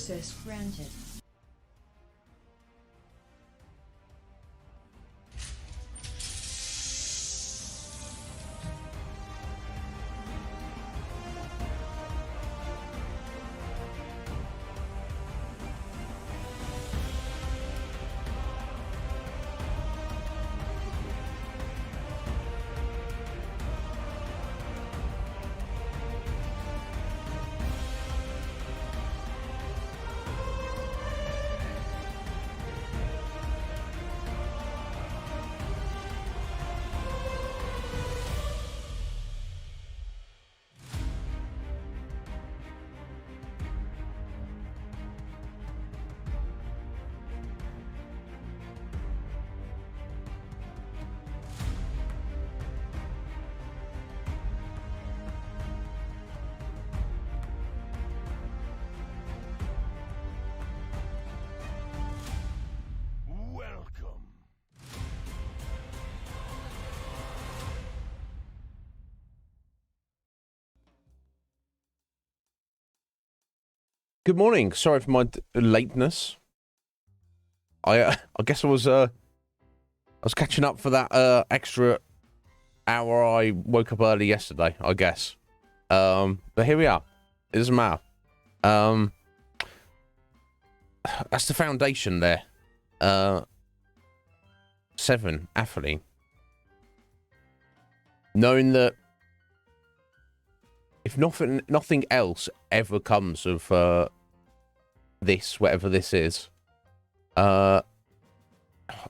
Access granted. Good morning. Sorry for my lateness. I guess I was catching up for that extra hour. I woke up early yesterday, I guess. But here we are. It doesn't matter. That's the foundation there. 7, Athlete. Knowing that if nothing else ever comes of this, whatever this is,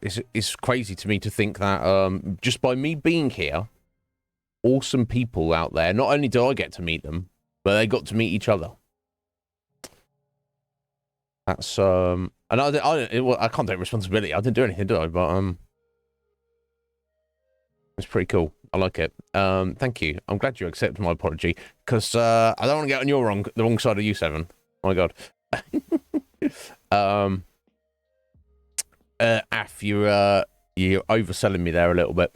it's crazy to me to think that just by me being here, awesome people out there, not only do I get to meet them, but they got to meet each other. That's and I can't take responsibility. I didn't do anything, did I? But it's pretty cool. I like it. Thank you. I'm glad you accepted my apology, because I don't want to get on the wrong side of you, 7. Oh my god. Af, you're overselling me there a little bit,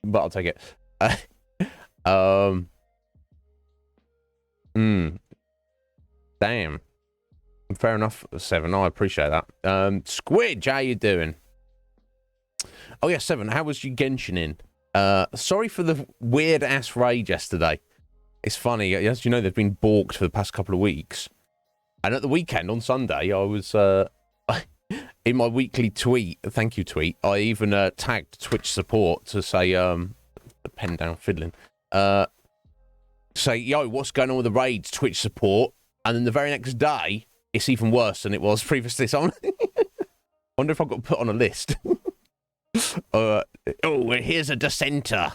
but I'll take it. Damn. Fair enough, 7. I appreciate that. Squidge, how you doing? Oh yeah, 7. How was you Genshin? Sorry for the weird ass raid yesterday. It's funny, as you know, they've been balked for the past couple of weeks. And at the weekend, on Sunday, I was, in my weekly tweet, thank you tweet, I even tagged Twitch support to say, the pen down fiddling, say, yo, what's going on with the raids, Twitch support? And then the very next day, it's even worse than it was previously. So I wonder if I got put on a list. Oh, here's a dissenter.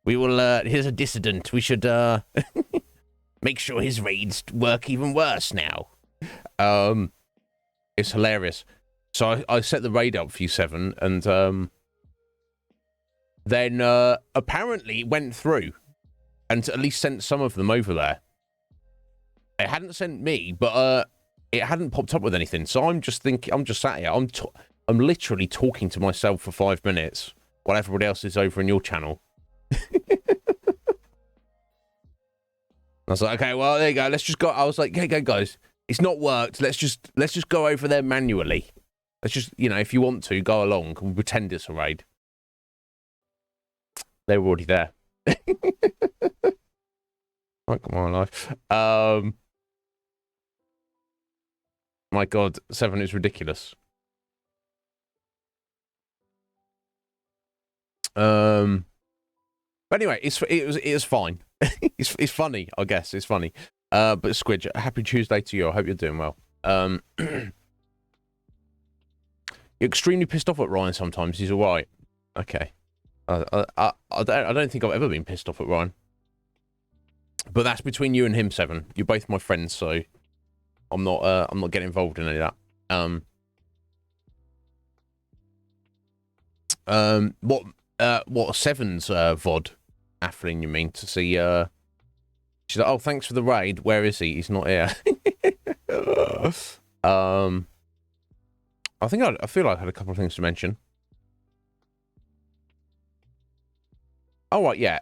We will, here's a dissident. We should, make sure his raids work even worse now. It's hilarious. So I set the raid up for you, 7, and then apparently it went through, and at least sent some of them over there. It hadn't sent me, but it hadn't popped up with anything. So I'm just thinking, I'm just sat here. I'm literally talking to myself for 5 minutes while everybody else is over in your channel. I was like, okay, well, there you go. Let's just go. I was like, hey, guys, it's not worked. Let's just go over there manually. Let's just, you know, if you want to, go along and pretend it's a raid. They were already there. Like my life. My God, 7 is ridiculous. But anyway, it was fine. it's funny, I guess. It's funny. But Squidge, happy Tuesday to you. I hope you're doing well. You're extremely pissed off at Ryan sometimes. He's all right. Okay. I don't think I've ever been pissed off at Ryan. But that's between you and him, 7. You're both my friends, so I'm not getting involved in any of that. What 7's VOD? Atheling, you mean, to see, she's like, oh, thanks for the raid. Where is he? He's not here. I feel like I had a couple of things to mention. Oh, right, yeah.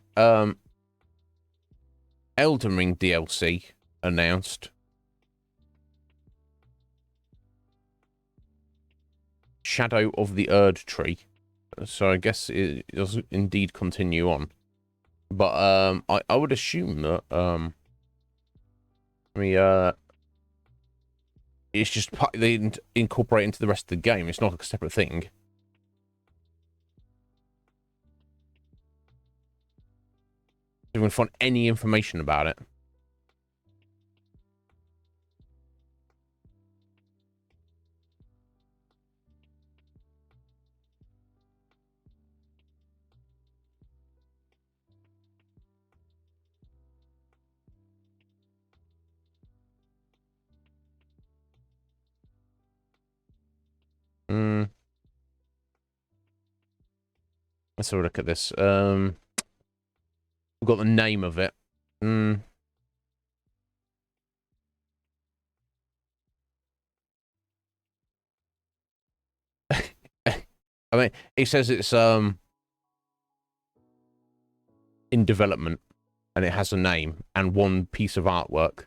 Elden Ring DLC announced. Shadow of the Erd Tree. So I guess it does indeed continue on. But I would assume that it's just part they incorporate into the rest of the game. It's not like a separate thing. You can find any information about it. Let's have a look at this. We've got the name of it. I mean, it says it's in development, and it has a name and one piece of artwork.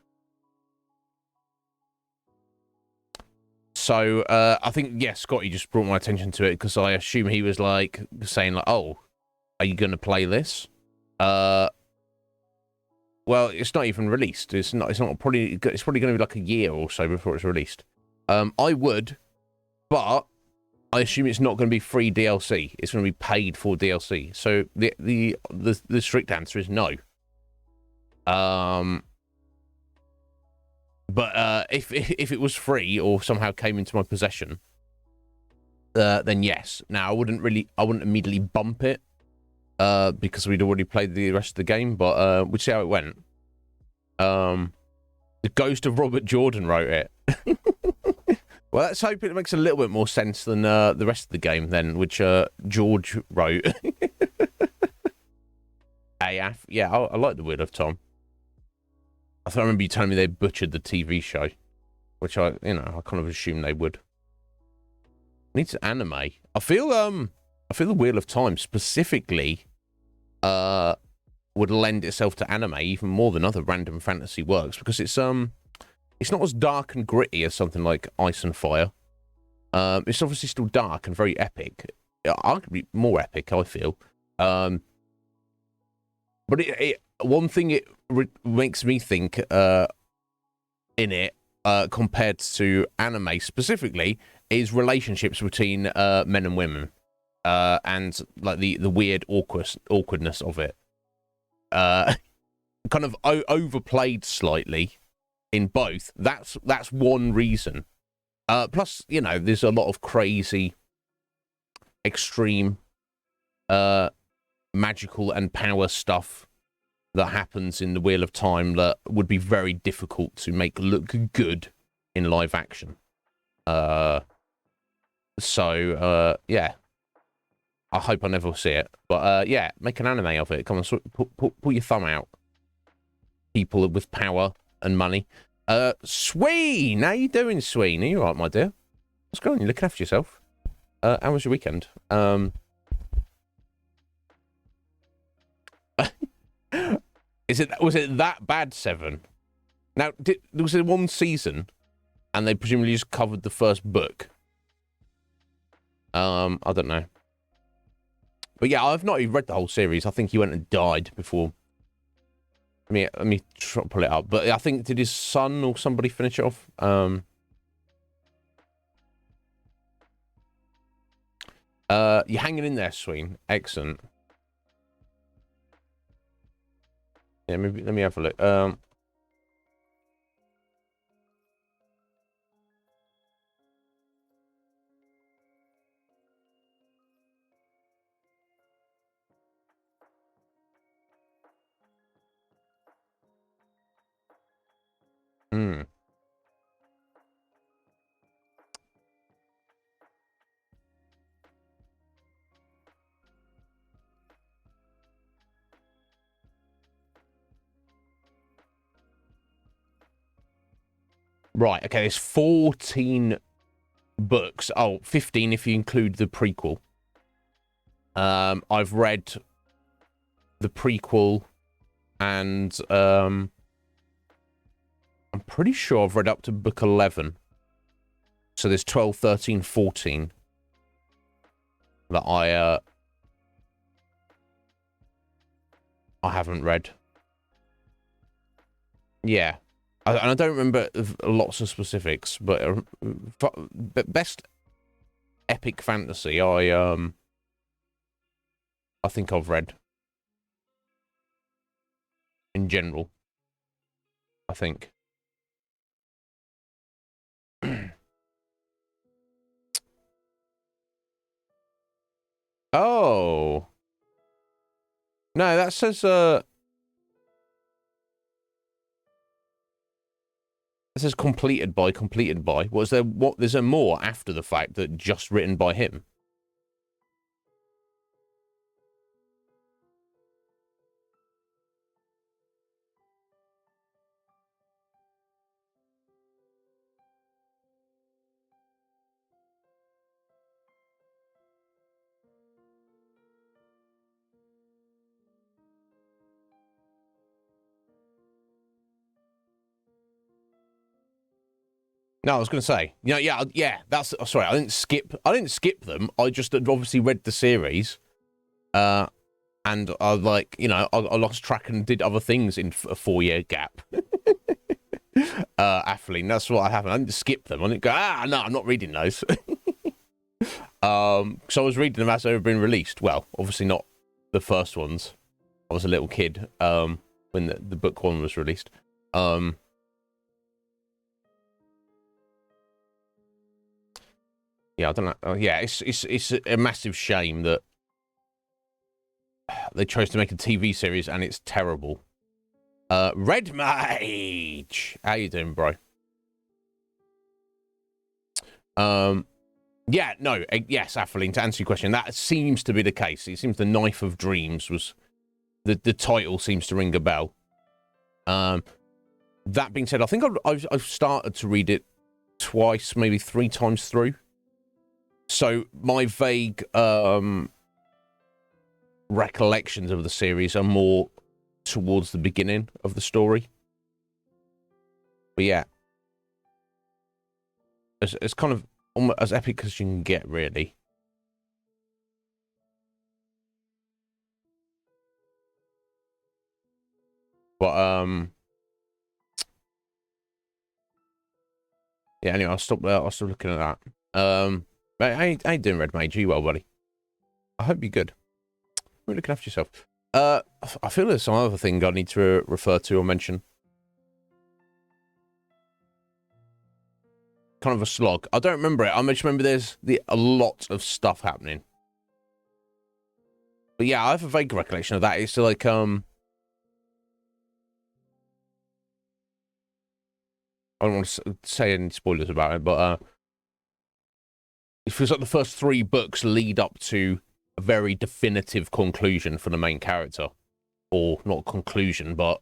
So I think, yeah, Scotty just brought my attention to it because I assume he was like saying like, "Oh, are you going to play this?" Well, it's not even released. It's not probably. It's probably going to be like a year or so before it's released. I would, but I assume it's not going to be free DLC. It's going to be paid for DLC. So the strict answer is no. But if it was free or somehow came into my possession, then yes. Now I wouldn't immediately bump it, because we'd already played the rest of the game. But we'd see how it went. The Ghost of Robert Jordan wrote it. Well, let's hope it makes a little bit more sense than the rest of the game then, which George wrote. AF, yeah, I like the Wheel of Time. I remember you telling me they butchered the TV show, which I kind of assumed they would. Needs an anime. I feel the Wheel of Time specifically would lend itself to anime even more than other random fantasy works because it's not as dark and gritty as something like Ice and Fire. It's obviously still dark and very epic. Arguably more epic, I feel. But one thing it makes me think in it compared to anime specifically is relationships between men and women, and like the weird awkwardness of it, kind of overplayed slightly in both. That's one reason. Plus, there's a lot of crazy, extreme, magical and power stuff that happens in the Wheel of Time that would be very difficult to make look good in live action. Yeah. I hope I never see it. But yeah, make an anime of it. Come on, pull your thumb out. People with power and money. Sween! How you doing, Sween? Are you alright, my dear? What's going on? You looking after yourself? How was your weekend? Was it that bad, Seven? Now, was it one season, and they presumably just covered the first book? I don't know. But yeah, I've not even read the whole series. I think he went and died before. Let me try to pull it up. But I think, did his son or somebody finish it off? You're hanging in there, Sween. Excellent. Yeah, maybe let me have a look. Right, okay, there's 14 books. Oh, 15 if you include the prequel. I've read the prequel, and I'm pretty sure I've read up to book 11. So there's 12, 13, 14. that I haven't read. Yeah. And I don't remember lots of specifics, but best epic fantasy I think I've read in general. I think. Oh. No, that says it says completed by. Was there there's a more after the fact that just written by him? No, I was going to say, yeah. That's sorry. I didn't skip them. I just had obviously read the series, and I like, I lost track and did other things in a 4-year gap. Atheling, that's what happened. I didn't skip them. I didn't go, no, I'm not reading those. So I was reading them as they were being released. Well, obviously not the first ones. I was a little kid when the book one was released. Yeah, I don't know. Yeah, it's a massive shame that they chose to make a TV series and it's terrible. Red Mage, how you doing, bro? Yeah, no, yes, Atheling, to answer your question, that seems to be the case. It seems the Knife of Dreams was the title seems to ring a bell. That being said, I think I've started to read it twice, maybe 3 times through. So my vague recollections of the series are more towards the beginning of the story. But yeah, it's kind of almost as epic as you can get, really. But yeah. Anyway, I'll stop looking at that. How you doing, Red Mage? Are you well, buddy? I hope you're good. You're looking after yourself. I feel there's some other thing I need to refer to or mention. Kind of a slog. I don't remember it. I just remember there's a lot of stuff happening. But yeah, I have a vague recollection of that. It's like I don't want to say any spoilers about it, but it feels like the first 3 books lead up to a very definitive conclusion for the main character, or not conclusion, but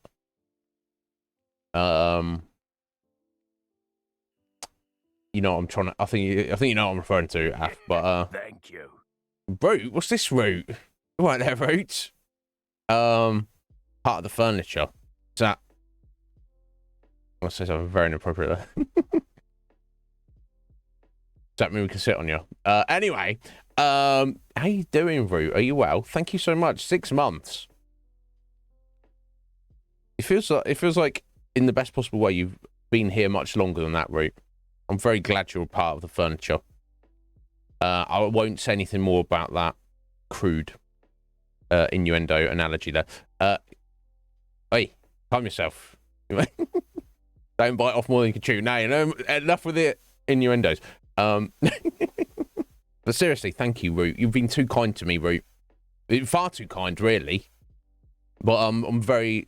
you know what I'm trying to. I think you know what I'm referring to, but thank you. Root, what's this root? Right there, root. Part of the furniture. Is that? I want to say something very inappropriate there. Does that mean we can sit on you? Anyway, how you doing, Root? Are you well? Thank you so much. 6 months. It feels like in the best possible way you've been here much longer than that, Root. I'm very glad you're a part of the furniture. I won't say anything more about that crude innuendo analogy there. Hey, calm yourself. Don't bite off more than you can chew. No, enough with the innuendos. But seriously, thank you, Root. You've been too kind to me, Root. Far too kind, really. But I'm very,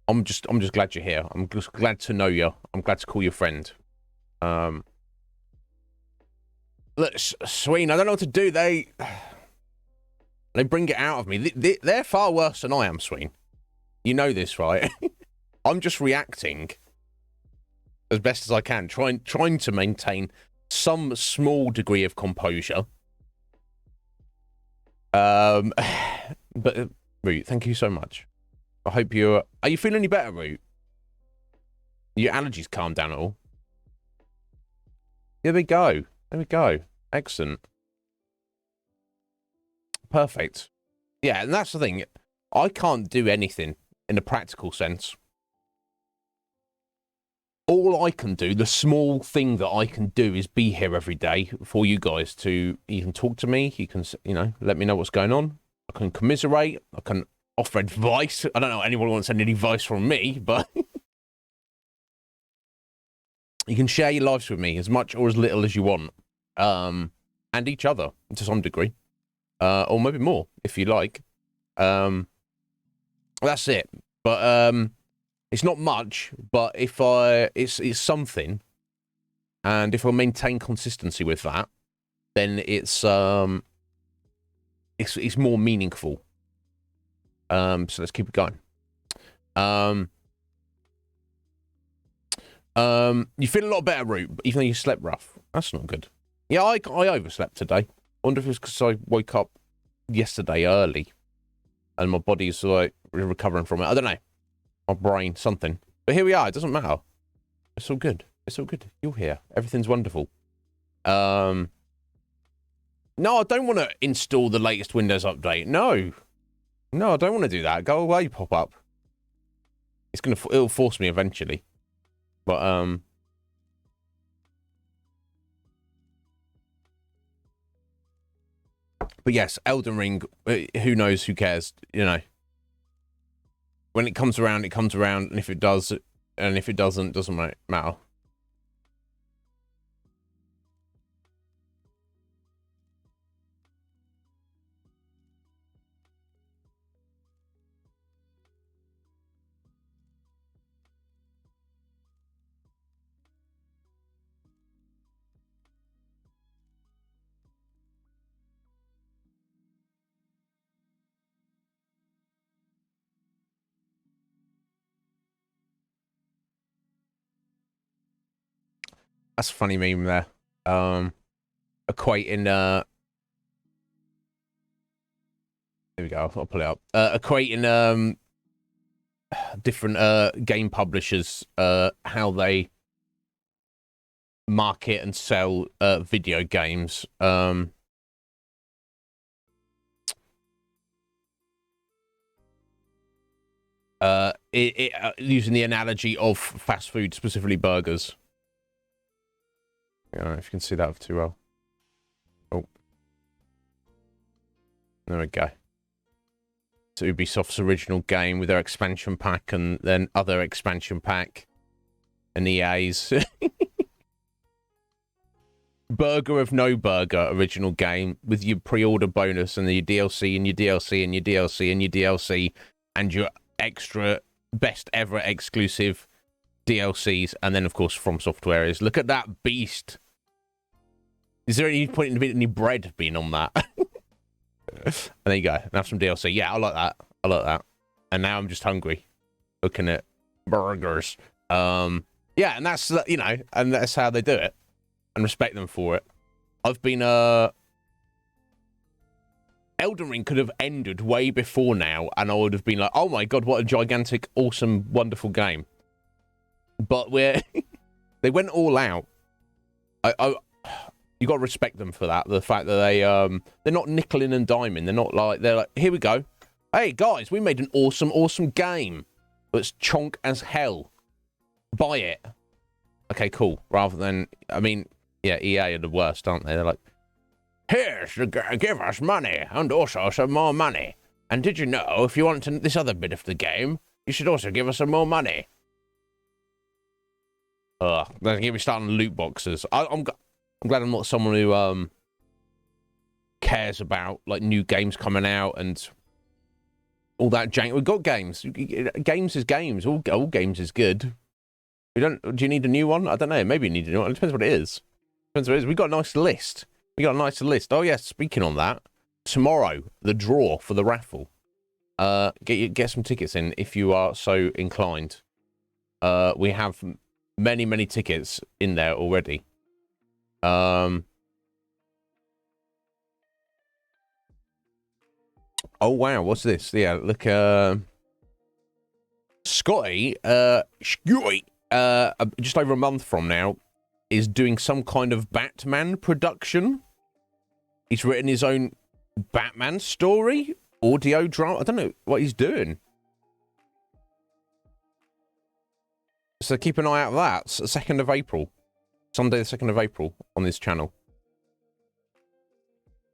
I'm just glad you're here. I'm just glad to know you. I'm glad to call you friend. Look, Sween, I don't know what to do. They bring it out of me. They're far worse than I am, Sween. You know this, right? I'm just reacting as best as I can, trying to maintain some small degree of composure. But Root, thank you so much. I hope are you feeling any better, Root? Your allergies calmed down at all? There we go. Excellent. Perfect. Yeah, and that's the thing. I can't do anything in a practical sense. All I can do, the small thing that I can do, is be here every day for you guys to, you can talk to me, you can, you know, let me know what's going on. I can commiserate, I can offer advice. I don't know if anyone wants any advice from me, but you can share your lives with me as much or as little as you want. And each other to some degree. Or maybe more, if you like. That's it. But it's not much, but if it's something, and if I maintain consistency with that, then it's more meaningful. So let's keep it going. You feel a lot better, Root, even though you slept rough. That's not good. Yeah, I overslept today. I wonder if it was because I woke up yesterday early, and my body's like recovering from it. I don't know. My brain, something. But here we are. It doesn't matter. It's all good. It's all good. You're here. Everything's wonderful. No, I don't want to install the latest Windows update. No, I don't want to do that. Go away, pop up. It'll force me eventually. But yes, Elden Ring. Who knows? Who cares? You know. When it comes around, it comes around, and if it does, and if it doesn't matter. That's a funny meme there. Equating here we go, I'll pull it up. Equating different game publishers, how they market and sell video games. Using the analogy of fast food, specifically burgers. I don't know if you can see that too well. Oh. There we go. It's Ubisoft's original game with their expansion pack and then other expansion pack. And EA's. Burger of No Burger original game with your pre-order bonus and your DLC and your DLC and your DLC and your DLC and your extra best ever exclusive DLCs, and then of course From Software is look at that beast. Is there any point in any bread being on that? And there you go. And have some DLC. Yeah, I like that. I like that. And now I'm just hungry, looking at burgers. Yeah, and that's, you know, and that's how they do it, and respect them for it. I've been Elden Ring could have ended way before now, and I would have been like, oh my god, what a gigantic, awesome, wonderful game. But they went all out. You got to respect them for that. The fact that they're not nickeling and diming. They're like, here we go. Hey guys, we made an awesome, awesome game. It's chonk as hell. Buy it. Okay, cool. Rather than, I mean, yeah, EA are the worst, aren't they? They're like, give us money and also some more money. And did you know if you want this other bit of the game, you should also give us some more money. They're gonna be starting loot boxes. I'm glad I'm not someone who cares about like new games coming out and all that jank. We've got games. Games is games. All games is good. Do you need a new one? I don't know. Maybe you need a new one. It depends what it is. Depends what it is. We got a nice list. Oh yeah. Speaking on that, tomorrow the draw for the raffle. Get some tickets in if you are so inclined. We have many tickets in there already. Oh wow, what's this? Yeah, look, Scotty, just over a month from now, is doing some kind of Batman production. He's written his own Batman story, audio drama. I don't know what he's doing. So keep an eye out for that. It's the 2nd of April. Sunday, the 2nd of April on this channel.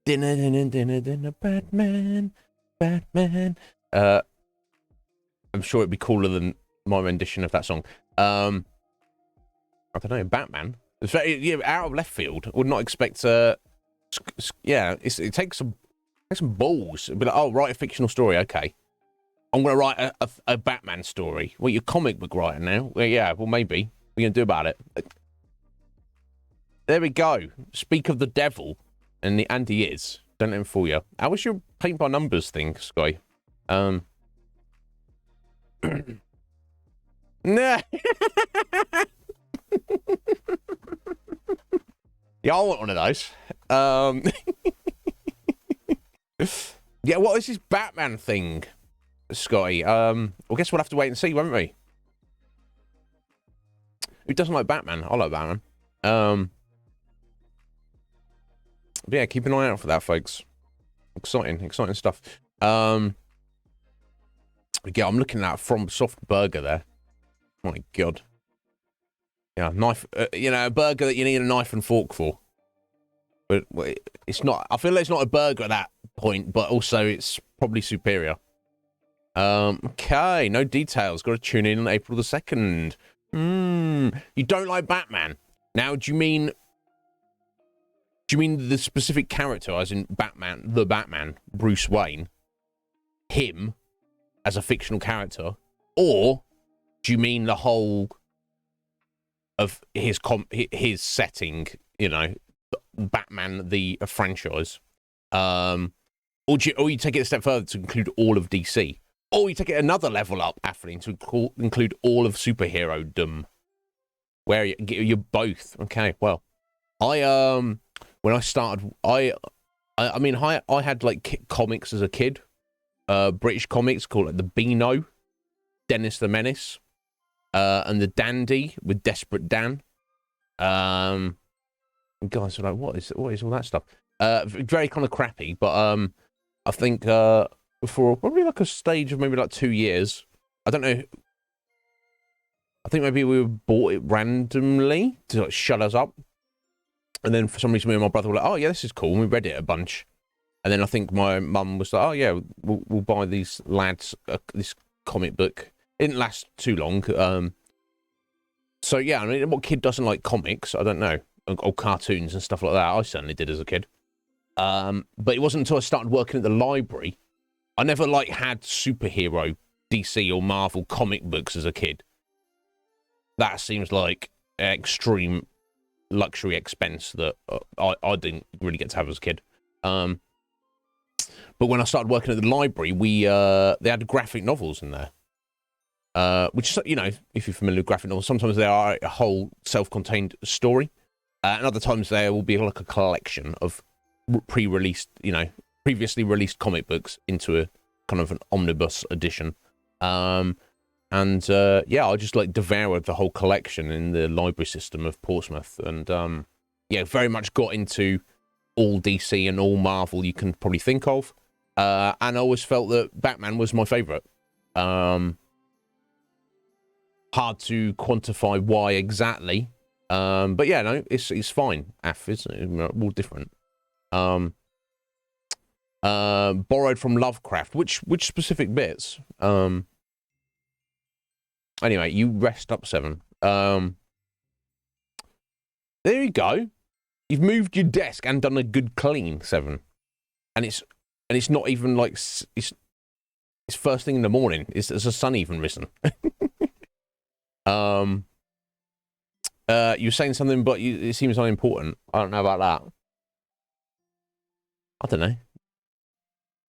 Dinner, Batman. I'm sure it'd be cooler than my rendition of that song. I don't know, Batman. It's very out of left field. I would not expect. Yeah, it takes some balls. It'd be like, oh, write a fictional story. Okay, I'm gonna write a Batman story. Well, you're a comic book writer now. Well, yeah, well, maybe. What are you gonna do about it? There we go. Speak of the devil, and he is. Don't let him fool you. How was your paint by numbers thing, Sky? Nah. Yeah, I want one of those. Yeah, what is this Batman thing, Scotty? I guess we'll have to wait and see, won't we? Who doesn't like Batman? I like Batman. But yeah, keep an eye out for that, folks. Exciting stuff. Yeah, I'm looking at From Soft Burger there. My God. Yeah, knife. A burger that you need a knife and fork for. But it's not. I feel like it's not a burger at that point, but also it's probably superior. Okay, no details. Got to tune in on April the 2nd. You don't like Batman? Now, do you mean the specific character, as in Batman, the Batman, Bruce Wayne, him as a fictional character, or do you mean the whole of his setting? Batman the franchise, or you take it a step further to include all of DC, or you take it another level up, Atheling, to include all of superhero-dom, where you're both. Okay, well, when I started, I had like comics as a kid, British comics called like the Beano, Dennis the Menace, and the Dandy with Desperate Dan. Guys are like, what is all that stuff? Very kind of crappy, but I think for probably like a stage of maybe like 2 years, I don't know. I think maybe we bought it randomly to like shut us up. And then for some reason, me and my brother were like, "Oh yeah, this is cool." And we read it a bunch. And then I think my mum was like, "Oh yeah, we'll buy these lads this comic book." It didn't last too long. So yeah, I mean, what kid doesn't like comics? I don't know, or cartoons and stuff like that. I certainly did as a kid. But it wasn't until I started working at the library. I never like had superhero DC or Marvel comic books as a kid. That seems like extreme luxury expense that I didn't really get to have as a kid. But when I started working at the library, they had graphic novels in there, which is, if you're familiar with graphic novels, sometimes they are a whole self-contained story, and other times there will be like a collection of previously released comic books into a kind of an omnibus edition. Yeah, I just like devoured the whole collection in the library system of Portsmouth, and very much got into all DC and all Marvel you can probably think of, and I always felt that Batman was my favourite. Hard to quantify why exactly, but yeah, no, it's fine. It's all different. Borrowed from Lovecraft. Which specific bits? Anyway, you rest up, 7. There you go. You've moved your desk and done a good clean, 7. And it's not even like it's first thing in the morning. It's the sun even risen. You were saying something, but it seems unimportant. I don't know about that. I don't know.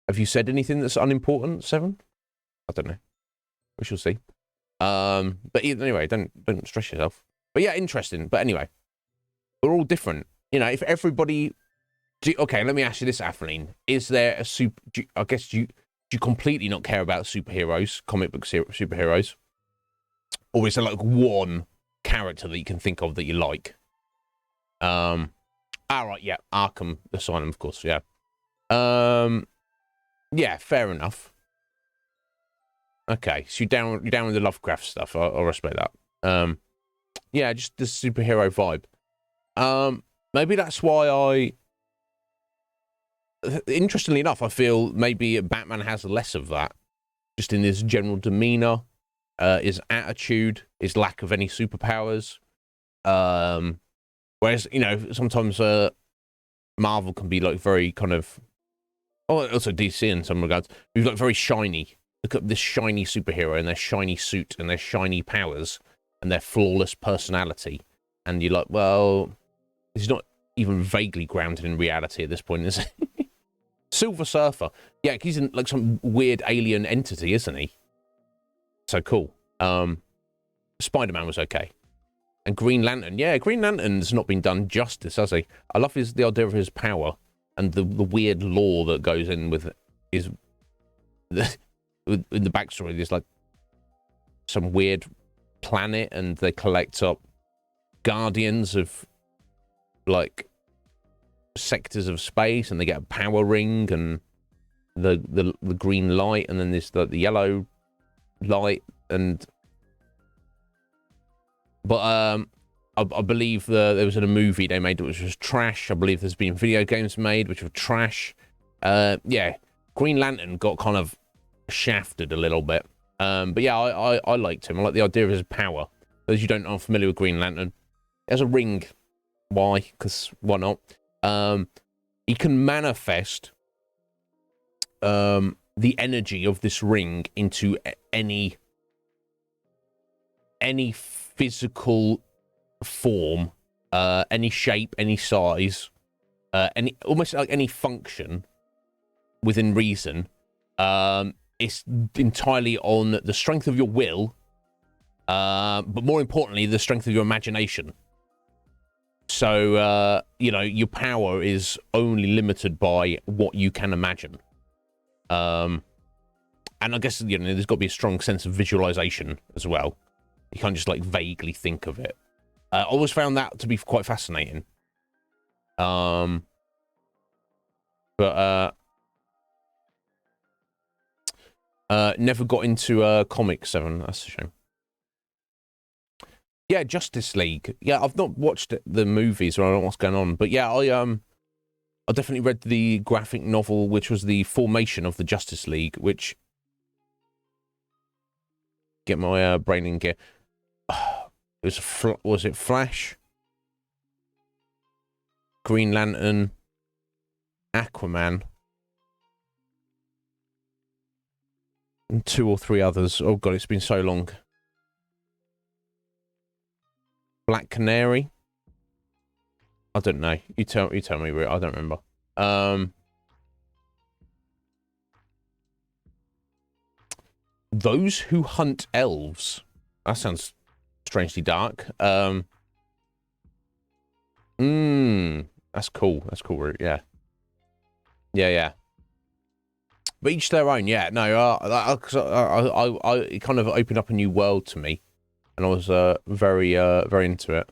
Have you said anything that's unimportant, 7? I don't know. We shall see. But anyway, don't stress yourself. But yeah, interesting. But anyway, we're all different. If everybody... Okay, let me ask you this, Atheling. Is there a super... Do you completely not care about superheroes, comic book superheroes? Or is there like one character that you can think of that you like? All right, yeah, Arkham Asylum, of course, yeah. Yeah, fair enough. Okay, so you're down with the Lovecraft stuff. I'll respect that. Yeah, just the superhero vibe. Maybe that's why interestingly enough, I feel maybe Batman has less of that, just in his general demeanor, his attitude, his lack of any superpowers. Whereas, you know, sometimes Marvel can be like very kind of, oh, also DC in some regards, we've like very shiny. Look at this shiny superhero and their shiny suit and their shiny powers and their flawless personality. And you're like, well, he's not even vaguely grounded in reality at this point, is he? Silver Surfer. Yeah, he's in like some weird alien entity, isn't he? So cool. Spider-Man was okay. And Green Lantern. Yeah, Green Lantern's not been done justice, has he? I love the idea of his power and the weird lore that goes in with his... in the backstory, there's like some weird planet and they collect up guardians of like sectors of space and they get a power ring and the green light and then there's the yellow light and but I believe there was a movie they made which was trash. I believe there's been video games made which were trash. Yeah, Green Lantern got kind of shafted a little bit. But yeah, I liked him. I like the idea of his power. Those you don't are familiar with Green Lantern, he has a ring. Why? Because why not? He can manifest the energy of this ring into any physical form, any shape, any size, any almost like any function within reason. It's entirely on the strength of your will, but more importantly, the strength of your imagination. So, you know, your power is only limited by what you can imagine. And I guess, you know, there's got to be a strong sense of visualization as well. You can't just, like, vaguely think of it. I always found that to be quite fascinating. But never got into Comic 7. That's a shame. Yeah, Justice League. Yeah, I've not watched the movies, or I don't know what's going on. But yeah, I definitely read the graphic novel, which was the formation of the Justice League, which... Get my brain in gear. It was it Flash? Green Lantern? Aquaman? And 2 or 3 others. Oh god, it's been so long. Black Canary? I don't know. You tell me, I don't remember. Those Who Hunt Elves. That sounds strangely dark. That's cool. That's cool, Root. Yeah. Yeah. But each their own, yeah. No, it kind of opened up a new world to me. And I was very into it.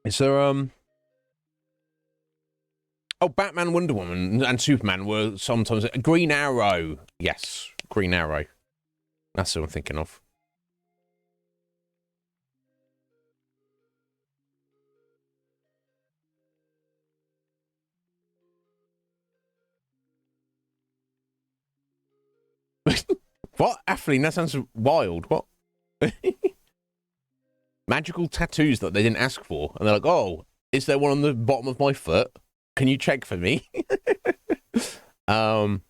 Is there Oh, Batman, Wonder Woman, and Superman were sometimes... Green Arrow. Yes, Green Arrow. That's what I'm thinking of. What? Atheline, that sounds wild. What? Magical tattoos that they didn't ask for. And they're like, oh, is there one on the bottom of my foot? Can you check for me? Isn't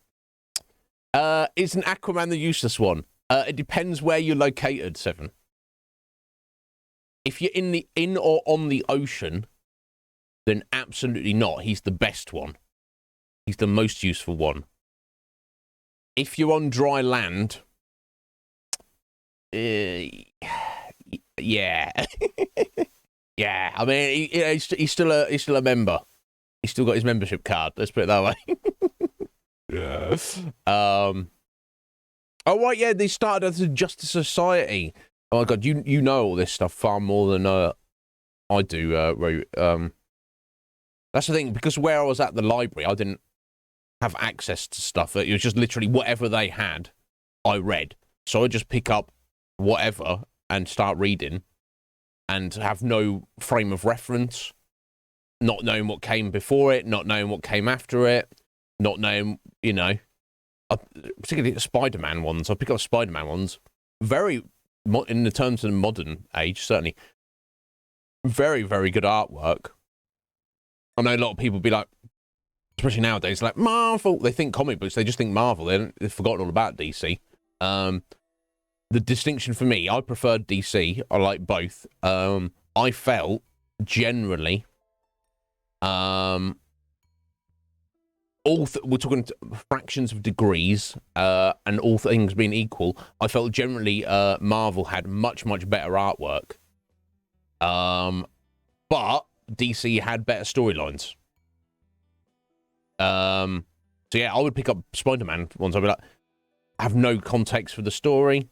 Aquaman the useless one? It depends where you're located, Seven. If you're in or on the ocean, then absolutely not. He's the best one. He's the most useful one. If you're on dry land, yeah, yeah. I mean, he's still a member. He's still got his membership card. Let's put it that way. Yeah. Oh right, yeah. They started as a Justice Society. Oh my god, you know all this stuff far more than I do. That's the thing, because where I was at the library, I didn't have access to stuff. It was just literally whatever they had, I read. So I just pick up whatever and start reading, and have no frame of reference, not knowing what came before it, not knowing what came after it, not knowing, you know, particularly the Spider-Man ones. I pick up Spider-Man ones, very, in the terms of the modern age, certainly, very, very good artwork. I know a lot of people be like, especially nowadays, like, Marvel. They think comic books, they just think Marvel. They've forgotten all about DC. The distinction for me, I preferred DC. I like both. I felt, generally, we're talking fractions of degrees, and all things being equal, I felt generally Marvel had much, much better artwork. But DC had better storylines. So yeah, I would pick up Spider-Man ones. I'd be like, have no context for the story,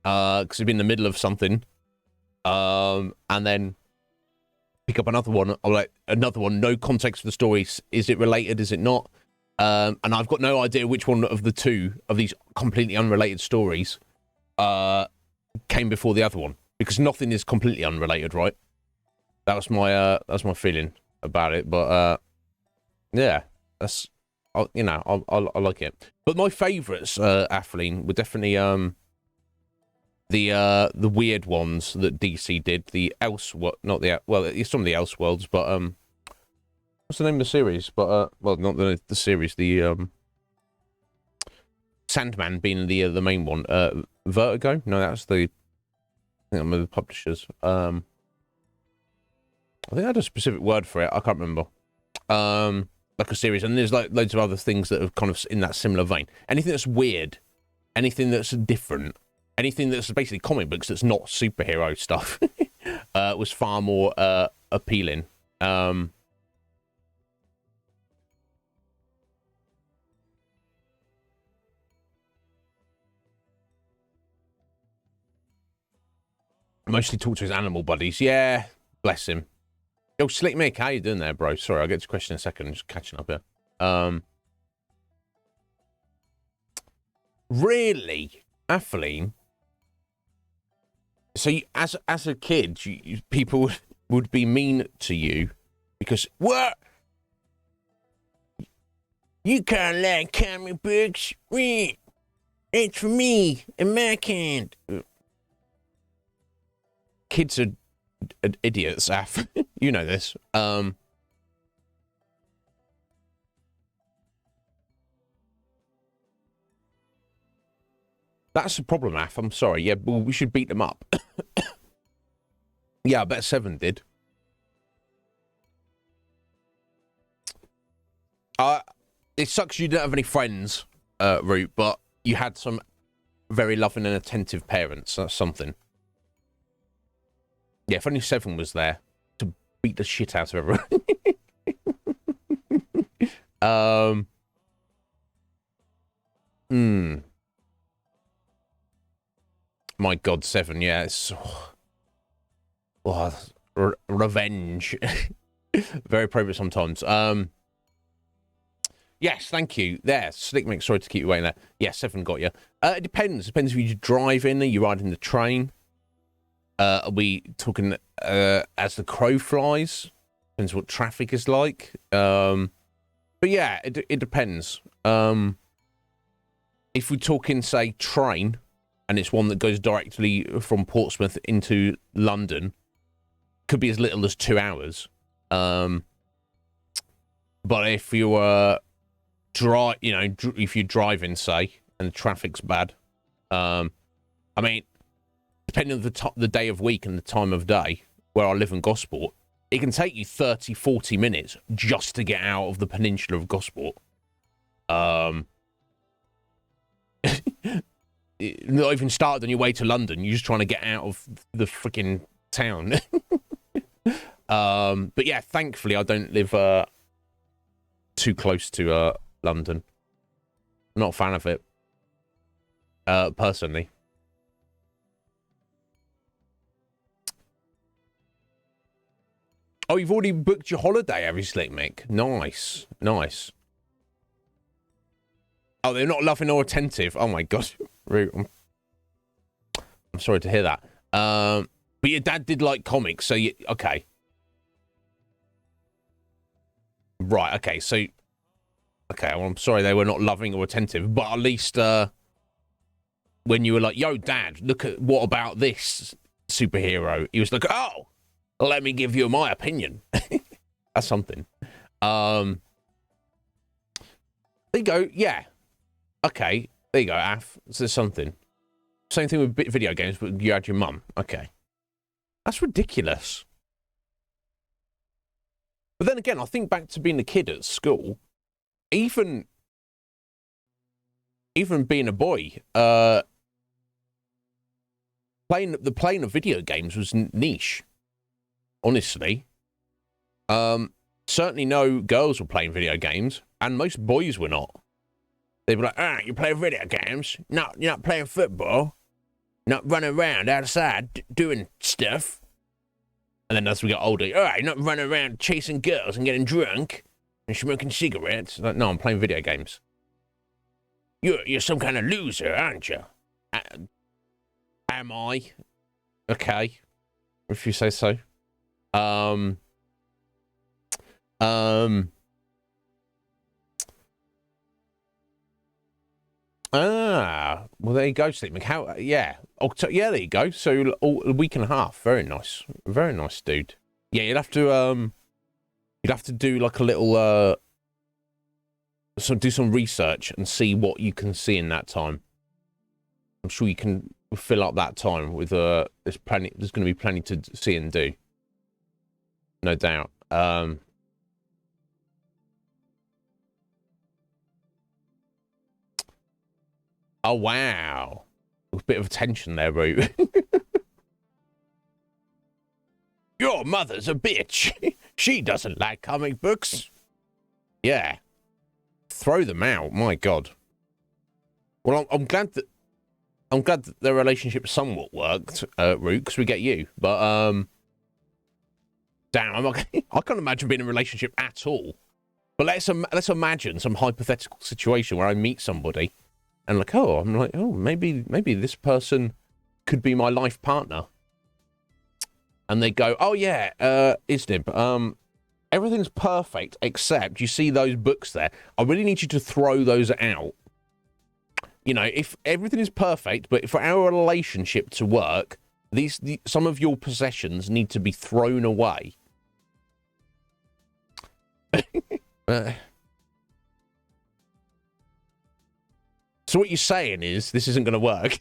because it'd be in the middle of something, and then pick up another one. I'm like, another one, no context for the story. Is it related? Is it not? And I've got no idea which one of the two of these completely unrelated stories came before the other one, because nothing is completely unrelated, right? That's my feeling about it. But yeah, that's, you know, I like it. But my favourites, Atheline, were definitely the weird ones that DC did. The it's some of the Elseworlds, but what's the name of the series? But well, not the series. The Sandman being the main one. Vertigo? No, that's the. I think I'm the publishers. I think I had a specific word for it. I can't remember. Like a series, and there's like loads of other things that are kind of in that similar vein. Anything that's weird, anything that's different, anything that's basically comic books that's not superhero stuff, was far more appealing. Mostly talk to his animal buddies. Yeah, bless him. Yo, Slick Mick, how you doing there, bro? Sorry, I'll get to your question in a second. I'm just catching up here. Really, Atheline? So, as a kid, people would be mean to you because, what? You can't like comic books. It's for me and my kind. Kids are idiots, Af. You know this. That's the problem, Af. I'm sorry. Yeah, well, we should beat them up. Yeah, I bet 7 did. It sucks you didn't have any friends, Root, but you had some very loving and attentive parents. That's something. Yeah, if only 7 was there to beat the shit out of everyone. My God, 7, yeah. It's, revenge. Very appropriate sometimes. Yes, thank you. There, Slick Mix, sorry to keep you waiting there. Yeah, 7 got you. It depends. Depends if you're driving, are you riding the train? Are we talking as the crow flies? Depends what traffic is like. But yeah, it depends. If we're talking, say, train, and it's one that goes directly from Portsmouth into London, could be as little as 2 hours. But if you were if you're driving, say, and the traffic's bad, I mean, depending on the day of week and the time of day, where I live in Gosport, it can take you 30, 40 minutes just to get out of the peninsula of Gosport. Not even started on your way to London. You're just trying to get out of the freaking town. But yeah, thankfully I don't live too close to London. I'm not a fan of it. Personally. Oh, you've already booked your holiday, have you, Slick Mick? Nice. Nice. Oh, they're not loving or attentive. Oh my god. I'm sorry to hear that. But your dad did like comics, so you okay. Right, okay, so okay, well, I'm sorry they were not loving or attentive, but at least when you were like, yo, Dad, look at what about this superhero? He was like, oh, let me give you my opinion. That's something. There you go, yeah. Okay, there you go, Af. So there's something. Same thing with video games, but you had your mum. Okay. That's ridiculous. But then again, I think back to being a kid at school, even being a boy, playing of video games was niche. Honestly. Certainly no girls were playing video games, and most boys were not. They'd be like, you play video games? No, you're not playing football. Not running around outside doing stuff. And then as we got older, all right, you're not running around chasing girls and getting drunk and smoking cigarettes. Like, no, I'm playing video games. You're some kind of loser, aren't you? Am I? Okay. If you say so. Well, there you go, Sleep. How? Yeah. Yeah, there you go. So a week and a half. Very nice. Very nice, dude. Yeah, you'd have to do like a little do some research and see what you can see in that time. I'm sure you can fill up that time with there's going to be plenty to see and do. No doubt. Oh, wow. A bit of tension there, Root. Your mother's a bitch. She doesn't like comic books. Yeah. Throw them out. My God. Well, I'm glad that their relationship somewhat worked, Root, because we get you. But damn, I can't imagine being in a relationship at all. But let's imagine some hypothetical situation where I meet somebody. And maybe this person could be my life partner. And they go, oh yeah, Iznib, everything's perfect except you see those books there. I really need you to throw those out. You know, if everything is perfect, but for our relationship to work, some of your possessions need to be thrown away. So what you're saying is this isn't going to work.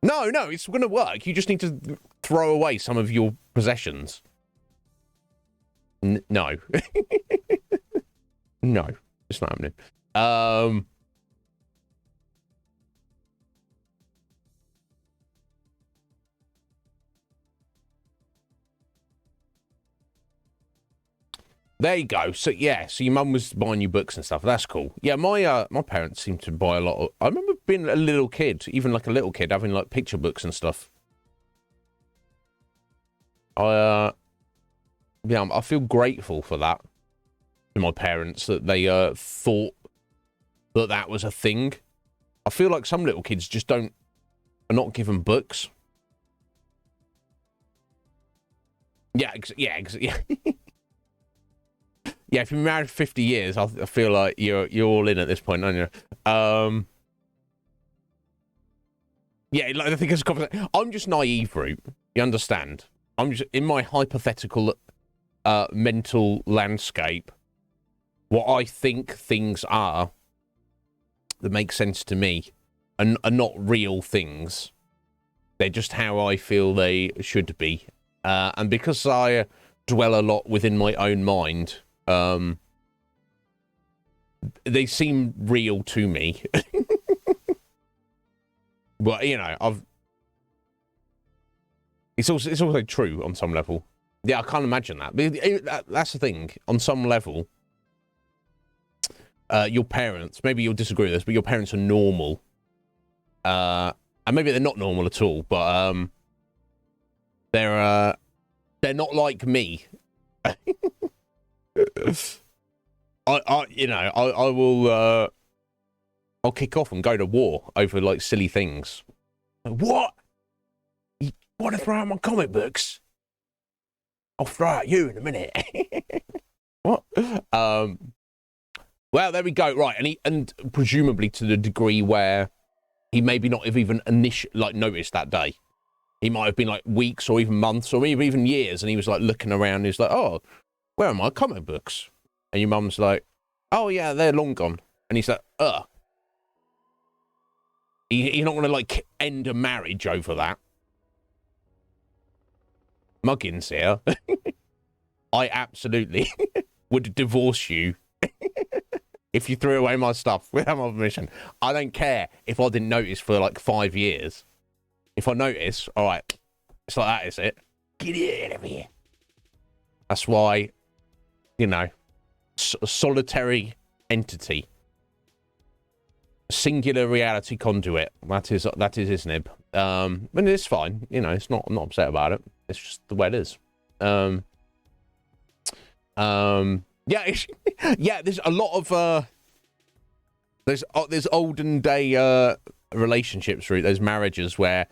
No, it's going to work. You just need to throw away some of your possessions. No. No, it's not happening. There you go. So yeah, so your mum was buying you books and stuff. That's cool. Yeah, my parents seem to buy a lot of. I remember being a little kid, even like a little kid, having like picture books and stuff. I feel grateful for that to my parents that they thought that was a thing. I feel like some little kids just are not given books. Yeah, yeah. Yeah, if you've been married for 50 years, I feel like you're all in at this point, aren't you? Yeah, like I think it's a conversation. I'm just naive, Root. You understand? I'm just in my hypothetical mental landscape. What I think things are that make sense to me are not real things. They're just how I feel they should be. And because I dwell a lot within my own mind, they seem real to me. But you know, it's also true on some level. Yeah, I can't imagine that. That's the thing. On some level, your parents, maybe you'll disagree with this, but your parents are normal. And maybe they're not normal at all, but they're not like me. I will I'll kick off and go to war over like silly things. Like, what? You want to throw out my comic books? I'll throw out you in a minute. What? Well, there we go. Right, and presumably to the degree where he maybe not have even noticed that day. He might have been like weeks or even months or maybe even years, and he was like looking around. He's like, "Oh, where are my comic books?" And your mum's like, "Oh yeah, they're long gone." And he's like, "Ugh." You're not going to like end a marriage over that. Muggins here. I absolutely would divorce you if you threw away my stuff without my permission. I don't care if I didn't notice for like 5 years. If I notice, all right, it's like that, is it? Get out of here. That's why, you know, a solitary entity. Singular reality conduit. That is Iznib. But it's fine. You know, I'm not upset about it. It's just the way it is. Yeah, yeah. There's a lot of there's olden day relationships, there's marriages where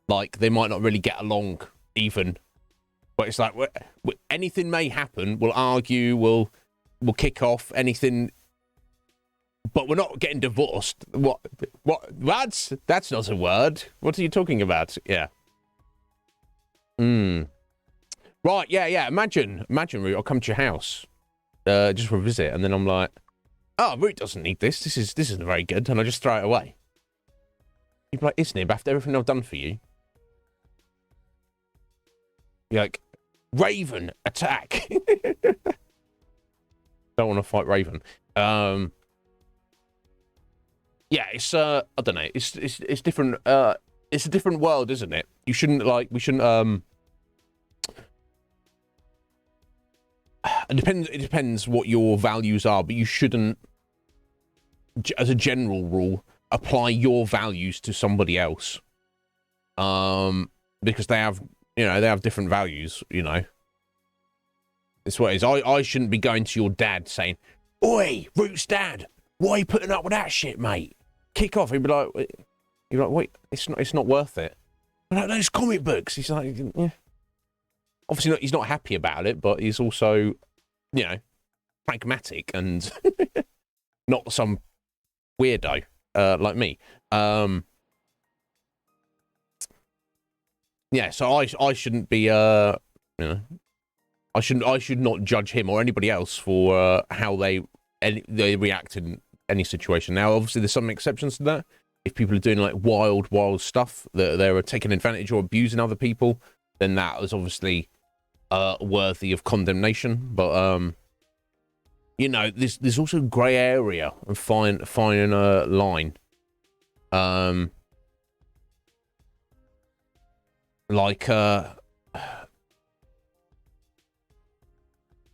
like they might not really get along even, but it's like anything may happen. We'll argue. We'll kick off anything. But we're not getting divorced. What? That's not a word. What are you talking about? Yeah. Right. Yeah. Imagine, Root. I'll come to your house, just for a visit, and then I'm like, "Oh, Root doesn't need this. This isn't very good," and I just throw it away. You'd be like, "Iznib, after everything I've done for you," you're like, "Raven, attack!" Don't want to fight Raven. Yeah, it's I don't know. It's different. It's a different world, isn't it? We shouldn't. It depends what your values are, but you shouldn't, as a general rule, apply your values to somebody else. Because they have different values. You know, it's what it is. I shouldn't be going to your dad saying, "Oi, Root's dad, why are you putting up with that shit, mate? Kick off." He'd be like, "Wait, it's not worth it." I'm like, "Those comic books." He's like, yeah. Obviously, he's not happy about it, but he's also, you know, pragmatic and not some weirdo like me. Yeah, so I shouldn't be, you know, I should not judge him or anybody else for how they react in any situation. Now, obviously, there's some exceptions to that. If people are doing like wild stuff, that they're taking advantage or abusing other people, then that is obviously worthy of condemnation. But you know, there's also grey area and fine line.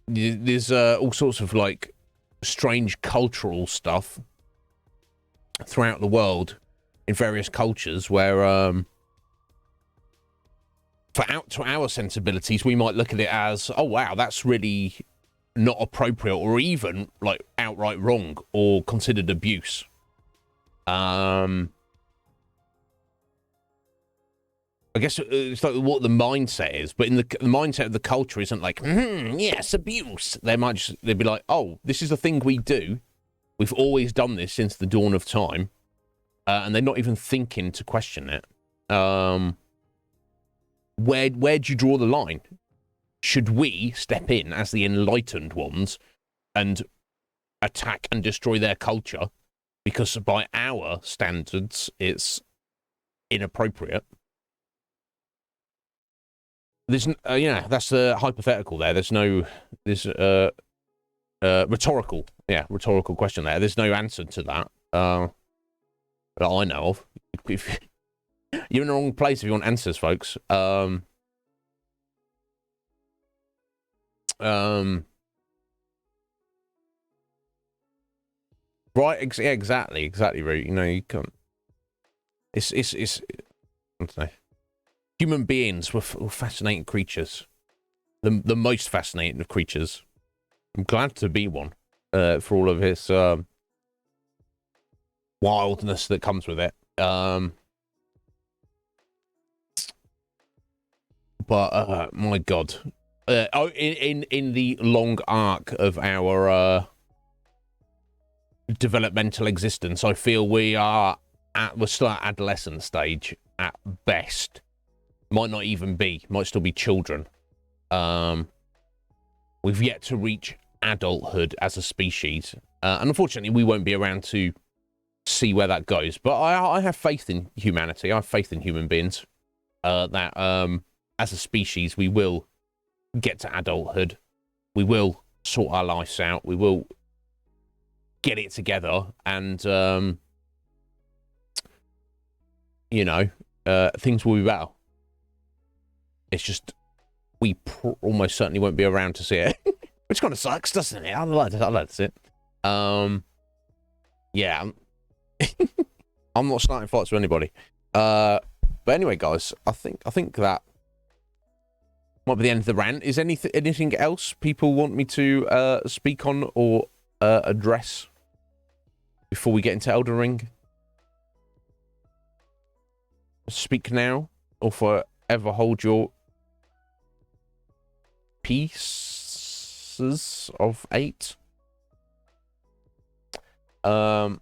There's all sorts of like strange cultural stuff throughout the world in various cultures where to our sensibilities we might look at it as, oh wow, that's really not appropriate or even like outright wrong or considered abuse. I guess it's like what the mindset is, but in the mindset of the culture isn't like, yes, abuse. They'd be like, oh, this is a thing we do. We've always done this since the dawn of time. And they're not even thinking to question it. Where'd you draw the line? Should we step in as the enlightened ones and attack and destroy their culture because by our standards it's inappropriate? There's that's hypothetical there. There's Rhetorical. Yeah, rhetorical question there. There's no answer to that. That I know of. If you're in the wrong place if you want answers, folks. Right, yeah, exactly, Root. You know, you can't. It's. I don't know. Human beings were fascinating creatures. The most fascinating of creatures. I'm glad to be one. For all of its wildness that comes with it. But my God. In the long arc of our developmental existence, I feel we're still at adolescent stage at best. Might not even be, might still be children. We've yet to reach adulthood as a species, and unfortunately we won't be around to see where that goes. But I have faith in humanity. I have faith in human beings, that as a species we will get to adulthood, we will sort our lives out, we will get it together, and you know, things will be better. It's just we almost certainly won't be around to see it, which kind of sucks, doesn't it? I'd like to see it. Yeah, I'm not starting fights with anybody. But anyway, guys, I think that might be the end of the rant. Is anything else people want me to speak on or address before we get into Elden Ring? Speak now or forever hold your pieces of 8. I'll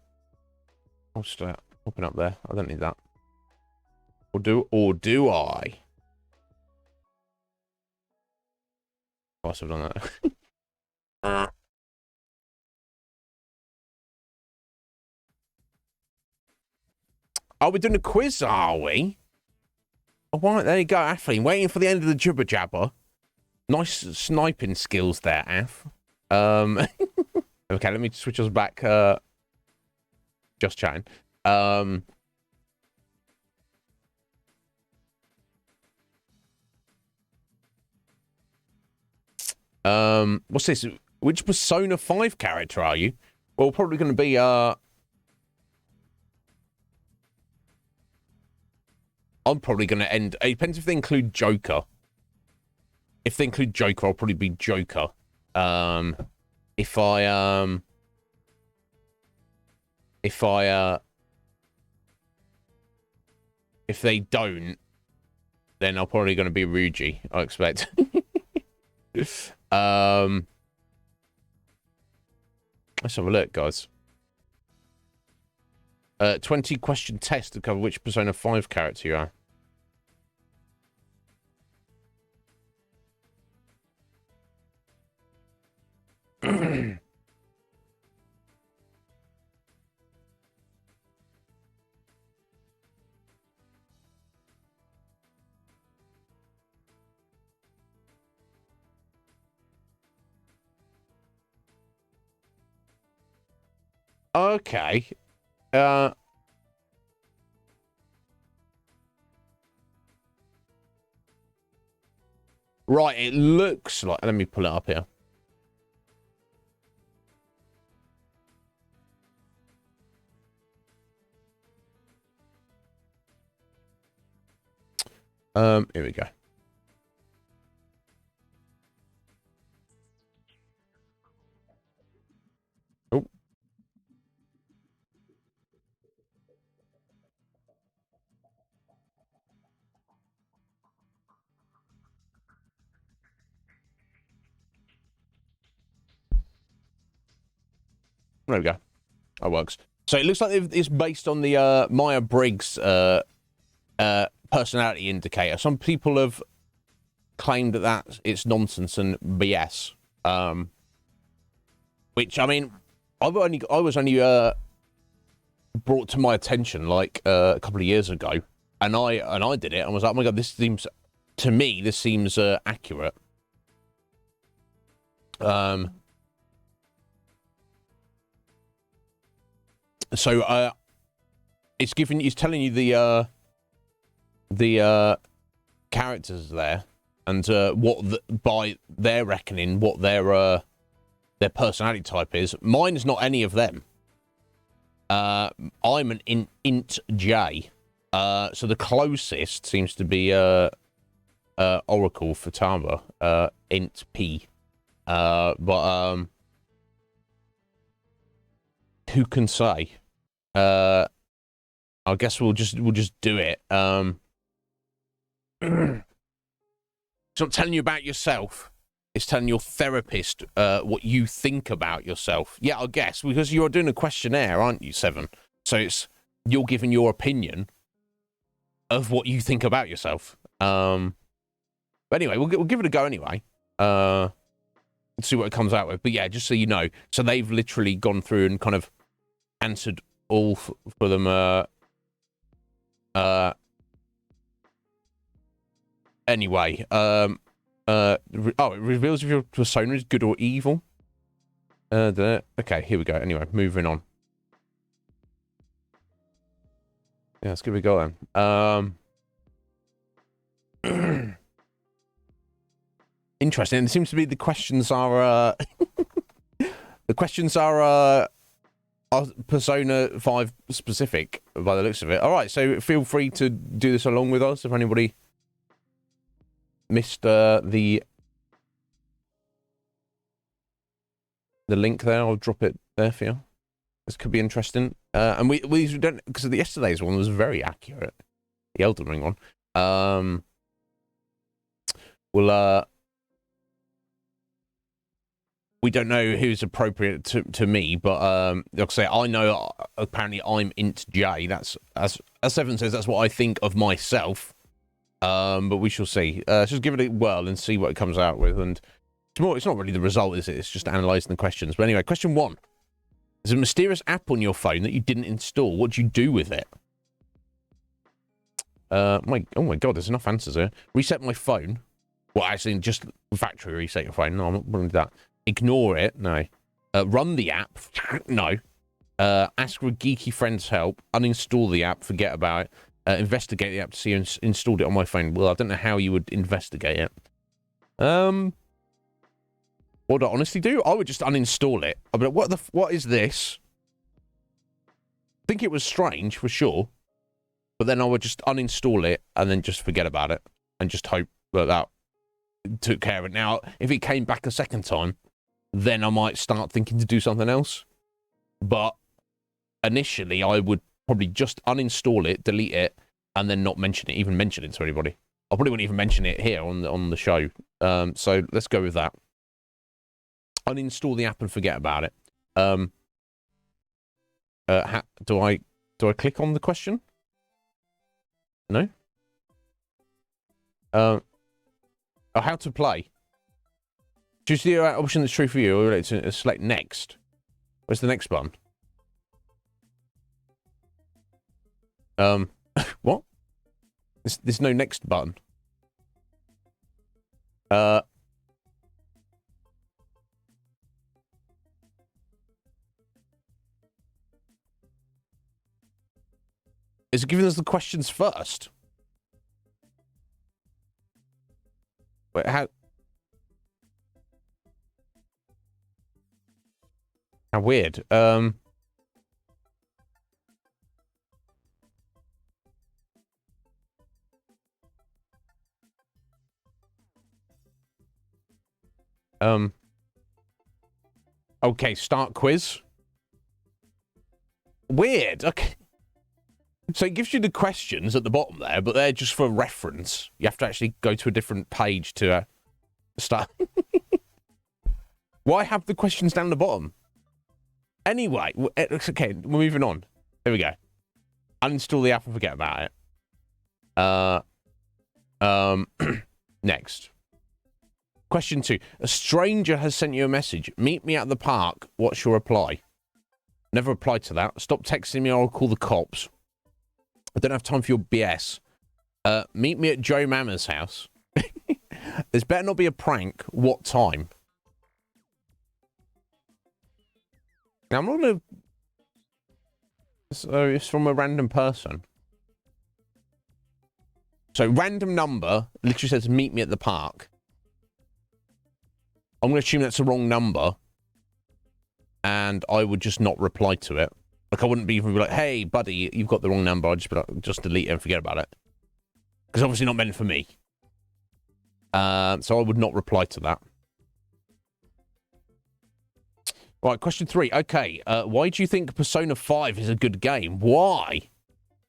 just open up there. I don't need that. Or do I? I must have done that. Oh, we're doing a quiz, are we? All right, there you go, Athleen. Waiting for the end of the jibber jabber. Nice sniping skills there, Ath. Okay, let me switch us back. Just chatting. What's this? Which Persona 5 character are you? Well, probably going to be I'm probably going to end. It depends if they include Joker. If they include Joker, I'll probably be Joker. If they don't, then I'm probably going to be Ryuji, I expect. Let's have a look, guys. 20 question test to cover which Persona 5 character you are. Okay. Right, it looks like... Let me pull it up here. Here we go. Oh. There we go. That works. So it looks like it's based on the Myers-Briggs personality indicator. Some people have claimed that it's nonsense and BS. Which, I mean, I was only brought to my attention like a couple of years ago, and I did it and was like, oh my God, this seems accurate. So it's telling you the characters there, and by their reckoning, what their personality type is. Mine's not any of them. I'm an int J. So the closest seems to be Oracle Futaba, int P. But who can say? I guess we'll just do it. It's not telling you about yourself. It's telling your therapist what you think about yourself. Yeah, I guess, because you're doing a questionnaire, aren't you, Seven? So you're giving your opinion of what you think about yourself. But anyway, we'll give it a go anyway. And see what it comes out with. But yeah, just so you know, so they've literally gone through and kind of answered all for them. Anyway, it reveals if your persona is good or evil. Okay, here we go. Anyway, moving on. Yeah, let's give it a go then. Interesting. It seems to be the questions are Persona 5 specific by the looks of it. All right, so feel free to do this along with us if anybody missed the link there. I'll drop it there for you. This could be interesting. And we don't, because the yesterday's one was very accurate. The Elden Ring one. We don't know who's appropriate to me, but like I say, I know apparently I'm int J. That's as Seven says. That's what I think of myself. But we shall see. Just give it a whirl and see what it comes out with. And it's not really the result, is it? It's just analysing the questions. But anyway, question 1. There's a mysterious app on your phone that you didn't install. What do you do with it? Oh my god, there's enough answers here. Reset my phone. Well, actually, just factory reset your phone. No, I'm not going to do that. Ignore it. No. Run the app. No. Ask for a geeky friend's help. Uninstall the app. Forget about it. Investigate the app to see you installed it on my phone. Well, I don't know how you would investigate it. What would I honestly do? I would just uninstall it. I'd be like, what is this? I think it was strange, for sure. But then I would just uninstall it and then just forget about it. And just hope that took care of it. Now, if it came back a second time, then I might start thinking to do something else. But initially, I would probably just uninstall it, delete it, and then not even mention it to anybody. I probably wouldn't even mention it here on the show. So let's go with that. Uninstall the app and forget about it. Do I click on the question? No. How to play? Choose the option that's true for you, or select next. Where's the next button? What? There's no next button. Is it giving us the questions first? Wait, how weird. Okay, start quiz. Weird. Okay. So it gives you the questions at the bottom there, but they're just for reference. You have to actually go to a different page to start. Why have the questions down the bottom? Anyway, it's okay. We're moving on. There we go. Uninstall the app and forget about it. Next. Question 2. A stranger has sent you a message. Meet me at the park. What's your reply? Never replied to that. Stop texting me or I'll call the cops. I don't have time for your BS. Meet me at Joe Mama's house. This better not be a prank. What time? Now, I'm not going to... So it's from a random person. So random number literally says meet me at the park. I'm going to assume that's the wrong number. And I would just not reply to it. Like, I wouldn't even be like, hey, buddy, you've got the wrong number. I'd just be like, just delete it and forget about it. Because obviously not meant for me. So I would not reply to that. Right, question 3. Okay, why do you think Persona 5 is a good game? Why?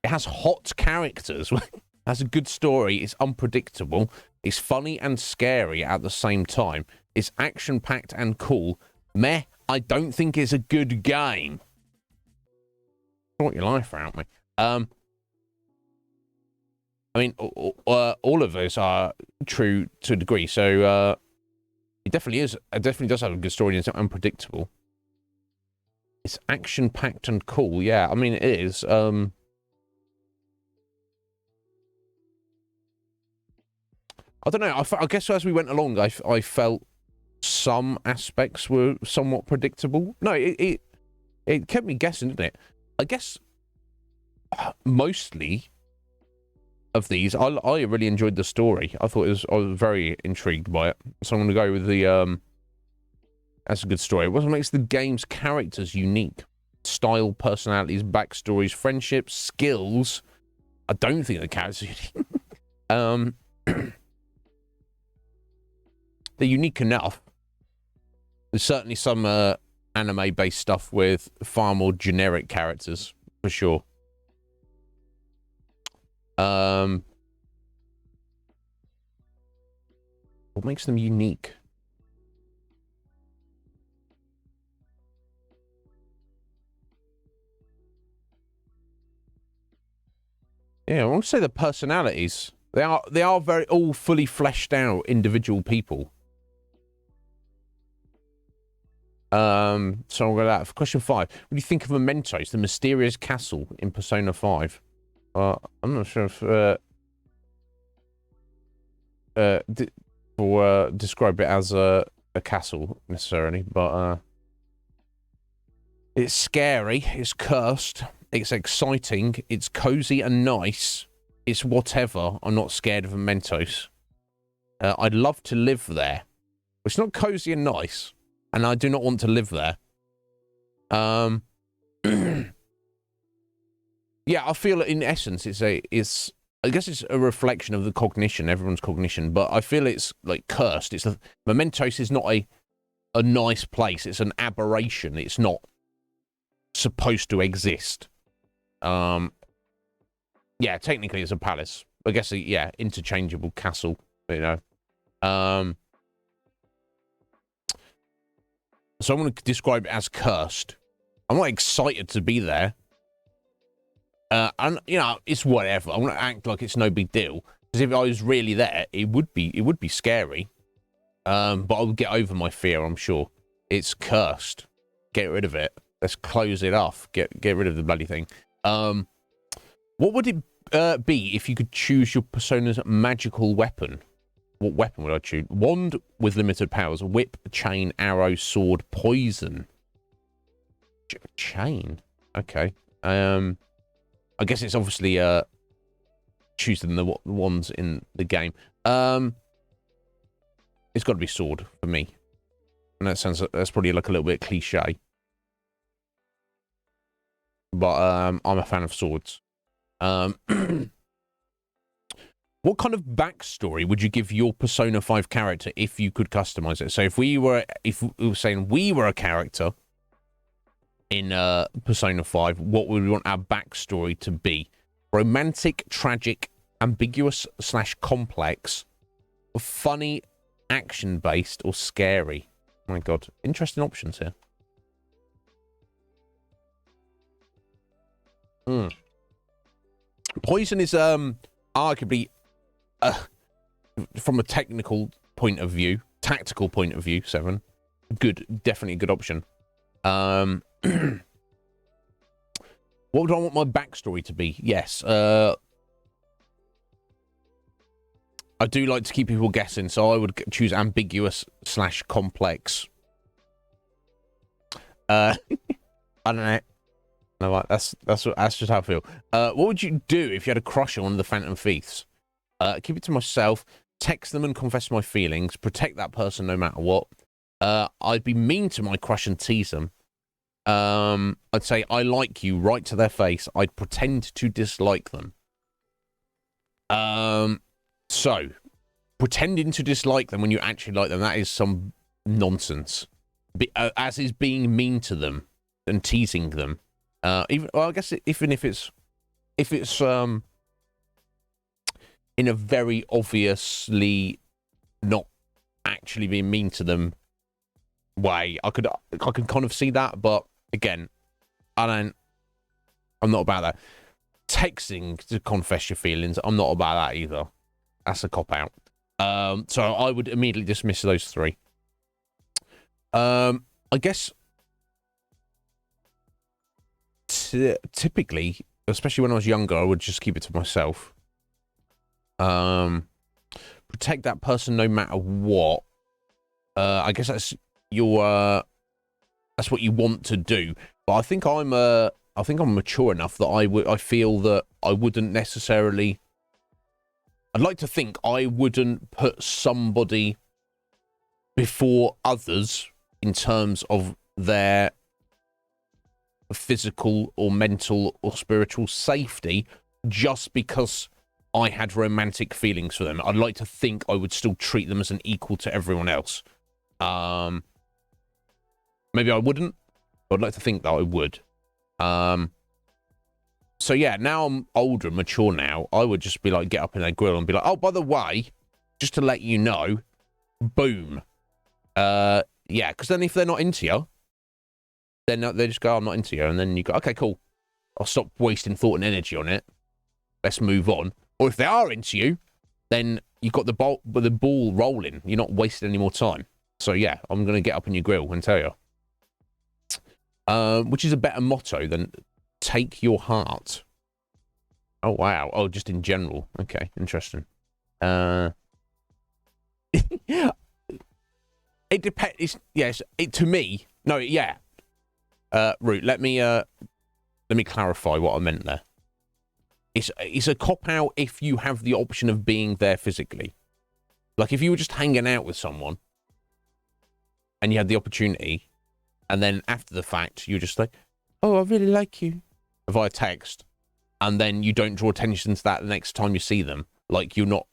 It has hot characters. It has a good story. It's unpredictable. It's funny and scary at the same time. It's action-packed and cool. Meh, I don't think it's a good game. Sort your life out, mate. I mean, all of those are true to a degree. So it definitely is. It definitely does have a good story and it's unpredictable. It's action-packed and cool. Yeah, I mean, it is. I don't know. I guess as we went along, I felt some aspects were somewhat predictable. No, it kept me guessing, didn't it? I guess mostly of these, I really enjoyed the story. I was very intrigued by it. So I'm going to go with the that's a good story. What makes the game's characters unique? Style, personalities, backstories, friendships, skills. I don't think the characters are unique. They're unique enough. There's certainly some anime-based stuff with far more generic characters, for sure. What makes them unique? Yeah, I want to say the personalities. They are very all fully fleshed out individual people. So I'm going to that. For question 5, what do you think of Mementos, the mysterious castle in Persona 5? I'm not sure if describe it as a castle necessarily, but it's scary, it's cursed, it's exciting, it's cozy and nice, it's whatever. I'm not scared of Mementos. I'd love to live there. It's not cozy and nice, and I do not want to live there. Yeah, I feel in essence I guess it's a reflection of the cognition, everyone's cognition, but I feel it's like cursed. Mementos is not a nice place. It's an aberration. It's not supposed to exist. Yeah, technically it's a palace. I guess yeah, interchangeable castle, you know. So I'm going to describe it as cursed. I'm not excited to be there. And you know, it's whatever. I want to act like it's no big deal. Because if I was really there, it would be scary. But I would get over my fear, I'm sure. It's cursed. Get rid of it. Let's close it off. Get rid of the bloody thing. What would it be if you could choose your persona's magical weapon? What weapon would I choose? Wand with limited powers. Whip, chain, arrow, sword, poison. Chain. Okay. I guess it's obviously choosing the ones in the game. It's got to be sword for me. And that's probably like a little bit cliche. But I'm a fan of swords. What kind of backstory would you give your Persona 5 character if you could customize it? So if we were saying we were a character in Persona 5, what would we want our backstory to be? Romantic, tragic, ambiguous / complex, funny, action-based, or scary? Oh my god, interesting options here. Poison is arguably from a technical point of view, tactical point of view, 7. Good, definitely a good option. What would I want my backstory to be? Yes. I do like to keep people guessing, so I would choose ambiguous / complex. I don't know. No, that's just how I feel. What would you do if you had a crush on one of the Phantom Thieves? Keep it to myself. Text them and confess my feelings. Protect that person no matter what. I'd be mean to my crush and tease them. I'd say I like you right to their face. I'd pretend to dislike them. So pretending to dislike them when you actually like them, that is some nonsense. As is being mean to them and teasing them. Even well, I guess even if it's in a very obviously not actually being mean to them way, I can kind of see that, but again, I'm not about that. Texting to confess your feelings, I'm not about that either. That's a cop out. So I would immediately dismiss those three. I guess typically, especially when I was younger, I would just keep it to myself. Protect that person no matter what. I guess that's your that's what you want to do. But I think I'm mature enough that I feel that I wouldn't necessarily. I'd like to think I wouldn't put somebody before others in terms of their physical or mental or spiritual safety just because I had romantic feelings for them. I'd like to think I would still treat them as an equal to everyone else. Maybe I wouldn't, but I'd like to think that I would. So yeah, now I'm older and mature now, I would just be like, get up in their grill and be like, oh, by the way, just to let you know, boom. Yeah, because then if they're not into you, then they just go, I'm not into you. And then you go, okay, cool. I'll stop wasting thought and energy on it. Let's move on. Or if they are into you, then you've got the ball rolling. You're not wasting any more time. So yeah, I'm going to get up in your grill and tell you. Which is a better motto than take your heart. Oh, wow. Oh, just in general. Okay, interesting. It depends. Yes, to me. No, yeah. Root, let me clarify what I meant there. It's a cop-out if you have the option of being there physically. Like, if you were just hanging out with someone and you had the opportunity, and then after the fact, you're just like, oh, I really like you, via text, and then you don't draw attention to that the next time you see them. Like, you're not...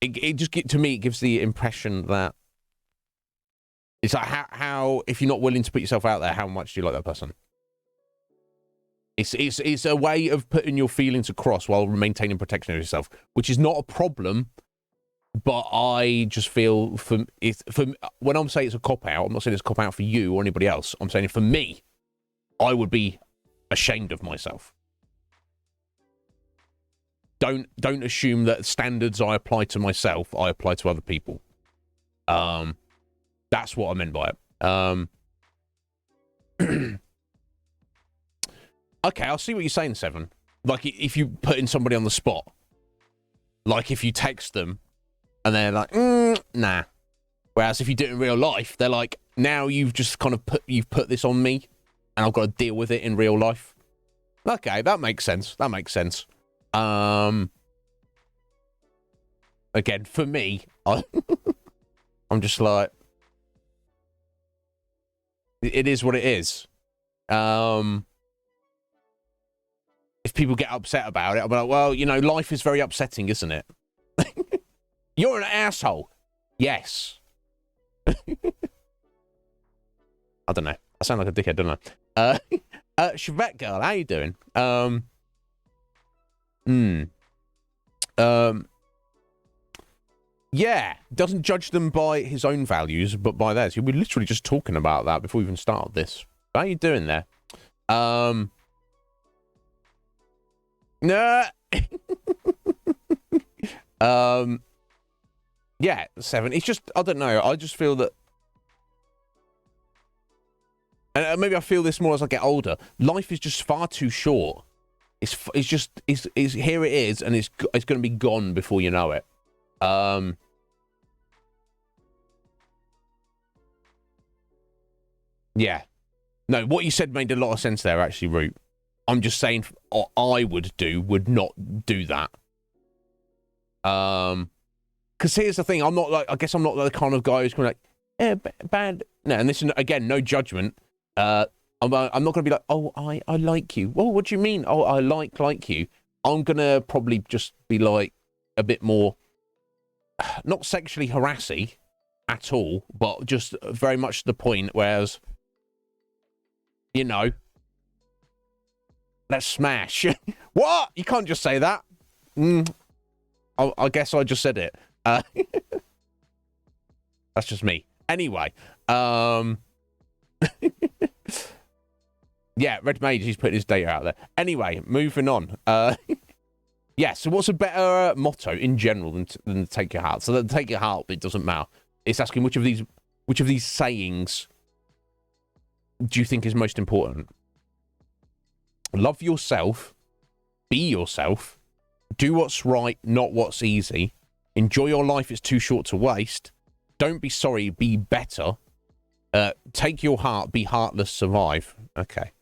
It just, to me, it gives the impression that it's like, how if you're not willing to put yourself out there, how much do you like that person? It's a way of putting your feelings across while maintaining protection of yourself, which is not a problem. But I just feel when I'm saying it's a cop out, I'm not saying it's a cop out for you or anybody else. I'm saying for me, I would be ashamed of myself. Don't assume that standards I apply to myself, I apply to other people. That's what I meant by it. Okay, I'll see what you're saying, Seven. Like, if you put in somebody on the spot, like if you text them and they're like, nah. Whereas if you do it in real life, they're like, now you've just kind of put this on me and I've got to deal with it in real life. Okay, that makes sense. That makes sense. Again, for me, I'm just like, it is what it is. If people get upset about it, I'll be like, well, you know, life is very upsetting, isn't it? You're an asshole. Yes. I don't know. I sound like a dickhead, don't I? Chevette girl, how you doing? Yeah, doesn't judge them by his own values, but by theirs. We were literally just talking about that before we even started this. How you doing there? Nah. Yeah, Seven. It's just, I don't know. I just feel that, and maybe I feel this more as I get older. Life is just far too short. It's here it is, and it's going to be gone before you know it. Yeah. No, what you said made a lot of sense there, actually, Root. I'm just saying what I would not do that. Because here's the thing, I guess I'm not the kind of guy who's going to bad. No, and this is, again, no judgment. I'm not going to be like, oh, I like you. Well, what do you mean? Oh, I like you. I'm going to probably just be like a bit more, not sexually harassy at all, but just very much to the point, whereas, you know, let's smash. What? You can't just say that. I guess I just said it. That's just me. Anyway, yeah, Red Mage, he's putting his data out there. Anyway, moving on. Yeah, so what's a better motto in general than take your heart? So that take your heart, it doesn't matter. It's asking which of these sayings do you think is most important? Love yourself, be yourself, do what's right, not what's easy, enjoy your life, it's too short to waste, don't be sorry, be better, take your heart, be heartless, survive. Okay.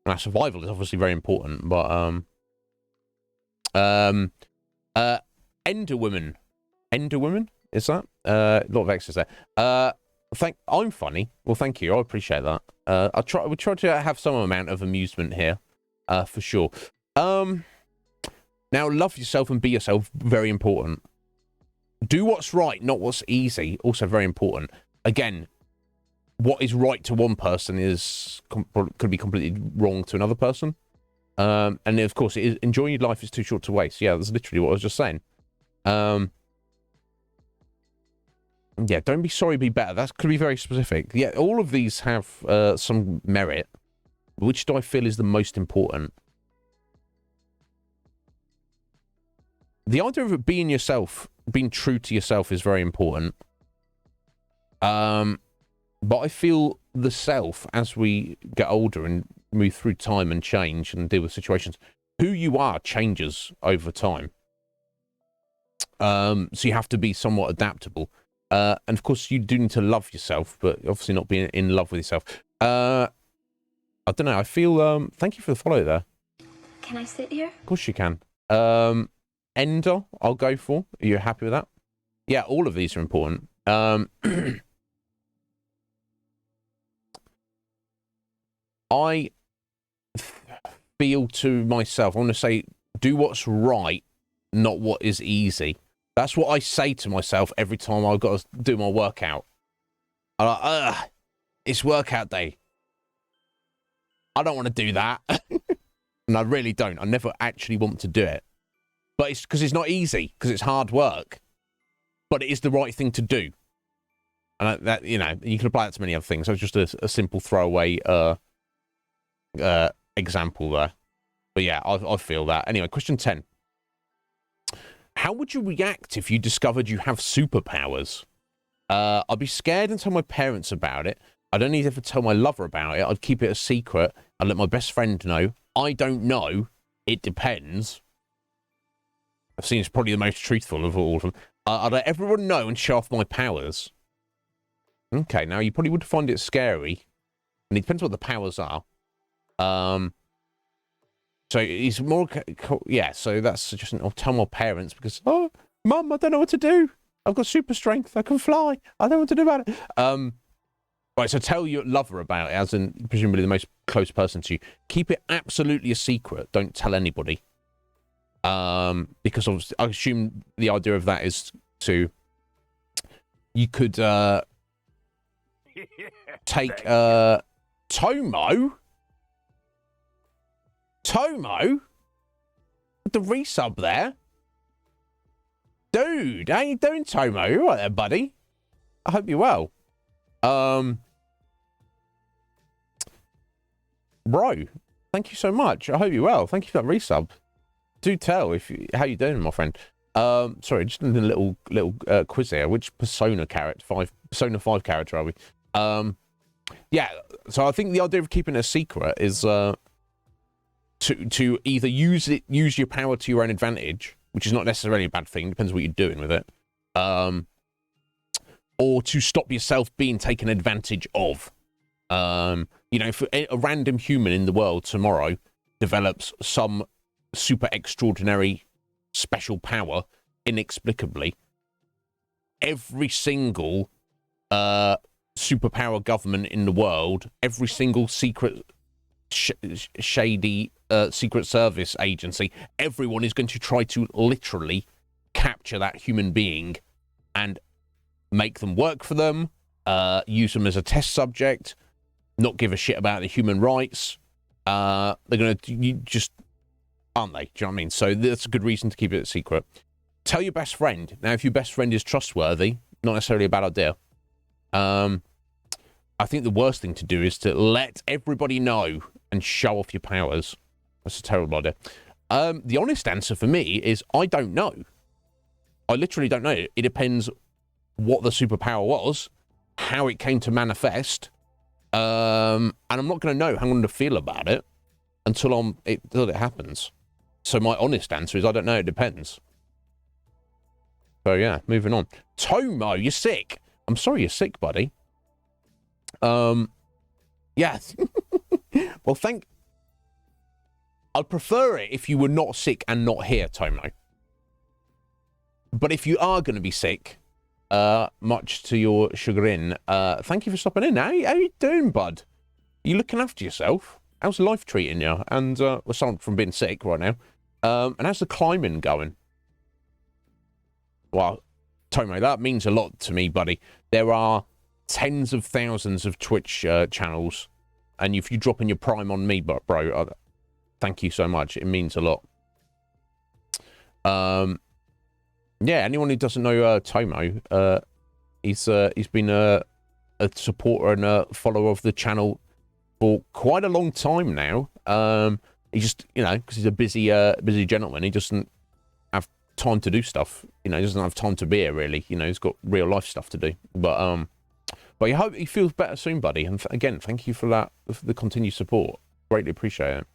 Now, survival is obviously very important, but Ender Woman, is that? A lot of X's there. I'm funny. Well, thank you. I appreciate that. We'll try to have some amount of amusement here, for sure. Now, love yourself and be yourself. Very important. Do what's right, not what's easy. Also very important. Again, what is right to one person could be completely wrong to another person. And of course, enjoying your life is too short to waste. Yeah, that's literally what I was just saying. Yeah, don't be sorry, be better. That could be very specific. Yeah, all of these have some merit. Which do I feel is the most important? The idea of being yourself, being true to yourself is very important. But I feel the self, as we get older and move through time and change and deal with situations, who you are changes over time. So you have to be somewhat adaptable. And of course, you do need to love yourself, but obviously not being in love with yourself. I don't know. I feel, thank you for the follow there. Can I sit here? Of course you can. Ender, I'll go for. Are you happy with that? Yeah, all of these are important. I feel to myself, I want to say, do what's right, not what is easy. That's what I say to myself every time I've got to do my workout. I'm like, it's workout day. I don't want to do that. And I really don't. I never actually want to do it. But it's because it's not easy, because it's hard work. But it is the right thing to do. And that, you know, you can apply that to many other things. So it's just a simple throwaway example there. But yeah, I feel that. Anyway, question 10. How would you react if you discovered you have superpowers? I'd be scared and tell my parents about it. I'd only ever tell my lover about it. I'd keep it a secret. I'd let my best friend know. I don't know. It depends. I've seen it's probably the most truthful of all of them. I'd let everyone know and show off my powers. Okay, now you probably would find it scary. And it depends what the powers are. So it's more, yeah, so that's just, I'll tell my parents because, oh, Mum, I don't know what to do. I've got super strength. I can fly. I don't know what to do about it. Right, so tell your lover about it, as in presumably the most close person to you. Keep it absolutely a secret. Don't tell anybody. Because obviously, I assume the idea of that is to, you could take Tomo, the resub there. Dude, how you doing, Tomo? You all right there, buddy? I hope you're well. Bro, thank you so much. I hope you're well. Thank you for that resub. Do tell how you doing, my friend. Sorry, just a little quiz here. Which Persona 5 character are we? Yeah, so I think the idea of keeping it a secret is to either use your power to your own advantage, which is not necessarily a bad thing, depends what you're doing with it, or to stop yourself being taken advantage of. You know, if a random human in the world tomorrow develops some super extraordinary special power inexplicably, every single superpower government in the world, every single secret shady secret service agency, everyone is going to try to literally capture that human being and make them work for them, use them as a test subject, not give a shit about the human rights. They're going to just, aren't they? Do you know what I mean? So that's a good reason to keep it a secret. Tell your best friend. Now, if your best friend is trustworthy, not necessarily a bad idea. I think the worst thing to do is to let everybody know and show off your powers. That's a terrible idea. The honest answer for me is I don't know. I literally don't know. It depends what the superpower was, how it came to manifest, and I'm not going to know how I'm going to feel about it until it happens. So my honest answer is I don't know. It depends. So yeah, moving on. Tomo, you're sick. I'm sorry you're sick, buddy. Yeah. Well, I'd prefer it if you were not sick and not here, Tomo. But if you are going to be sick, much to your chagrin, thank you for stopping in. How you doing, bud? You looking after yourself? How's life treating you? And, aside from being sick right now, and how's the climbing going? Well, Tomo, that means a lot to me, buddy. There are tens of thousands of Twitch channels, and if you drop in your Prime on me, bro, thank you so much. It means a lot. Yeah, anyone who doesn't know Tomo, he's been a supporter and a follower of the channel for quite a long time now. He just, you know, because he's a busy gentleman, he doesn't have time to do stuff. You know, he doesn't have time to be here, really. You know, he's got real life stuff to do. But I hope he feels better soon, buddy. And again, thank you for that, for the continued support. Greatly appreciate it.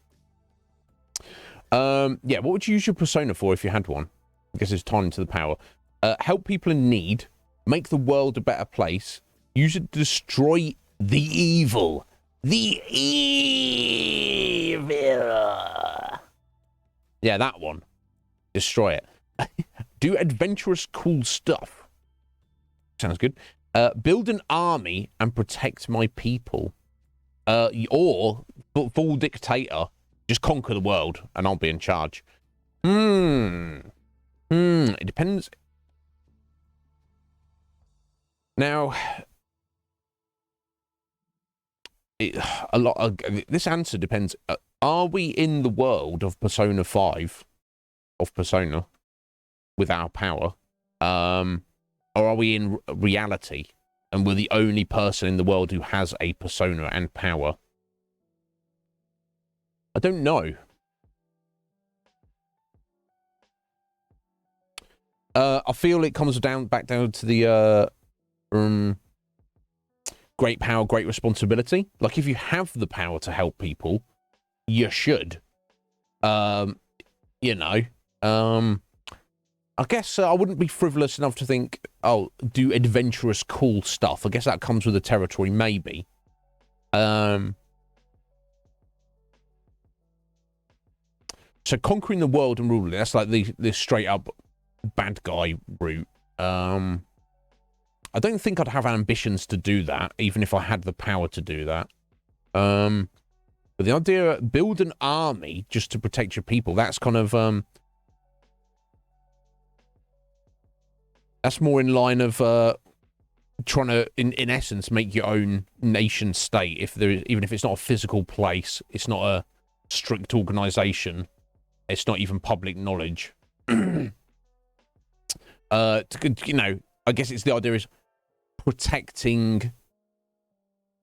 Yeah, what would you use your persona for if you had one? I guess it's tying into the power. Help people in need, make the world a better place, use it to destroy the evil. The evil. Yeah, that one. Destroy it. Do adventurous, cool stuff. Sounds good. Build an army and protect my people. Or, full dictator, just conquer the world and I'll be in charge. It depends. Now, this answer depends. Are we in the world of Persona 5, of Persona, with our power? Or are we in reality and we're the only person in the world who has a persona and power? I don't know. I feel it comes back down to the great power, great responsibility. Like, if you have the power to help people, you should. You know. I guess I wouldn't be frivolous enough to think, oh, do adventurous, cool stuff. I guess that comes with the territory, maybe. So conquering the world and ruling, that's like the straight up bad guy route. I don't think I'd have ambitions to do that, even if I had the power to do that. But the idea of build an army just to protect your people, that's kind of that's more in line of trying to, in essence, make your own nation state. Even if it's not a physical place, it's not a strict organization, it's not even public knowledge. You know, I guess it's the idea is protecting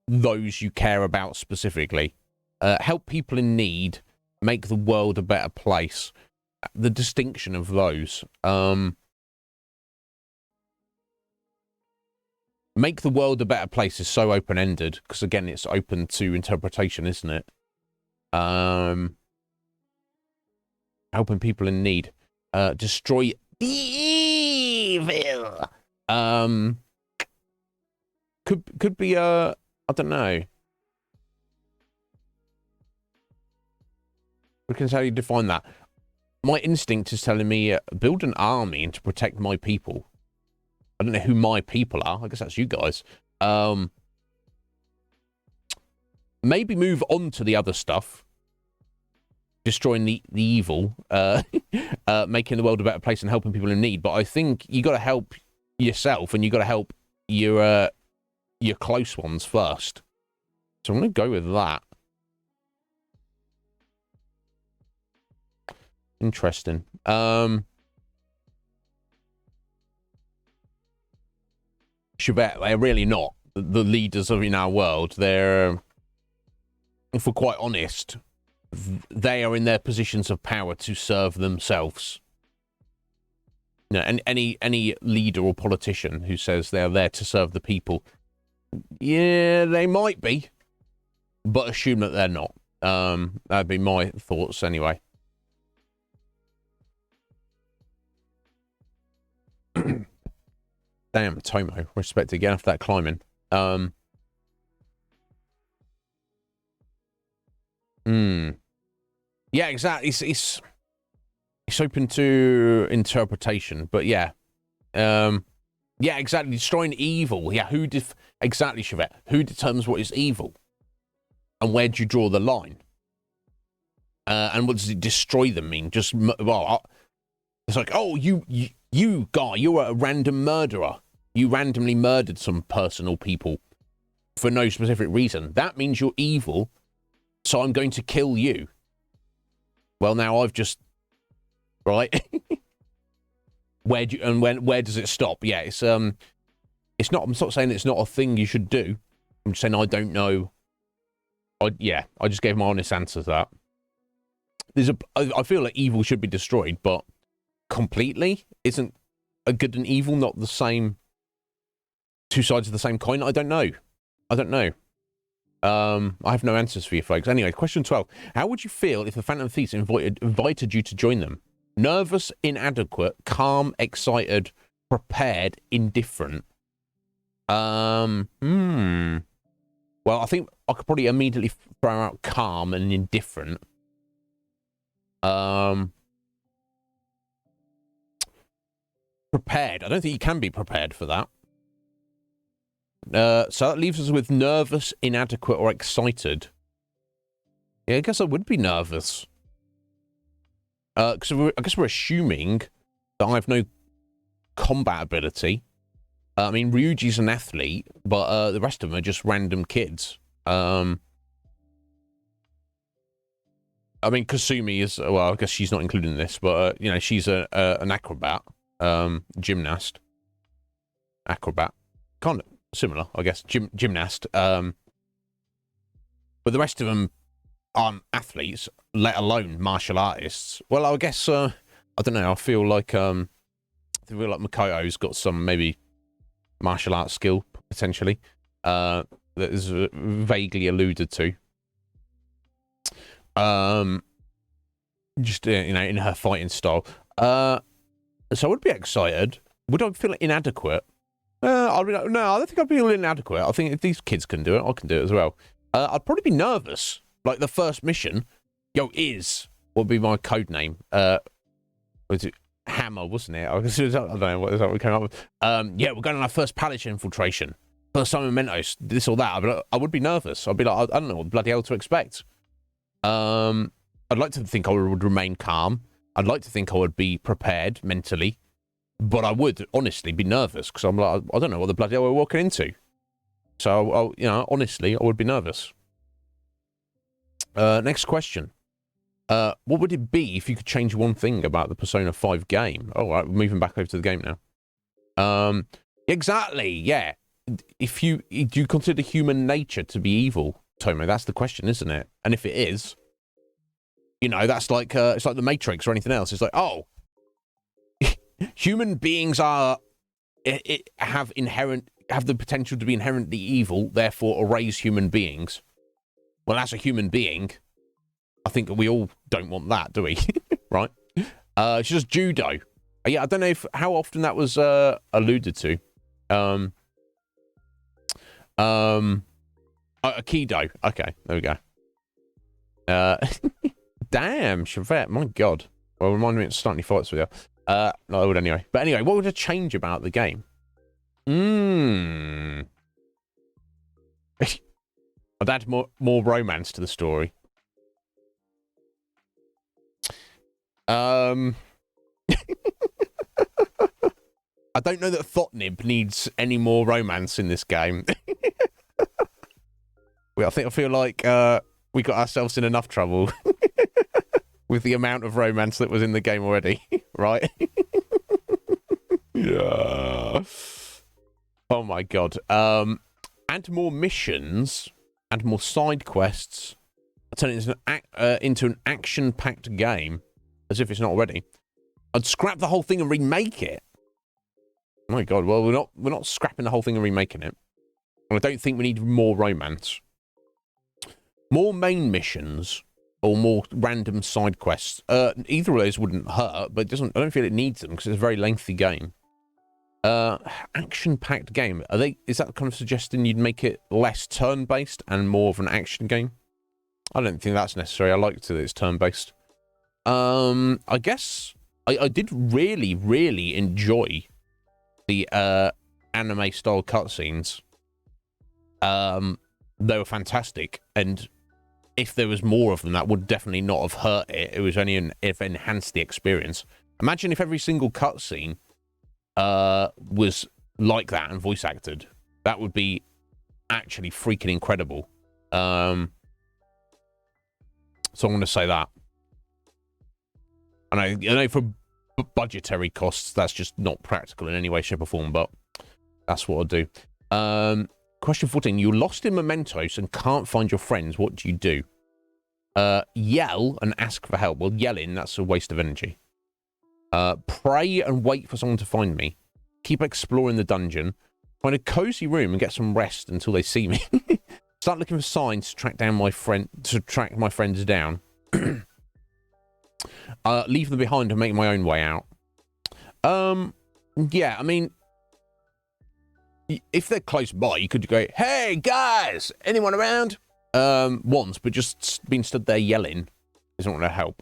those you care about specifically. Help people in need, make the world a better place. The distinction of those. Make the world a better place is so open-ended, because again, it's open to interpretation, isn't it? Helping people in need. Destroy the evil. Could be I don't know. We can how you define that. My instinct is telling me build an army and to protect my people. I don't know who my people are. I guess that's you guys. Maybe move on to the other stuff. Destroying the evil, making the world a better place and helping people in need. But I think you got to help yourself and you got to help your close ones first. So I'm going to go with that. Interesting. Chevette, they're really not the leaders of in our world. They're, if we're quite honest, they are in their positions of power to serve themselves. You know, and any leader or politician who says they're there to serve the people, yeah, they might be, but assume that they're not. That'd be my thoughts anyway. Damn, Tomo, respect again after that climbing. Yeah, exactly. It's open to interpretation, but yeah. Yeah, exactly. Destroying evil. Yeah, exactly, Chevette. Who determines what is evil? And where do you draw the line? And what does it destroy them mean? Just, well, it's like, oh, you guy, you're a random murderer. You randomly murdered some person or people for no specific reason. That means you're evil, so I'm going to kill you. Well, now I've just... Right? Where does it stop? Yeah, it's not... I'm not saying it's not a thing you should do. I'm just saying I don't know. I just gave my honest answer to that. I feel like evil should be destroyed, but completely? Isn't a good and evil not the same... two sides of the same coin? I don't know. I have no answers for you folks. Anyway, question 12. How would you feel if the Phantom Thieves invited you to join them? Nervous, inadequate, calm, excited, prepared, indifferent. Well, I think I could probably immediately throw out calm and indifferent. Prepared. I don't think you can be prepared for that. So that leaves us with nervous, inadequate, or excited. Yeah, I guess I would be nervous. Because I guess we're assuming that I have no combat ability. I mean, Ryuji's an athlete, but the rest of them are just random kids. I mean, Kasumi is, well, I guess she's not included in this, but, you know, she's an acrobat, gymnast. Acrobat. Kind of similar, I guess, gymnast. But the rest of them aren't athletes, let alone martial artists. Well, I guess, I don't know, I feel like Makoto's got some, maybe, martial arts skill, potentially, that is vaguely alluded to. Just, you know, in her fighting style. So I would be excited. Would I feel inadequate? I'd be like, no, I don't think I'd feel inadequate. I think if these kids can do it, I can do it as well. I'd probably be nervous. Like the first mission, would be my code name. Was it Hammer, wasn't it? I don't know what we came up with. Yeah, we're going on our first pallet infiltration. First time in Mentos, this or that. I would be nervous. I'd be like, I don't know what bloody hell to expect. I'd like to think I would remain calm. I'd like to think I would be prepared mentally. But I would honestly be nervous because I'm like, I don't know what the bloody hell we're walking into. So, you know, honestly, I would be nervous. Next question. What would it be if you could change one thing about the Persona 5 game? Oh, right, we're moving back over to the game now. Exactly, yeah. Do you consider human nature to be evil, Tomo? That's the question, isn't it? And if it is, you know, that's like, it's like the Matrix or anything else. It's like, oh, human beings have the potential to be inherently evil, therefore erase human beings. Well, as a human being, I think we all don't want that, do we? Right? It's just judo. Yeah, I don't know how often that was alluded to. Aikido. Okay, there we go. damn, Chevette, my God. Well, remind me of starting fights with you. No, I would anyway. But anyway, what would I change about the game? I'd add more romance to the story. I don't know that Thotnib needs any more romance in this game. I feel like we got ourselves in enough trouble with the amount of romance that was in the game already, right? Yeah. Oh my God. Add more missions and more side quests. Turn it into an action-packed game, as if it's not already. I'd scrap the whole thing and remake it. Oh my God. Well, we're not scrapping the whole thing and remaking it. And I don't think we need more romance. More main missions or more random side quests. Either of those wouldn't hurt, but I don't feel it needs them because it's a very lengthy game. Action-packed game. Is that kind of suggesting you'd make it less turn-based and more of an action game? I don't think that's necessary. I like it that it's turn-based. I guess I did really, really enjoy the anime-style cutscenes. They were fantastic, and if there was more of them, that would definitely not have hurt it. It was only if enhanced the experience. Imagine if every single cutscene was like that and voice acted. That would be actually freaking incredible. So I'm going to say that. I know for budgetary costs, that's just not practical in any way, shape, or form, but that's what I'll do. Question 14. You're lost in Mementos and can't find your friends. What do you do? Yell and ask for help. Well, yelling, that's a waste of energy. Pray and wait for someone to find me. Keep exploring the dungeon. Find a cozy room and get some rest until they see me. Start looking for signs to track my friends down. Leave them behind and make my own way out. Yeah, I mean, if they're close by, you could go, "Hey guys, anyone around?" Once, but just being stood there yelling isn't going to help.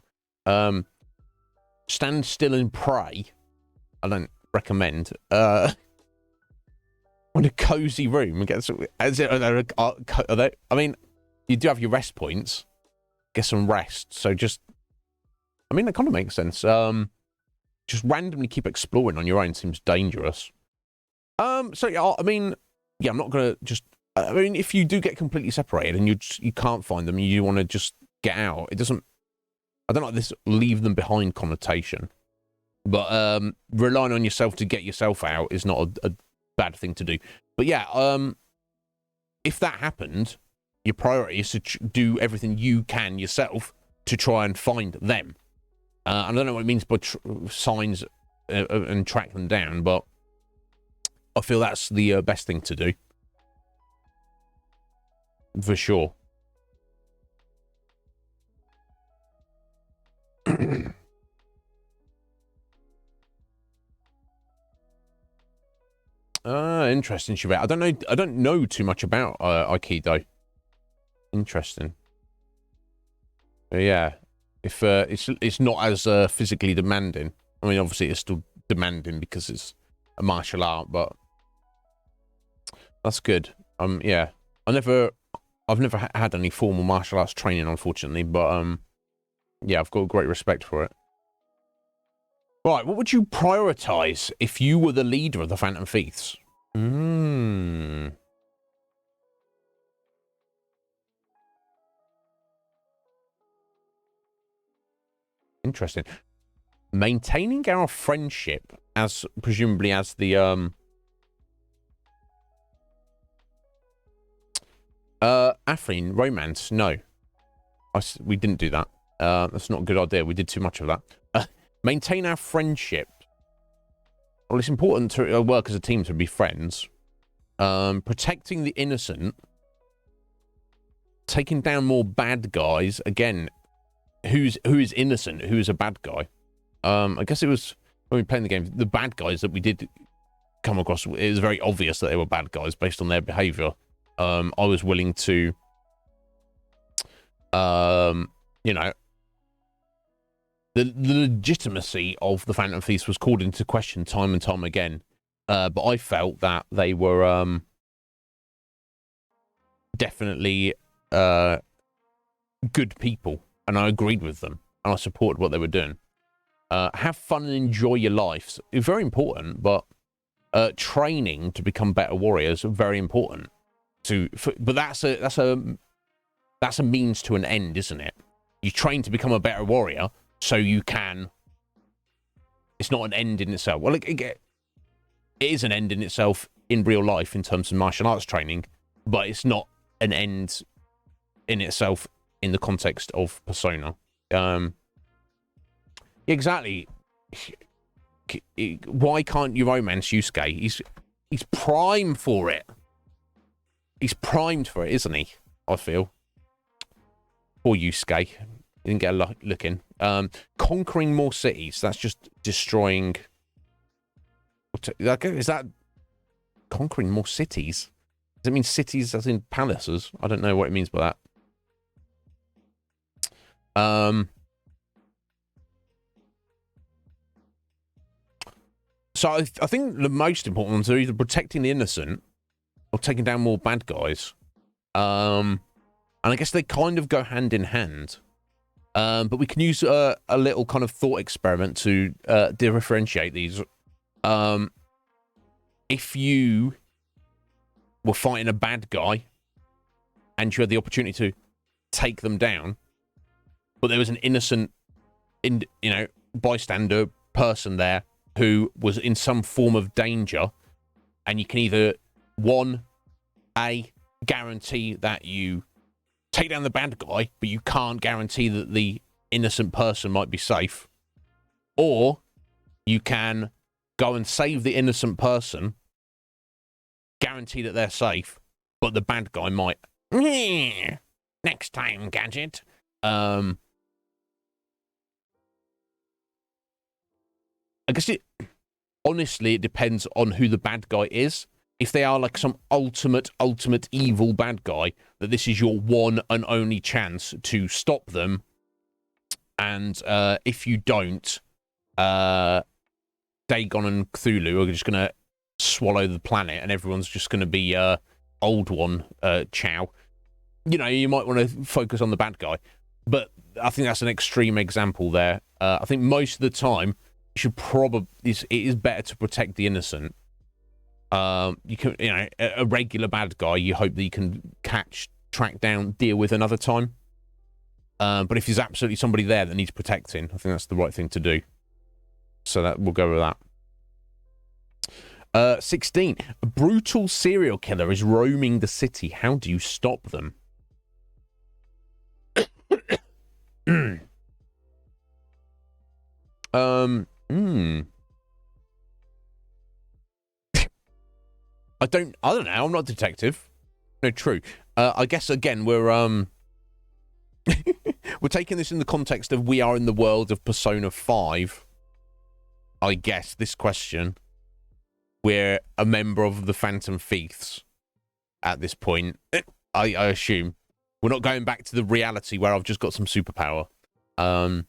Stand still and pray. I don't recommend. Find a cozy room and get some. I mean, you do have your rest points. Get some rest. So just, I mean, that kind of makes sense. Just randomly keep exploring on your own seems dangerous. So yeah, I mean, yeah, I'm not gonna just. I mean, if you do get completely separated and you can't find them, you want to just get out. It doesn't. I don't like this leave them behind connotation, but relying on yourself to get yourself out is not a bad thing to do. But yeah, if that happened, your priority is to do everything you can yourself to try and find them. I don't know what it means by signs and track them down, but I feel that's the best thing to do. For sure. Interesting, Chevette. I don't know too much about Aikido. Interesting. Yeah. If it's not as physically demanding. I mean, obviously it's still demanding because it's a martial art, but that's good. Yeah. I've never had any formal martial arts training, unfortunately, but yeah, I've got great respect for it. Right, what would you prioritize if you were the leader of the Phantom Thieves? Interesting. Maintaining our friendship as presumably as the Afrin romance. No, we didn't do that. That's not a good idea. We did too much of that. Maintain our friendship. Well, it's important to work as a team to be friends. Protecting the innocent. Taking down more bad guys. Again, who is innocent? Who is a bad guy? I guess it was when we were playing the game. The bad guys that we did come across. It was very obvious that they were bad guys based on their behavior. I was willing to, you know, the legitimacy of the Phantom Thieves was called into question time and time again. But I felt that they were definitely good people, and I agreed with them, and I supported what they were doing. Have fun and enjoy your lives. It's very important, but training to become better warriors are very important. But that's a means to an end, isn't it? You train to become a better warrior, so you can. It's not an end in itself. Well, it is an end in itself in real life in terms of martial arts training, but it's not an end in itself in the context of Persona. Exactly. Why can't you romance Yusuke? He's prime for it. He's primed for it, isn't he? I feel. Poor Yusuke. He didn't get a look in. Conquering more cities. That's just destroying. Is that conquering more cities? Does it mean cities as in palaces? I don't know what it means by that. So I think the most important ones are either protecting the innocent or taking down more bad guys. And I guess they kind of go hand in hand. But we can use a little kind of thought experiment to differentiate these. If you were fighting a bad guy and you had the opportunity to take them down, but there was an innocent, bystander person there who was in some form of danger, and you can either, guarantee that you take down the bad guy, but you can't guarantee that the innocent person might be safe, or you can go and save the innocent person, guarantee that they're safe, but the bad guy might. Next time, Gadget. I guess honestly, it depends on who the bad guy is. If they are like some ultimate evil bad guy, that this is your one and only chance to stop them. And if you don't, Dagon and Cthulhu are just going to swallow the planet, and everyone's just going to be old one, chow. You might want to focus on the bad guy. But I think that's an extreme example there. I think most of the time, it is better to protect the innocent. You can, a regular bad guy, you hope that you can catch, track down, deal with another time. But if there's absolutely somebody there that needs protecting, I think that's the right thing to do. So that we'll go with that. 16. A brutal serial killer is roaming the city. How do you stop them? I don't know. I'm not a detective. No, true. I guess again we're we're taking this in the context of we are in the world of Persona 5. I guess this question, we're a member of the Phantom Thieves at this point. I assume we're not going back to the reality where I've just got some superpower. I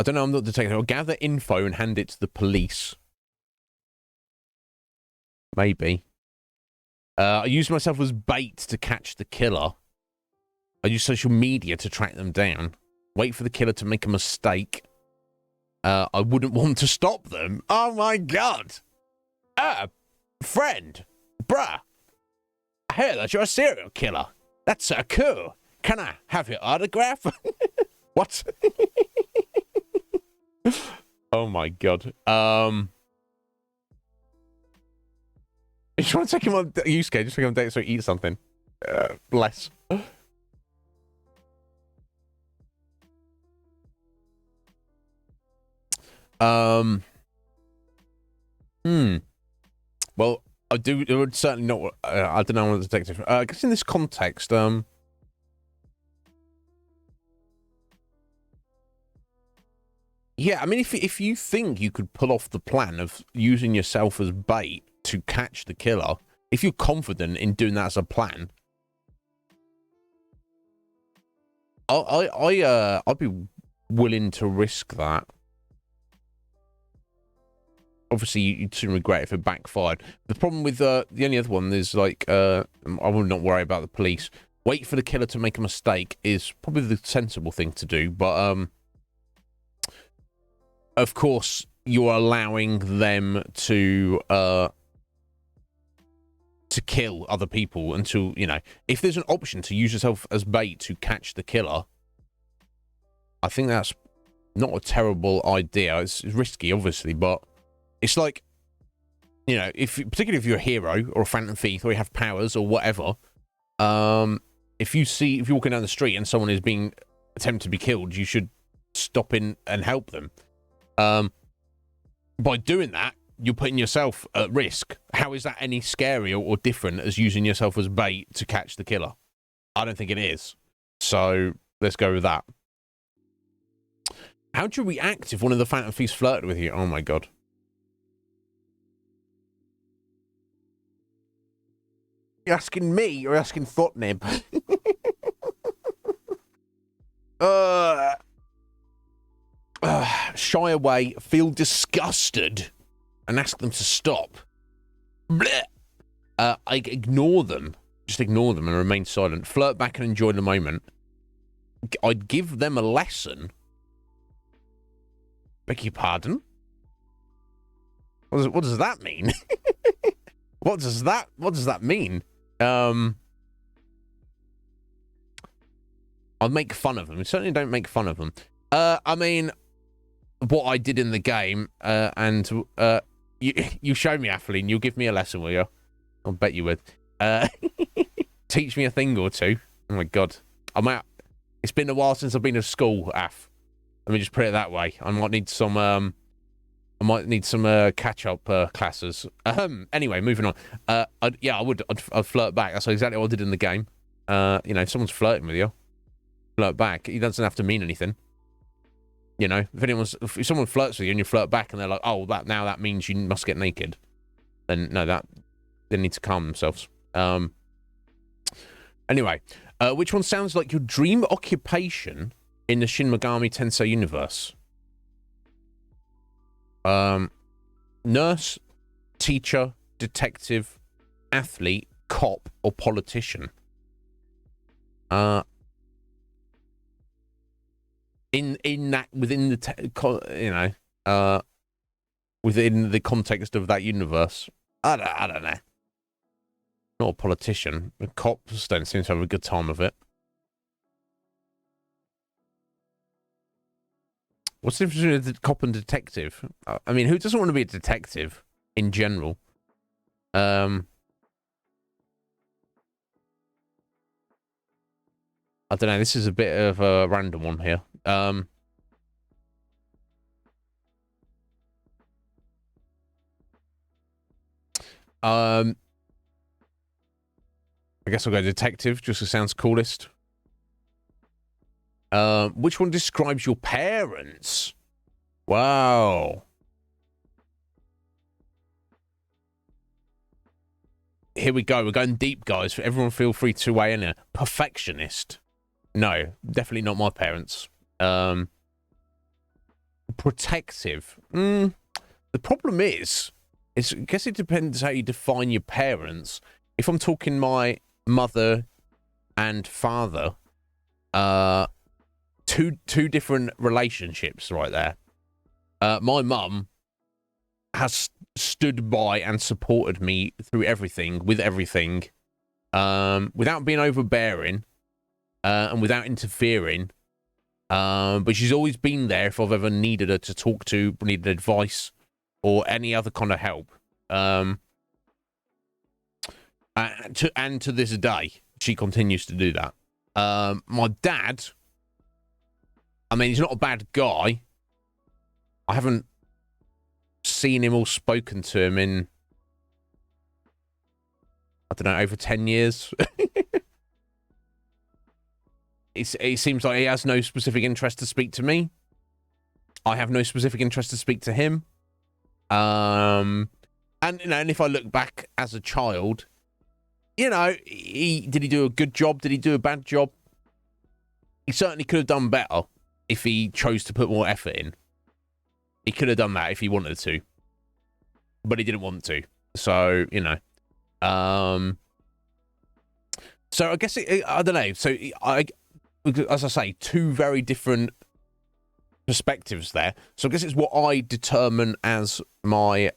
don't know. I'm not a detective. I'll gather info and hand it to the police. Maybe. I use myself as bait to catch the killer. I use social media to track them down. Wait for the killer to make a mistake. I wouldn't want to stop them. Oh my god. Friend. Bruh. I hear that you're a serial killer. That's so cool. Can I have your autograph? What? Oh my god. If you want to take him on Yusuke, just take him on date so he eat something. Bless. Well, it would certainly not. I don't know. I'm a detective. I guess in this context, yeah. I mean, if you think you could pull off the plan of using yourself as bait to catch the killer, if you're confident in doing that as a plan, I'd be willing to risk that. Obviously, you'd soon regret if it backfired. The problem with the only other one is, like, I would not worry about the police. Wait for the killer to make a mistake is probably the sensible thing to do. But, of course, you're allowing them to kill other people until, you know, if there's an option to use yourself as bait to catch the killer, I think that's not a terrible idea. It's risky, obviously, but it's like, you know, particularly if you're a hero or a phantom thief or you have powers or whatever, if you're walking down the street and someone is being attempted to be killed, you should stop in and help them. By doing that, you're putting yourself at risk. How is that any scarier or different as using yourself as bait to catch the killer? I don't think it is. So let's go with that. How'd you react if one of the phantom thieves flirted with you? Oh my god. You're asking me or asking Thotnib? Shy away, feel disgusted, and ask them to stop. Blech. I ignore them. Just ignore them and remain silent. Flirt back and enjoy the moment. I'd give them a lesson. Beg your pardon? What does that mean? What does that mean? I'll make fun of them. I certainly don't make fun of them. I mean, what I did in the game, and you show me, Atheline, you'll give me a lesson, will you? I'll bet you would. Teach me a thing or two. Oh my god. I'm out. It's been a while since I've been to school, Af. Let me just put it that way. I might need some catch-up classes. Anyway, moving on. I'd flirt back. That's exactly what I did in the game. You know, if someone's flirting with you, flirt back. It doesn't have to mean anything. You know, if someone flirts with you and you flirt back and they're like, oh, that means you must get naked, then no, they need to calm themselves. Anyway, which one sounds like your dream occupation in the Shin Megami Tensei universe? Nurse, teacher, detective, athlete, cop, or politician? Within the context of that universe, I don't know. Not a politician. The cops don't seem to have a good time of it. What's the difference between a cop and detective? I mean, who doesn't want to be a detective in general? I don't know. This is a bit of a random one here. I guess I'll go detective, just 'cause it sounds coolest. Which one describes your parents? Wow. Here we go. We're going deep, guys. Everyone feel free to weigh in here. Perfectionist. No, definitely not my parents. Protective. The problem is, I guess it depends how you define your parents. If I'm talking my mother and father, two different relationships right there. My mum has stood by and supported me through everything, with everything, without being overbearing, and without interfering. But she's always been there if I've ever needed her to talk to, needed advice, or any other kind of help. And to this day, she continues to do that. My dad, I mean, he's not a bad guy. I haven't seen him or spoken to him in, I don't know, over 10 years. It seems like he has no specific interest to speak to me. I have no specific interest to speak to him. And you know, and if I look back as a child, you know, did he do a good job? Did he do a bad job? He certainly could have done better. if he chose to put more effort in. He could have done that if he wanted to, but he didn't want to. So, you know. So I guess I don't know. So as I say, two very different perspectives there. So I guess it's what I determine as my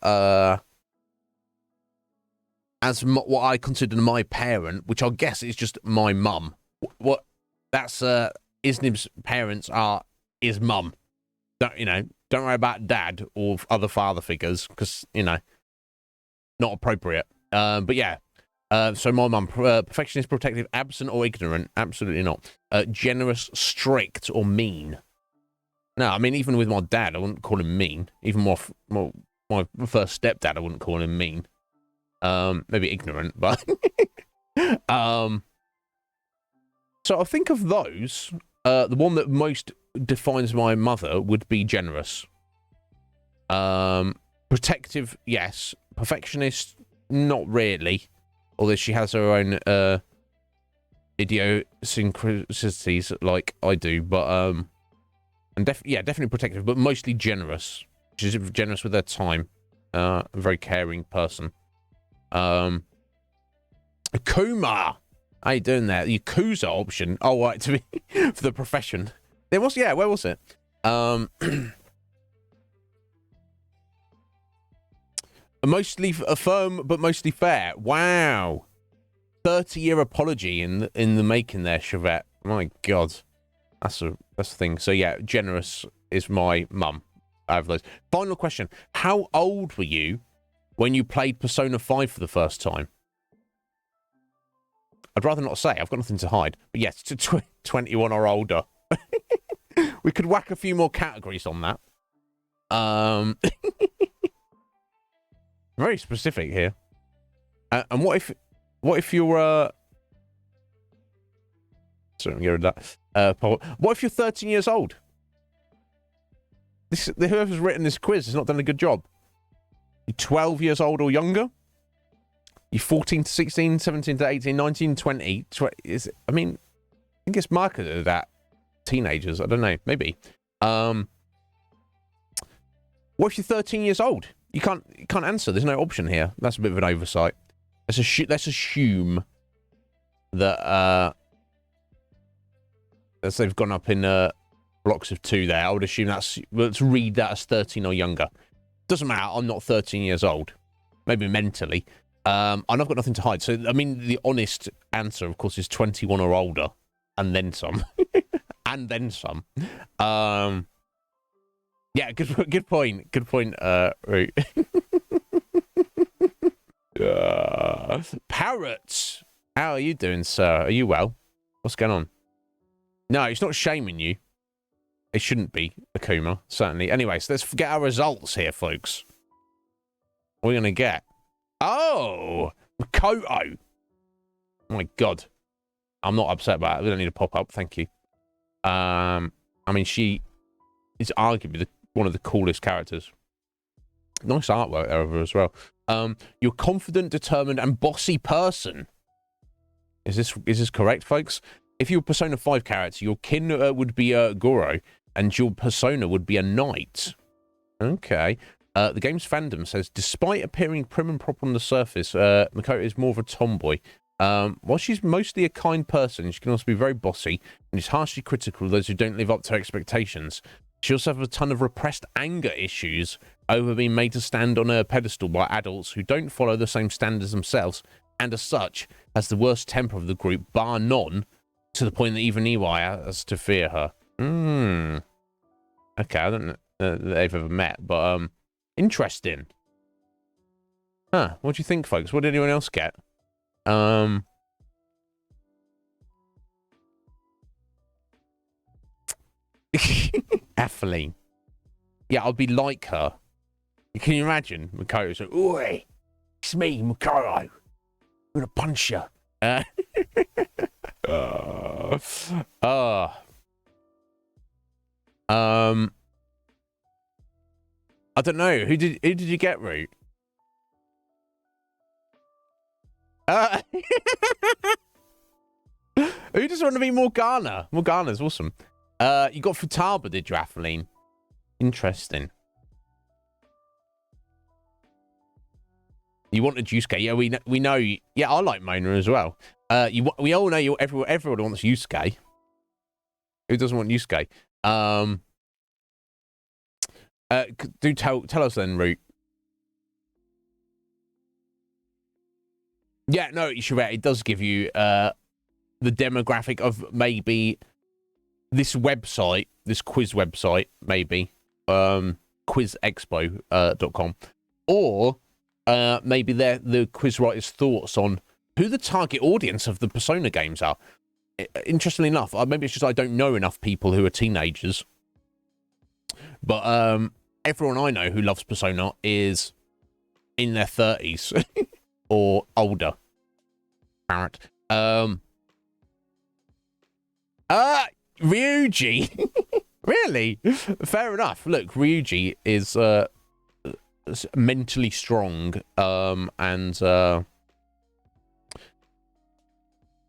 what I consider my parent, which I guess is just my mum. What that's Iznib's parents is mum. Don't worry about dad or other father figures because not appropriate. But yeah. So my mum, perfectionist, protective, absent or ignorant? Absolutely not. Generous, strict or mean? No, I mean even with my dad, I wouldn't call him mean. Even my first stepdad, I wouldn't call him mean. Maybe ignorant, but so I think of those. The one that most defines my mother would be generous. Protective, yes. Perfectionist, not really. Although she has her own idiosyncrasies like I do, but and definitely protective, but mostly generous. She's generous with her time. A very caring person. Kuma, how you doing there? The Yakuza option. Oh, right, to be for the profession. There was, yeah. Where was it? Mostly firm, but mostly fair. Wow, 30-year apology in the making there, Chevette. My God, that's the thing. So yeah, generous is my mum. I have those. Final question: how old were you when you played Persona 5 for the first time? I'd rather not say. I've got nothing to hide. But yes, to 21 or older. We could whack a few more categories on that. Very specific here. And what if you're sorry, get rid of that. What if you're 13 years old? Whoever's written this quiz has not done a good job. You're 12 years old or younger? You're 14 to 16, 17 to 18, 19, 20. I think it's marketed at teenagers. I don't know. Maybe. What if you're 13 years old? You can't answer. There's no option here. That's a bit of an oversight. Let's assume that as they've gone up in blocks of 2 there. I would assume let's read that as 13 or younger. Doesn't matter. I'm not 13 years old. Maybe mentally. And I've got nothing to hide. So, I mean, the honest answer, of course, is 21 or older. And then some. And then some. Yeah, good point. Good point, Root. Parrots! How are you doing, sir? Are you well? What's going on? No, it's not shaming you. It shouldn't be, Akuma, certainly. Anyway, so let's get our results here, folks. What are we going to get? Oh! Makoto! Oh my God. I'm not upset about it. We don't need to pop up, thank you. I mean, she is arguably one of the coolest characters. Nice artwork there of her as well. You're confident, determined, and bossy person. Is this correct, folks? If you're a Persona 5 character, your kin would be Goro, and your persona would be a knight. Okay. The game's fandom says, despite appearing prim and proper on the surface, Makoto is more of a tomboy. While she's mostly a kind person, she can also be very bossy, and is harshly critical of those who don't live up to her expectations. She also has a ton of repressed anger issues over being made to stand on a pedestal by adults who don't follow the same standards themselves, and as such, has the worst temper of the group, bar none, to the point that even Iwai has to fear her. Okay, I don't know that they've ever met, but, interesting. Huh, what do you think, folks? What did anyone else get? Atheline. Yeah, I'll be like her. Can you imagine? Makoto's like, oi, it's me, Makoto. I'm gonna punch you. I don't know. Who did you get, Root? Who just want to be Morgana? Morgana's awesome. You got Futaba, did you, Atheline? Interesting. You wanted Yusuke. Yeah, we know. Yeah, I like Mona as well. We all know everyone wants Yusuke. Who doesn't want Yusuke? Do tell us then, Root. Yeah, no, Sharette, it does give you the demographic of maybe this website, this quiz website, maybe quizexpo.com, or maybe the quiz writer's thoughts on who the target audience of the Persona games are. Interestingly enough, maybe it's just I don't know enough people who are teenagers, but everyone I know who loves Persona is in their 30s or older. Parrot. Ryuji. Really? Fair enough. Look, Ryuji is mentally strong, and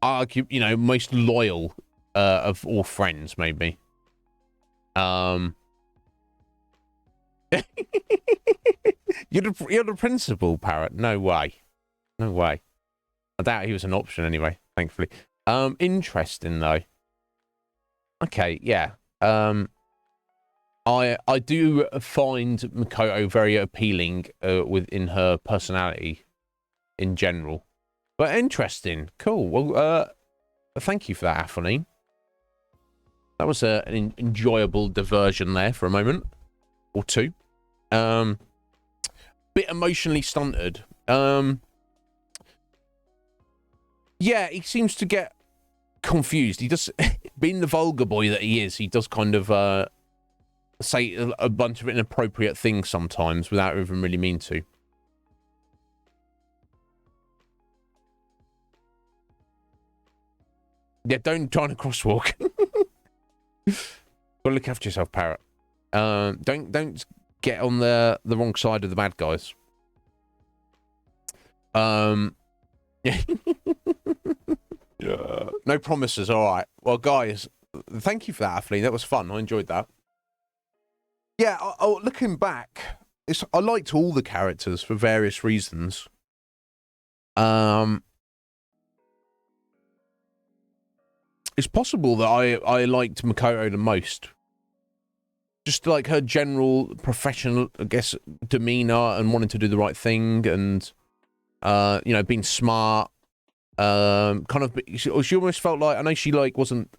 argue, most loyal of all friends, maybe. You're the principal, Parrot. No way. No way. I doubt he was an option anyway, thankfully. Interesting though. Okay, yeah. I do find Makoto very appealing within her personality in general. But interesting. Cool. Well, thank you for that, Aphonine. That was an enjoyable diversion there for a moment or two. Bit emotionally stunted. Yeah, he seems to get confused. He does, being the vulgar boy that he is, he does kind of say a bunch of inappropriate things sometimes without even really mean to. Yeah, don't try to crosswalk. Gotta look after yourself, Parrot. Don't get on the wrong side of the bad guys. Yeah. No promises. All right. Well, guys, thank you for that, Athleen. That was fun. I enjoyed that. Yeah. Looking back, I liked all the characters for various reasons. It's possible that I liked Makoto the most. Just like her general professional, I guess, demeanor and wanting to do the right thing, and being smart. Kind of, she almost felt like, I know she wasn't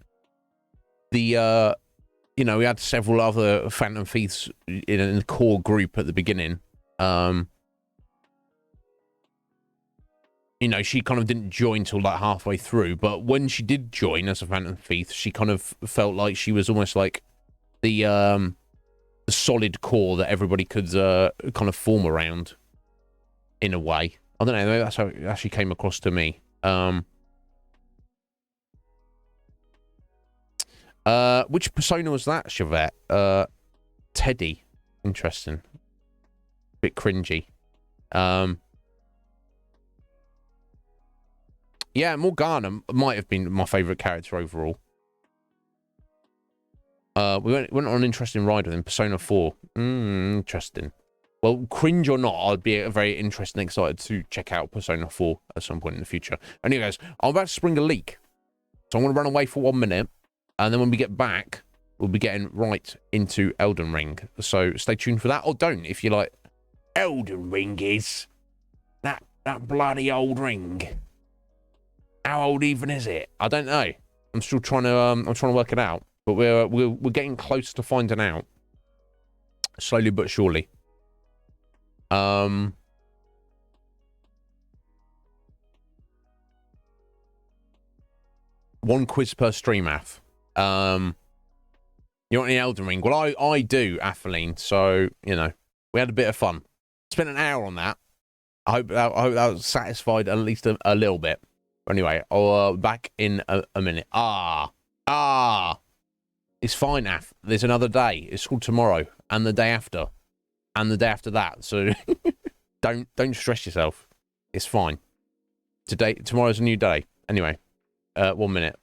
the we had several other Phantom Thieves in the core group at the beginning. She kind of didn't join till like halfway through, but when she did join as a Phantom Thief, she kind of felt like she was almost like the solid core that everybody could kind of form around in a way. I don't know, maybe that's how it actually came across to me. Which Persona was that, Chevette? Teddy. Interesting. Bit cringy. Yeah, Morgana might have been my favourite character overall. We went on an interesting ride with him. Persona 4. Interesting. Well, cringe or not, I'd be very interested and excited to check out Persona 4 at some point in the future. Anyways, I'm about to spring a leak. So I'm going to run away for 1 minute. And then when we get back, we'll be getting right into Elden Ring. So stay tuned for that. Or don't, if you like. Elden Ring is that bloody old ring. How old even is it? I don't know. I'm still trying to work it out. But we're getting close to finding out. Slowly but surely. One quiz per stream, Ath. You want any Elden Ring? Well, I do, Atheline. So, we had a bit of fun. Spent an hour on that. I hope that was satisfied at least a little bit. Anyway, I'll back in a minute. It's fine, Ath. There's another day. It's called tomorrow, and the day after, and the day after that. So don't stress yourself. It's fine. Tomorrow's a new day. Anyway, 1 minute.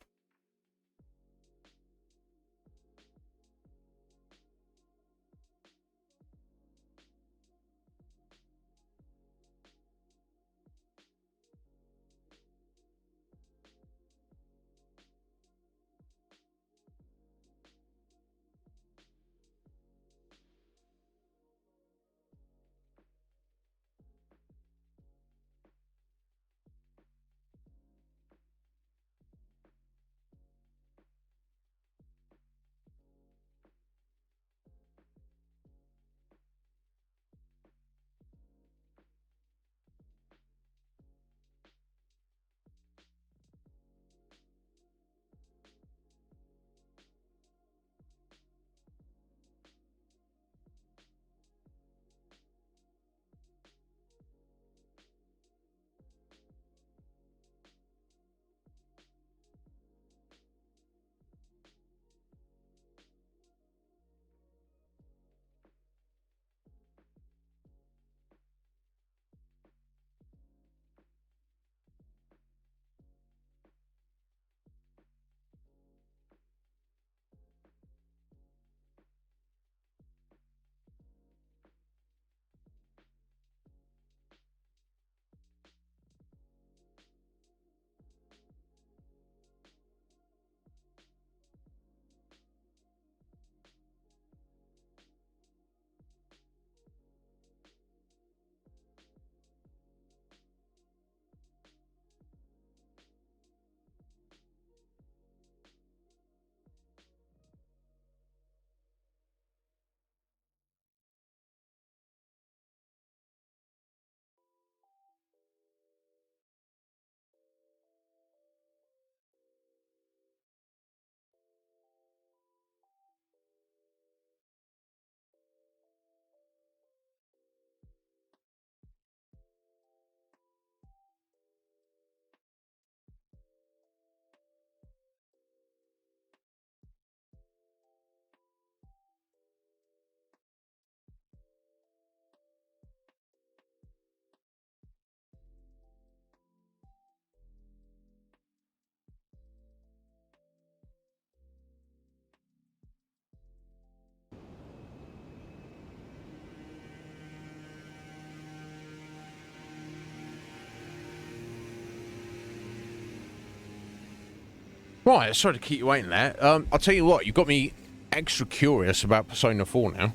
Right, sorry to keep you waiting there. I'll tell you what, you've got me extra curious about Persona 4 now.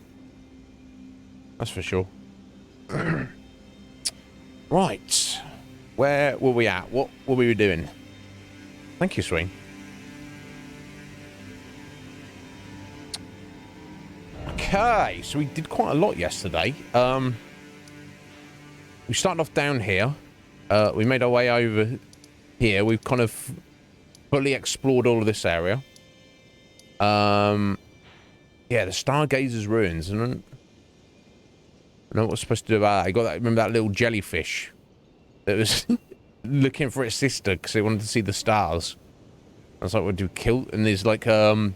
That's for sure. Right. Where were we at? What were we doing? Thank you, Swing. Okay, so we did quite a lot yesterday. We started off down here. We made our way over here. We've kind of fully explored all of this area. Yeah, the Stargazer's ruins. And I don't know what we're supposed to do about that. I got that. Remember that little jellyfish that was looking for its sister because it wanted to see the stars. I was like, "What do we kill?" And there's like there's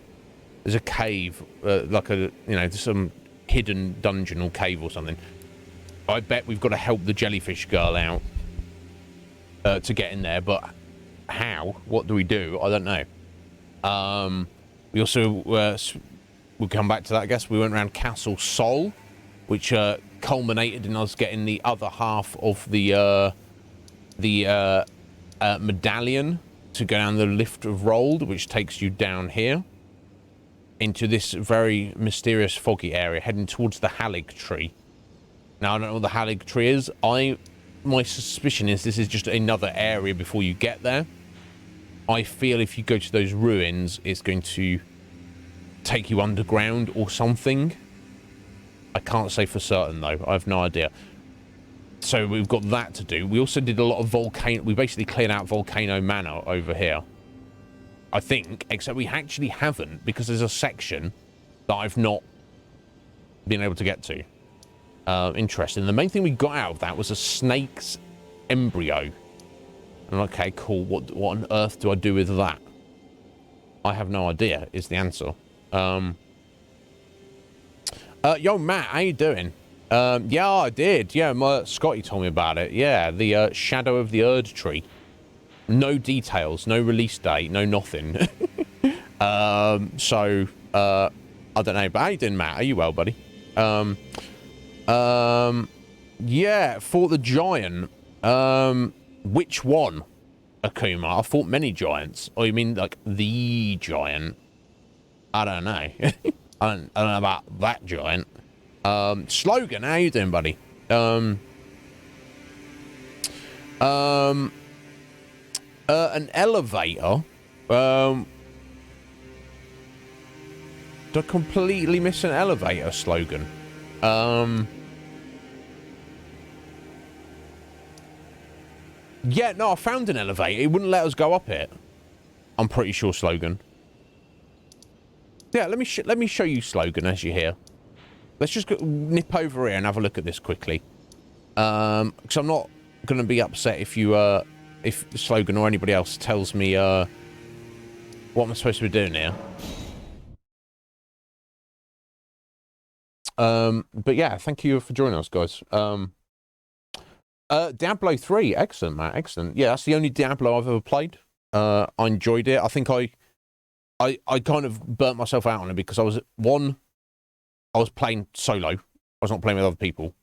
a cave, like a some hidden dungeon or cave or something. I bet we've got to help the jellyfish girl out to get in there, but how? What do we do? I don't know. We also we'll come back to that. I guess we went around Castle Sol, which culminated in us getting the other half of the medallion to go down the lift of Rold, which takes you down here into this very mysterious foggy area, heading towards the Halig tree. Now I don't know what the Halig tree is. My suspicion is this is just another area before you get there. I feel if you go to those ruins, it's going to take you underground or something. I can't say for certain, though. I have no idea. So we've got that to do. We also did a lot of volcano... We basically cleared out Volcano Manor over here. I think, except we actually haven't, because there's a section that I've not been able to get to. Interesting. The main thing we got out of that was a snake's embryo. And okay, cool. What on earth do I do with that? I have no idea, is the answer. Yo, Matt, how you doing? Yeah, I did. Yeah, Scotty told me about it. Yeah, the Shadow of the Erd Tree. No details, no release date, no nothing. So, I don't know. But how you doing, Matt? Are you well, buddy? Yeah, fought the giant. Which one, Akuma? I fought many giants. Oh, you mean like the giant? I don't know. I don't know about that giant. Slogan, how you doing, buddy? An elevator. Did I completely miss an elevator, Slogan? Yeah, no, I found an elevator. It wouldn't let us go up it. I'm pretty sure, Slogan. Yeah, let me show you Slogan as you're here. Let's just nip over here and have a look at this quickly. Because I'm not going to be upset if you, if Slogan or anybody else tells me, what I'm supposed to be doing here. But yeah, thank you for joining us, guys. Diablo 3, excellent, Matt, excellent. Yeah, that's the only Diablo I've ever played. I enjoyed it. I think I kind of burnt myself out on it because I was playing solo. I was not playing with other people.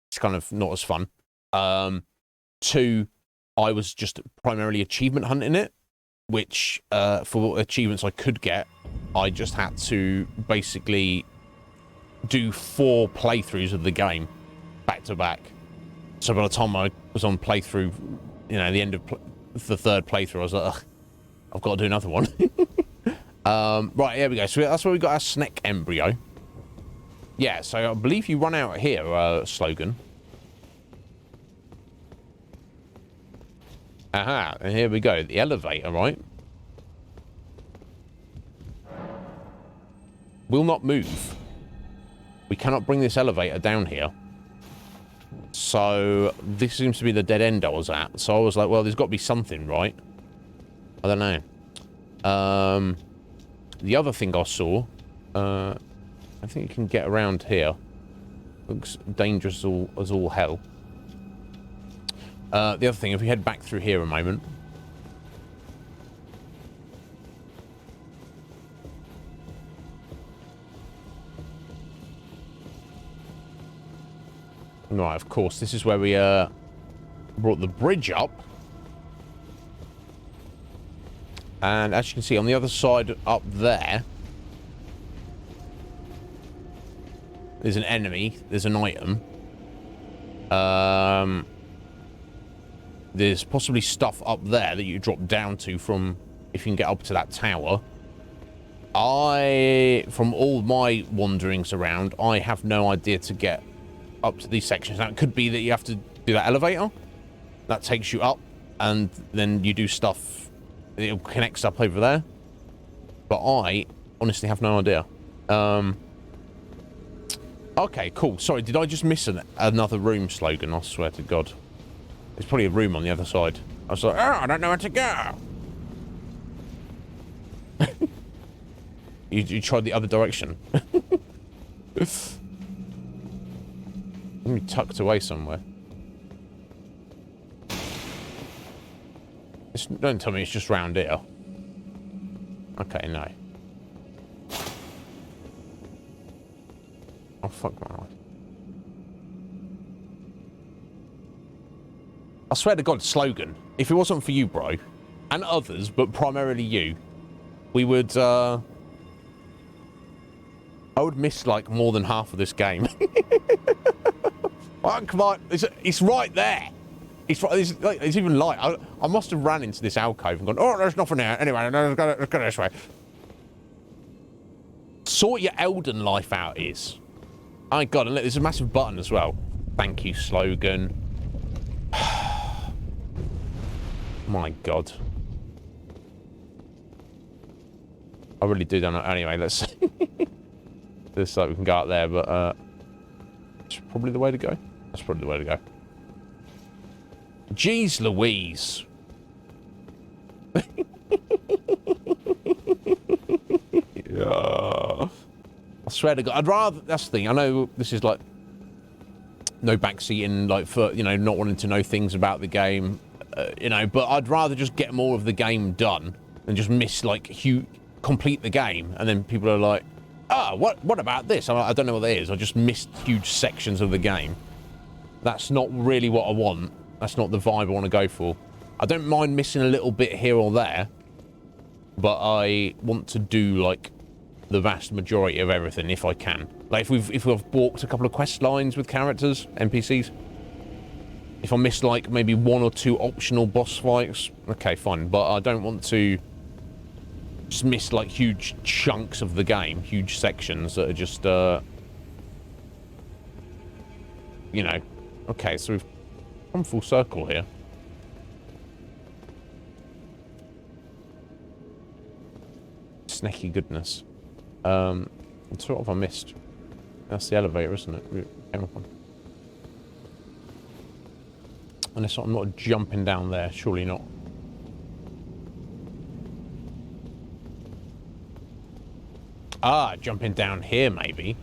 It's kind of not as fun. 2, I was just primarily achievement hunting it, which for achievements I could get, I just had to basically do 4 playthroughs of the game back to back. So by the time I was on playthrough, the end of the 3rd playthrough, I was like, ugh, I've got to do another one. Right, here we go. So that's where we got our snake embryo. Yeah, so I believe you run out here, Slogan. Aha, and here we go. The elevator, right? Will not move. We cannot bring this elevator down here. So this seems to be the dead end I was at. So I was like, well, there's got to be something, right? I don't know. The other thing I saw, I think you can get around here. Looks dangerous as all hell. The other thing, if we head back through here a moment. Right, of course, this is where we brought the bridge up. And as you can see, on the other side up there, there's an enemy. There's an item. There's possibly stuff up there that you drop down to from if you can get up to that tower. From all my wanderings around, I have no idea to get up to these sections. Now, it could be that you have to do that elevator. That takes you up, and then you do stuff. It connects up over there. But I honestly have no idea. Okay, cool. Sorry, did I just miss another room slogan? I swear to God. There's probably a room on the other side. I was like, oh, I don't know where to go. you tried the other direction. Let me tucked away somewhere. Don't tell me it's just round here. Okay, no. Oh, fuck my life. I swear to God, slogan. If it wasn't for you, bro, and others, but primarily you, we would, I would miss, like, more than half of this game. Oh, come on. It's right there. It's even light. I must have ran into this alcove and gone, oh, there's nothing there. Anyway, let's go this way. Sort your Elden life out is. My God, and look, there's a massive button as well. Thank you, slogan. My God. I really do don't know. Anyway, let's see. Looks like we can go out there, but it's probably the way to go. That's probably the way to go. Jeez Louise. Yeah. I swear to God, I'd rather, that's the thing, I know this is like no backseating, like for, you know, not wanting to know things about the game, you know, but I'd rather just get more of the game done than just miss, like, complete the game, and then people are like, oh, what about this? I don't know what that is. I just missed huge sections of the game. That's not really what I want. That's not the vibe I want to go for. I don't mind missing a little bit here or there, but I want to do, like, the vast majority of everything if I can. Like, if we've walked a couple of quest lines with characters, NPCs, if I miss, like, maybe 1 or 2 optional boss fights, okay, fine. But I don't want to just miss, like, huge chunks of the game, huge sections that are just, you know. Okay, so we've come full circle here. Snacky goodness. What have I missed? That's the elevator, isn't it? We came up on. Unless I'm not jumping down there, surely not. Ah, jumping down here, maybe.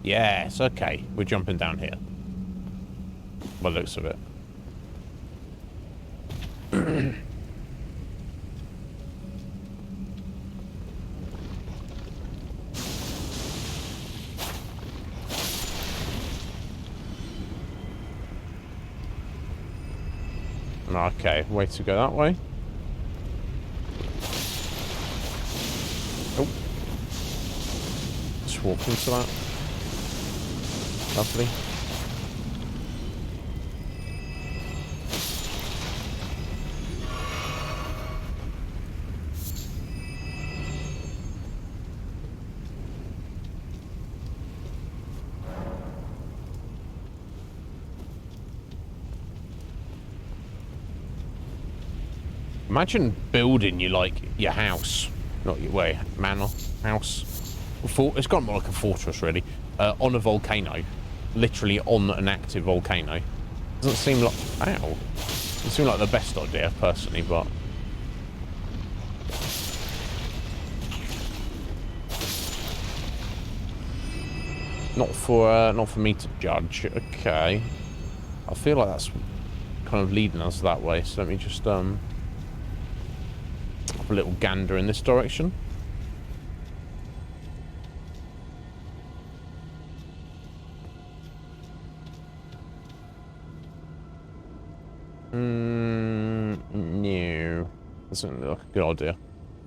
Yes, okay. We're jumping down here. By the looks of it. Okay, way to go that way. Oh. Just walk into that. Lovely. Imagine building your house, not your way, manor, house. It's got more like a fortress, really, on a volcano, literally on an active volcano. Doesn't seem like, ow, doesn't seem like the best idea, personally, but not for me to judge. Okay, I feel like that's kind of leading us that way. So let me just have a little gander in this direction. No. That's a good idea.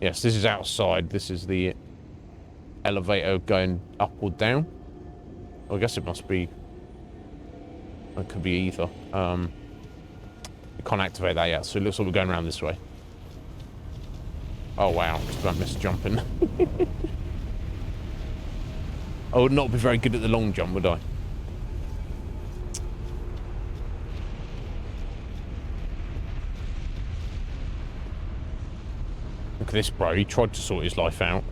Yes, this is outside. This is the elevator going up or down. Well, I guess it must be... It could be either. You can't activate that yet, so it looks like we're going around this way. Oh, wow. Just about missed jumping. I would not be very good at the long jump, would I? Look at this, bro. He tried to sort his life out.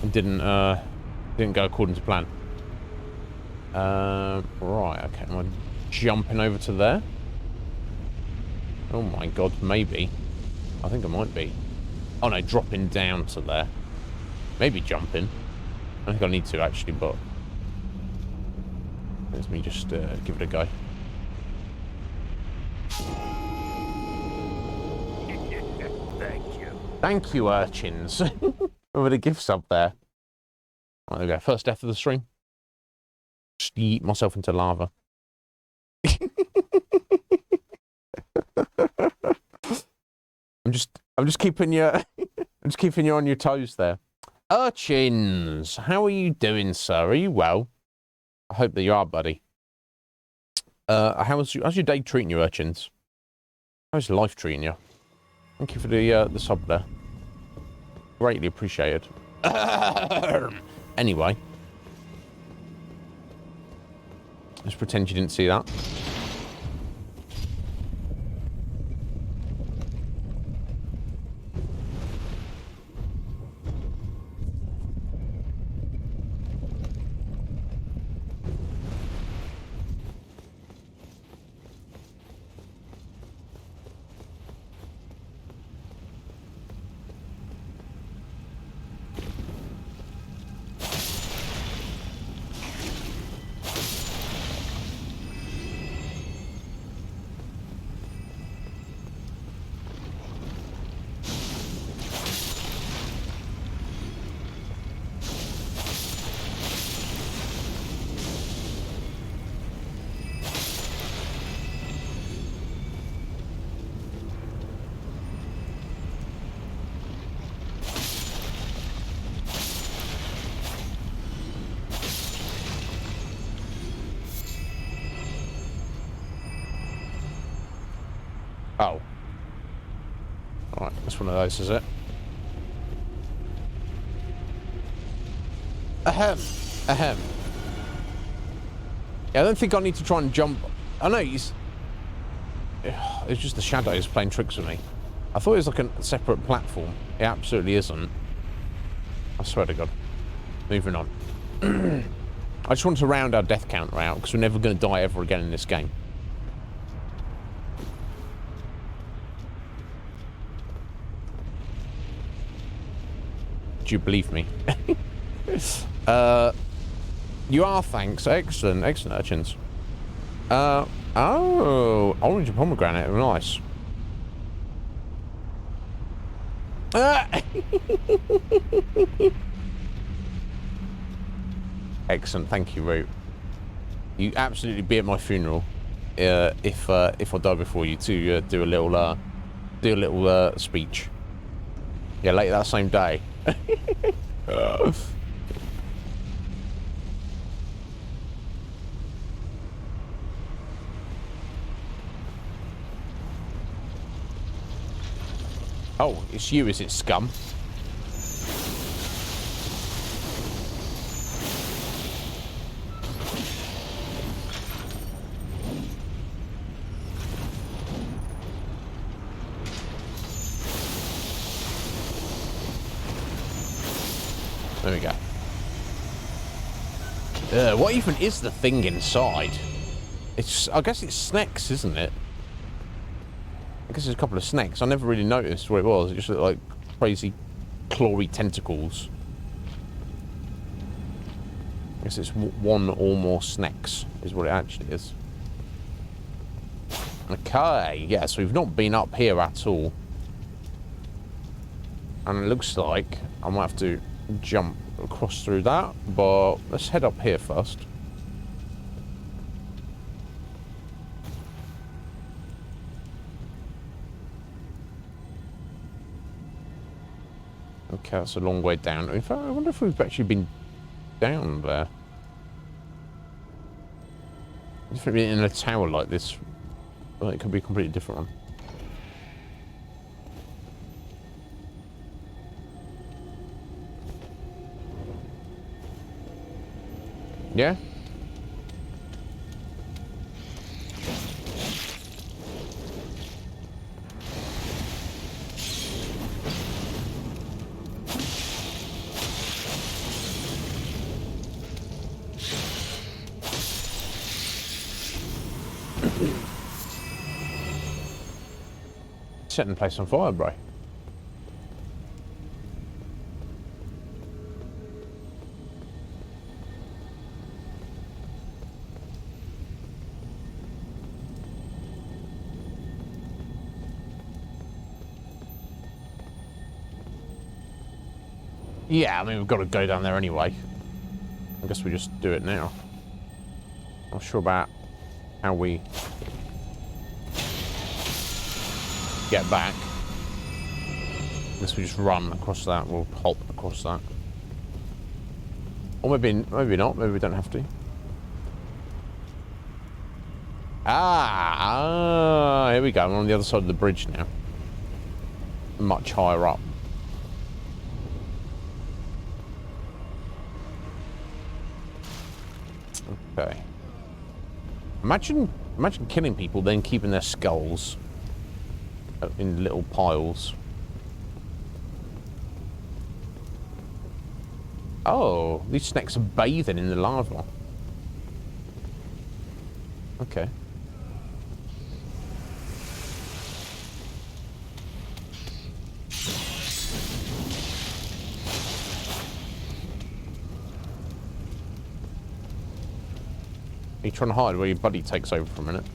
And didn't go according to plan. Right, okay. Am I jumping over to there? Oh my god, maybe. I think I might be. Oh no, dropping down to there. Maybe jumping. I think I need to actually, but... Let me just give it a go. Thank you. Thank you, urchins. With the gifts up there. Right, there we go. First death of the stream. Just yeet myself into lava. I'm just keeping you I'm just keeping you on your toes there. Urchins, how are you doing, sir? Are you well? I hope that you are, buddy. How's your day treating you, urchins? How's life treating you? Thank you for the sub there. Greatly appreciated. Anyway. Let's pretend you didn't see that. Oh. Alright, that's one of those, is it? Ahem. Ahem. Yeah, I don't think I need to try and jump. I know he's... It's just the shadows playing tricks with me. I thought it was like a separate platform. It absolutely isn't. I swear to God. Moving on. I just want to round our death counter out, because we're never going to die ever again in this game. Do you believe me? You are, thanks. Excellent. Excellent, urchins. Oh, orange and pomegranate. Nice. Excellent. Thank you, Root. You absolutely be at my funeral. If I die before you, to do a little speech. Yeah, later that same day. Oh, it's you, is it, scum? There we go. What even is the thing inside? It's, I guess it's snakes, isn't it? I guess there's a couple of snakes. I never really noticed what it was. It just looked like crazy clawy tentacles. I guess it's one or more snakes is what it actually is. Okay, yeah, so we've not been up here at all. And it looks like I might have to jump across through that, but let's head up here first. Okay, that's a long way down. In fact, I wonder if we've actually been down there. If we've been in a tower like this, well, it could be a completely different one. Yeah? Setting the place on fire, bro. Yeah, I mean, we've got to go down there anyway. I guess we just do it now. Not sure about how we get back. I guess we just run across that. We'll hop across that. Or maybe not. Maybe we don't have to. Here we go. I'm on the other side of the bridge now. Much higher up. Okay. Imagine killing people, then keeping their skulls in little piles. Oh, these snakes are bathing in the lava. Okay. Are you trying to hide where your buddy takes over for a minute?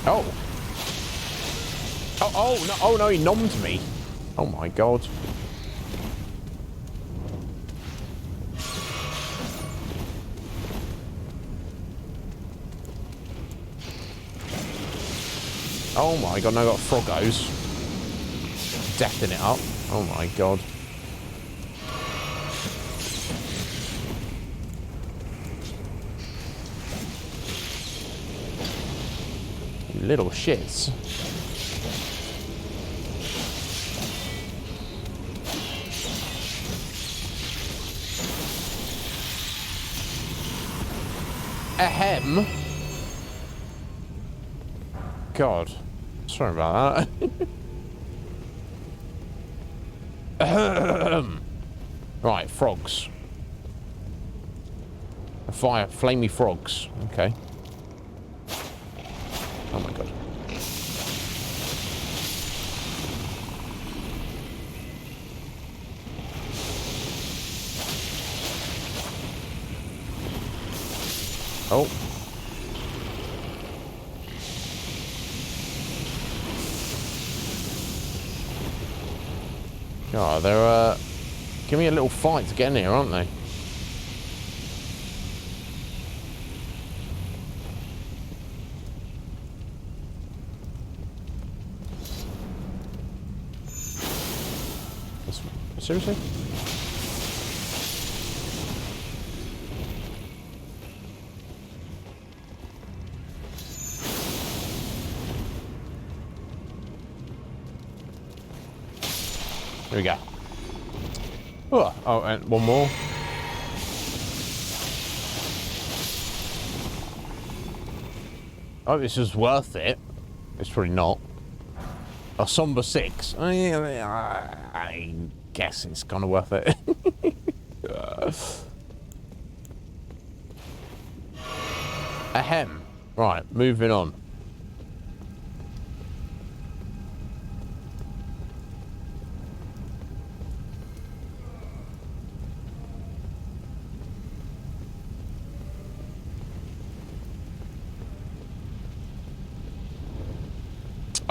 Oh. Oh no, he nommed me. Oh my god. Oh my god, now I've got froggos. Deathing it up. Oh my god. You little shits. Ahem. God. Sorry about that. Right, frogs. Fire, flamey frogs. Okay. Oh my god. Oh. God, they're giving me a little fight to get in here, aren't they? Seriously? Here we go. Oh, and one more. Oh, this is worth it. It's probably not. A somber 6. I guess it's kind of worth it. Ahem. Right, moving on.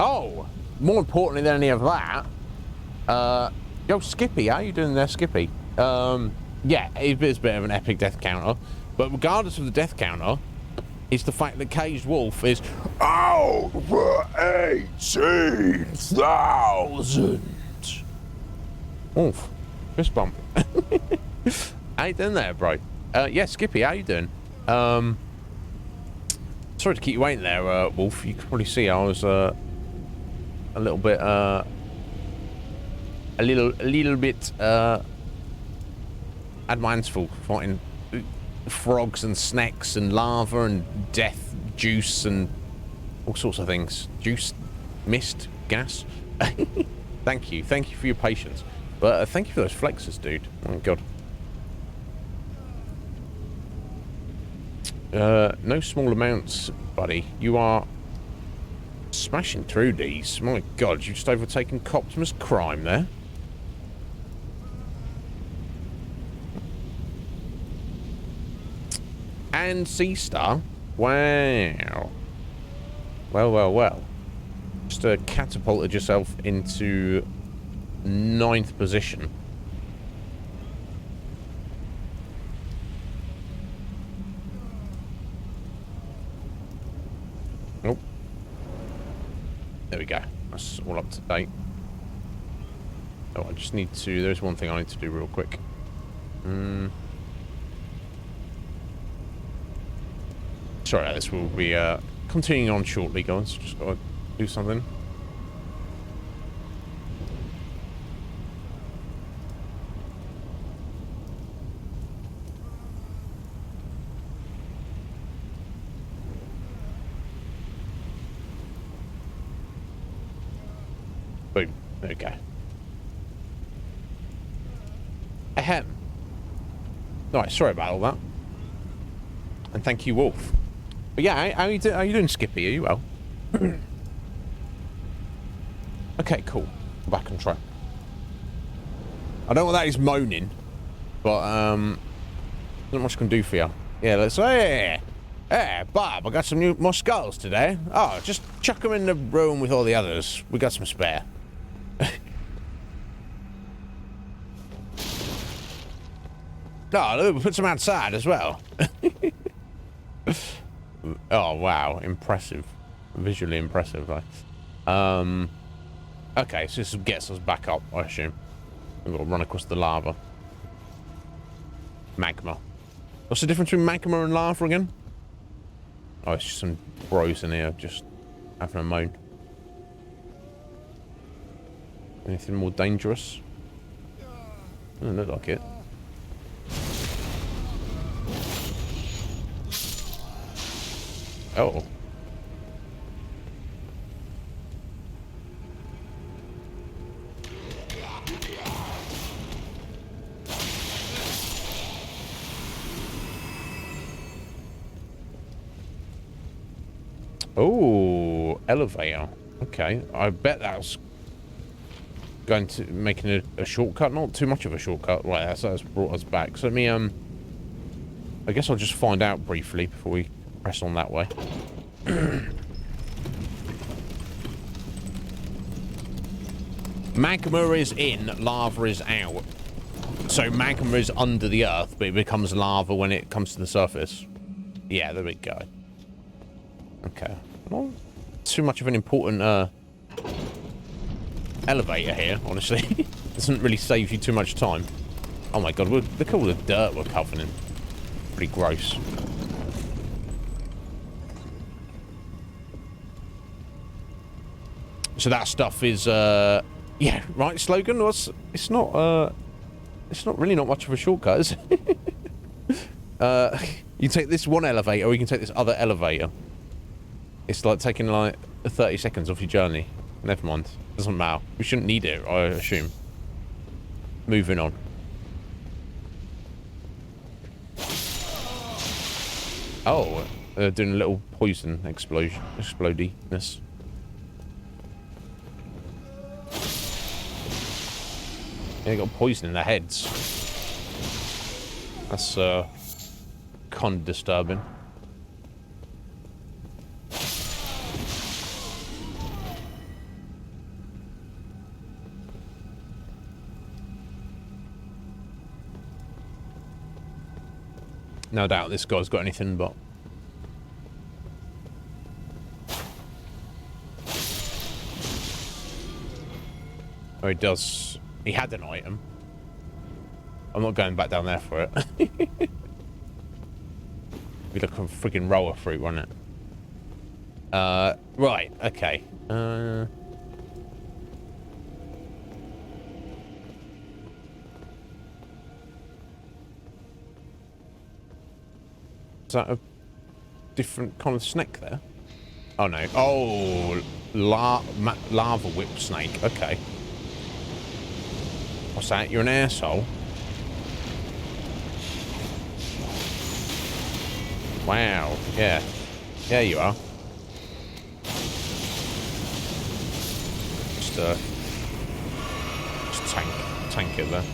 Oh, more importantly than any of that, yo, Skippy, how you doing there, Skippy? Yeah, it's a bit of an epic death counter, but regardless of the death counter, is the fact that Caged Wolf is out for 18,000. Oof. Fist bump. How you doing there, bro? Yeah, Skippy, how you doing? Sorry to keep you waiting there, Wolf. You can probably see I was a little bit advanceful fighting frogs and snakes and lava and death juice and all sorts of things. Juice, mist, gas. Thank you for your patience. But thank you for those flexes, dude. Oh my god. No small amounts, buddy. You are smashing through these. My god, you've just overtaken Coptimus Crime there. And C-Star. Wow. Well. Just catapulted yourself into 9th position. Oh. There we go. That's all up to date. Oh, I just need to... There's one thing I need to do real quick. Sorry, this will be continuing on shortly, guys. Just gotta do something. Boom. There we go. Ahem. Right, sorry about all that. And thank you, Wolf. But yeah, how you doing, Skippy? Are you well? Okay, cool. Back on track. I don't know what that is moaning, but not much I can do for you. Yeah, let's say, hey, Bob, I got some more skulls today. Oh, just chuck them in the room with all the others. We got some spare. Oh, look, we put some outside as well. Oh, wow. Impressive. Visually impressive, right? Okay, so this gets us back up, I assume. We've got to run across the lava. Magma. What's the difference between magma and lava again? Oh, it's just some bros in here just having a moan. Anything more dangerous? Doesn't look like it. Oh. Oh, elevator. Okay, I bet that's going to making a shortcut. Not too much of a shortcut. Right, that's brought us back. So let me I guess I'll just find out briefly before we press on that way. Magma is in, lava is out. So magma is under the earth, but it becomes lava when it comes to the surface. Yeah, there we go. Okay. Not too much of an important elevator here, honestly. Doesn't really save you too much time. Oh my god, look at all the dirt we're covering in. Pretty gross. So that stuff is yeah, right, Slogan? It's not really not much of a shortcut, is it? You take this one elevator or you can take this other elevator. It's like taking like 30 seconds off your journey. Never mind. Doesn't matter. We shouldn't need it, I assume. Moving on. Oh, they're doing a little poison explosion. Explodiness. Yeah, they got poison in their heads. That's kind of disturbing. No doubt this guy's got anything but Oh, he does. He had an item. I'm not going back down there for it. Be like a freaking roller fruit, wasn't it? Right, okay. Is that a different kind of snake there? Oh no. Oh, lava whip snake. Okay. What's that? You're an asshole? Wow. Yeah. Yeah, you are. Just tank it there.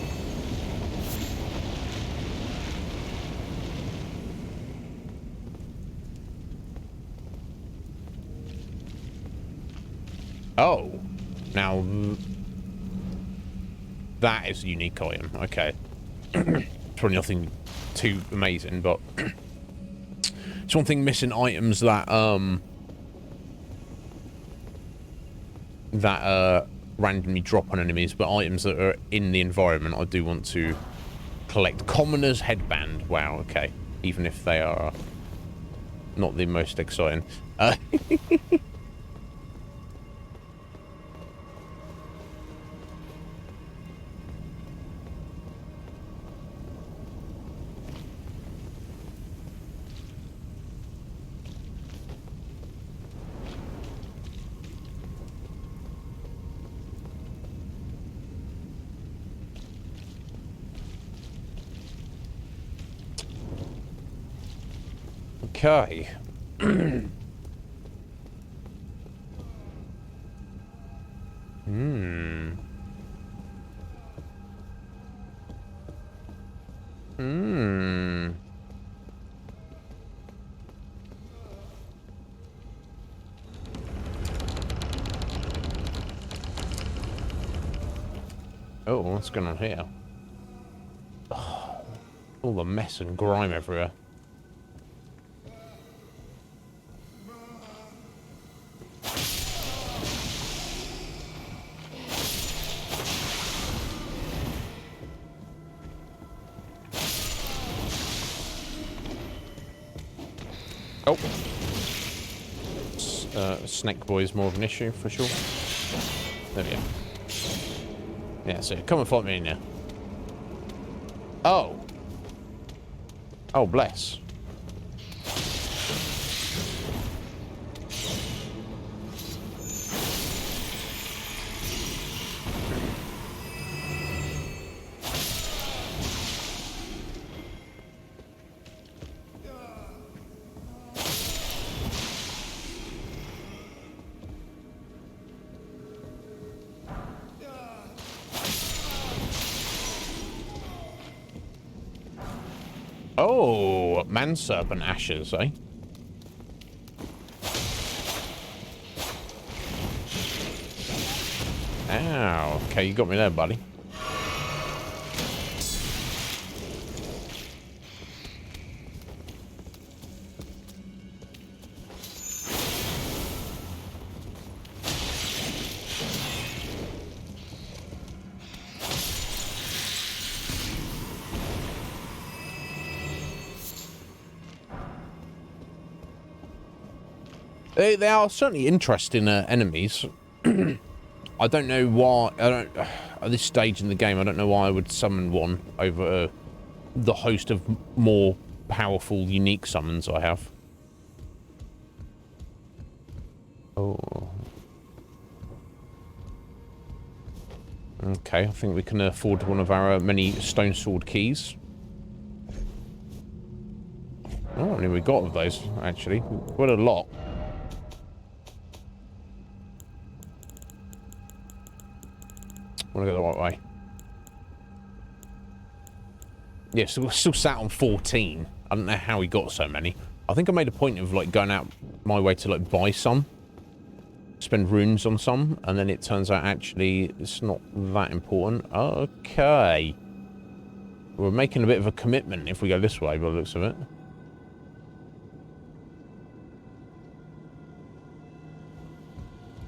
Oh. Now, that is a unique item. Okay. Probably nothing too amazing, but it's one thing missing items that randomly drop on enemies, but items that are in the environment I do want to collect. Commoner's headband. Wow, okay. Even if they are not the most exciting. Okay. Hmm. Oh, what's going on here? Oh, all the mess and grime everywhere. Oh. Snake boy is more of an issue, for sure. There we go. Yeah, so come and fight me in here. Oh. Oh, bless. Oh, man serpent ashes, eh? Ow. Okay, you got me there, buddy. They are certainly interesting enemies. I don't know why. At this stage in the game, I don't know why I would summon one over the host of more powerful, unique summons I have. Oh. Okay, I think we can afford one of our many stone sword keys. I don't know how many we got of those, actually. Quite a lot. I want to go the right way. Yeah, so we're still sat on 14. I don't know how he got so many. I think I made a point of like going out my way to like buy some, spend runes on some, and then it turns out actually it's not that important. Okay. We're making a bit of a commitment if we go this way by the looks of it.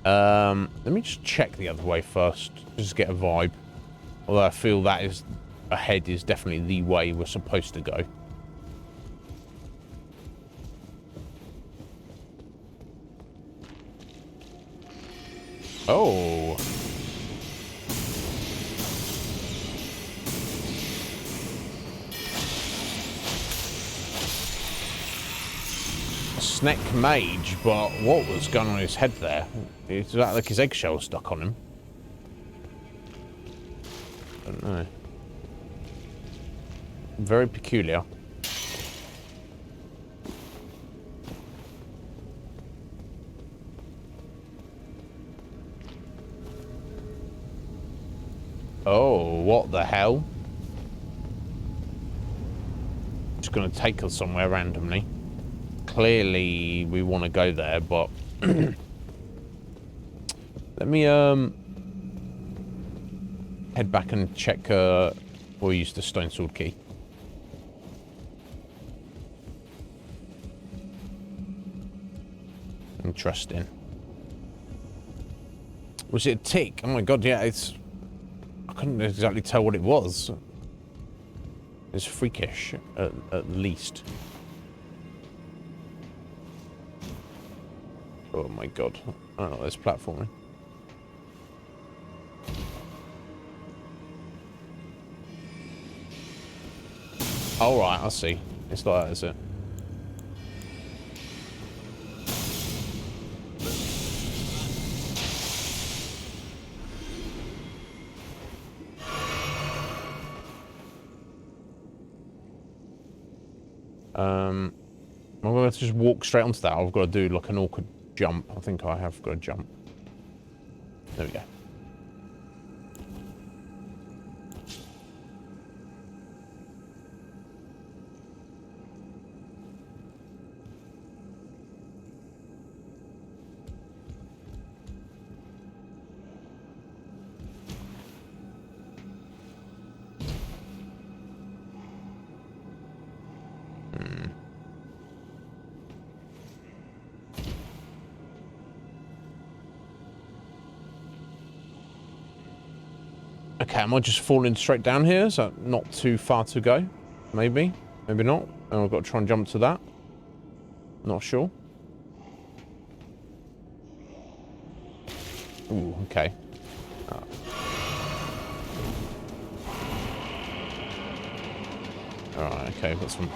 Let me just check the other way first. Just get a vibe. Although I feel that is ahead is definitely the way we're supposed to go. Oh. Snack mage, but what was going on his head there? It's like his eggshell stuck on him. I don't know. Very peculiar. Oh, what the hell? Just gonna take us somewhere randomly. Clearly, we want to go there, but let me head back and check. Or use the stone sword key. Interesting. Was it a tick? Oh my god, yeah, it's... I couldn't exactly tell what it was. It's freakish, at least. Oh my god. I don't know, there's platforming. Alright, I see. It's like that, is it? I'm going to just walk straight onto that. I've got to do like an awkward jump. I think I have got to jump. There we go. Okay, am I just falling straight down here? Is that not too far to go? Maybe. Maybe not. And I've got to try and jump to that. Not sure. Ooh, okay. Alright, okay, got some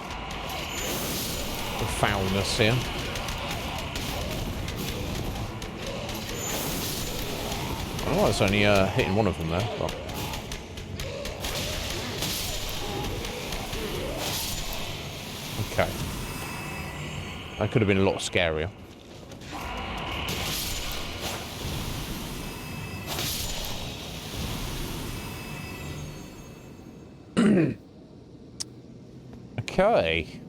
foulness here. Oh, it's only hitting one of them there. But... okay. That could have been a lot scarier. Okay.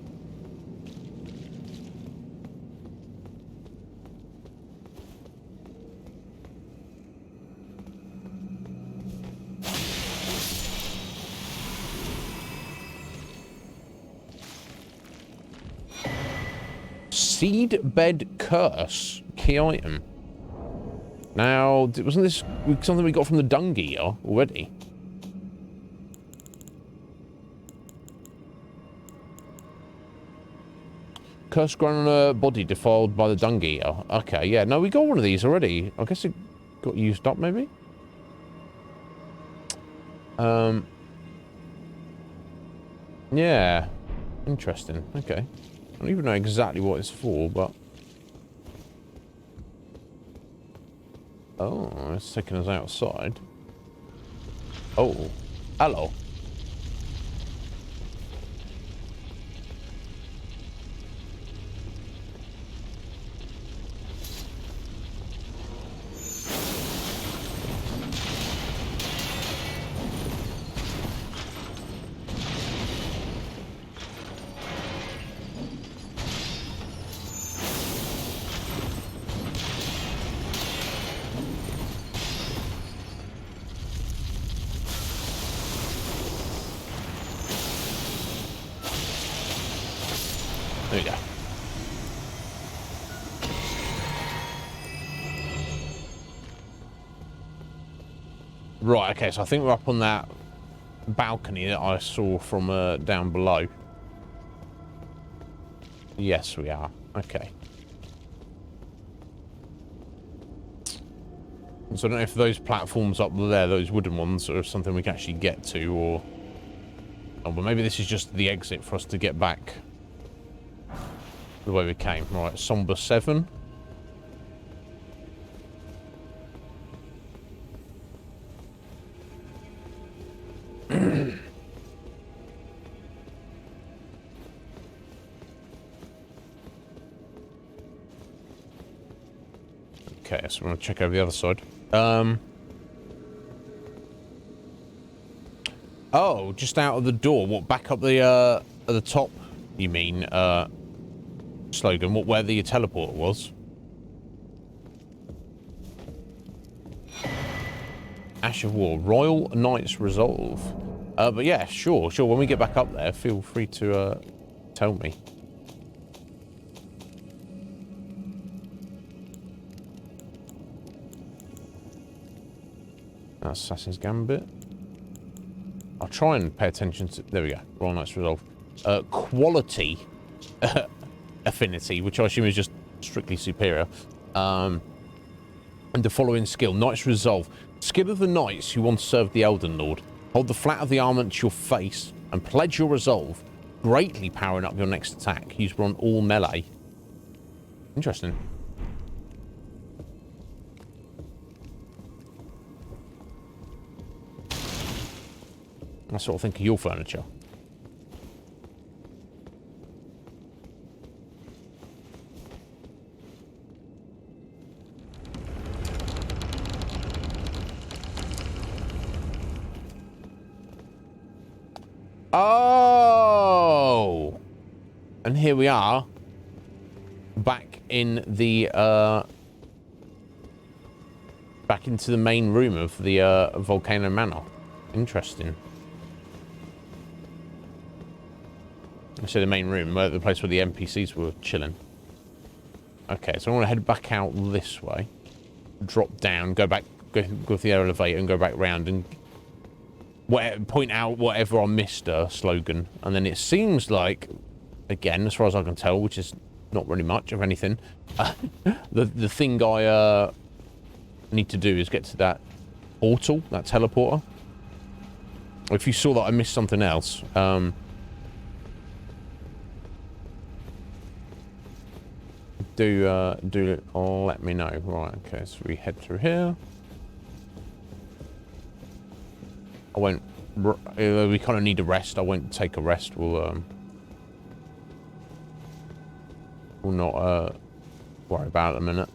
Seedbed curse. Key item. Now, wasn't this something we got from the dung eater already? Curse grown on a body defiled by the dung eater. Okay, yeah. No, we got one of these already. I guess it got used up, maybe? Yeah. Interesting. Okay. I don't even know exactly what it's for, but... oh, it's taking us outside. Oh. Hello. Right, okay, so I think we're up on that balcony that I saw from down below. Yes, we are. Okay. So I don't know if those platforms up there, those wooden ones, are something we can actually get to, or... Oh, but maybe this is just the exit for us to get back the way we came. Right, Somber 7. Okay, so we're going to check over the other side. Oh, just out of the door. What, back up the, at the top, you mean, Slogan? What, where the teleporter was? Ash of War. Royal Knight's Resolve. But yeah, sure. When we get back up there, feel free to, tell me. Assassin's Gambit. I'll try and pay attention to... There we go. Royal Knight's Resolve. Quality affinity, which I assume is just strictly superior. And the following skill. Knight's Resolve. Skill of the knights who once served the Elden Lord. Hold the flat of the armor to your face and pledge your resolve, greatly powering up your next attack. Usable on all melee. Interesting. I sort of think of your furniture. Oh! And here we are. Back in the, back into the main room of the, Volcano Manor. Interesting. I say the main room, the place where the NPCs were chilling. Okay, so I want to head back out this way. Drop down, go back, go with the elevator and go back round and point out whatever I missed, Slogan. And then it seems like, again, as far as I can tell, which is not really much of anything, the thing I need to do is get to that portal, that teleporter. If you saw that I missed something else, do let me know. Right, okay, so we head through here. I won't... we kind of need a rest. I won't take a rest. We'll not worry about it a minute.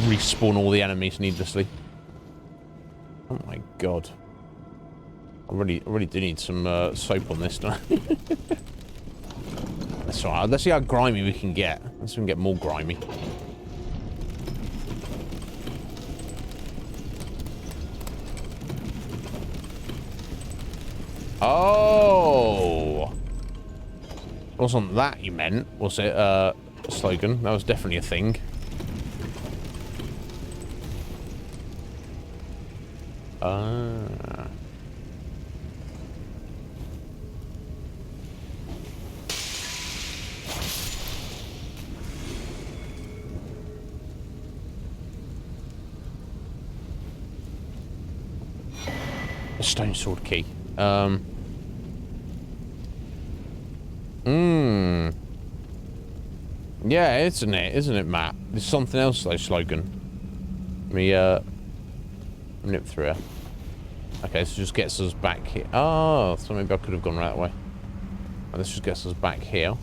Respawn all the enemies needlessly. Oh my god. I really do need some soap on this now. That's alright. Let's see how grimy we can get. Let's see if we can get more grimy. Oh! Wasn't that you meant, was it, Slogan? That was definitely a thing. A stone sword key. Yeah, isn't it, Matt? There's something else though, Slogan. Let me nip through here. Okay, this just gets us back here. Oh, so maybe I could have gone right that way. And this just gets us back here.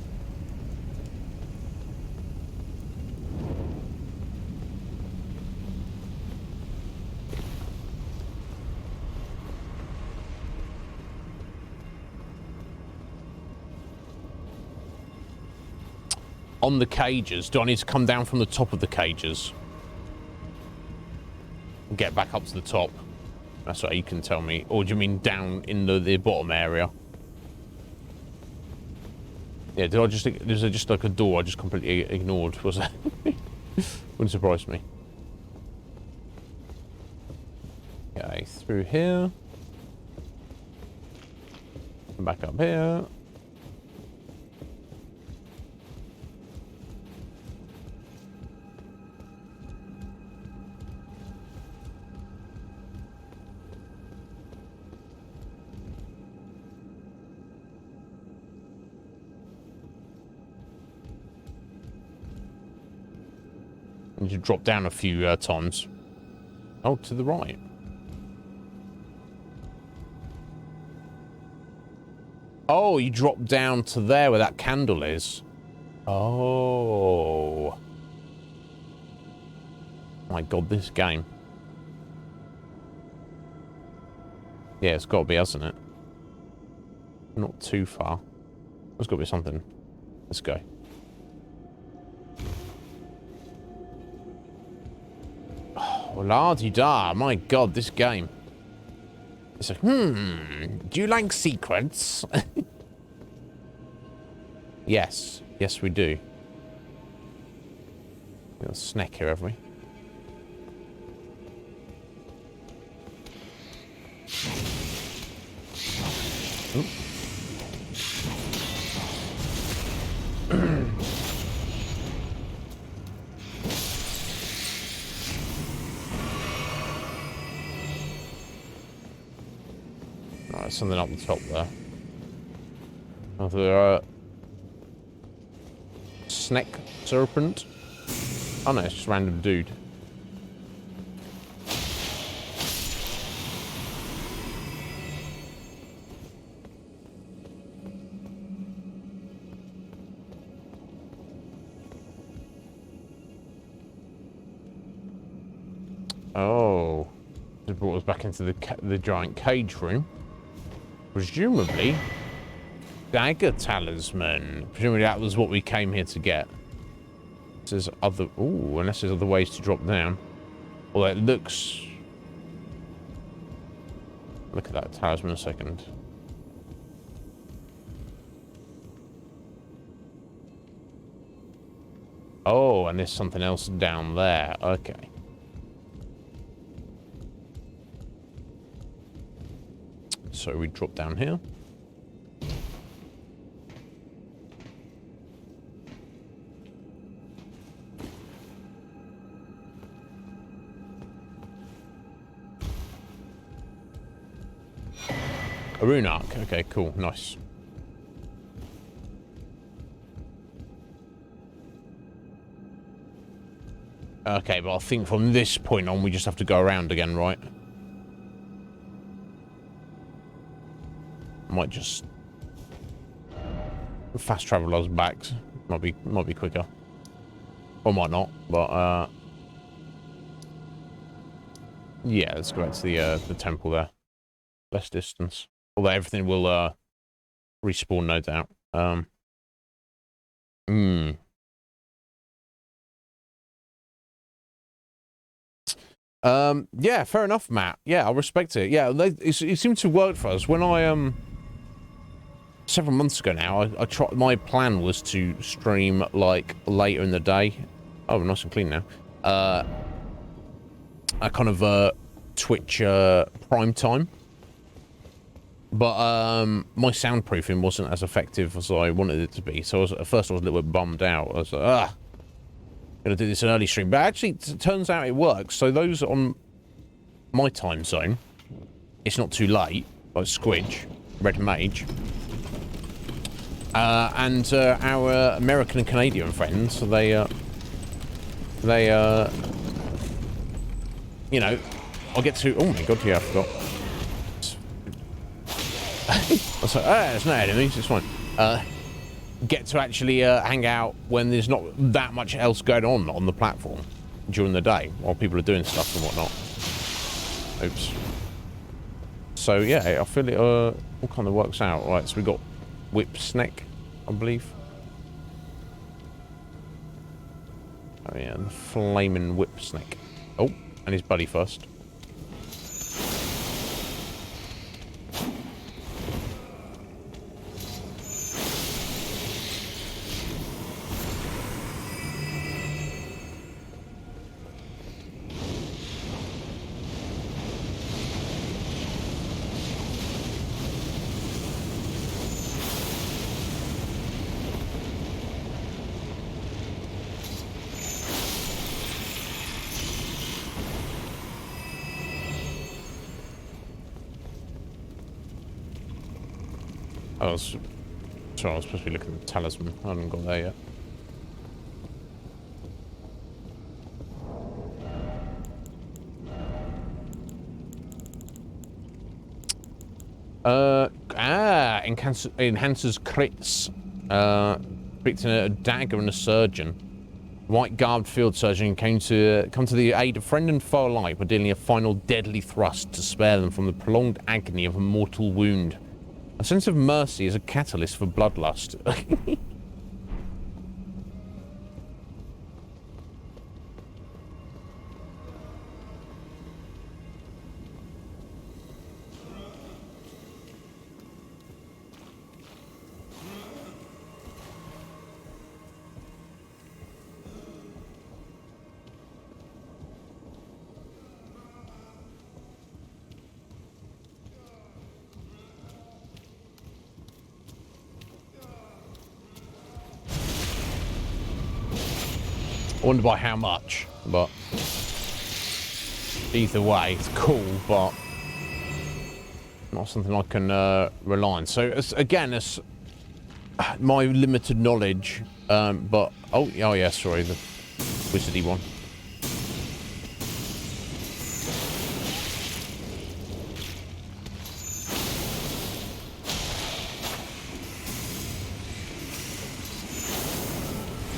On the cages. Do I need to come down from the top of the cages? Get back up to the top. That's what you can tell me. Or do you mean down in the bottom area? Yeah, did I just... Is there just like a door I just completely ignored? Was that? Wouldn't surprise me. Okay, through here. Back up here. And you drop down a few times. Oh, to the right. Oh, you drop down to there where that candle is. Oh. My God, this game. Yeah, it's got to be, hasn't it? Not too far. There's got to be something. Let's go. Oh, la-di-da. My God, this game. It's like, do you like secrets? Yes. Yes, we do. Got a snack here, have we? Right, something up the top there. Another snack serpent. Oh no, it's just a random dude. Oh, it brought us back into the giant cage room. Presumably, dagger talisman. Presumably that was what we came here to get. There's other... Ooh, unless there's other ways to drop down. Although it looks... Look at that talisman a second. Oh, and there's something else down there. Okay. So we drop down here. A rune arc. Okay, cool. Nice. Okay, but I think from this point on we just have to go around again, right? Might just fast travel us back. Might be quicker. Or might not, but yeah, let's go back to the temple there. Less distance. Although everything will respawn, no doubt. Yeah, fair enough, Matt. Yeah, I respect it. Yeah, it seemed to work for us. When I several months ago now, I tried. My plan was to stream like later in the day. Oh, nice and clean now. A kind of Twitch prime time. But my soundproofing wasn't as effective as I wanted it to be. So at first I was a little bit bummed out. I was like, gonna do this in early stream. But actually, it turns out it works. So those on my time zone, it's not too late. Like Squidge, Red Mage. And our American and Canadian friends, they you know, I'll get to... Oh my God, yeah, I forgot. I was like, there's no enemies, it's fine. Get to actually hang out when there's not that much else going on the platform during the day while people are doing stuff and whatnot. Oops. So yeah, I feel it all kind of works out. Right, so we got Whip Snake, I believe. Oh yeah, the flaming Whip Snake. Oh, and his buddy first. Sorry, I was supposed to be looking at the talisman. I haven't got there yet. Enhances crits. Predicting a dagger and a surgeon. White-garbed field surgeon came to the aid of friend and foe alike by dealing a final deadly thrust to spare them from the prolonged agony of a mortal wound. A sense of mercy is a catalyst for bloodlust. I wonder by how much, but either way, it's cool, but not something I can rely on. So again, it's my limited knowledge, but oh yeah, sorry, the wizardy one.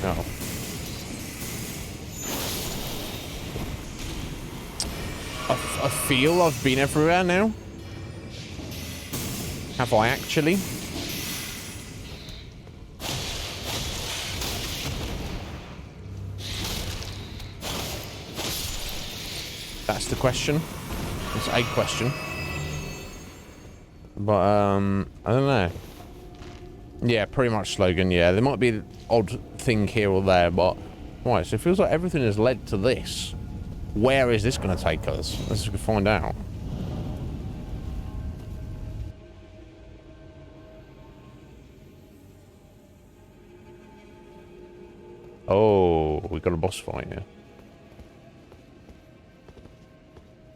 Oh. I feel I've been everywhere now. Have I actually? That's the question. It's a question. But, I don't know. Yeah, pretty much slogan, yeah. There might be an odd thing here or there, but... Right, so it feels like everything has led to this. Where is this going to take us? Let's find out. Oh, we got a boss fight here.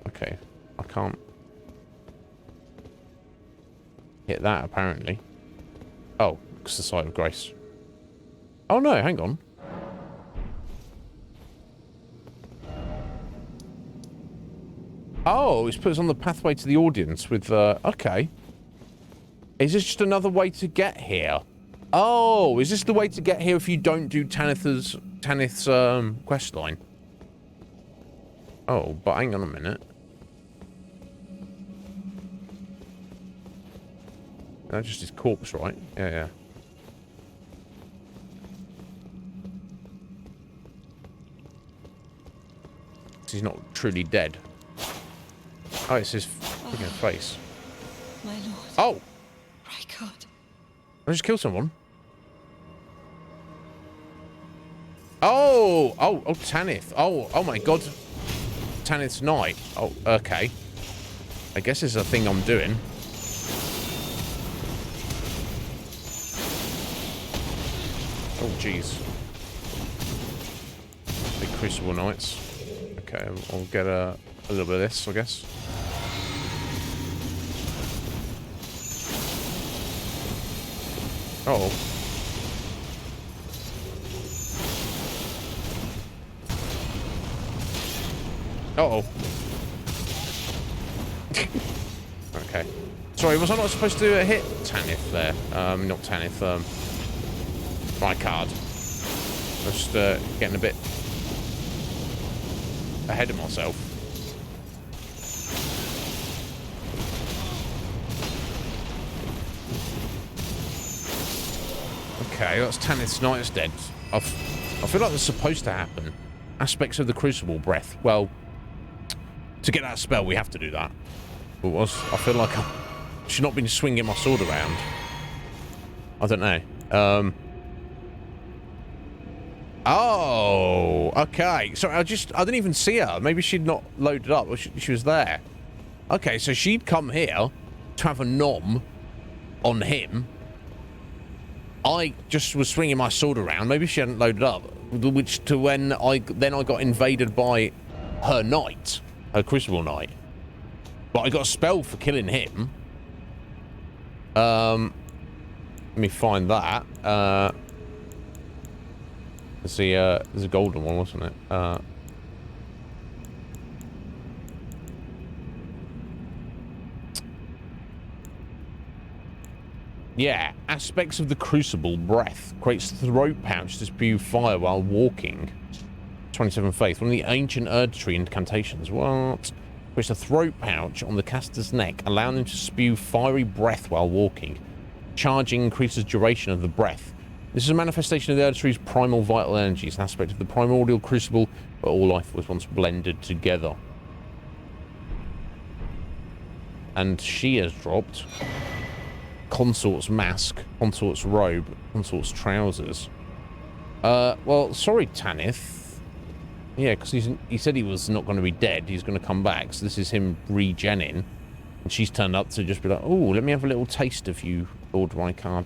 Okay, I can't hit that apparently. Oh, it's the site of grace. Oh no, hang on. Oh, it's put us on the pathway to the audience with, okay. Is this just another way to get here? Oh, is this the way to get here if you don't do Tanith's questline? Oh, but hang on a minute. That's just his corpse, right? Yeah, yeah. He's not truly dead. Oh, it's his freaking face. My lord. Oh! Rykard. I just killed someone. Oh! Oh, Tanith. Oh my god. Tanith's Knight. Oh, okay. I guess it's a thing I'm doing. Oh, jeez. Big Crucible Knights. Okay, I'll get a little bit of this, I guess. Uh oh. Uh oh. Okay. Sorry, was I not supposed to hit Tanith there? Not Tanith, Rykard. I was just getting a bit ahead of myself. Okay, that's Tanith's Knight is dead. I feel like that's supposed to happen. Aspects of the Crucible Breath. Well, to get that spell, we have to do that. But I feel like I should not been swinging my sword around. I don't know. Oh, okay. Sorry, I didn't even see her. Maybe she'd not loaded up. Or she was there. Okay, so she'd come here to have a nom on him. I just was swinging my sword around. Maybe she hadn't loaded up. Which to when I got invaded by her knight, her Crucible Knight. But I got a spell for killing him. Let me find that. There's a golden one, wasn't it? Yeah, aspects of the crucible breath creates throat pouch to spew fire while walking. 27 faith, one of the ancient Erdtree incantations. What? Creates a throat pouch on the caster's neck, allowing them to spew fiery breath while walking. Charging increases duration of the breath. This is a manifestation of the Erdtree's primal vital energies, an aspect of the primordial crucible where all life was once blended together. And she has dropped Consort's mask, Consort's robe, Consort's trousers. Well, sorry, Tanith. Yeah, because he said he was not going to be dead. He's going to come back. So this is him regenning. And she's turned up to just be like, oh, let me have a little taste of you, Lord Rykard.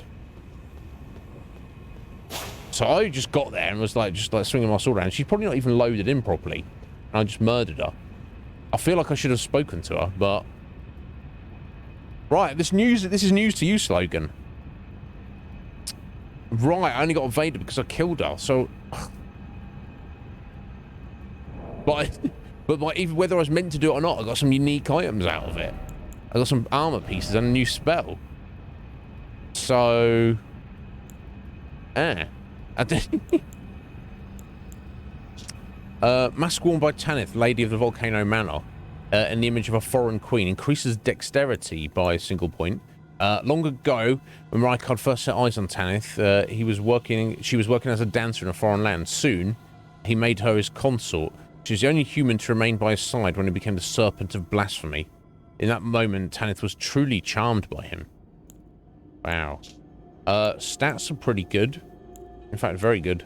So I just got there and was like, just like swinging my sword around. She's probably not even loaded in properly. And I just murdered her. I feel like I should have spoken to her, but... Right, this is news to you, Slogan. Right, I only got evaded because I killed her, so... But even whether I was meant to do it or not, I got some unique items out of it. I got some armor pieces and a new spell. So... mask worn by Tanith, Lady of the Volcano Manor, in the image of a foreign queen, increases dexterity by a single point. Long ago, when Rykard first set eyes on Tanith, she was working as a dancer in a foreign land. Soon, he made her his consort. She was the only human to remain by his side when he became the Serpent of Blasphemy. In that moment, Tanith was truly charmed by him. Wow. Stats are pretty good. In fact, very good.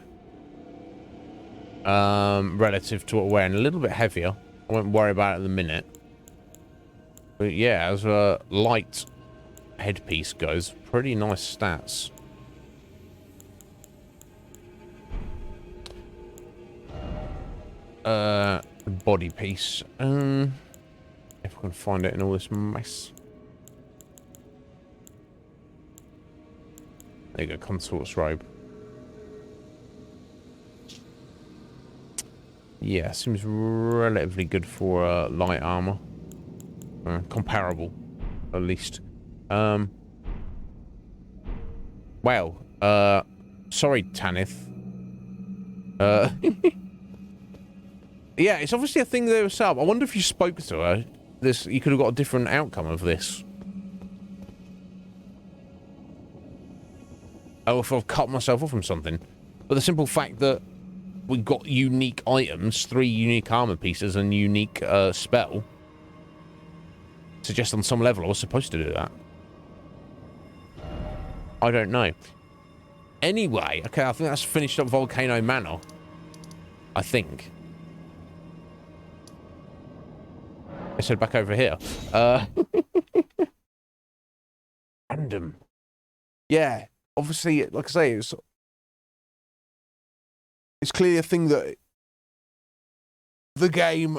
Relative to what we're wearing. A little bit heavier. I won't worry about it at the minute. But yeah, as a light headpiece goes, pretty nice stats. Body piece. If I can find it in all this mess. There you go, Consort's robe. Yeah, seems relatively good for light armor. Comparable, at least. Well, sorry, Tanith. Yeah, it's obviously a thing that was up. I wonder if you spoke to her. You could have got a different outcome of this. Oh, if I've cut myself off from something. But the simple fact that we got unique items, 3 unique armor pieces and unique spell, suggests on some level I was supposed to do that. I don't know. Anyway, okay, I think that's finished up Volcano Manor. I think. Let's head back over here. Random. Yeah, obviously, like I say, it's clearly a thing that the game,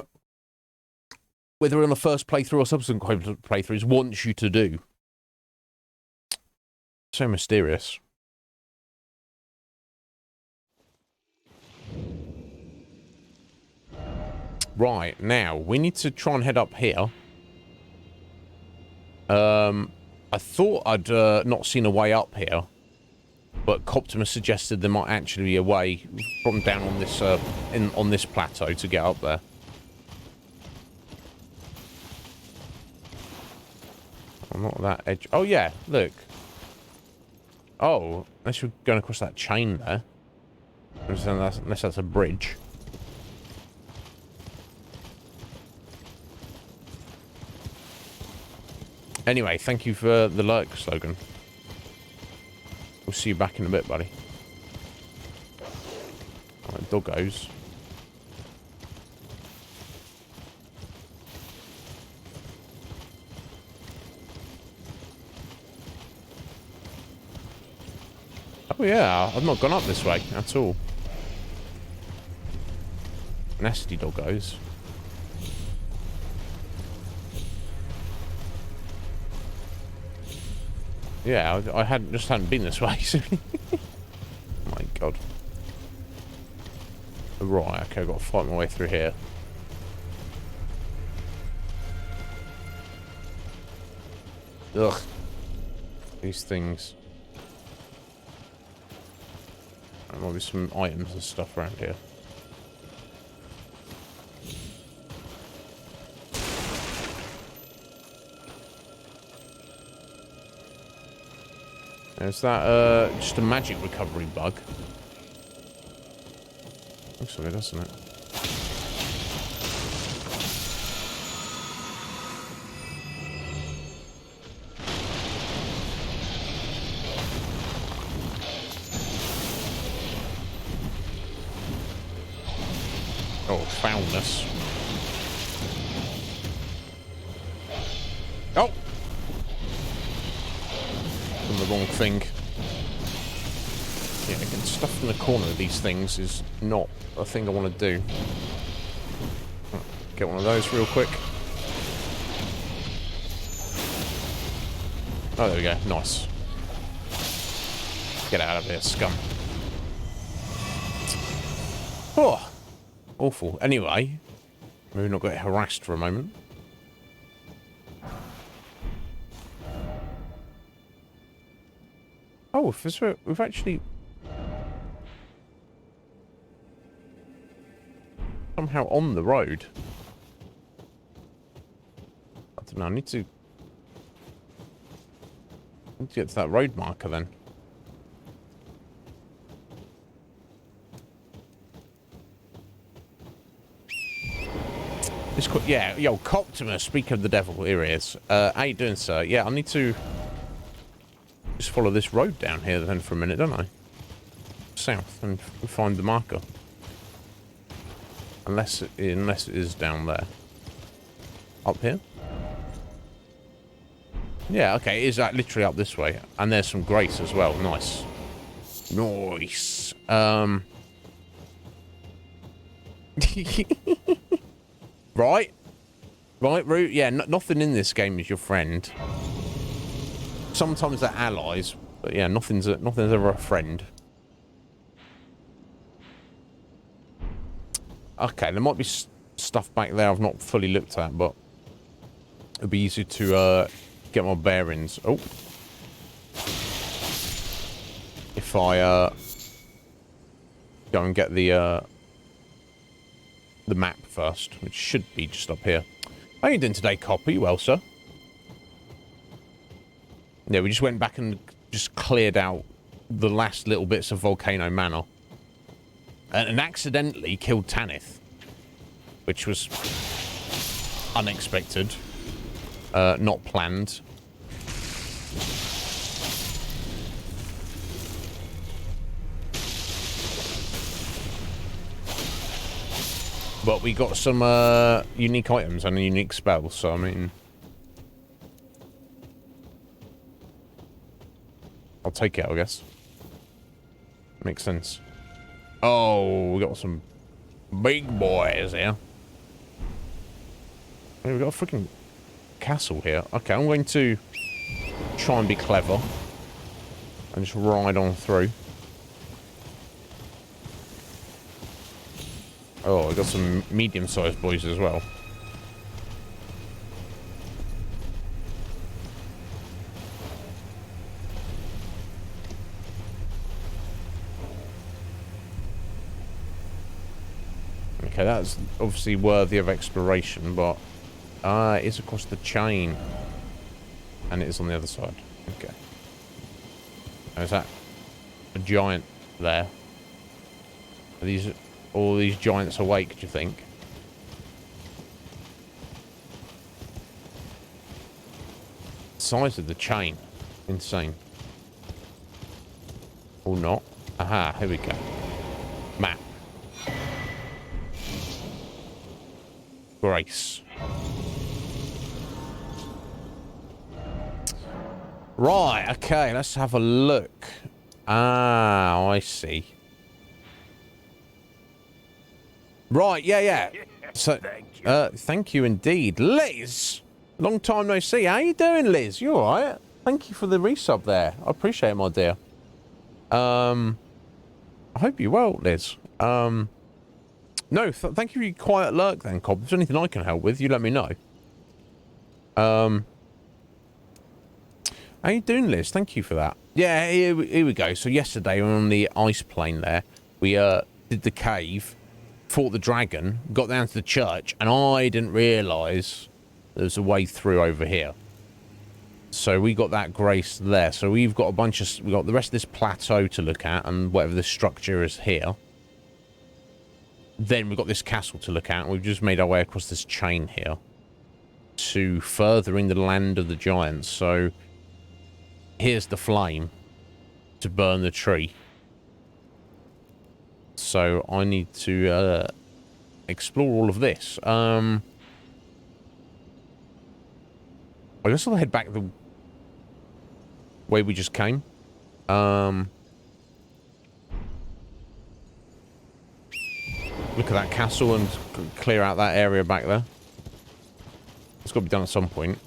whether on the first playthrough or subsequent playthroughs, wants you to do. So mysterious. Right, now, we need to try and head up here. I thought I'd not seen a way up here, but Coptimus suggested there might actually be a way from down on this on this plateau to get up there. I'm not that edge. Oh yeah, look. Oh, unless you're going across that chain there. Unless that's a bridge. Anyway, thank you for the lurk, Slogan. We'll see you back in a bit, buddy. Alright, doggos. Oh yeah, I've not gone up this way at all. Nasty doggos. Yeah, I hadn't been this way. Oh my god. Right, okay, I've got to fight my way through here. Ugh. These things. There might be some items and stuff around here. Is that just a magic recovery bug? Looks like it, doesn't it? Oh, foulness. Oh! Done the wrong thing. Yeah, getting stuff in the corner of these things is not a thing I want to do. Get one of those real quick. Oh, there we go. Nice. Get out of here, scum. Oh! Awful. Anyway, maybe not get harassed for a moment. Oh, we've actually somehow on the road. I don't know. I need to get to that road marker then. Yeah, yo, Coptimus, speaking of the devil, here he is. How you doing, sir? Yeah, I need to just follow this road down here then for a minute, don't I? South and find the marker. Unless it is down there. Up here? Yeah, okay, it is literally up this way. And there's some grace as well. Nice. Nice. Right, Root. Yeah, nothing in this game is your friend. Sometimes they're allies, but yeah, nothing's ever a friend. Okay, there might be stuff back there I've not fully looked at, but it'll be easy to get my bearings. Oh, if I go and get the map first, which should be just up here. How are you doing today, Copper? You well, sir? Yeah, we just went back and just cleared out the last little bits of Volcano Manor. And accidentally killed Tanith. Which was unexpected. Not planned. But we got some unique items and a unique spell, so I mean... I'll take it, I guess. Makes sense. Oh, we got some big boys here. Hey, we got a freaking castle here. Okay, I'm going to try and be clever. And just ride on through. Oh, we got some medium-sized boys as well. Okay, that's obviously worthy of exploration, but it's across the chain. And it is on the other side. Okay. Is that a giant there? Are these all these giants awake, do you think? Size of the chain. Insane. Or not. Aha, here we go. Map. Grace. Right, okay, let's have a look. Ah, I see. Right, yeah. So, thank you indeed. Liz! Long time no see. How you doing, Liz? You alright? Thank you for the resub there. I appreciate it, my dear. I hope you're well, Liz. No, thank you for your quiet lurk then, Cobb. If there's anything I can help with, you let me know. How you doing, Liz? Thank you for that. Yeah, here we go. So yesterday, we were on the ice plane there. We did the cave, fought the dragon, got down to the church, and I didn't realise there's a way through over here. So we got that grace there. So we've got we got the rest of this plateau to look at, and whatever this structure is here. Then we've got this castle to look at, and we've just made our way across this chain here to furthering the land of the giants. So here's the flame to burn the tree. So I need to explore all of this. I guess I'll head back the way we just came. Look at that castle and clear out that area back there. It's got to be done at some point.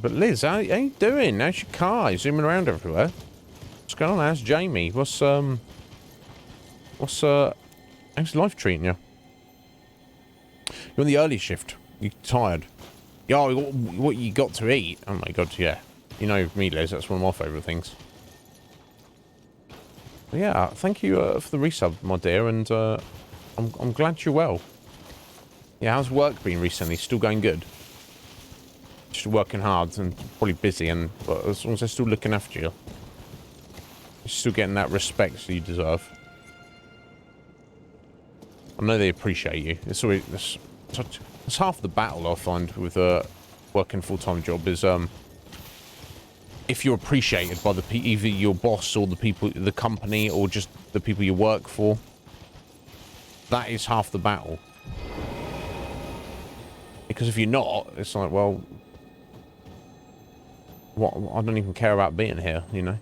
But Liz, how you doing? How's your car? You're zooming around everywhere. What's going on? How's Jamie? How's life treating you? You're on the early shift. You're tired. Yeah, what you got to eat? Oh my god, yeah. You know me, Liz. That's one of my favourite things. But yeah, thank you for the resub, my dear, and I'm glad you're well. Yeah, how's work been recently? Still going good? Just working hard and probably busy, but as long as they're still looking after you, you're still getting that respect that you deserve. I know they appreciate you. It's always it's half the battle I find with working full-time job is if you're appreciated by either your boss or the company, or just the people you work for. That is half the battle. Because if you're not, it's like, well, what? I don't even care about being here, you know.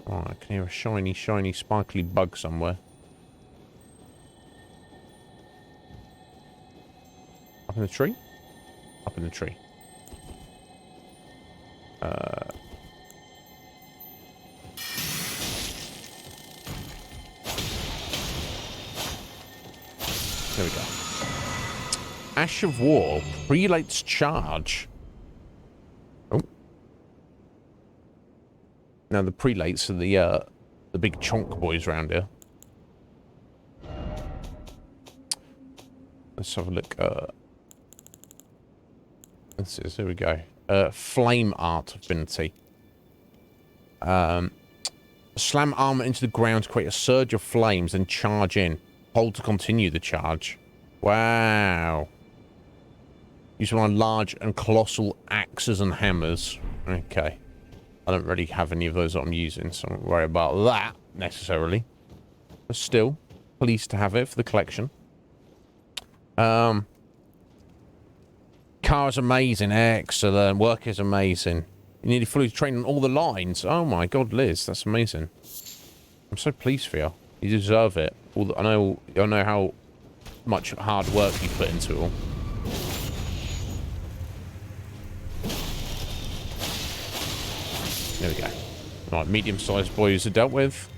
Oh, I can hear a shiny, sparkly bug somewhere. Up in the tree? Up in the tree. There we go. Ash of War. Prelate's charge. Oh. Now the prelates are the big chonk boys around here. Let's have a look. There we go. Flame art affinity. Slam armor into the ground to create a surge of flames and charge in. Hold to continue the charge. Wow. Use one on large and colossal axes and hammers. Okay. I don't really have any of those that I'm using, so I don't worry about that necessarily. But still, pleased to have it for the collection. Car is amazing. Excellent. Work is amazing. You nearly fully trained on all the lines. Oh my god, Liz, that's amazing. I'm so pleased for you. You deserve it. I know how much hard work you put into it all. There we go. Right, medium-sized boys are dealt with.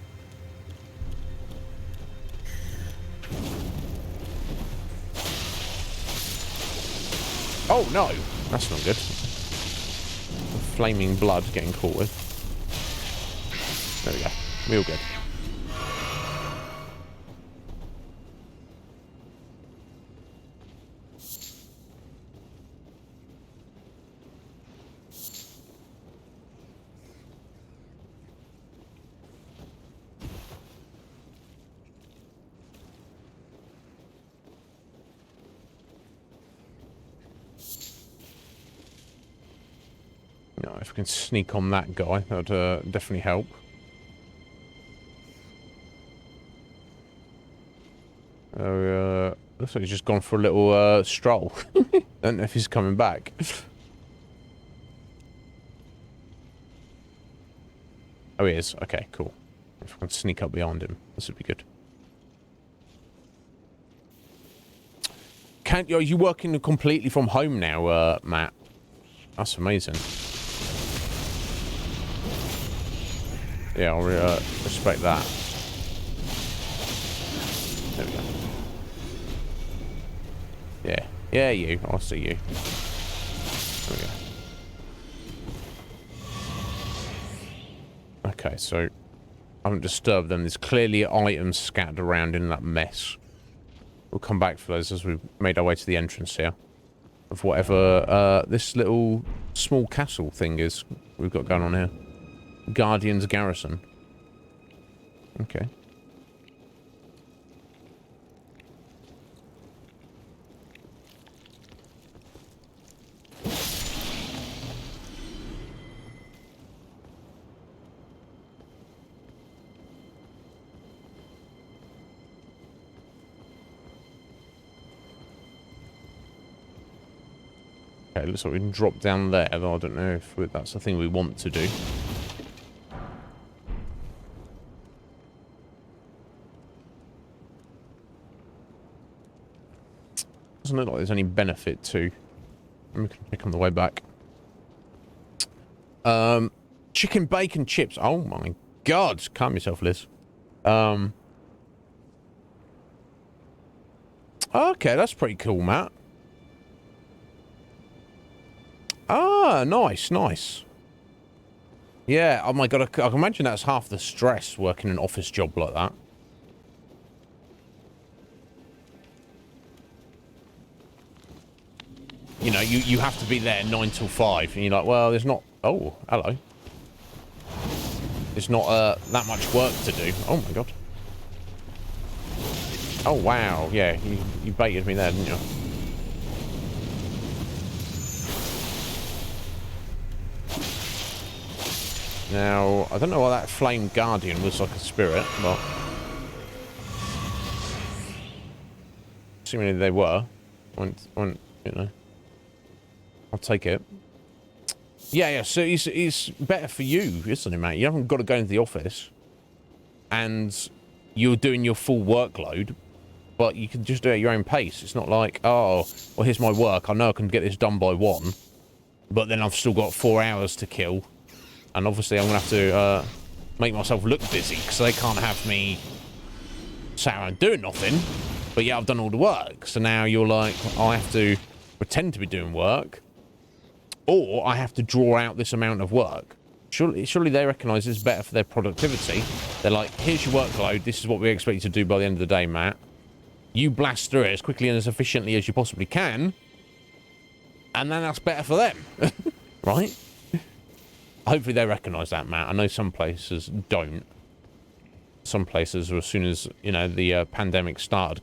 Oh no, that's not good. Flaming blood getting caught with. There we go. Real good. If we can sneak on that guy, that would definitely help. Looks like he's just gone for a little stroll. Don't know if he's coming back. Oh, he is. Okay, cool. If I can sneak up behind him, this would be good. Are you working completely from home now, Matt? That's amazing. Yeah, I'll respect that. There we go. Yeah. Yeah, you. I'll see you. There we go. Okay, so I haven't disturbed them. There's clearly items scattered around in that mess. We'll come back for those as we've made our way to the entrance here. Of whatever this little small castle thing is we've got going on here. Guardian's Garrison. Okay. Okay, looks like we can drop down there, though I don't know if that's the thing we want to do. Doesn't look like there's any benefit to. We can pick on the way back. Chicken bacon chips. Oh my god. Calm yourself, Liz. Okay, that's pretty cool, Matt. Ah, nice, nice. Yeah, oh my god, I can imagine that's half the stress working an office job like that. You know, you have to be there 9 till 5, and you're like, well, there's not... Oh, hello. There's not that much work to do. Oh my god. Oh wow, yeah, you baited me there, didn't you? Now, I don't know why that flame guardian was like a spirit, but... Seemingly they were. You know... I'll take it. Yeah, so it's better for you, isn't it, mate? You haven't got to go into the office. And you're doing your full workload, but you can just do it at your own pace. It's not like, oh, well, here's my work. I know I can get this done by 1, but then I've still got 4 hours to kill. And obviously I'm going to have to make myself look busy, because they can't have me sat around doing nothing. But yeah, I've done all the work. So now you're like, I have to pretend to be doing work, or I have to draw out this amount of work. Surely they recognise it's better for their productivity. They're like, here's your workload. This is what we expect you to do by the end of the day, Matt. You blast through it as quickly and as efficiently as you possibly can. And then that's better for them. Right? Hopefully they recognise that, Matt. I know some places don't. Some places, as soon as, you know, the pandemic started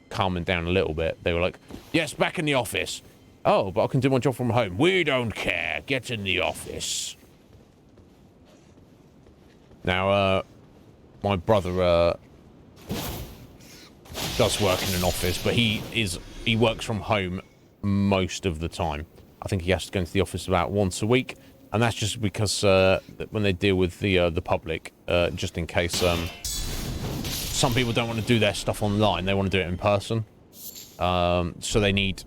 calming down a little bit, they were like, yes, back in the office. Oh, but I can do my job from home. We don't care. Get in the office. Now, my brother does work in an office, but he works from home most of the time. I think he has to go into the office about once a week, and that's just because when they deal with the public, just in case some people don't want to do their stuff online, they want to do it in person. So they need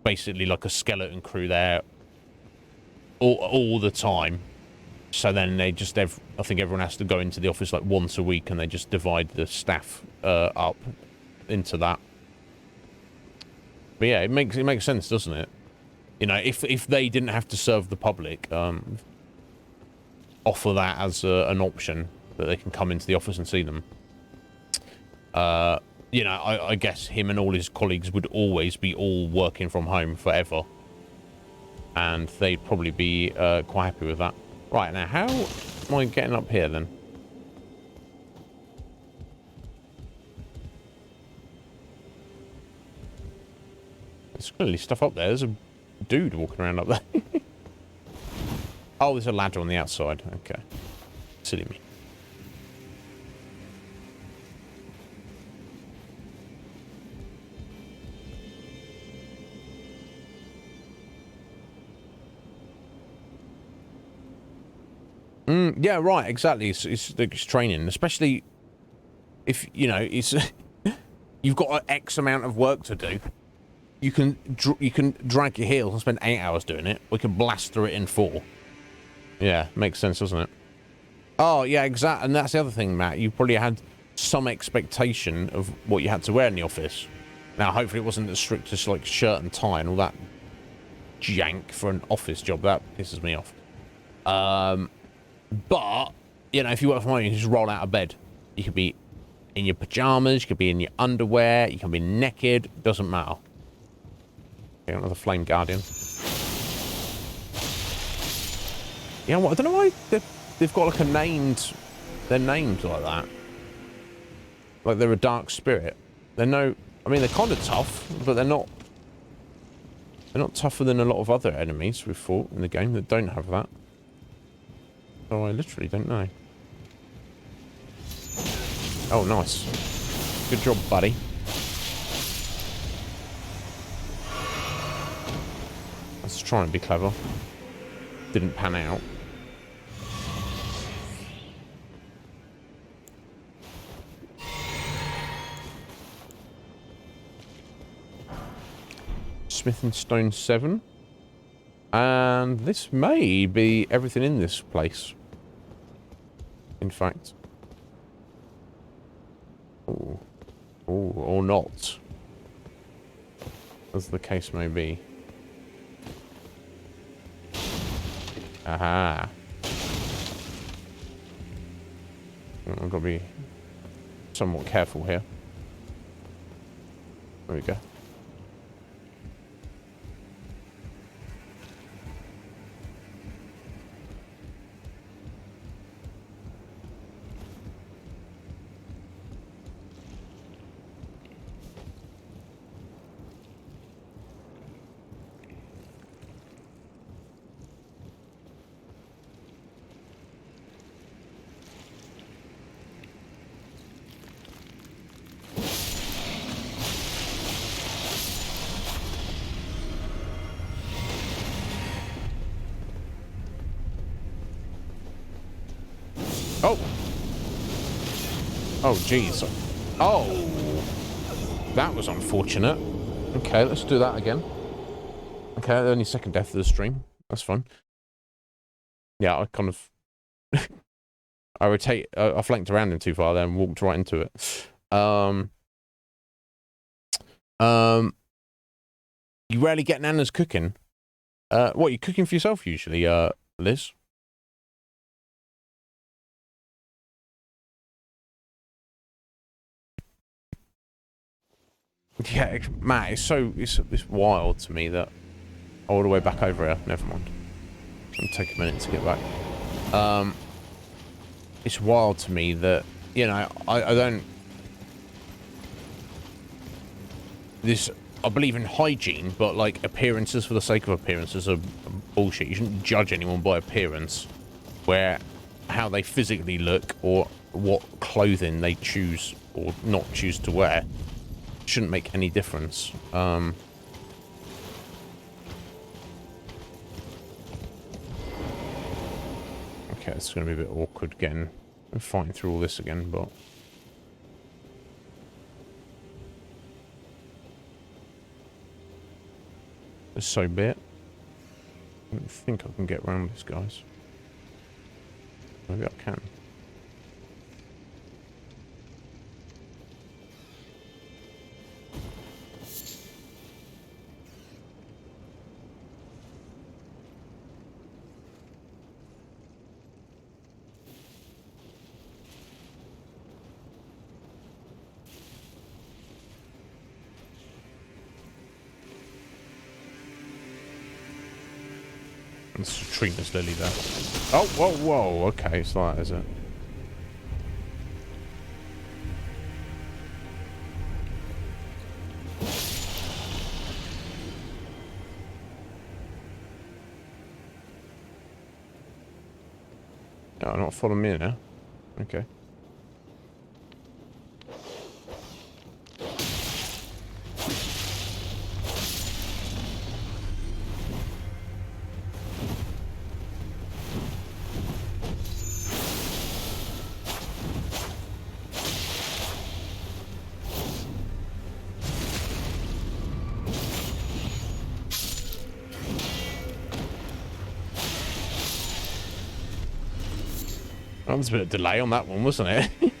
basically like a skeleton crew there all the time. So then they just, I think everyone has to go into the office like once a week, and they just divide the staff up into that. But yeah, it makes sense, doesn't it? You know, if they didn't have to serve the public, offer that as an option that they can come into the office and see them. You know, I guess him and all his colleagues would always be all working from home forever, and they'd probably be quite happy with that. Right, now, how am I getting up here, then? There's clearly stuff up there. There's a dude walking around up there. Oh, there's a ladder on the outside. Okay. Silly me. Yeah, right, exactly. It's training, especially if, you know, it's you've got an X amount of work to do. You can drag your heels and spend 8 hours doing it. We can blast through it in 4. Yeah, makes sense, doesn't it? Oh, yeah, exactly. And that's the other thing, Matt. You probably had some expectation of what you had to wear in the office. Now, hopefully it wasn't as strict as, like, shirt and tie and all that jank for an office job. That pisses me off. But, you know, if you work from home, you can just roll out of bed. You could be in your pajamas, you could be in your underwear, you can be naked. Doesn't matter. Okay, another Flame Guardian. You know what? I don't know why they've got like a named... They're named like that. Like they're a dark spirit. They're no... I mean, they're kind of tough, but they're not... They're not tougher than a lot of other enemies we've fought in the game that don't have that. So I literally don't know. Oh, nice. Good job, buddy. Let's try and be clever. Didn't pan out. Smith and Stone 7. And this may be everything in this place. In fact. Ooh. Ooh, or not. As the case may be. Aha. I've got to be somewhat careful here. There we go. Oh! Oh, jeez. Oh! That was unfortunate. Okay, let's do that again. Okay, only second death of the stream. That's fun. Yeah, I kind of... I flanked around him too far there and walked right into it. You rarely get Nana's cooking. What, you cooking for yourself usually, Liz? Yeah, Matt, it's wild to me that all the way back over here. Never mind. It'll take a minute to get back. It's wild to me that, you know, I don't... I believe in hygiene, but like appearances for the sake of appearances are bullshit. You shouldn't judge anyone by appearance, where how they physically look or what clothing they choose or not choose to wear shouldn't make any difference. Okay, it's going to be a bit awkward fighting through all this again, but... So be it. I don't think I can get around this, guys. Maybe I can. Let's treat this lily there. Oh, whoa, whoa. Okay, it's like that, is it? Oh, not following me now. Okay. That was a bit of delay on that one, wasn't it?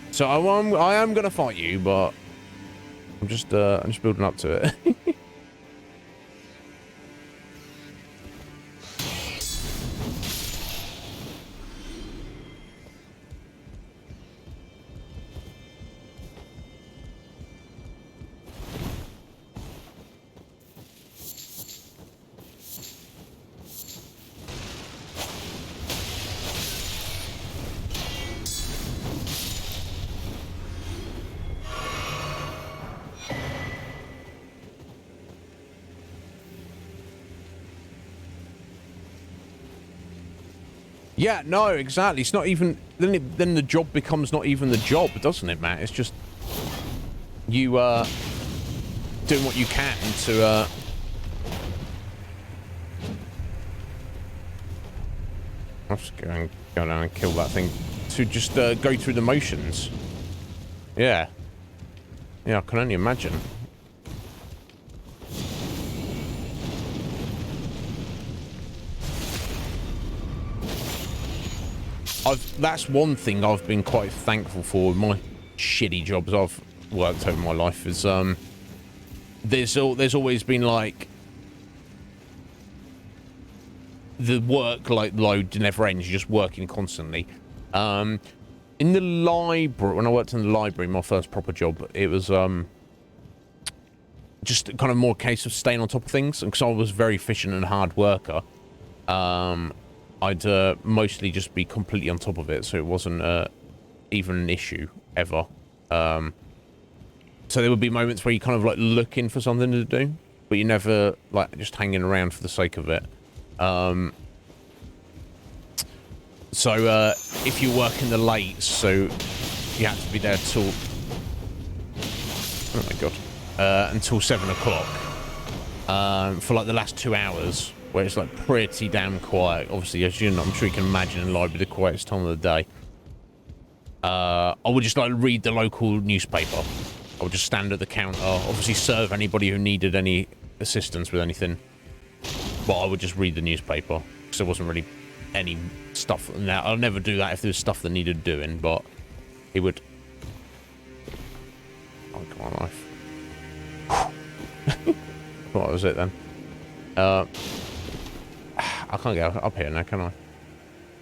So I am gonna fight you, but I'm just building up to it. Yeah, no, exactly. It's not even... Then the job becomes not even the job, doesn't it, Matt? It's just... You, doing what you can to, I'll just go down and kill that thing. To just, go through the motions. Yeah. Yeah, I can only imagine. That's one thing I've been quite thankful for with my shitty jobs I've worked over my life is there's always been like the work like load never ends. You're just working constantly. In the library, when I worked in the library, my first proper job, it was just kind of more a case of staying on top of things, and because I was a very efficient and hard worker, I'd mostly just be completely on top of it, so it wasn't even an issue ever. So there would be moments where you kind of like looking for something to do, but you never like just hanging around for the sake of it. So if you work in the late, so you have to be there till oh my god, until 7 o'clock for like the last 2 hours. Where it's like pretty damn quiet. Obviously, as you know, I'm sure you can imagine in the library the quietest time of the day. I would just like read the local newspaper. I would just stand at the counter, obviously serve anybody who needed any assistance with anything. But I would just read the newspaper because there wasn't really any stuff. Now I'll never do that if there was stuff that needed doing, but it would. Oh, come on, life. What was it then? I can't get up here now, can I? I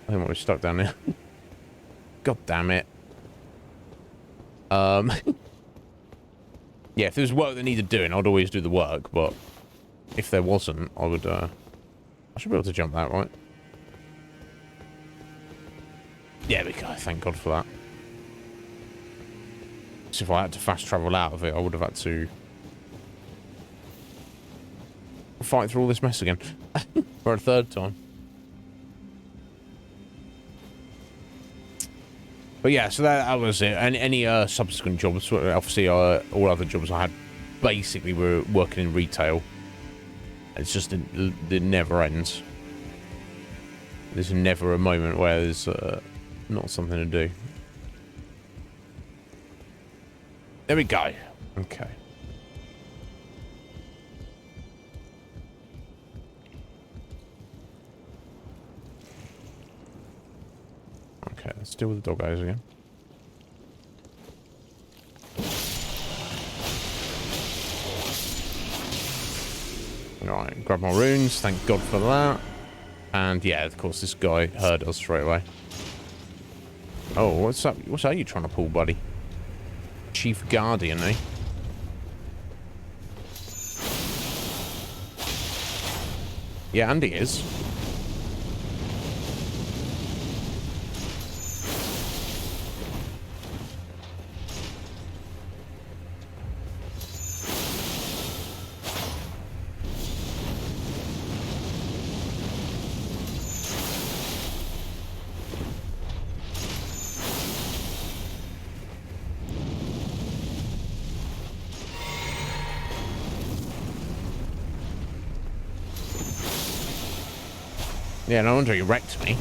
think we're stuck down there. God damn it. Yeah, if there was work that needed doing, I'd always do the work, but if there wasn't, I would, I should be able to jump that, right? Yeah, we go, thank God for that. So if I had to fast travel out of it, I would have had to fight through all this mess again. For a third time. But yeah, so that was it. And any subsequent jobs, obviously all other jobs I had basically were working in retail. It's just, it never ends. There's never a moment where there's not something to do. There we go. Okay. Okay, let's deal with the doggos again. Alright, grab my runes, thank God for that. And yeah, of course, this guy heard us straight away. Oh, what's up? What's that you trying to pull, buddy? Chief Guardian, eh? Yeah, and he is. Yeah, no wonder he wrecked me.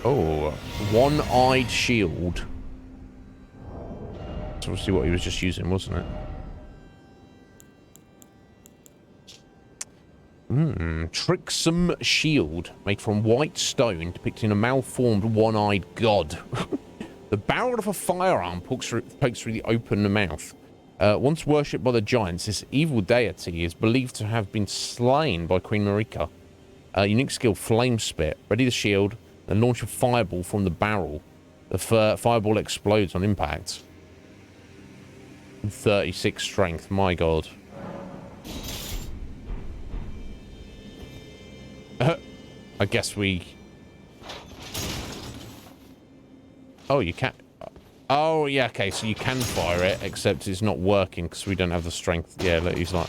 Oh, one-eyed shield. That's obviously what he was just using, wasn't it? Tricksome shield made from white stone depicting a malformed one-eyed god. The barrel of a firearm pokes through the open mouth. Once worshipped by the giants, this evil deity is believed to have been slain by Queen Marika. Unique skill, Flame Spit. Ready the shield, then launch a fireball from the barrel. The fireball explodes on impact. 36 strength, my god. I guess we... Oh, you can't... Oh, yeah, okay, so you can fire it, except it's not working because we don't have the strength. Yeah, look, he's like,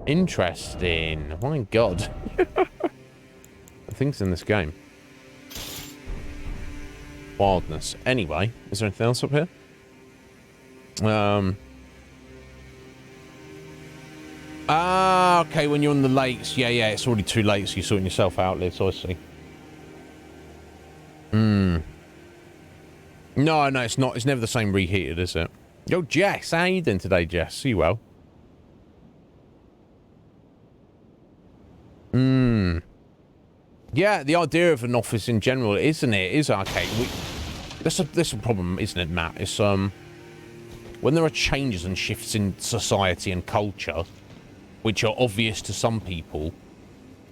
Interesting. My god. The things in this game. Wildness. Anyway, is there anything else up here? Okay, when you're on the lakes. Yeah, it's already too late, so you're sorting yourself out, Liz, I see. No, it's not. It's never the same reheated, is it? Yo, Jess, how you doing today, Jess? You well? Yeah, the idea of an office in general, isn't it? Is okay. This is a problem, isn't it, Matt? It's when there are changes and shifts in society and culture, which are obvious to some people,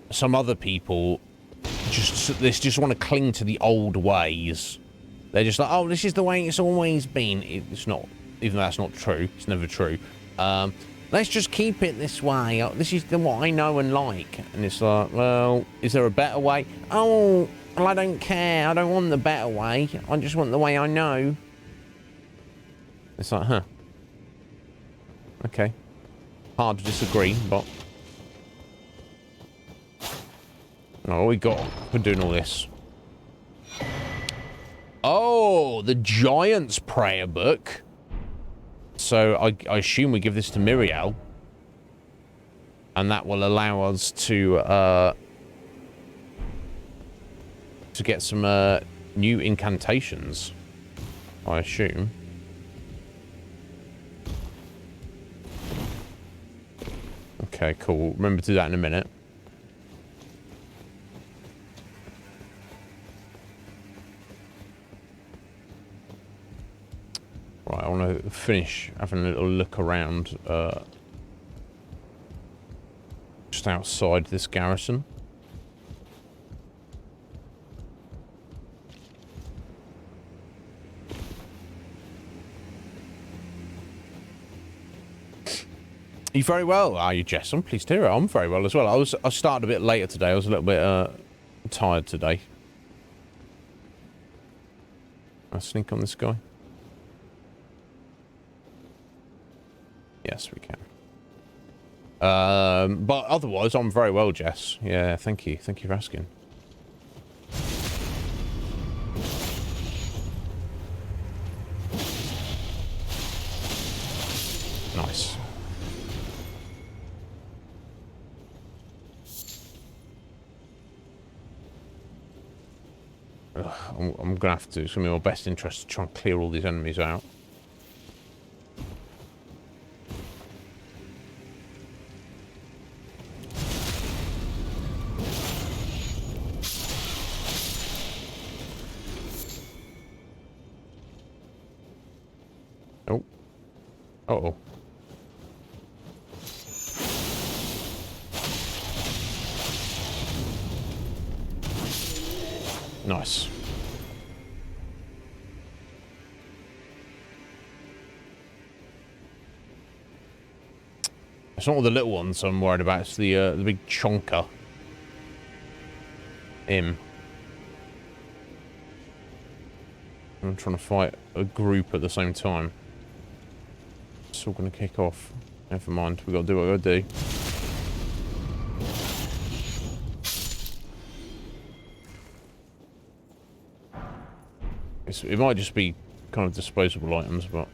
some other people just want to cling to the old ways. They're just like, oh, this is the way it's always been. It's not, even though that's not true. It's never true. Let's just keep it this way. This is what I know and like. And it's like, well, is there a better way? Oh, well, I don't care. I don't want the better way. I just want the way I know. It's like, huh. Okay. Hard to disagree, but... Oh, we got for doing all this. Oh, the Giant's Prayer Book. So I assume we give this to Miriel. And that will allow us to get some new incantations, I assume. Okay, cool. Remember to do that in a minute. Right, I want to finish having a little look around just outside this garrison. You very well, are you, Jess? I'm pleased to hear it. I'm very well as well. I started a bit later today. I was a little bit tired today. I'll sneak on this guy. Yes, we can. But otherwise, I'm very well, Jess. Yeah, thank you. Thank you for asking. Nice. I'm going to have to, it's going to be my best interest to try and clear all these enemies out. Oh. Uh-oh. Nice. It's not all the little ones I'm worried about. It's the big chonker. Him. I'm trying to fight a group at the same time. It's all going to kick off. Never mind. We got to do what we got to do. It might just be kind of disposable items, but...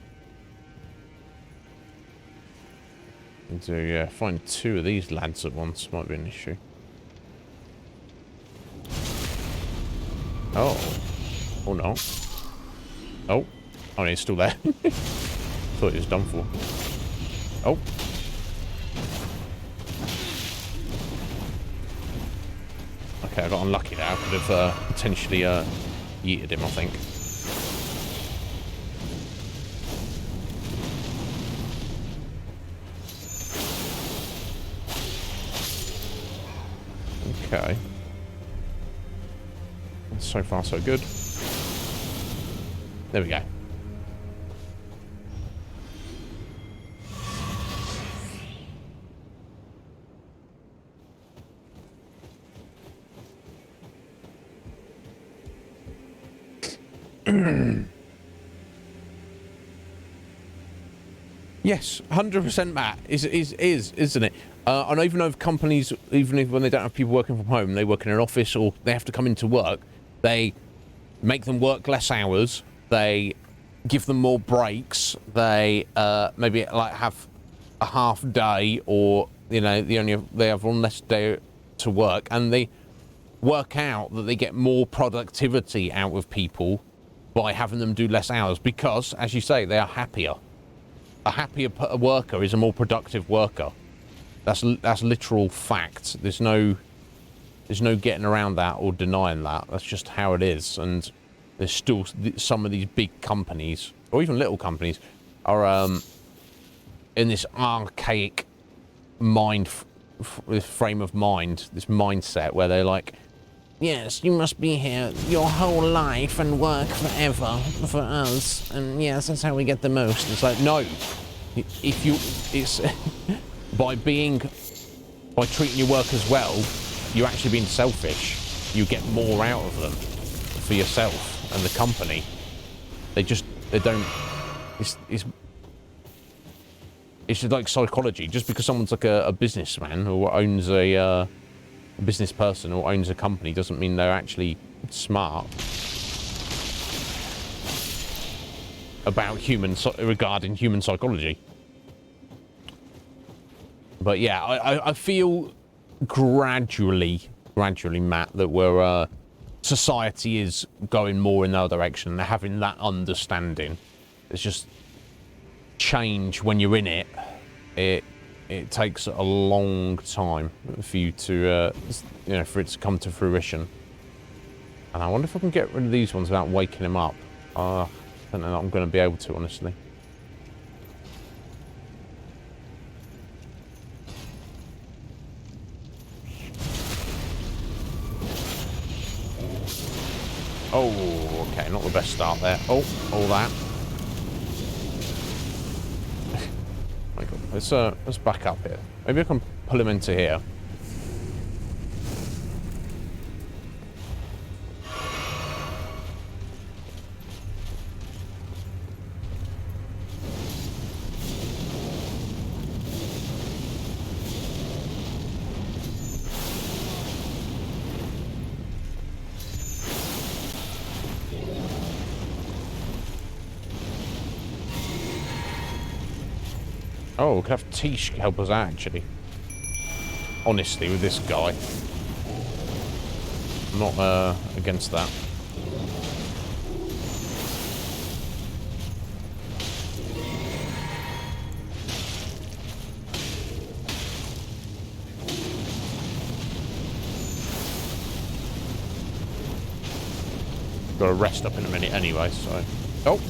Do, yeah, find two of these lads at once might be an issue. Oh. Or not. Oh. Oh, no, he's still there. Thought he was done for. Oh. Okay, I got unlucky there. I could have potentially yeeted him, I think. Okay. So far, so good. There we go. Yes, 100%, Matt. Isn't it? And even though companies, even if when they don't have people working from home, they work in an office or they have to come into work, they make them work less hours. They give them more breaks. They maybe like have a half day, or you know, they have one less day to work, and they work out that they get more productivity out of people by having them do less hours because, as you say, they are happier. A happier worker is a more productive worker. That's literal fact. There's no getting around that or denying that. That's just how it is. And there's still some of these big companies, or even little companies, are in this archaic frame of mind, this mindset where they're like, yes, you must be here your whole life and work forever for us, and yes, that's how we get the most. It's like, no, it's by treating your workers well, you're actually being selfish. You get more out of them for yourself and the company. They don't. It's just like psychology. Just because someone's like a businessman or owns a business person or owns a company doesn't mean they're actually smart about regarding human psychology. But yeah, I feel gradually, Matt, that we're society is going more in the other direction. They're having that understanding. It's just change when you're in it. It takes a long time for you to, for it to come to fruition. And I wonder if I can get rid of these ones without waking them up. I don't know that I'm going to be able to, honestly. Oh, okay, not the best start there. Oh, all that. My God, let's back up here. Maybe I can pull him into here. Oh, we could have Tish help us out, actually. Honestly, with this guy. I'm not against that. Got to rest up in a minute anyway, so... Oh!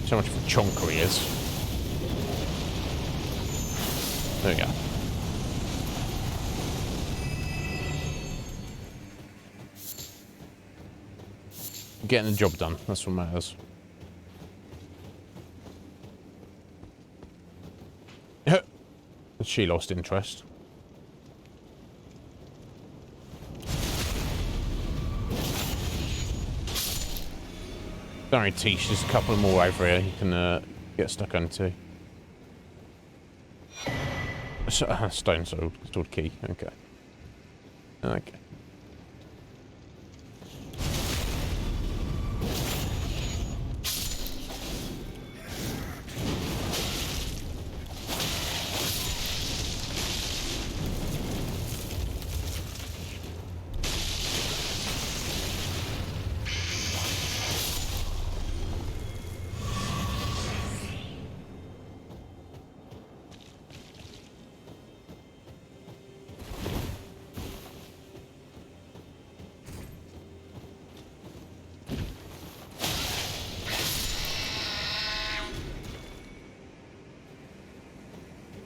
So much for chonker he is. There we go. Getting the job done, that's what matters. She lost interest. Don't worry, Tish, there's a couple more over here you can get stuck onto. Stone sword key, okay. Okay.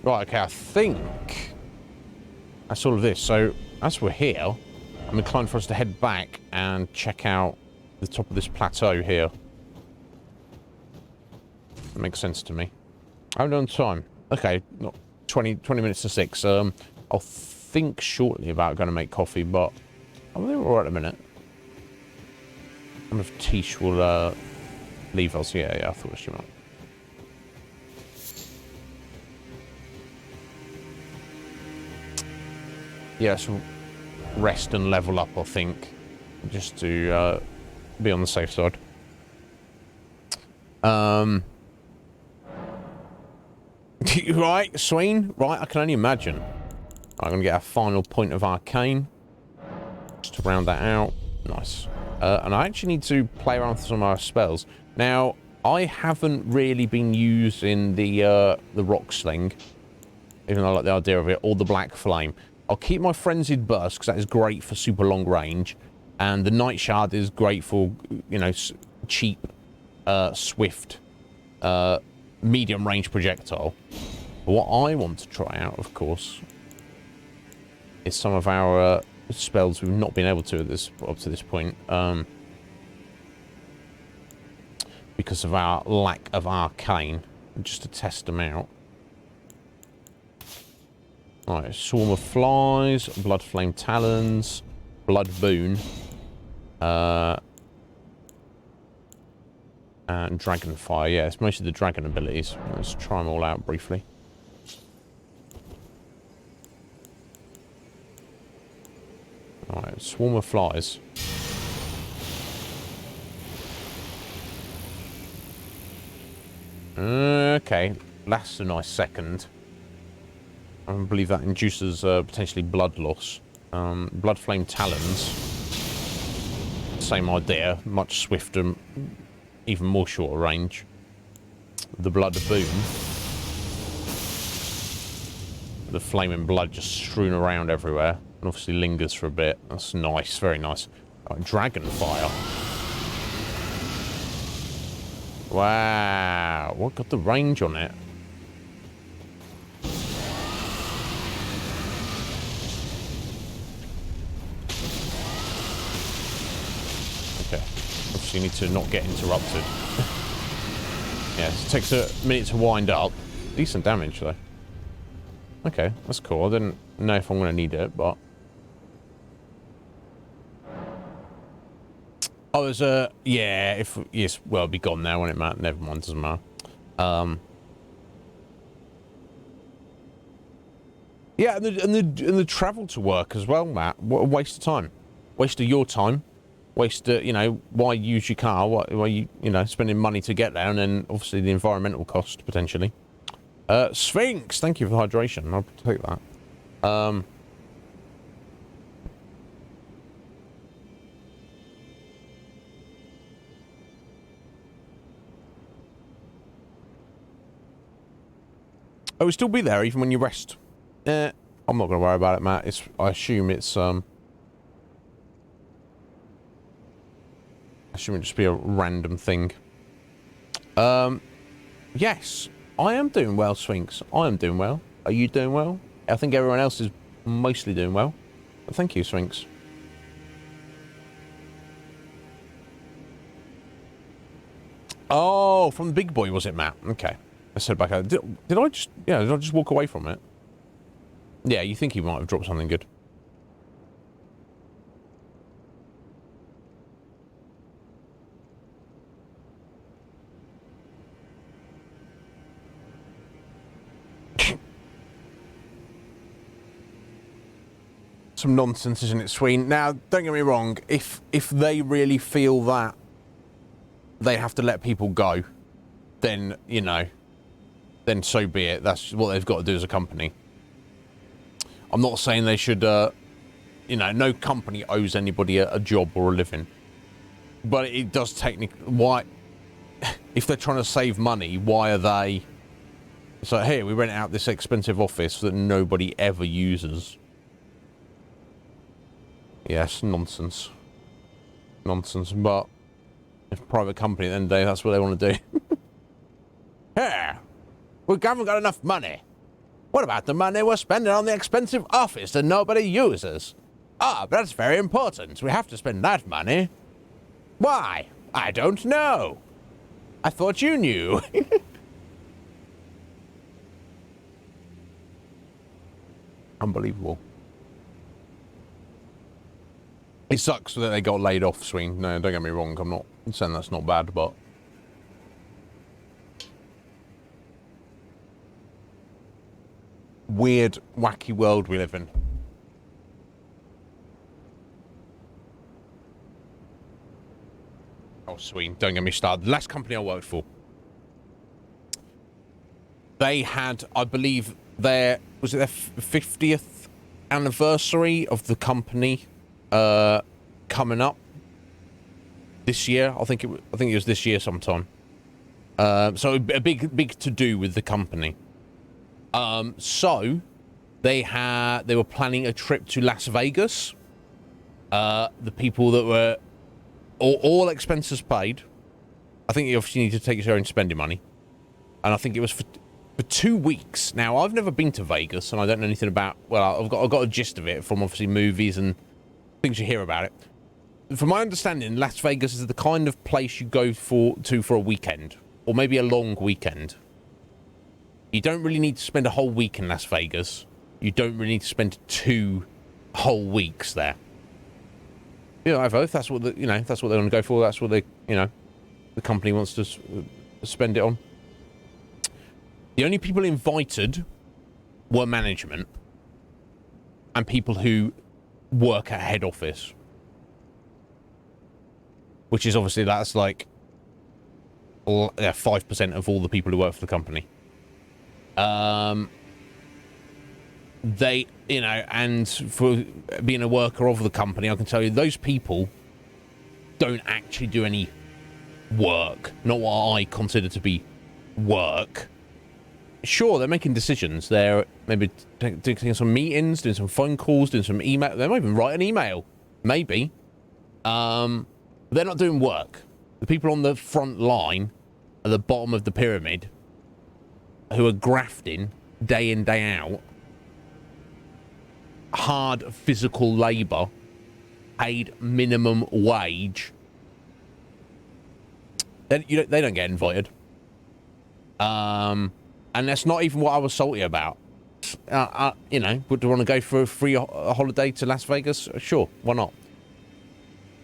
Right, okay, I think that's all of this. So, as we're here, I'm inclined for us to head back and check out the top of this plateau here. That makes sense to me. I haven't done time. Okay, not 20 minutes to 6. I'll think shortly about going to make coffee, but I think we're all right at a minute. I wonder if Tish will leave us. Yeah, I thought she might. Yeah, so rest and level up, I think, just to be on the safe side. Right, Sween? Right, I can only imagine. I'm going to get our final point of arcane. Just to round that out. Nice. And I actually need to play around with some of our spells. Now, I haven't really been using the rock sling, even though I like the idea of it, or the black flame. I'll keep my frenzied burst, because that is great for super long range. And the night shard is great for, you know, cheap, swift, medium range projectile. But what I want to try out, of course, is some of our spells we've not been able to up to this point, because of our lack of arcane, just to test them out. Right, Swarm of Flies, Blood Flame Talons, Blood Boon, and Dragonfire. Yeah, it's mostly the dragon abilities. Let's try them all out briefly. Alright, Swarm of Flies. Okay, lasts a nice second. I believe that induces potentially blood loss. Blood Flame Talons. Same idea, much swifter, even more shorter range. The Blood Boom. The flaming blood just strewn around everywhere. And obviously lingers for a bit. That's nice, very nice. Right, Dragonfire. Wow, what got the range on it? Okay, obviously you need to not get interrupted. Yeah, it takes a minute to wind up. Decent damage though. Okay, that's cool. I didn't know if I'm going to need it, but... Oh, there's a... Yeah, if... Yes, well, it'll be gone now, won't it, Matt? Never mind, doesn't matter. Yeah, and the travel to work as well, Matt. What a waste of time. Waste of your time. Waste, you know, why use your car? Why you know, spending money to get there, and then obviously the environmental cost, potentially. Sphinx, thank you for the hydration. I'll take that. Oh, it'll still be there even when you rest. I'm not going to worry about it, Matt. I assume it's, I assume it'll just be a random thing. Yes, I am doing well, Sphinx. I am doing well. Are you doing well? I think everyone else is mostly doing well. But thank you, Sphinx. Oh, from the big boy, was it, Matt? Okay. Let's head back out. Did I just walk away from it? Yeah, you think he might have dropped something good. Some nonsense, isn't it, Sween? Now, don't get me wrong. If they really feel that they have to let people go, then, you know, then so be it. That's what they've got to do as a company. I'm not saying they should, you know, no company owes anybody a job or a living. But it does technically... Why... If they're trying to save money, why are they... So, here, we rent out this expensive office that nobody ever uses. Yes, nonsense. Nonsense, but... If a private company, at the end of the day, that's what they want to do. Here! We haven't got enough money. What about the money we're spending on the expensive office that nobody uses? Ah, but that's very important. We have to spend that money. Why? I don't know. I thought you knew. Unbelievable. It sucks that they got laid off, Swing. No, don't get me wrong. I'm not saying that's not bad, but... weird, wacky world we live in. Oh, Sween, don't get me started. The last company I worked for, they had, I believe, was it their 50th anniversary of the company coming up this year. I think it was this year sometime. So a big to do with the company. So they were planning a trip to Las Vegas. The people that were all expenses paid. I think you obviously need to take your own spending money, and I think it was for 2 weeks. Now I've never been to Vegas, and I don't know anything about. Well, I've got a gist of it from obviously movies and things you hear about it. From my understanding, Las Vegas is the kind of place you go for a weekend, or maybe a long weekend. You don't really need to spend a whole week in Las Vegas. You don't really need to spend 2 whole weeks there. You know, if that's what that's what they want to go for. That's what the company wants to spend it on. The only people invited were management and people who work at head office, which is obviously that's like 5% of all the people who work for the company. They, and for being a worker of the company, I can tell you those people don't actually do any work. Not what I consider to be work. Sure, they're making decisions. They're maybe taking some meetings, doing some phone calls, doing some email. They might even write an email. Maybe. They're not doing work. The people on the front line at the bottom of the pyramid who are grafting day in, day out, hard physical labour, paid minimum wage, they don't get invited. And that's not even what I was salty about. Would you want to go for a free holiday to Las Vegas? Sure, why not?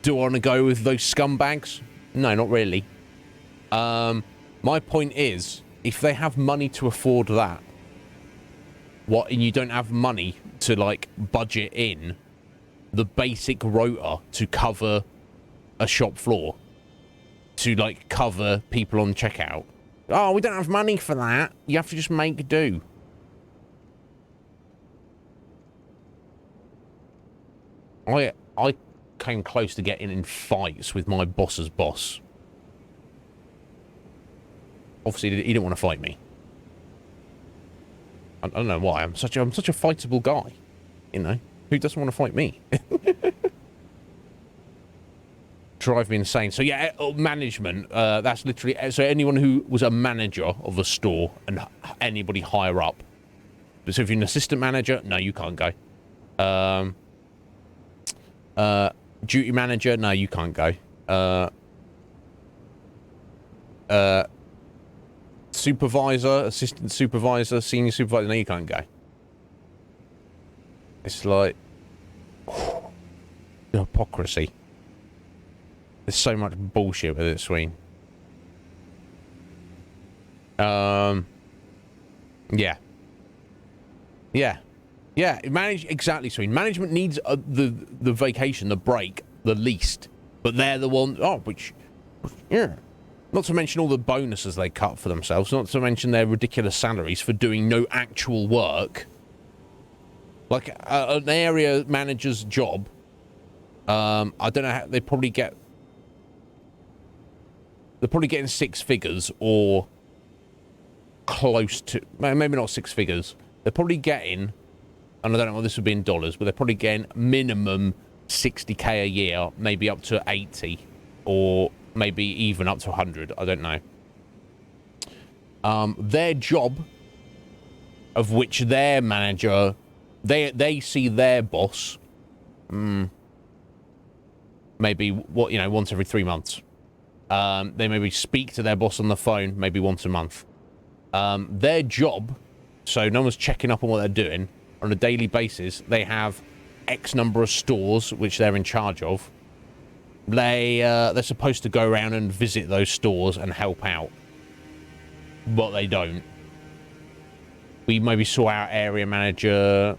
Do I want to go with those scumbags? No, not really. My point is, if they have money to afford that, and you don't have money to, like, budget in the basic rota to cover a shop floor, to, like, cover people on checkout. Oh, we don't have money for that. You have to just make do. I came close to getting in fights with my boss's boss. Obviously, he didn't want to fight me. I don't know why. I'm such a fightable guy. Who doesn't want to fight me? Drive me insane. So yeah, management. That's literally so anyone who was a manager of a store and anybody higher up. So if you're an assistant manager, no, you can't go. Duty manager, no, you can't go. Supervisor, assistant supervisor, senior supervisor, no, you can't go. It's like the hypocrisy. There's so much bullshit with it, Sween. Yeah. Exactly, Sween. Management needs the vacation, the break, the least, but they're the one. Yeah. Not to mention all the bonuses they cut for themselves. Not to mention their ridiculous salaries for doing no actual work. Like an area manager's job. I don't know how they probably get. They're probably getting 6 figures or close to, maybe not 6 figures. They're probably getting, and I don't know what this would be in dollars, but they're probably getting minimum 60k a year, maybe up to 80, or maybe even up to 100. I don't know. Their job of which their manager, they see their boss, maybe once every 3 months. They maybe speak to their boss on the phone maybe once a month. Their job, so no one's checking up on what they're doing on a daily basis. They have X number of stores which they're in charge of. They're supposed to go around and visit those stores and help out, but they don't. We maybe saw our area manager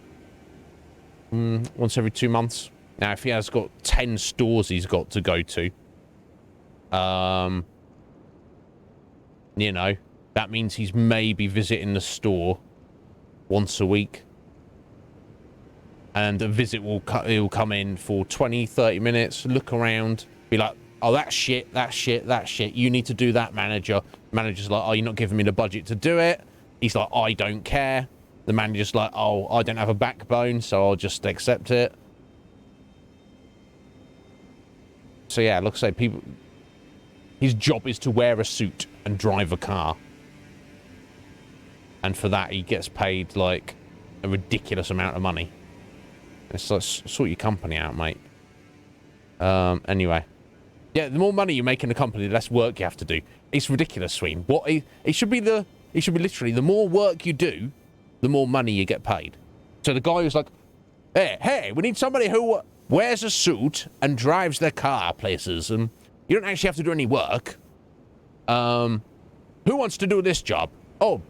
once every 2 months. Now, if he has got 10 stores he's got to go to, that means he's maybe visiting the store once a week. And a visit he'll come in for 20, 30 minutes, look around, be like, oh, that's shit, that's shit, that's shit. You need to do that, manager. Manager's like, oh, you're not giving me the budget to do it. He's like, I don't care. The manager's like, oh, I don't have a backbone, so I'll just accept it. So yeah, like I say, his job is to wear a suit and drive a car. And for that, he gets paid, like, a ridiculous amount of money. It's like, sort your company out, mate. Anyway. Yeah, the more money you make in a company, the less work you have to do. It's ridiculous, Sween. It should be literally, the more work you do, the more money you get paid. So the guy was like, hey, we need somebody who wears a suit and drives their car places, and you don't actually have to do any work. Who wants to do this job? Oh,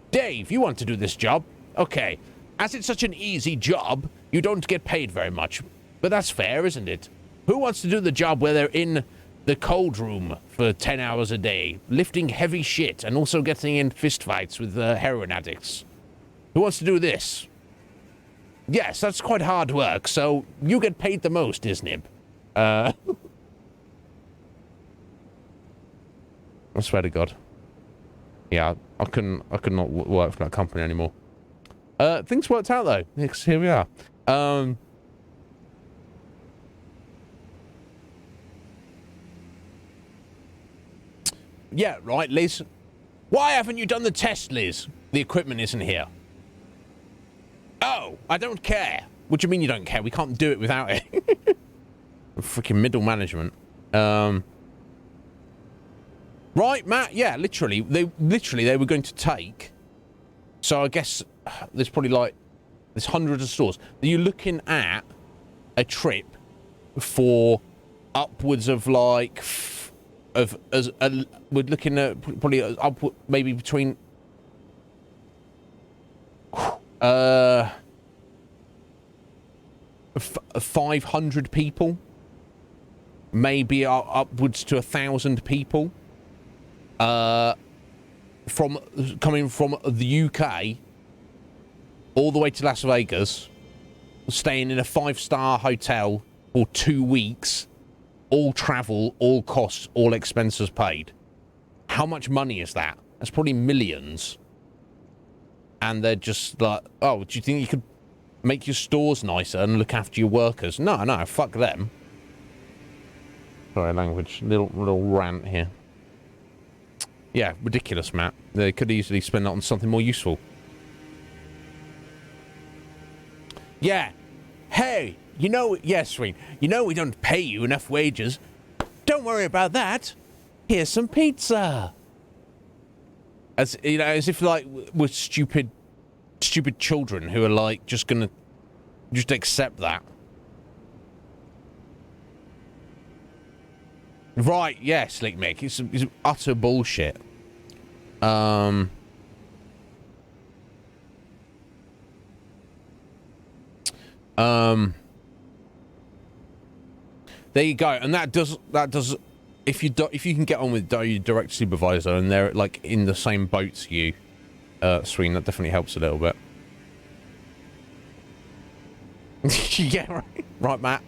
Dave, you want to do this job? Okay. As it's such an easy job, you don't get paid very much. But that's fair, isn't it? Who wants to do the job where they're in the cold room for 10 hours a day, lifting heavy shit and also getting in fistfights with heroin addicts? Who wants to do this? Yes, that's quite hard work, so you get paid the most, Iznib. I swear to God. Yeah, I could not work for that company anymore. Things worked out though. Because here we are. Yeah, right, Liz. Why haven't you done the test, Liz? The equipment isn't here. Oh, I don't care. What do you mean you don't care? We can't do it without it. Freaking middle management. Right, Matt. Yeah, literally, they were going to take. So I guess there's probably there's hundreds of stores. You're looking at a trip for upwards of we're looking at probably upward, maybe between 500 people, maybe upwards to 1,000 people. Coming from the UK all the way to Las Vegas, staying in a 5-star hotel for 2 weeks, all travel, all costs, all expenses paid. How much money is that? That's probably millions. And they're just like, oh, do you think you could make your stores nicer and look after your workers? No, fuck them. Sorry, language. Little rant here. Yeah, ridiculous, Matt. They could easily spend that on something more useful. Yeah. Hey, yes, Sreen. We don't pay you enough wages. Don't worry about that. Here's some pizza. As if we're stupid children who are just gonna accept that. Right, yeah, Slick Mick. It's utter bullshit. There you go, and that does if you can get on with your direct supervisor and they're in the same boat as you, Sween, that definitely helps a little bit. Yeah, right, Matt.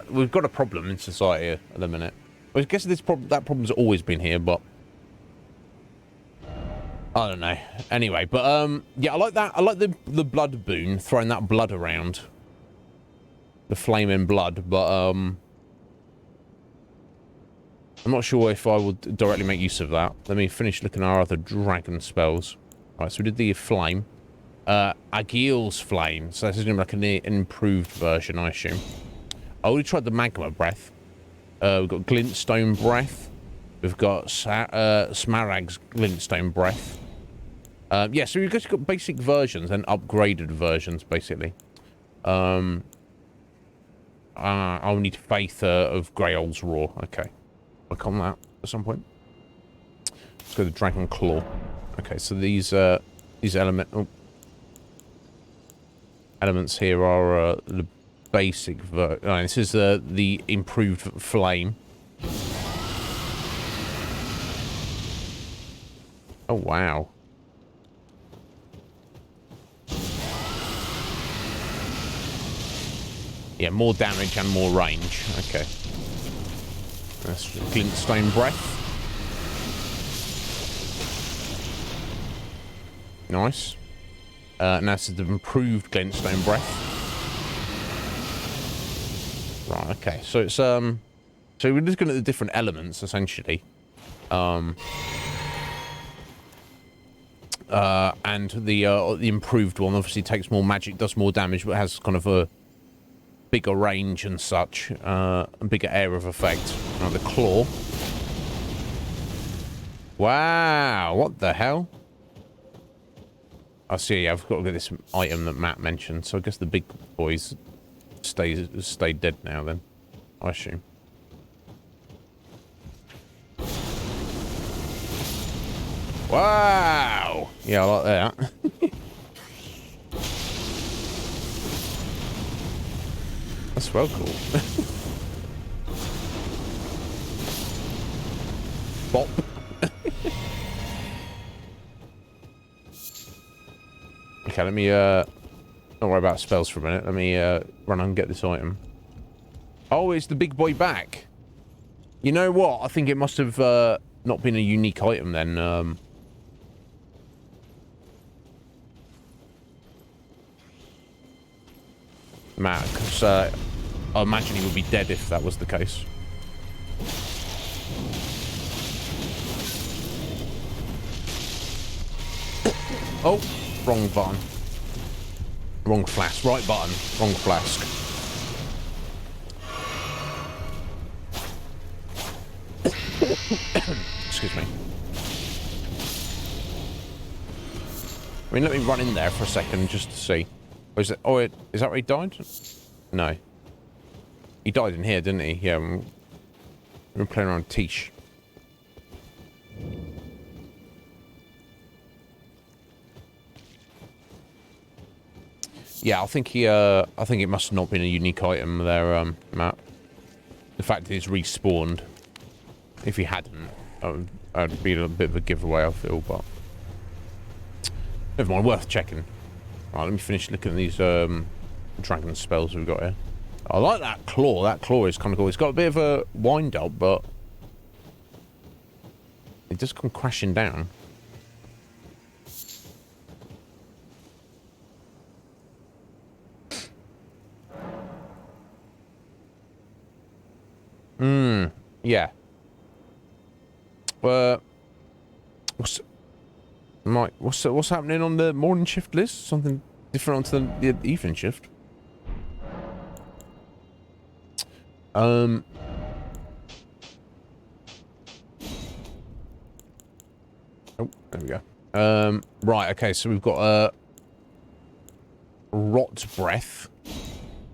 We've got a problem in society at the minute. I guess that problem's always been here, but I don't know. Anyway, but yeah, I like that. I like the blood boon, throwing that blood around, the flaming blood. But I'm not sure if I would directly make use of that. Let me finish looking at our other dragon spells. All right, so we did the flame. Agil's Flame. So this is going to be like an improved version, I assume. I already tried the Magma Breath. We've got Glintstone Breath. We've got Smaragd's Glintstone Breath. Yeah, so we've just got basic versions and upgraded versions, basically. I'll need Faith of Greyol's Roar. Okay. Work on that at some point. Let's go to Dragon Claw. Okay, so these elements here are the basic this is the improved flame. Oh wow. Yeah, more damage and more range. Okay. That's Glintstone Breath. Nice. Now this is the improved Glintstone Breath. Right, okay. So it's so we're just looking at the different elements essentially. And the improved one obviously takes more magic, does more damage, but has kind of a bigger range and such, a bigger area of effect. Now the claw. Wow, what the hell? I see. I've got to get this item that Matt mentioned. So I guess the big boys stay dead now. Then I assume. Wow. Yeah, I like that. That's well cool. Bop. Okay, let me don't worry about spells for a minute. Let me run and get this item. Oh, it's the big boy back. You know what? I think it must have not been a unique item then. Matt, because I imagine he would be dead if that was the case. Oh, wrong button. Wrong flask. Right button. Wrong flask. Excuse me. I mean, let me run in there for a second just to see. Or is it? Oh, is that where he died? No. He died in here, didn't he? Yeah. We're playing around Tish. Yeah, I think he. I think it must have not been a unique item there, Matt. The fact that he's respawned. If he hadn't, I'd be a bit of a giveaway, I feel, but never mind. Worth checking. Right, let me finish looking at these dragon spells we've got here. I like that claw. That claw is kind of cool. It's got a bit of a wind up, but it does come crashing down. Yeah. What's happening on the morning shift list? Something different onto the evening shift. Oh, there we go. Right, okay, so we've got Rot Breath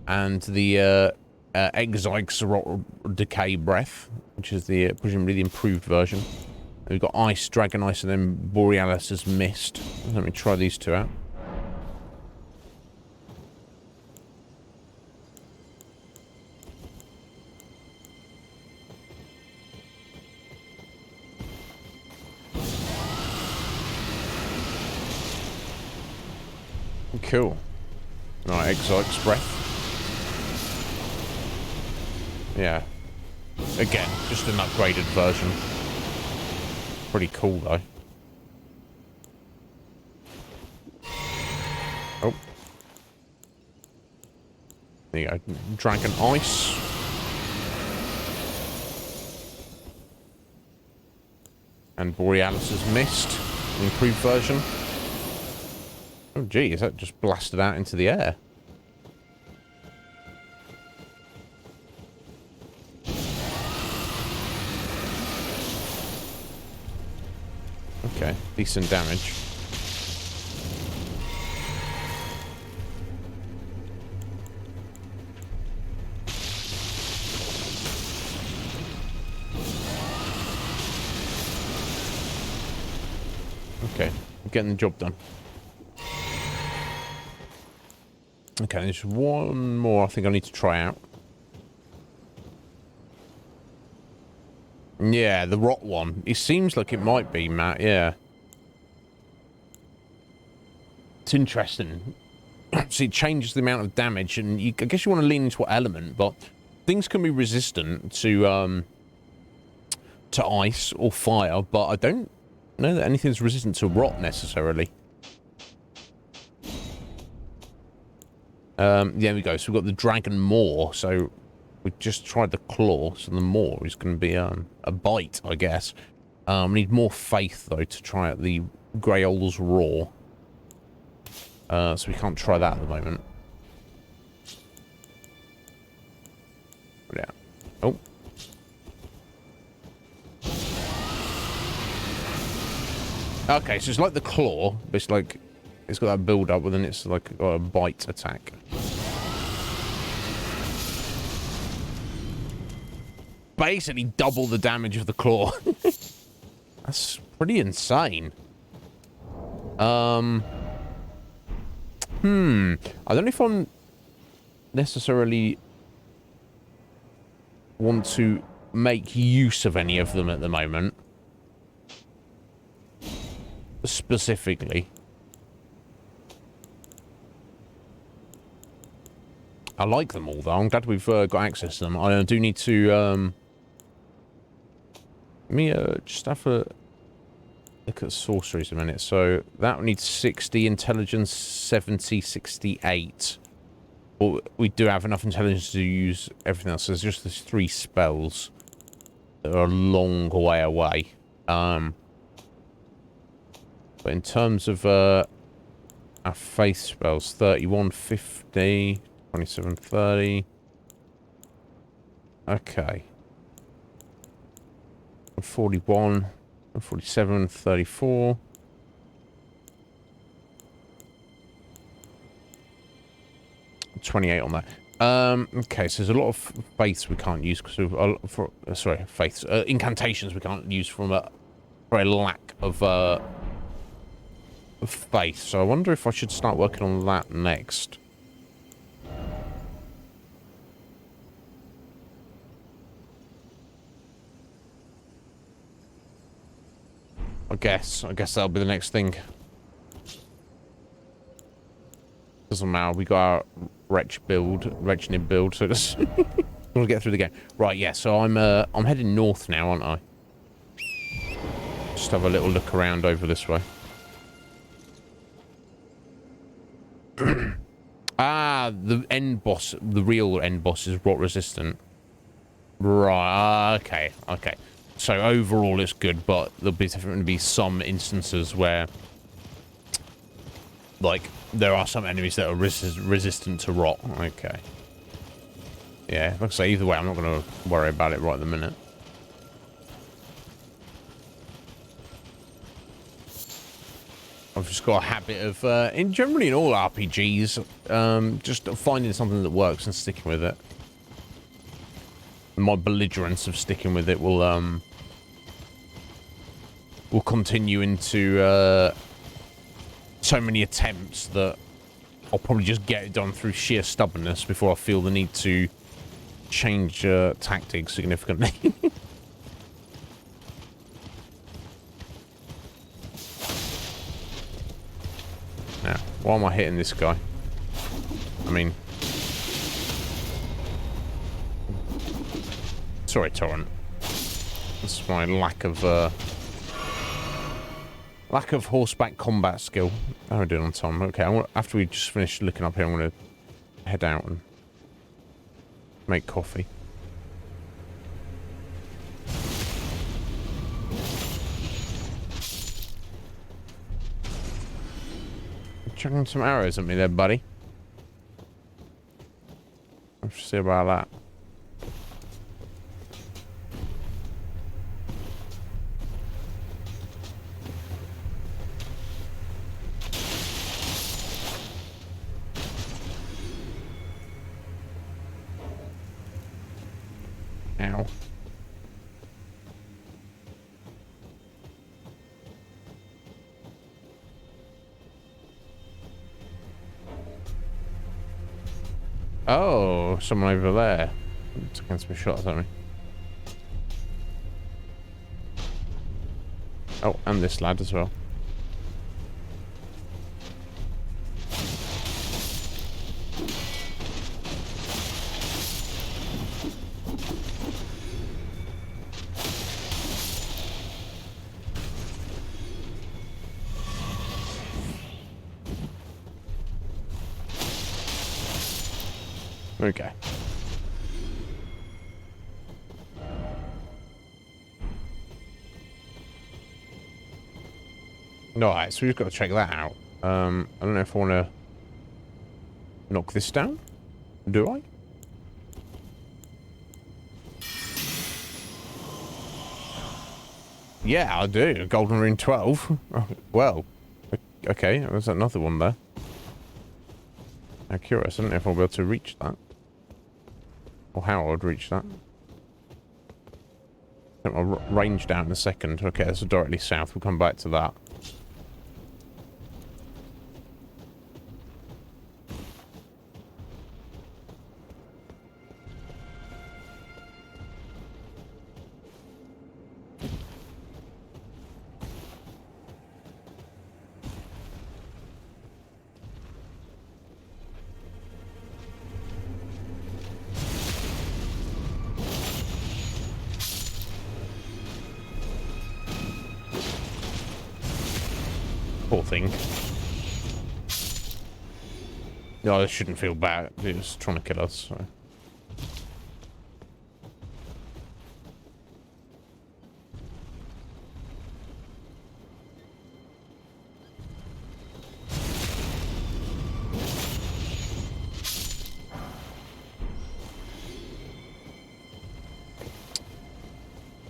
and the Exyg's Rot Decay Breath, which is the presumably the improved version. And we've got Ice, Dragon Ice, and then Borealis' Mist. Let me try these two out. Cool. Right, Exyg's Breath. Yeah. Again, just an upgraded version. Pretty cool, though. Oh. There you go. Dragon Ice. And Borealis' Mist. Improved version. Oh, geez, that just blasted out into the air. Okay, decent damage. Okay, I'm getting the job done. Okay, there's one more I think I need to try out. Yeah, the rot one. It seems like it might be, Matt, yeah. It's interesting. So it changes the amount of damage, and I guess you want to lean into what element, but things can be resistant to ice or fire, but I don't know that anything's resistant to rot necessarily. There we go. So we've got the dragon maw. So we just tried the claw, so the maw is going to be a bite, I guess. We need more faith though to try out the Grail's Roar. So we can't try that at the moment. Yeah. Oh. Okay, so it's like the claw, but it's like it's got that build up, and then it's like got a bite attack. Basically double the damage of the claw. That's pretty insane. I don't know if I'm necessarily want to make use of any of them at the moment. Specifically. I like them all, though. I'm glad we've got access to them. I do need to, let me just have a look at sorceries a minute. So that needs 60 intelligence, 70, 68. But we do have enough intelligence to use everything else. So there's just these 3 spells that are a long way away. But in terms of our faith spells, 31, 50, 27, 30. Okay. 41, 47, 34. $28 on that. Okay, so there's a lot of faiths we can't use because of sorry, faiths, incantations we can't use from for a lack of faith. So I wonder if I should start working on that next. I guess that'll be the next thing. Doesn't matter. We got our wretched build, so just we'll get through the game. Right, yeah. So I'm heading north now, aren't I? Just have a little look around over this way. The end boss, the real end boss is rot resistant. Right. Okay. Okay. So overall, it's good, but there'll be definitely some instances where, like, there are some enemies that are resistant to rot. Okay. Yeah, like I say, either way, I'm not going to worry about it right at the minute. I've just got a habit of, generally in all RPGs, just finding something that works and sticking with it. My belligerence of sticking with it will continue into so many attempts that I'll probably just get it done through sheer stubbornness before I feel the need to change tactics significantly. Now, why am I hitting this guy? I mean... Sorry, Torrent. That's my lack of horseback combat skill. How are we doing on time? Okay, after we just finish looking up here, I'm going to head out and make coffee. chucking some arrows at me there, buddy. Let's see about that. Ow. Oh, someone over there. Taking some shots at me. Oh, and this lad as well. Okay. Alright, so we've got to check that out. I don't know if I want to knock this down. Do I? Yeah, I do. Golden Ring 12. Oh, well, okay, there's another one there. I'm curious. I don't know if I'll be able to reach that. Or how I would reach that. I'll range down in a second. Okay, this is directly south. We'll come back to that. Poor thing. No, I shouldn't feel bad. He was trying to kill us. So.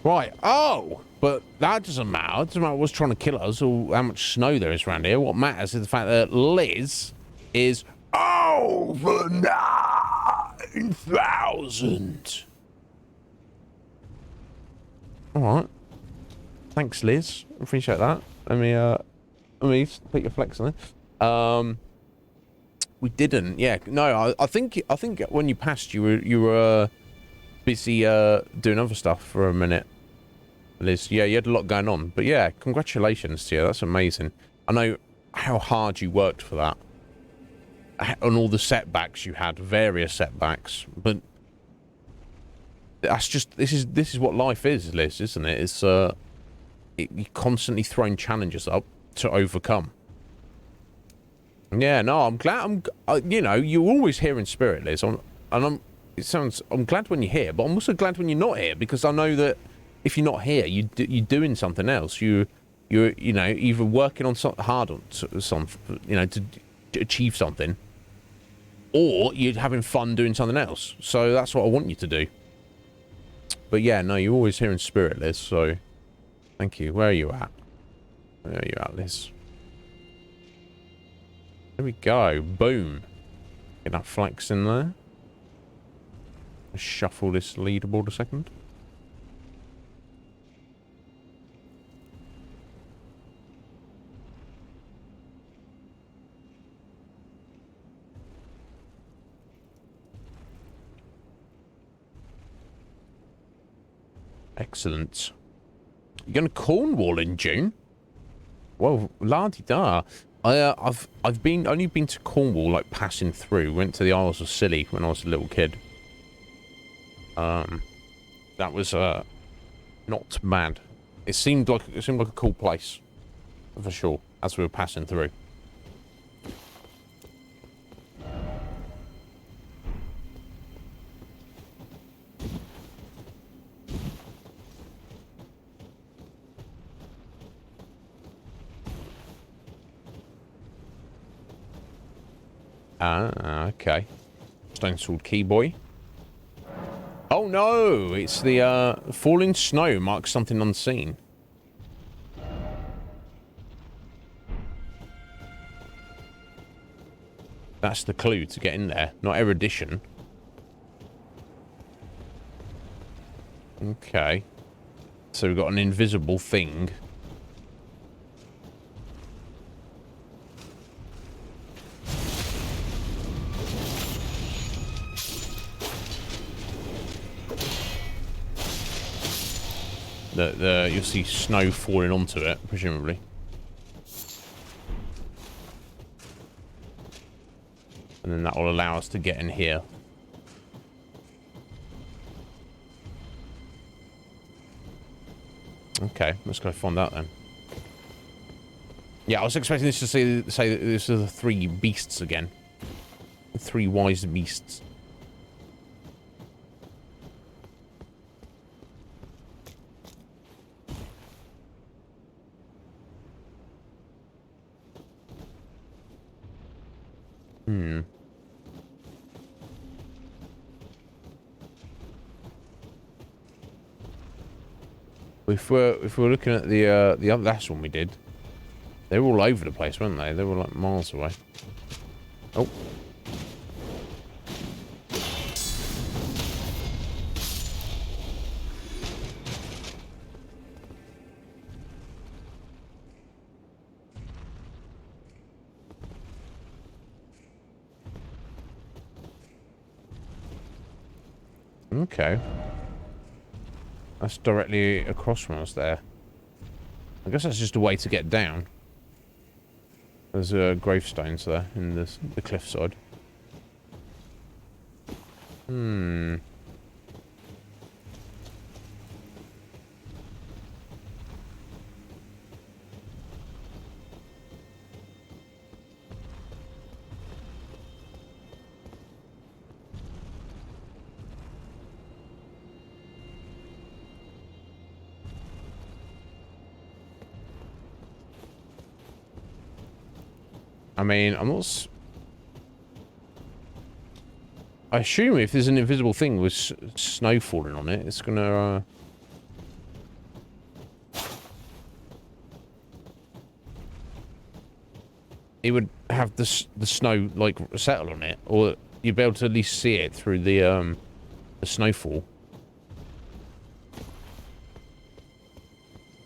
Right. Oh, but that doesn't matter. It doesn't matter what's trying to kill us or how much snow there is around here. What matters is the fact that Liz is over 9,000. All right. Thanks, Liz. Appreciate that. Let me put your flex on it. We didn't. Yeah. No. I think when you passed, you were busy doing other stuff for a minute. Liz, yeah, you had a lot going on, but yeah, congratulations to you. That's amazing. I know how hard you worked for that, and all the setbacks you had, various setbacks. But that's just this is what life is, Liz, isn't it? It's you're constantly throwing challenges up to overcome. Yeah, no, I'm glad. You know, you're always here in spirit, Liz. I'm glad when you're here, but I'm also glad when you're not here because I know that. If you're not here, you're doing something else. You're you know either working on something hard on something, you know, to achieve something, or you're having fun doing something else. So that's what I want you to do. But yeah, no, you're always here in spirit, Liz. So thank you. Where are you at? Where are you at, Liz? There we go. Boom. Get that flex in there. Shuffle this leaderboard a second. Excellent. You're going to Cornwall in June? Well, la-di-da. I've only been to Cornwall, like, passing through. Went to the Isles of Scilly when I was a little kid. That was, not bad. It seemed like a cool place. For sure, as we were passing through. Ah, okay. Stone sword key boy. Oh no! It's the falling snow marks something unseen. That's the clue to get in there, not erudition. Okay. So we've got an invisible thing. You'll see snow falling onto it, presumably. And then that will allow us to get in here. Okay, let's go find out then. Yeah, I was expecting this to say that this are the 3 beasts again. The 3 wise beasts. If we're looking at the other last one we did, they were all over the place, weren't they? They were like miles away. Oh. Okay. That's directly across from us there. I guess that's just a way to get down. There's gravestones there in the cliffside. I mean, I'm not... I assume if there's an invisible thing with snow falling on it, it's gonna... It would have the snow, like, settle on it, or you'd be able to at least see it through the snowfall.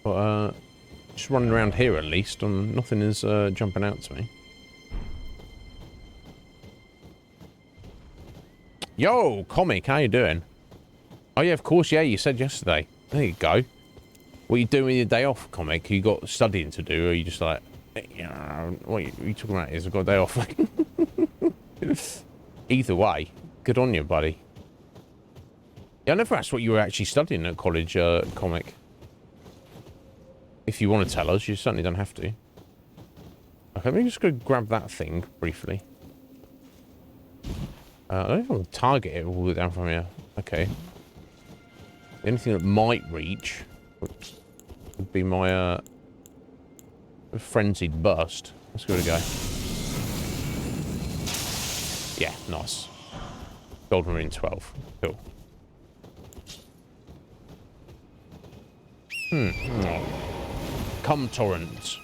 But, just running around here at least, and nothing is jumping out to me. Yo, Comic, how you doing? Oh yeah, of course, yeah, you said yesterday. There you go. What are you doing with your day off, Comic? You got studying to do, or are you just like, what are you talking about is I've got a day off. Either way, good on you, buddy. Yeah, I never asked what you were actually studying at college, Comic. If you want to tell us, you certainly don't have to. Okay, let me just go grab that thing briefly. I don't want to target it all the way down from here. Okay. The only thing that might reach would be my frenzied burst. Let's give it a go. Yeah, nice. Golden Ring 12. Cool. Oh. Come torrents.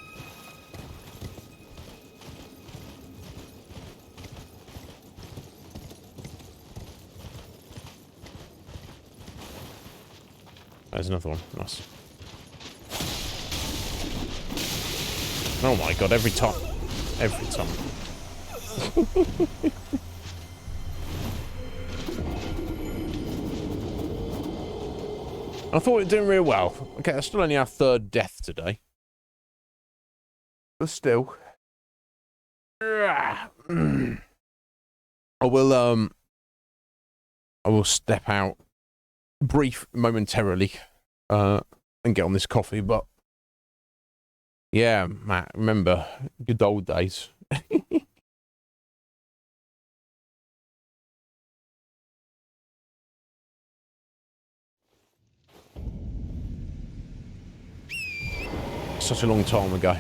There's another one. Nice. Oh my god, every time. Every time. I thought we were doing real well. Okay, that's still only our 3rd death today. But still. I will step out momentarily and get on this coffee, but yeah, Matt, remember good old days. Such a long time ago.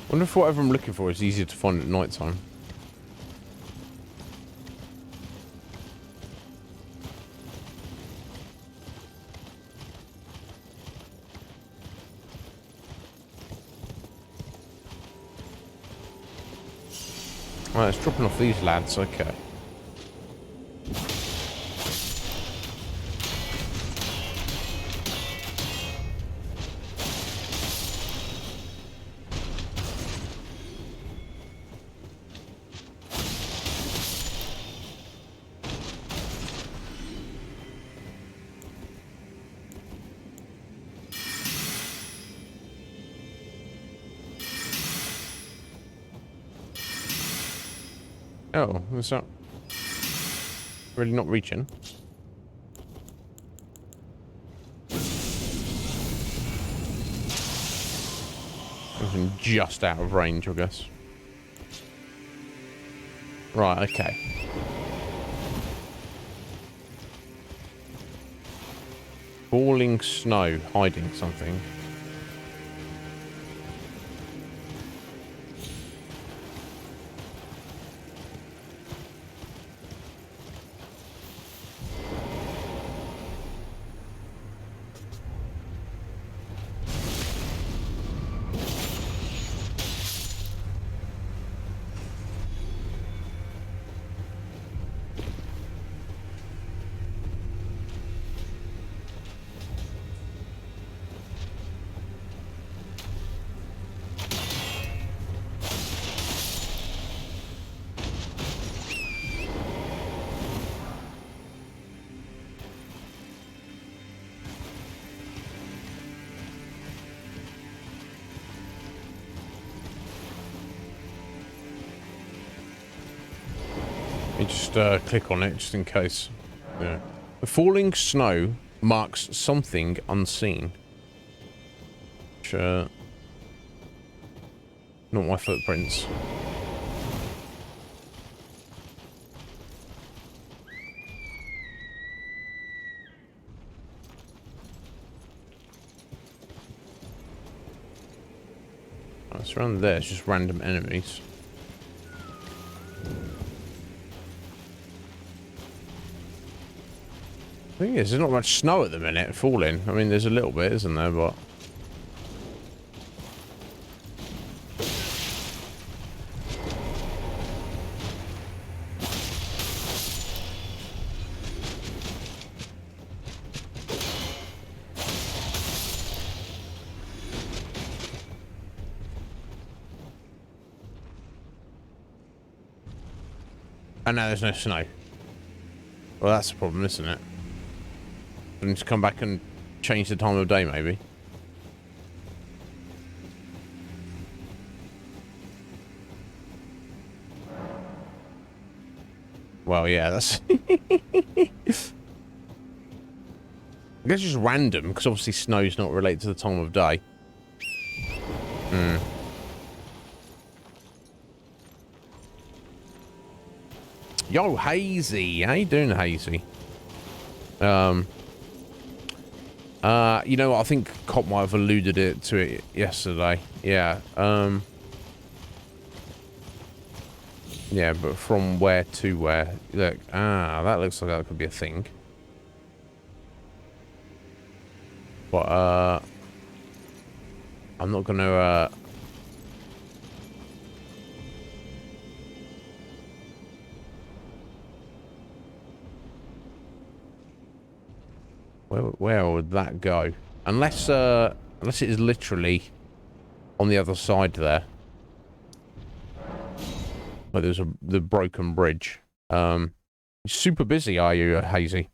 Wonder if whatever I'm looking for is easier to find at night time. Alright, it's dropping off these lads, okay. Oh, what's that? Really not reaching. Everything just out of range, I guess. Right, okay. Falling snow, hiding something. Let me just click on it just in case. Yeah. The falling snow marks something unseen. Which, not my footprints. Oh, it's around there, it's just random enemies. The thing is, there's not much snow at the minute falling. I mean, there's a little bit, isn't there? But and now there's no snow. Well, that's the problem, isn't it? I need to come back and change the time of day, maybe. Well, yeah, that's... I guess it's just random, because obviously snow's not related to the time of day. Hmm. Yo, Hazy! How you doing, Hazy? You know what? I think Cop might have alluded to it yesterday. Yeah. Yeah, but from where to where? Look, that looks like that could be a thing. But, I'm not gonna, Where would that go? Unless it is literally on the other side there. But there's the broken bridge. You're super busy, are you, Hazy?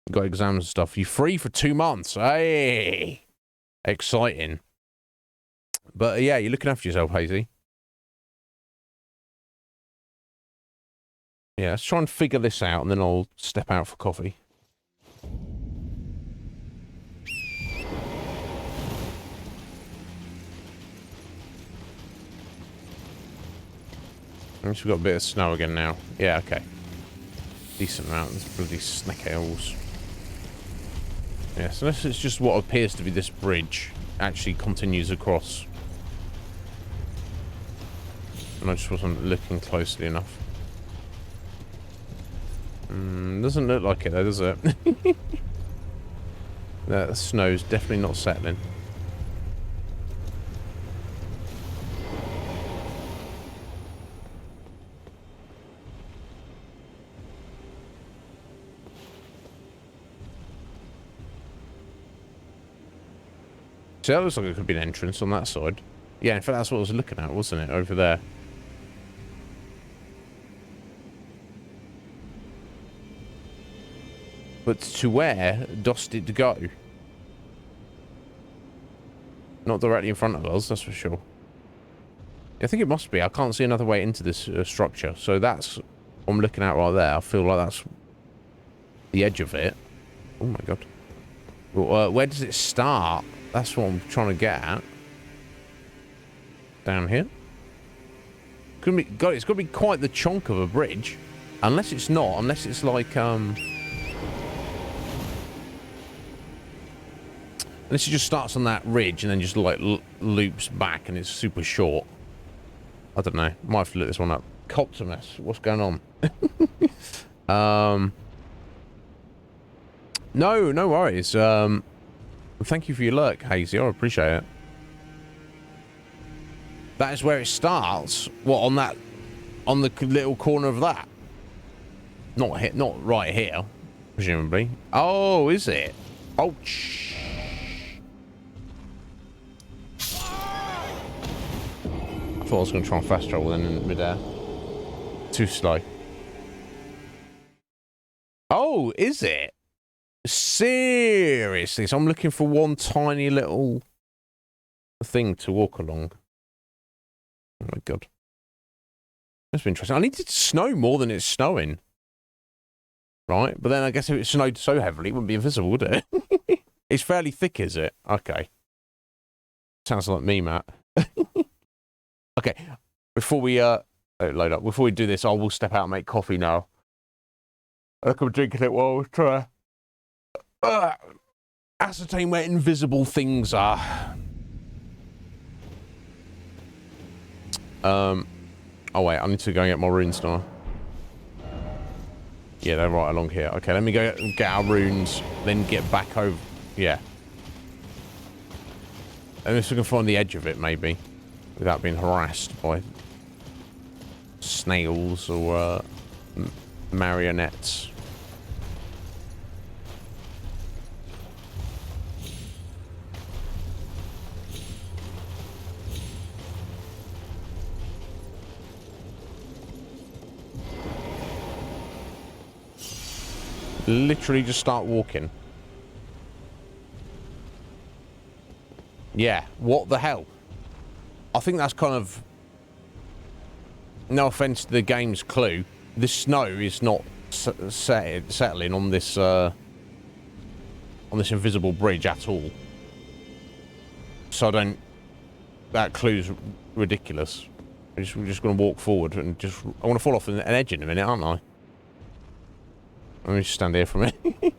You got exams and stuff. You're free for 2 months. Hey! Exciting. But yeah, you're looking after yourself, Hazy. Yeah, let's try and figure this out, and then I'll step out for coffee. At least we've got a bit of snow again now. Yeah, okay. Decent amount. There's bloody snake owls. Yeah, so this is just what appears to be this bridge. Actually continues across. And I just wasn't looking closely enough. Doesn't look like it though, does it? The snow's definitely not settling. So that looks like it could be an entrance on that side. Yeah, in fact, that's what I was looking at, wasn't it? Over there. But to where dost it go? Not directly in front of us, that's for sure. I think it must be. I can't see another way into this structure. So that's what I'm looking at right there. I feel like that's the edge of it. Oh my god. Well, where does it start? That's what I'm trying to get at. Down here? Could be, God, it's got to be quite the chunk of a bridge. Unless it's not. Unless it's like, unless it just starts on that ridge and then just like loops back and it's super short. I don't know. Might have to look this one up. Coptimus, what's going on? No worries. Thank you for your luck, Hazy. I appreciate it. That is where it starts. What, on that, on the little corner of that? Not hit, not right here, presumably. Oh, is it? Oh, shh. I thought I was going to try and fast travel then in midair. Too slow. Oh, is it? Seriously? So I'm looking for one tiny little thing to walk along. Oh my god. That's interesting. I need it to snow more than it's snowing. Right? But then I guess if it snowed so heavily, it wouldn't be invisible, would it? It's fairly thick, is it? Okay. Sounds like me, Matt. Okay. Before we load up, before we do this, I will step out and make coffee now. I could drinking it while I try ascertain where invisible things are. Oh wait, I need to go and get my runes now. Yeah, they're right along here. Okay, let me go get our runes, then get back over. Yeah. And if we can find the edge of it, maybe, without being harassed by snails or marionettes. Literally just start walking. Yeah, what the hell? I think that's kind of... No offense to the game's clue. The snow is not settling on this invisible bridge at all. So I don't... That clue's ridiculous. We're just going to walk forward and just... I want to fall off an edge in a minute, aren't I? Let me just stand here for a minute.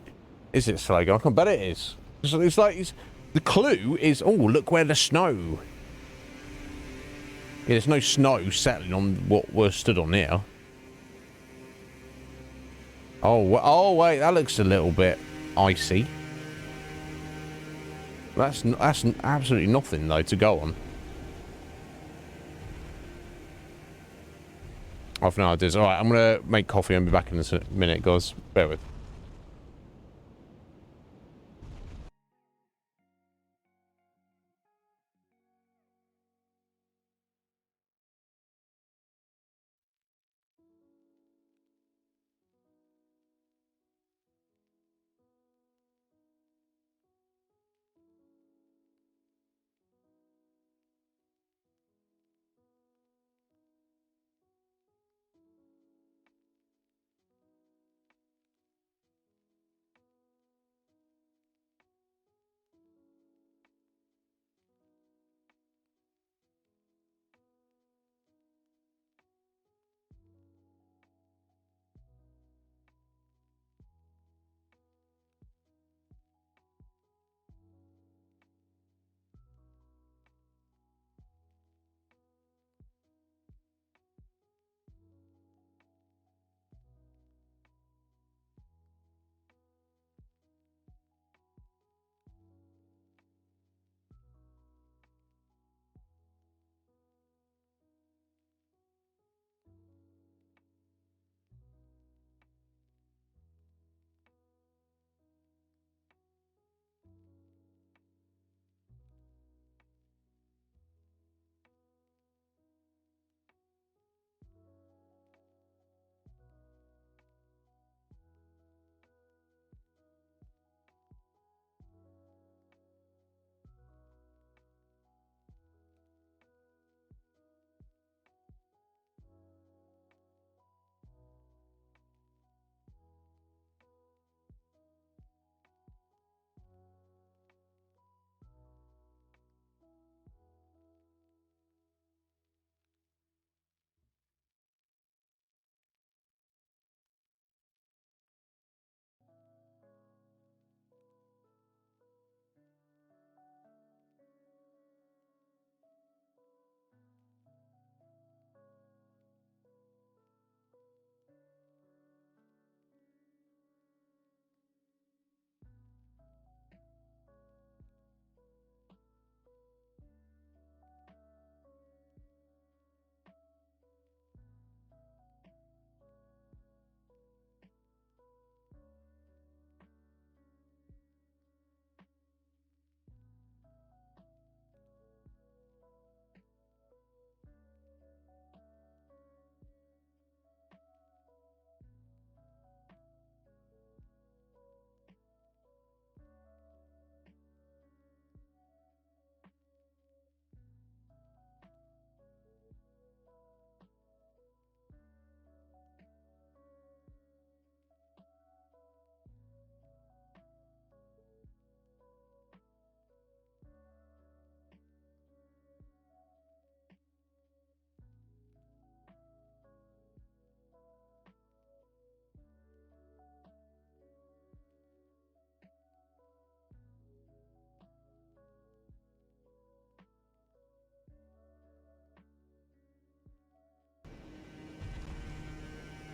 Is it slow going? I bet it is. It's like... the clue is... Oh, look where the snow... Yeah, there's no snow settling on what we're stood on here. Oh, wait, that looks a little bit icy. That's absolutely nothing, though, to go on. I've no ideas. Alright, I'm going to make coffee and be back in a minute, guys. Bear with.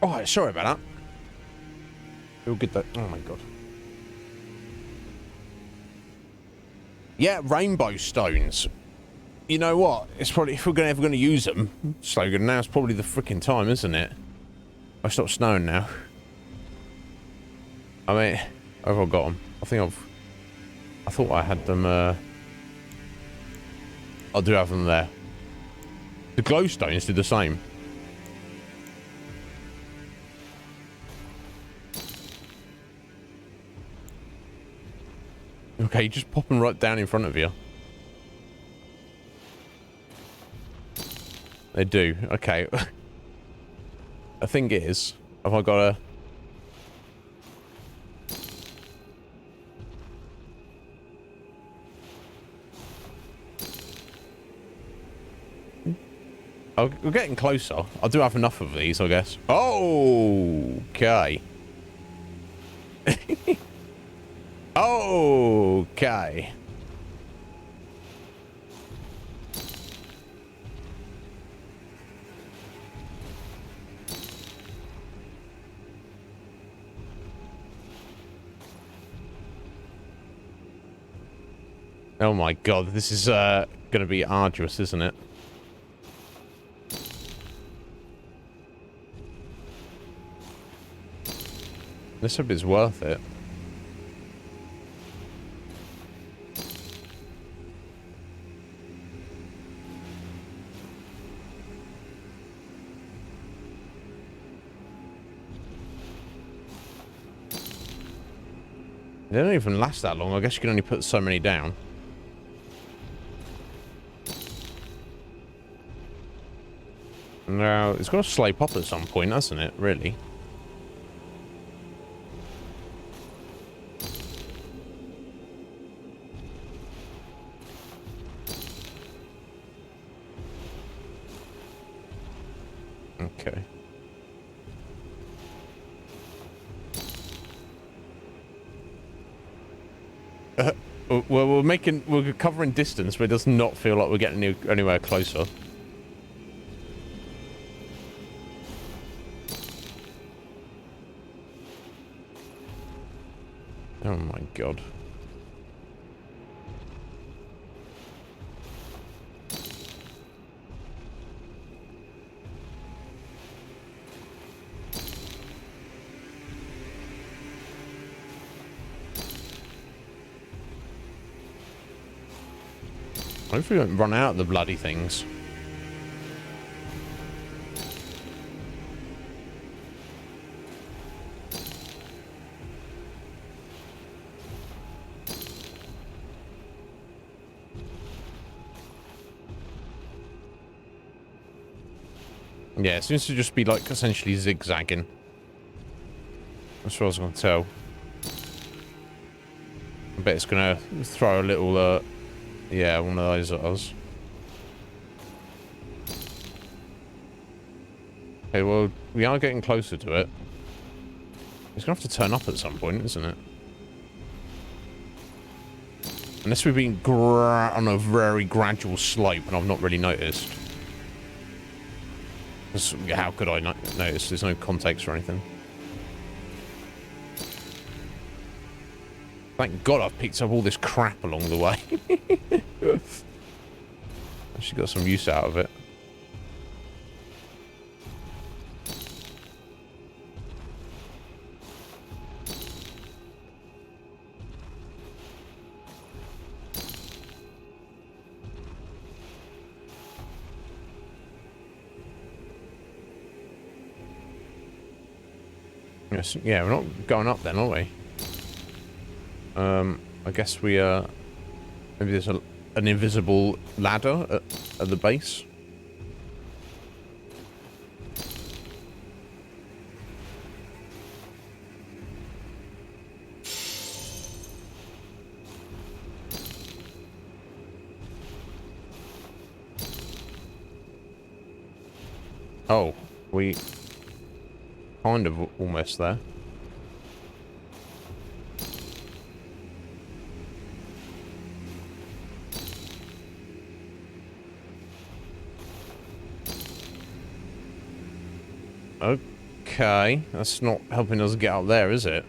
Oh, sorry about that. Feel good though. Oh my god. Yeah, rainbow stones. You know what? It's probably, if we're ever going to use them, slogan, now's probably the freaking time, isn't it? I stopped snowing now. I mean, I've all got them. I thought I had them, I do have them there. The glowstones do the same. Okay, just pop them right down in front of you. They do. Okay. The thing is, have I got a... Oh, we're getting closer. I do have enough of these, I guess. Oh, okay. Okay. Oh my god, this is going to be arduous, isn't it? This hope is worth it. They don't even last that long. I guess you can only put so many down. Now, it's got to slope up at some point, hasn't it? Really? Okay. Well, we're covering distance, but it does not feel like we're getting anywhere closer. Oh my god. Hopefully we don't run out of the bloody things. Yeah, it seems to just be like essentially zigzagging. That's what I was going to tell. I bet it's going to throw a little, yeah, one of those at us. Okay, well, we are getting closer to it. It's going to have to turn up at some point, isn't it? Unless we've been on a very gradual slope and I've not really noticed. How could I not notice? There's no context or anything. Thank God I've picked up all this crap along the way. Actually got some use out of it. Yes, yeah, we're not going up then, are we? I guess we maybe there's an invisible ladder at the base. Oh, we kind of almost there. Okay, that's not helping us get up there, is it?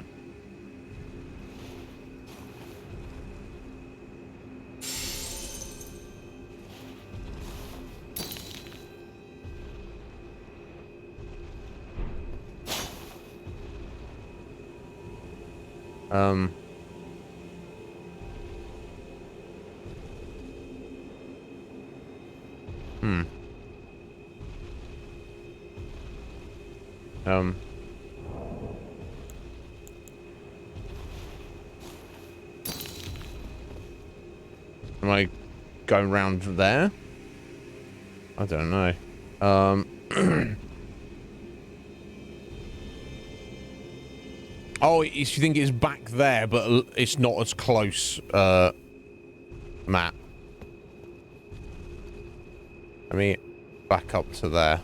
Am I going round there? I don't know. Oh, you think it's back there, but it's not as close, Matt. Let me back up to there.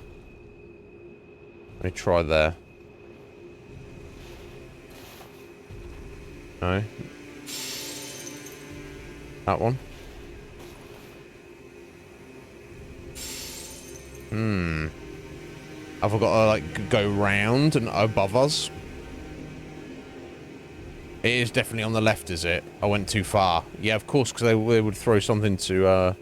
Let me try there. No. That one. Have I got to, like, go round and above us? It is definitely on the left, is it? I went too far. Yeah, of course, because they would throw something to,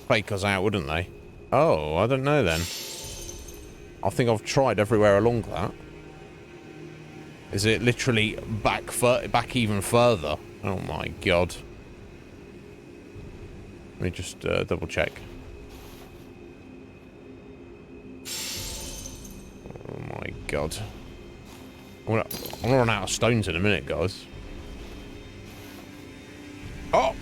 fake us out, wouldn't they? Oh, I don't know then. I think I've tried everywhere along that. Is it literally back even further? Oh my god. Let me just double check. Oh my god. I'm gonna run out of stones in a minute, guys. Oh!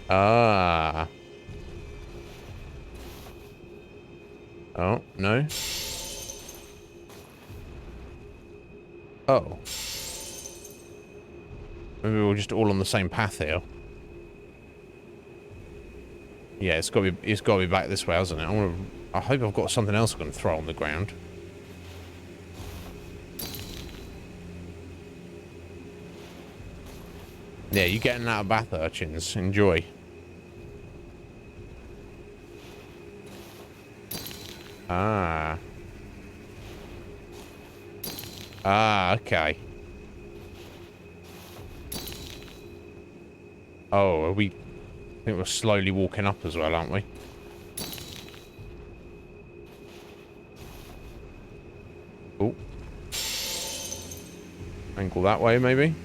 Ah. Oh, no. Oh. Maybe we're just all on the same path here. Yeah, it's got to be back this way, hasn't it? I hope I've got something else I'm going to throw on the ground. Yeah, you getting out of bath urchins. Enjoy. Ah. Ah, okay. Oh, are we... I think we're slowly walking up as well, aren't we? Oh. Angle that way, maybe?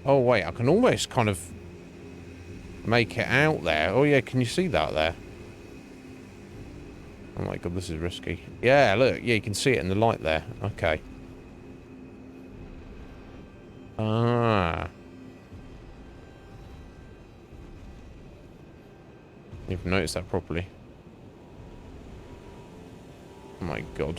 Oh, wait, I can almost kind of make it out there. Oh, yeah, can you see that there? Oh, my God, this is risky. Yeah, look. Yeah, you can see it in the light there. Okay. Ah. You've noticed that properly. Oh, my God.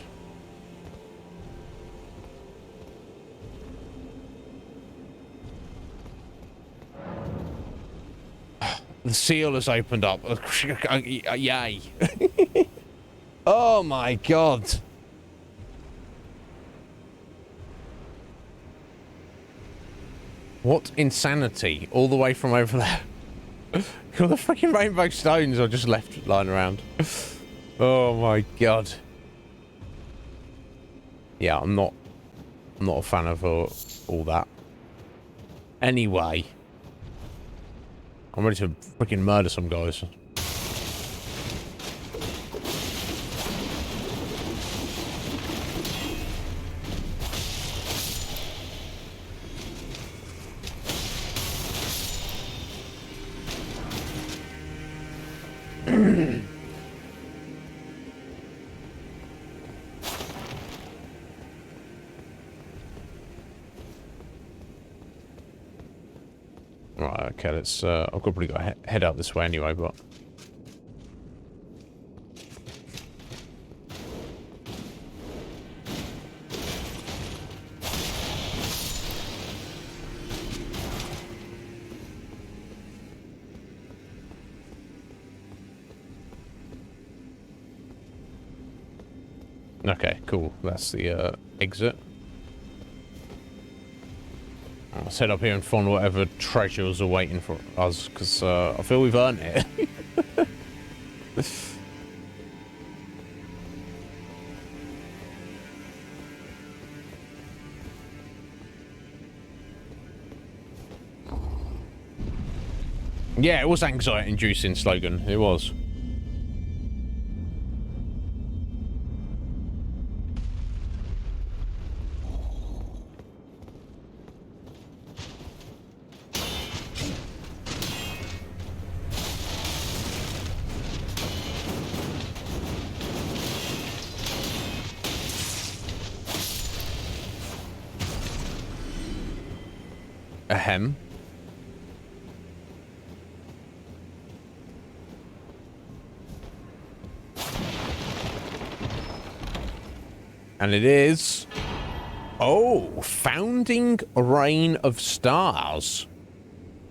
The seal has opened up. Yay. Oh my god. What insanity. All the way from over there. All the freaking rainbow stones are just left lying around. Oh my god. Yeah, I'm not a fan of all that. Anyway. I'm ready to freaking murder some guys. Right, okay, let's, I've probably got to head out this way anyway, but... Okay, cool. That's the exit. Let's head up here and find whatever treasures are waiting for us, because I feel we've earned it. Yeah, it was anxiety-inducing slogan. It was. Ahem. And it is... Oh, Founding Rain of Stars.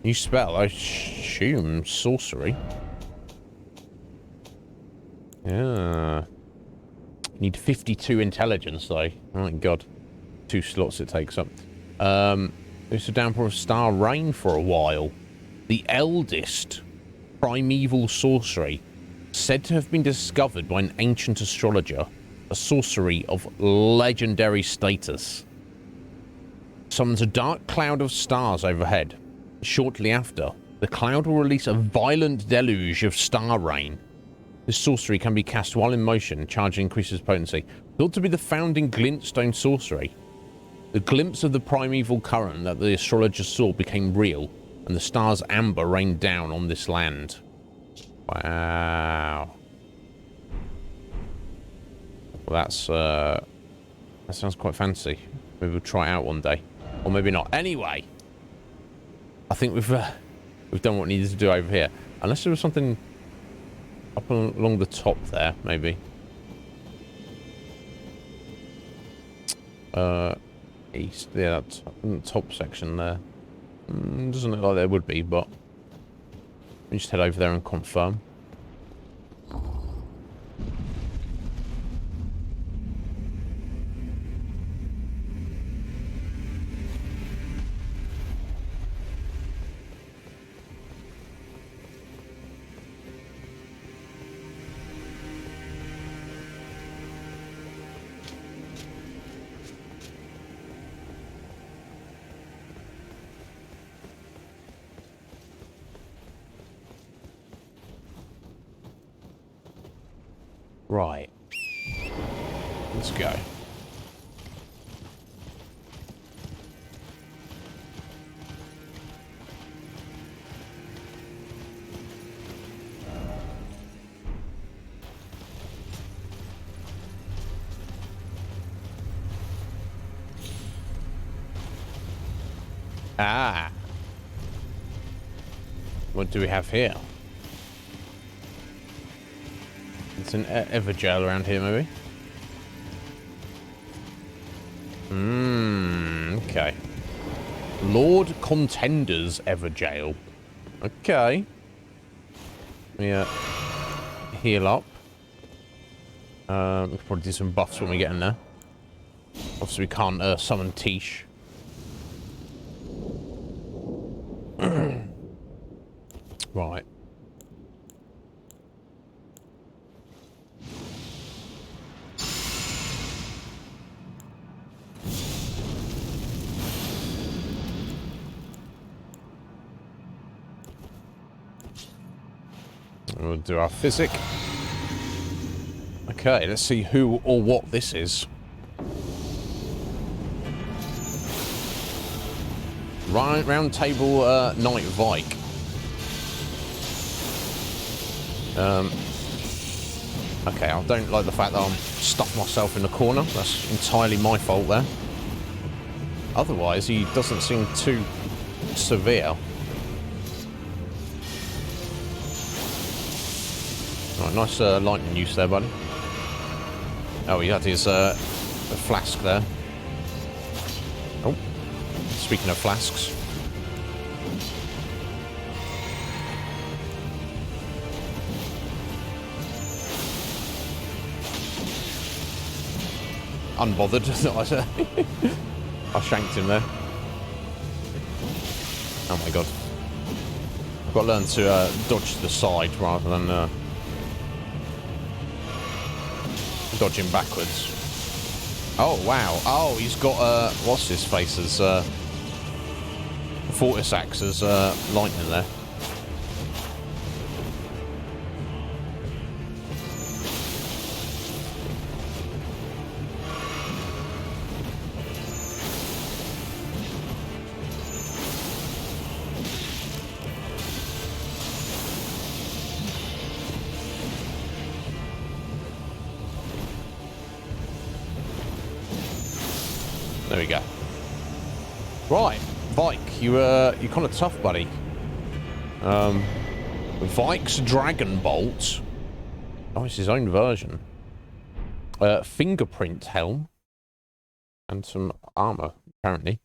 New spell, I assume sorcery. Yeah. Need 52 intelligence, though. Oh my god. 2 slots it takes up. It's a downpour of star rain for a while. The eldest primeval sorcery, said to have been discovered by an ancient astrologer. A sorcery of legendary status. Summons a dark cloud of stars overhead. Shortly after, the cloud will release a violent deluge of star rain. This sorcery can be cast while in motion. Charge increases potency. Thought to be the founding glintstone sorcery. The glimpse of the primeval current that the astrologer saw became real, and the stars amber rained down on this land. Wow. Well, that sounds quite fancy. Maybe we'll try it out one day, or maybe not. Anyway, I think we've done what needed to do over here. Unless there was something up along the top there, maybe. East, yeah, that top section there. Doesn't look like there would be, but we just head over there and confirm. Right. Let's go. Ah. What do we have here? It's an Everjail around here, maybe? Okay. Lord Contender's Everjail. Okay. Yeah. Heal up. We can probably do some buffs when we get in there. Obviously, we can't summon Tish. Right. We'll do our physic. Okay, let's see who or what this is. Round table Knight Vike. Okay, I don't like the fact that I'm stuffed myself in the corner. That's entirely my fault there. Otherwise, he doesn't seem too severe. Right, nice lightning use there, buddy. Oh, he had his flask there. Oh, speaking of flasks. unbothered. I shanked him there. Oh my god. I've got to learn to dodge to the side rather than dodging backwards. Oh, wow. Oh, he's got, what's his face as, Fortis Axe as, lightning there. There we go. Right, Vike, you're kind of tough, buddy. Vike's Dragon Bolt. Oh, it's his own version. Fingerprint helm. And some armor, apparently.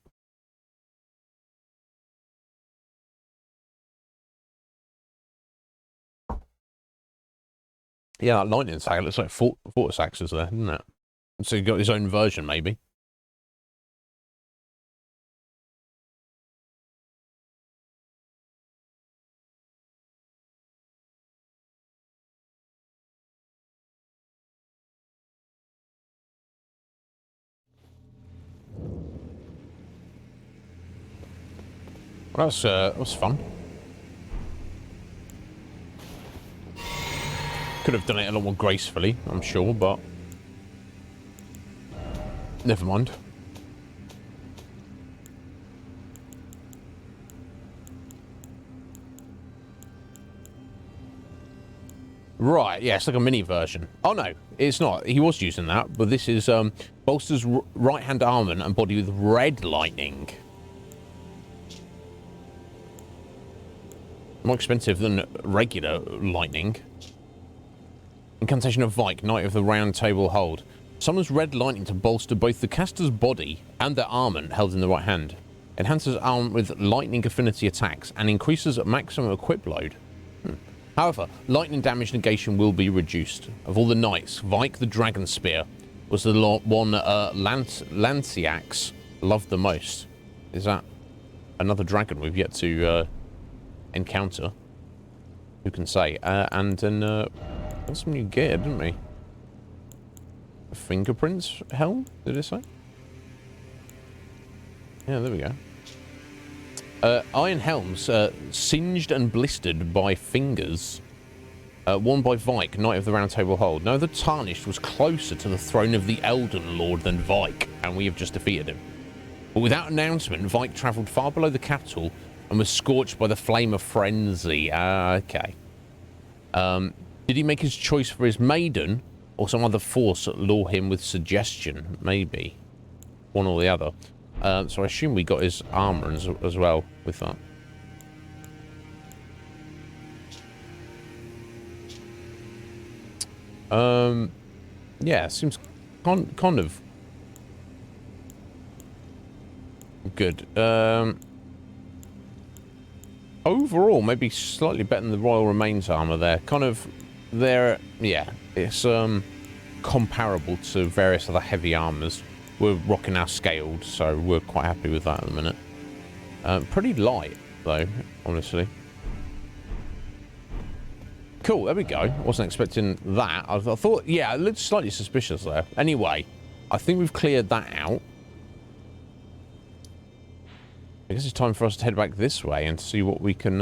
Yeah, that lightning tag looks like Fortis Axes there, doesn't it? So he got his own version, maybe. Well, that was fun. Could have done it a lot more gracefully, I'm sure, but never mind. Right, yeah, it's like a mini version. Oh no, it's not. He was using that, but this is bolsters right-hand armor and body with red lightning. More expensive than regular lightning. Incantation of Vike, Knight of the Round Table Hold. Summons red lightning to bolster both the caster's body and their armament held in the right hand. Enhances armor with lightning affinity attacks and increases maximum equip load. However, lightning damage negation will be reduced. Of all the knights, Vike the Dragon Spear was the one Lanciax loved the most. Is that another dragon we've yet to encounter? Who can say? And then got some new gear, didn't we? Fingerprints helm, did it say? Yeah, there we go. Iron helms, singed and blistered by fingers. Worn by Vike, Knight of the Round Table Hold. No, the Tarnished was closer to the throne of the Elden Lord than Vike, and we have just defeated him. But without announcement, Vike travelled far below the capital and was scorched by the flame of frenzy. Okay. Did he make his choice for his maiden, or some other force lure him with suggestion? Maybe. One or the other. So I assume we got his armor as well with that. Yeah, seems kind of good. Overall, maybe slightly better than the Royal Remains armor there. Kind of there, yeah, it's comparable to various other heavy armors. We're rocking our scaled, so we're quite happy with that at the minute. Pretty light, though, honestly. Cool, there we go. Wasn't expecting that. I thought, yeah, it looked slightly suspicious there. Anyway, I think we've cleared that out. I guess it's time for us to head back this way and see what we can...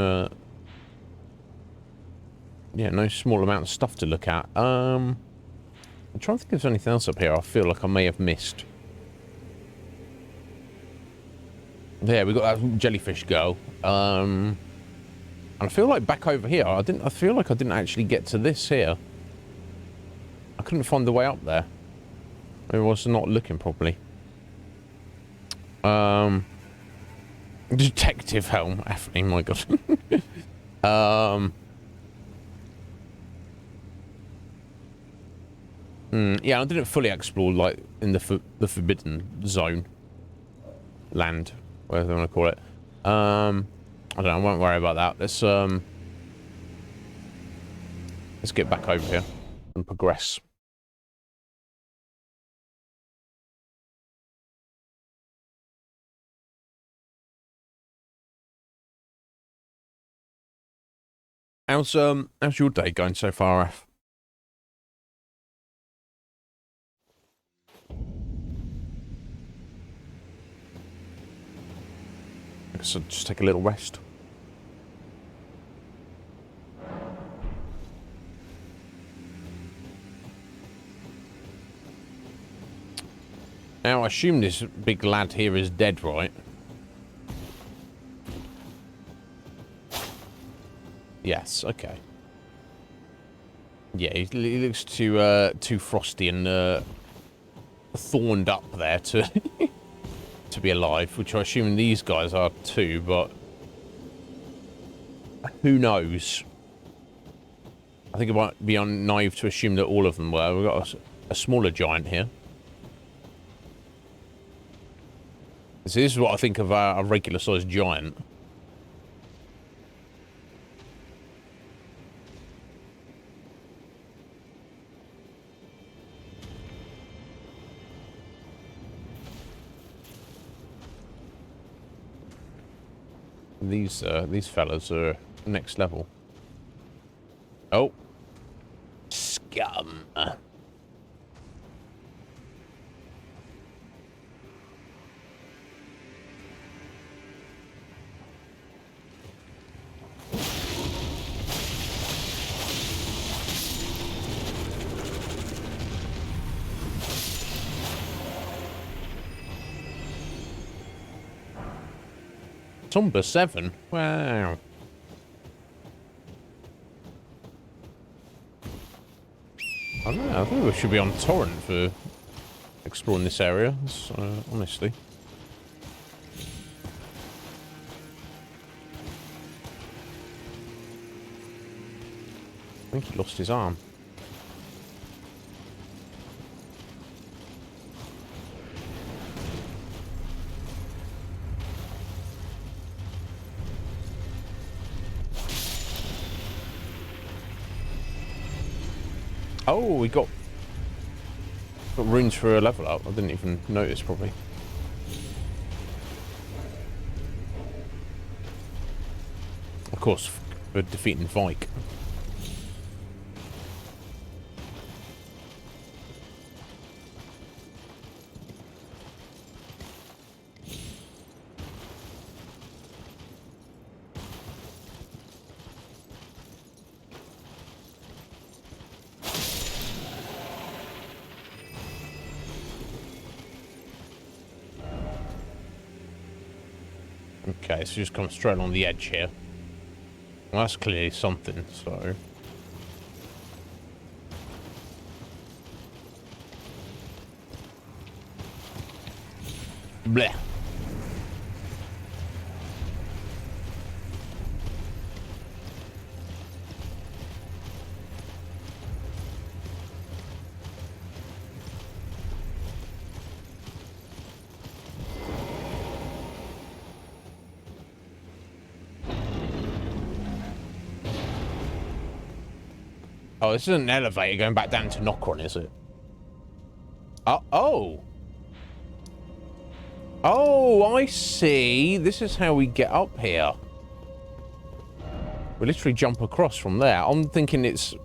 yeah, no small amount of stuff to look at. I'm trying to think if there's anything else up here I feel like I may have missed. Yeah, we got that jellyfish girl. And I feel like back over here, I feel like I didn't actually get to this here. I couldn't find the way up there. Maybe I was not looking properly. Detective helm, Anthony, my god. Yeah, I didn't fully explore, like, in the forbidden zone. Land, whatever you want to call it. I don't know, I won't worry about that. Let's get back over here and progress. How's your day going so far, Af? I guess I'll just take a little rest. Now, I assume this big lad here is dead, right? Yes, okay. Yeah, he looks too frosty and thorned up there to to be alive, which I assume these guys are too, but who knows? I think it might be naive to assume that all of them were. We've got a smaller giant here. So this is what I think of a regular-sized giant. These fellas are next level. Oh. Scum. Tomba 7? Wow. I don't know, I think we should be on torrent for exploring this area, honestly. I think he lost his arm. Oh, we got runes for a level up. I didn't even notice, probably. Of course, for defeating Vike. Okay, so just come straight on the edge here. Well, that's clearly something, so... Blech. Oh, this isn't an elevator going back down to Nokron, is it? Oh! Oh, I see. This is how we get up here. We literally jump across from there. I'm thinking it's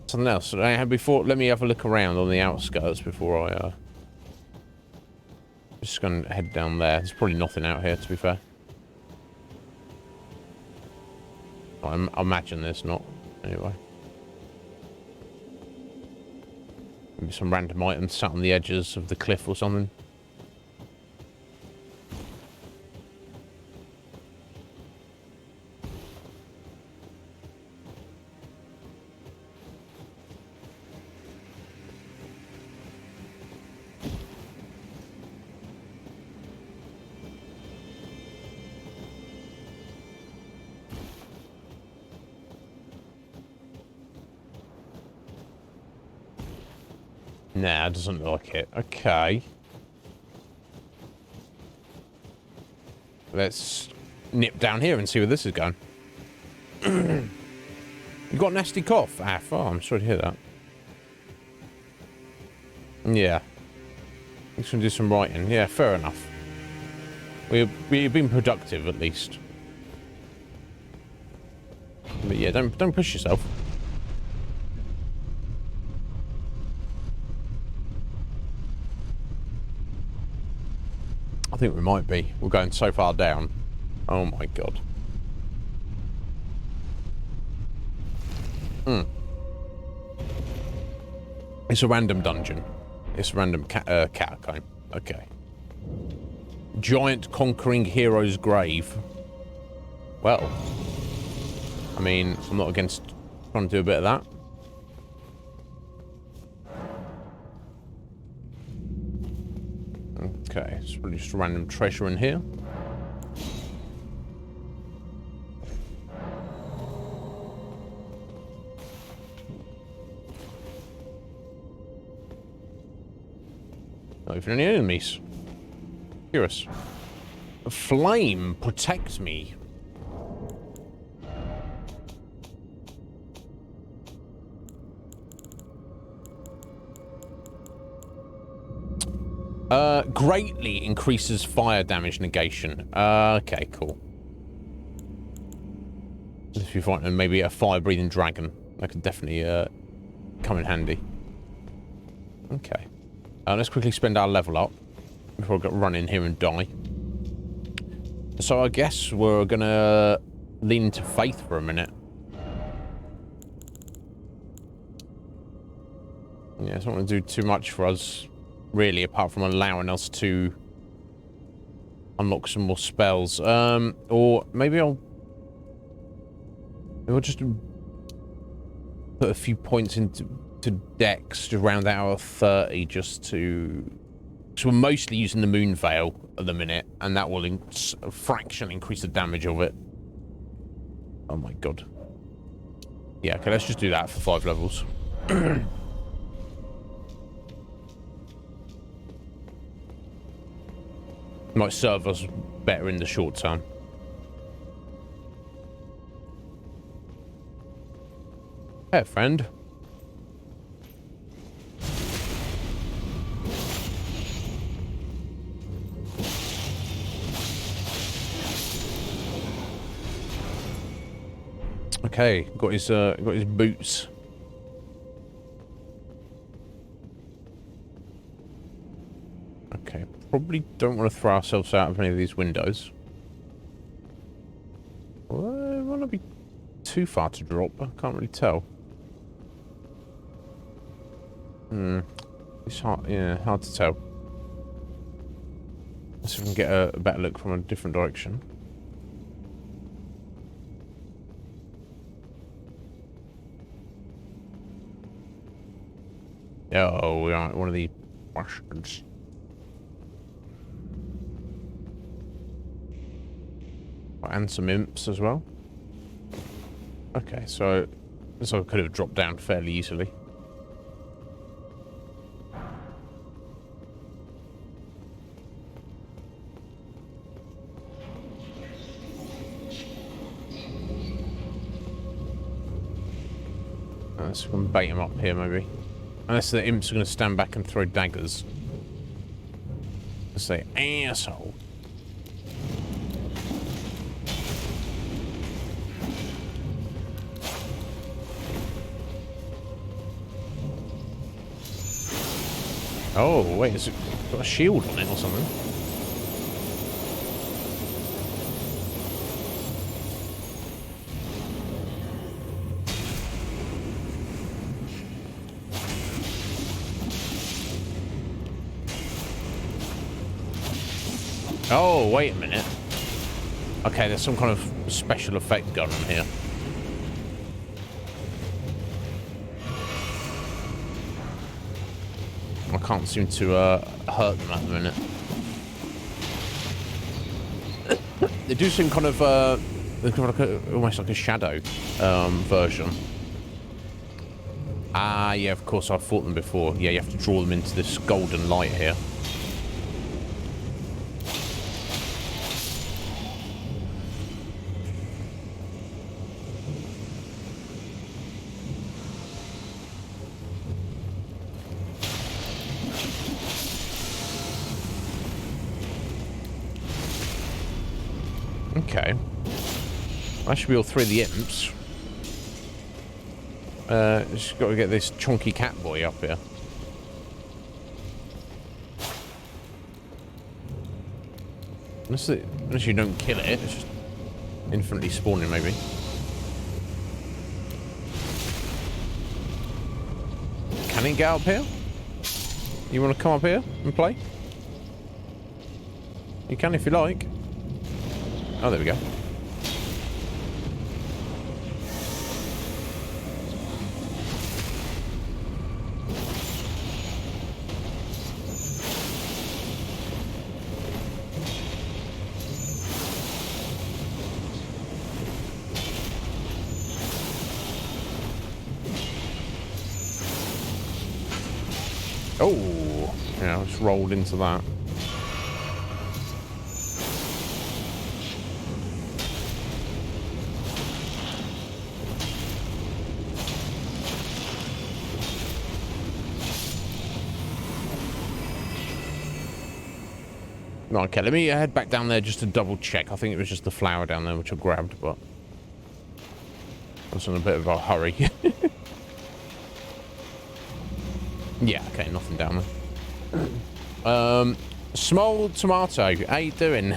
something else. Before, let me have a look around on the outskirts before I... Just going to head down there. There's probably nothing out here, to be fair. I imagine there's not. Anyway. Maybe some random items sat on the edges of the cliff or something. Nah, doesn't look like it. Okay. Let's nip down here and see where this is going. You got a nasty cough? Ah, oh, I'm sorry to hear that. Yeah. Let's do some writing. Yeah, fair enough. We've been productive, at least. But yeah, don't push yourself. I think we might be. We're going so far down. Oh my god. It's a random dungeon. It's a random catacomb. Okay. Giant conquering hero's grave. Well, I mean, I'm not against trying to do a bit of that. Okay, it's really just random treasure in here. Not even any enemies. Curious. A flame protects me. Greatly increases fire damage negation. Okay, cool. If you find maybe a fire-breathing dragon, that could definitely come in handy. Okay. Let's quickly spend our level up before I get run in here and die. So I guess we're gonna lean into faith for a minute. Yeah, it's not gonna do too much for us, really, apart from allowing us to unlock some more spells. Or maybe I'll just put a few points into Dex to round out our 30, just to... So we're mostly using the Moon Veil at the minute, and that will a fraction increase the damage of it. Oh my god. Yeah, okay, let's just do that for 5 levels. Might serve us better in the short term. Hey, friend. Okay, got his boots. Okay, probably don't want to throw ourselves out of any of these windows. Well, it might not be too far to drop. I can't really tell. It's hard. Yeah, hard to tell. Let's see if we can get a better look from a different direction. Oh, we aren't one of the bastards. And some imps as well. Okay, so this I could have dropped down fairly easily. So we can bait him up here, maybe. Unless the imps are going to stand back and throw daggers. Let's say, asshole. Oh, wait, it's got a shield on it or something. Oh, wait a minute. Okay, there's some kind of special effect going on here. I can't seem to hurt them at the minute. They do seem kind of almost like a shadow version. Ah, yeah, of course, I've fought them before. Yeah, you have to draw them into this golden light here. Okay. That should be all 3 of the imps. Just got to get this chunky cat boy up here. Unless you don't kill it, it's just infinitely spawning, maybe. Can he get up here? You want to come up here and play? You can if you like. Oh, there we go. Oh, yeah, I just rolled into that. No, okay, let me head back down there just to double check. I think it was just the flower down there which I grabbed, but I was in a bit of a hurry. Yeah, okay, nothing down there. Small Tomato, how you doing?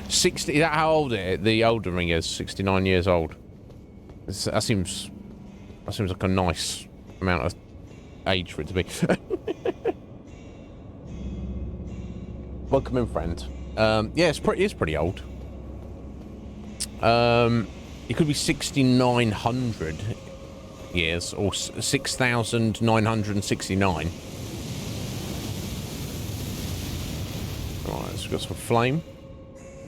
60, is that how old the Elden Ring is? 69 years old. That seems like a nice amount of age for it to be. Welcome in, friend. Yeah, it's pretty old. It could be 6,900 years or 6,969. Alright, so we've got some flame.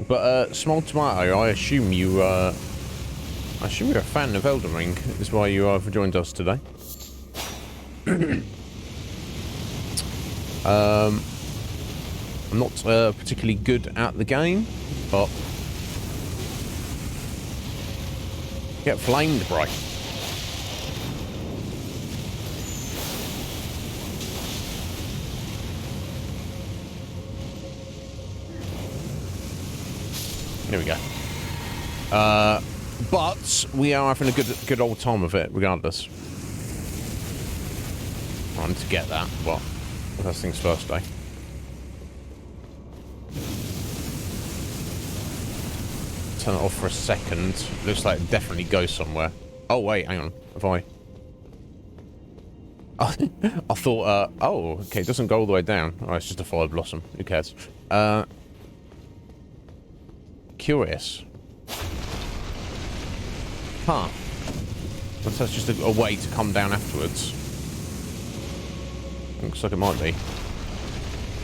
But Small Tomato, I assume you're a fan of Elden Ring. Is why you have joined us today. I'm not particularly good at the game, but get flamed, bro. There we go. But we are having a good old time of it, regardless. I need to get that, but first things first, eh? Turn it off for a second. Looks like it definitely goes somewhere. Oh wait, hang on. Have I? I thought. Oh, okay. It doesn't go all the way down. Oh, it's just a fire blossom. Who cares? Curious. Huh. That's just a way to come down afterwards. Looks like it might be.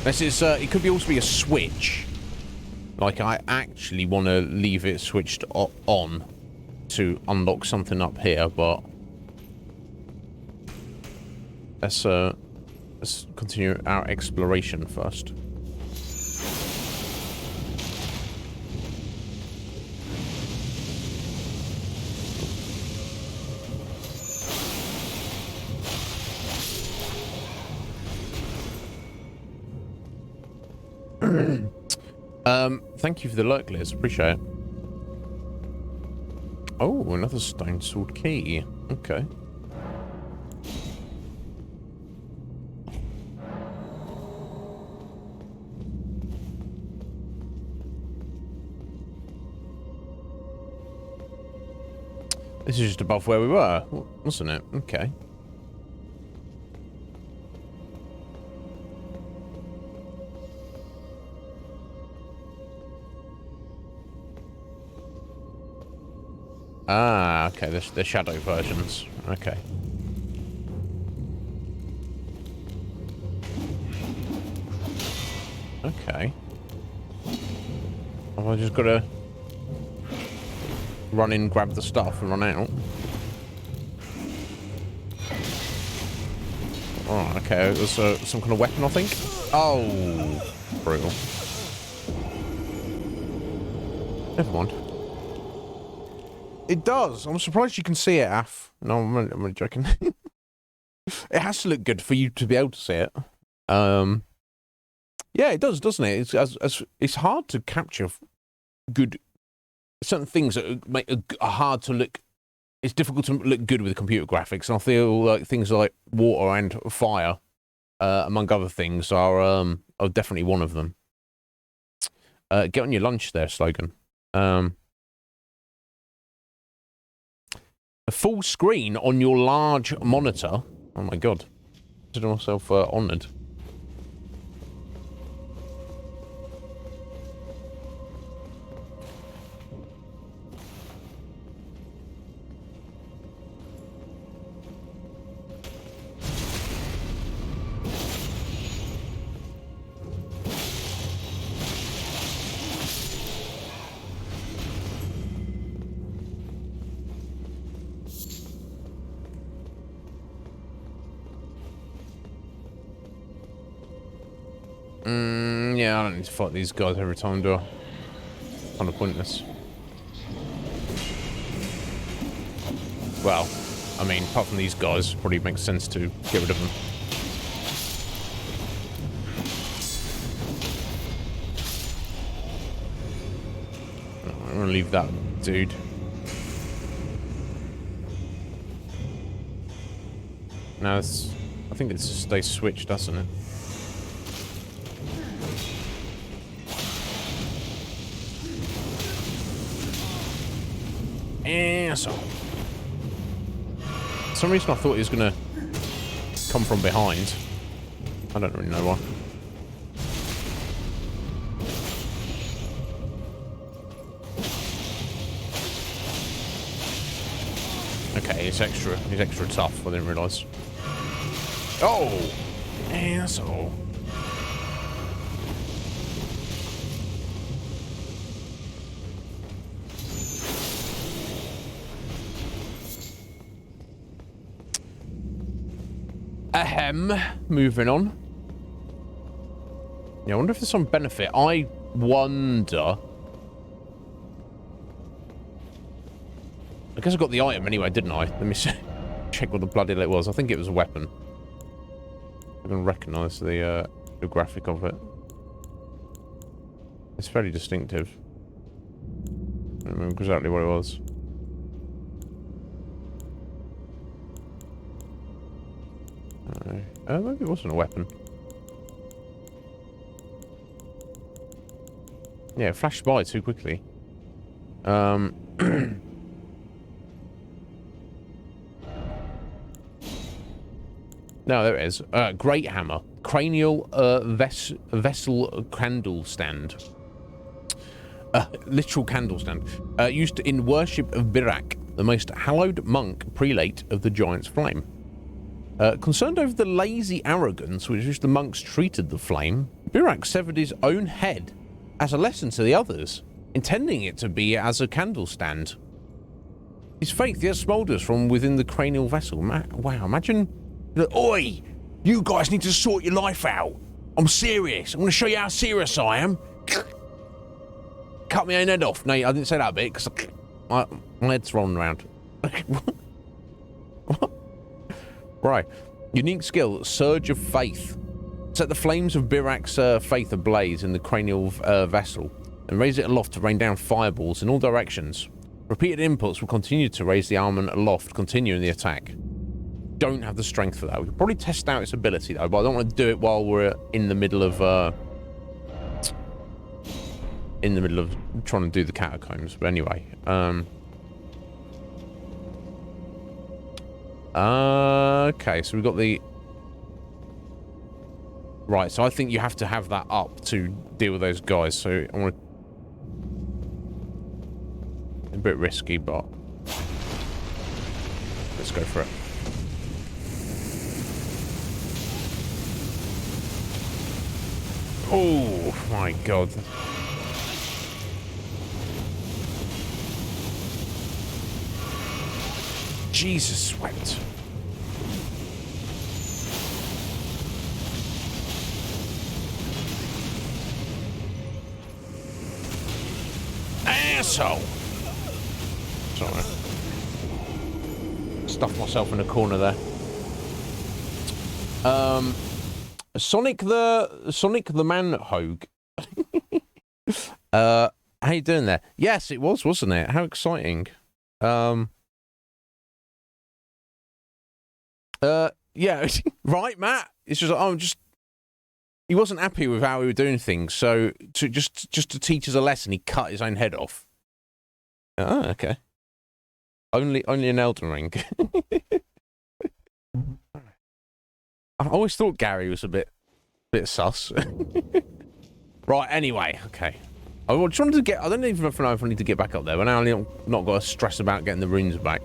This is. It could also be a switch. Like, I actually want to leave it switched on to unlock something up here, but let's continue our exploration first. Thank you for the lurk, Liz. Appreciate it. Oh, another stone sword key. Okay. This is just above where we were, wasn't it? Okay. Ah, okay, the shadow versions. Okay. Okay. Have I just got to run in, grab the stuff, and run out? Oh, okay. It was some kind of weapon, I think. Oh, brutal. Never mind. It does. I'm surprised you can see it, Af. No, I'm really joking. It has to look good for you to be able to see it. Yeah, it does, doesn't it? It's hard to capture good certain things that are hard to look it's difficult to look good with computer graphics, and I feel like things like water and fire, among other things, are definitely one of them. Get on your lunch there, Slogan. A full screen on your large monitor. Oh my god. Consider myself honoured. Yeah, I don't need to fight these guys every time, do I? Kind of pointless. Well, I mean, apart from these guys, probably makes sense to get rid of them. I'm gonna leave that dude. No, it's, I think it's just stays switched, doesn't it? So, for some reason I thought he was gonna come from behind. I don't really know why. Okay, he's extra tough. I didn't realise. Oh, asshole. Ahem. Moving on. Yeah, I wonder if there's some benefit. I wonder. I guess I got the item anyway, didn't I? Let me see. Check what the bloody hell it was. I think it was a weapon. I can recognise the graphic of it. It's very distinctive. I don't remember exactly what it was. Maybe it wasn't a weapon. Yeah, it flashed by too quickly. No, there it is. Great hammer. Cranial vessel candle stand. Literal candle stand. Used in worship of Birak, the most hallowed monk prelate of the Giant's Flame. Concerned over the lazy arrogance with which the monks treated the flame, Birak severed his own head as a lesson to the others, intending it to be as a candle stand. His faith yet smoulders from within the cranial vessel. Wow, imagine... Oi! You guys need to sort your life out. I'm serious. I'm going to show you how serious I am. Cut my own head off. No, I didn't say that bit, because my head's rolling around. What? Right. Unique skill, Surge of Faith. Set the flames of Birak's faith ablaze in the cranial vessel and raise it aloft to rain down fireballs in all directions. Repeated inputs will continue to raise the armament aloft, continuing the attack. Don't have the strength for that. We could probably test out its ability though, but I don't want to do it while we're in the middle of trying to do the catacombs. But anyway, okay, so we've got the... Right, so I think you have to have that up to deal with those guys, so I want to... A bit risky, but... Let's go for it. Oh, my God. Jesus sweat. Asshole. Sorry. Stuffed myself in a corner there. Sonic the Man-Hogue. How you doing there? Yes, it was, wasn't it? How exciting. Yeah, right, Matt. It's just he wasn't happy with how we were doing things, so just to teach us a lesson, he cut his own head off. Oh, okay. Only an Elden Ring. I always thought Gary was a bit sus. Right. Anyway, okay. I just wanted to get. I don't even know if I need to get back up there, but now I'm not got to stress about getting the runes back.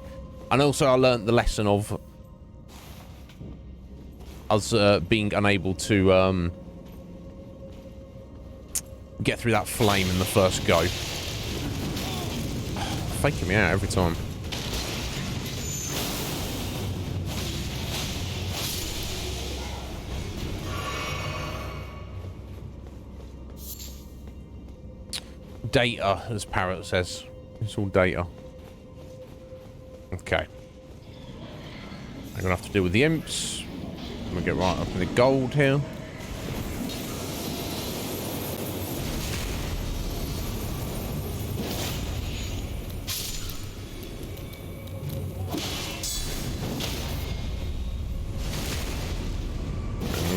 And also, I learned the lesson of us being unable to get through that flame in the first go. Faking me out every time. Data, as Parrot says. It's all data. Okay. I'm gonna have to deal with the imps. I'm gonna get right up in the gold here.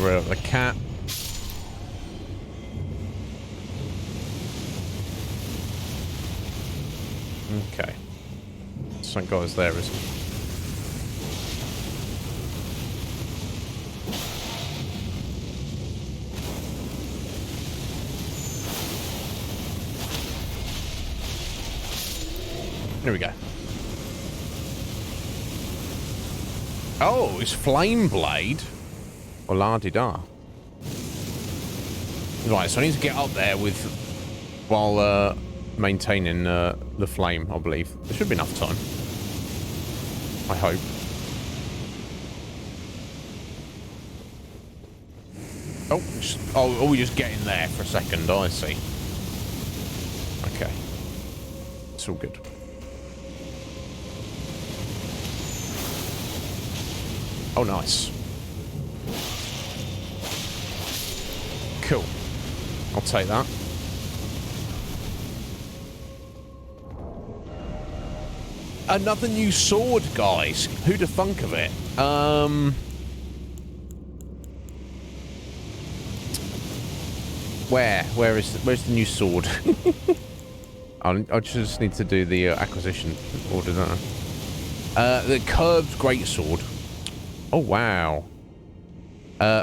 Rid up the cat. Okay. Some guy's there, isn't he? Here we go. Oh, it's Flame Blade. Or la-di-da. Right, so I need to get up there with... while, maintaining, the flame, I believe. There should be enough time. I hope. Oh, we just get in there for a second. I see. Okay. It's all good. Oh, nice. Cool. I'll take that. Another new sword, guys. Who'd have thunk of it? Where's the new sword? I just need to do the acquisition order, don't I? The curved greatsword. Oh wow.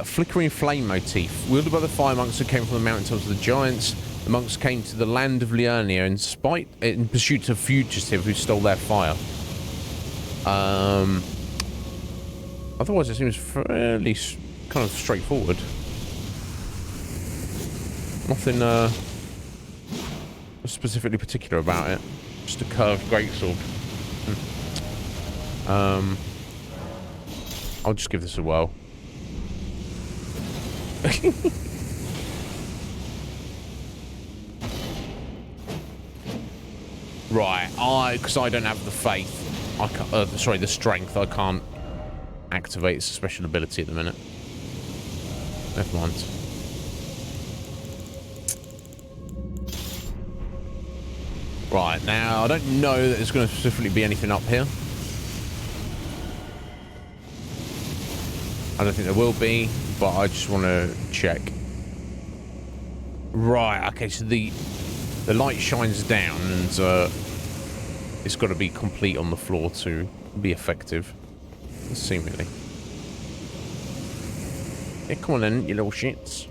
Flickering flame motif. Wielded by the fire monks who came from the mountaintops of the giants, the monks came to the land of Liurnia in pursuit of fugitive who stole their fire. Otherwise, it seems fairly kind of straightforward. Nothing specifically particular about it. Just a curved greatsword. I'll just give this a whirl. Right, because I don't have the faith. I can't, sorry, the strength. I can't activate its special ability at the minute. Never mind. Right, now, I don't know that there's going to specifically be anything up here. I don't think there will be, but I just want to check. Right, okay, so the light shines down and it's got to be complete on the floor to be effective, seemingly. Yeah, come on then, you little shits.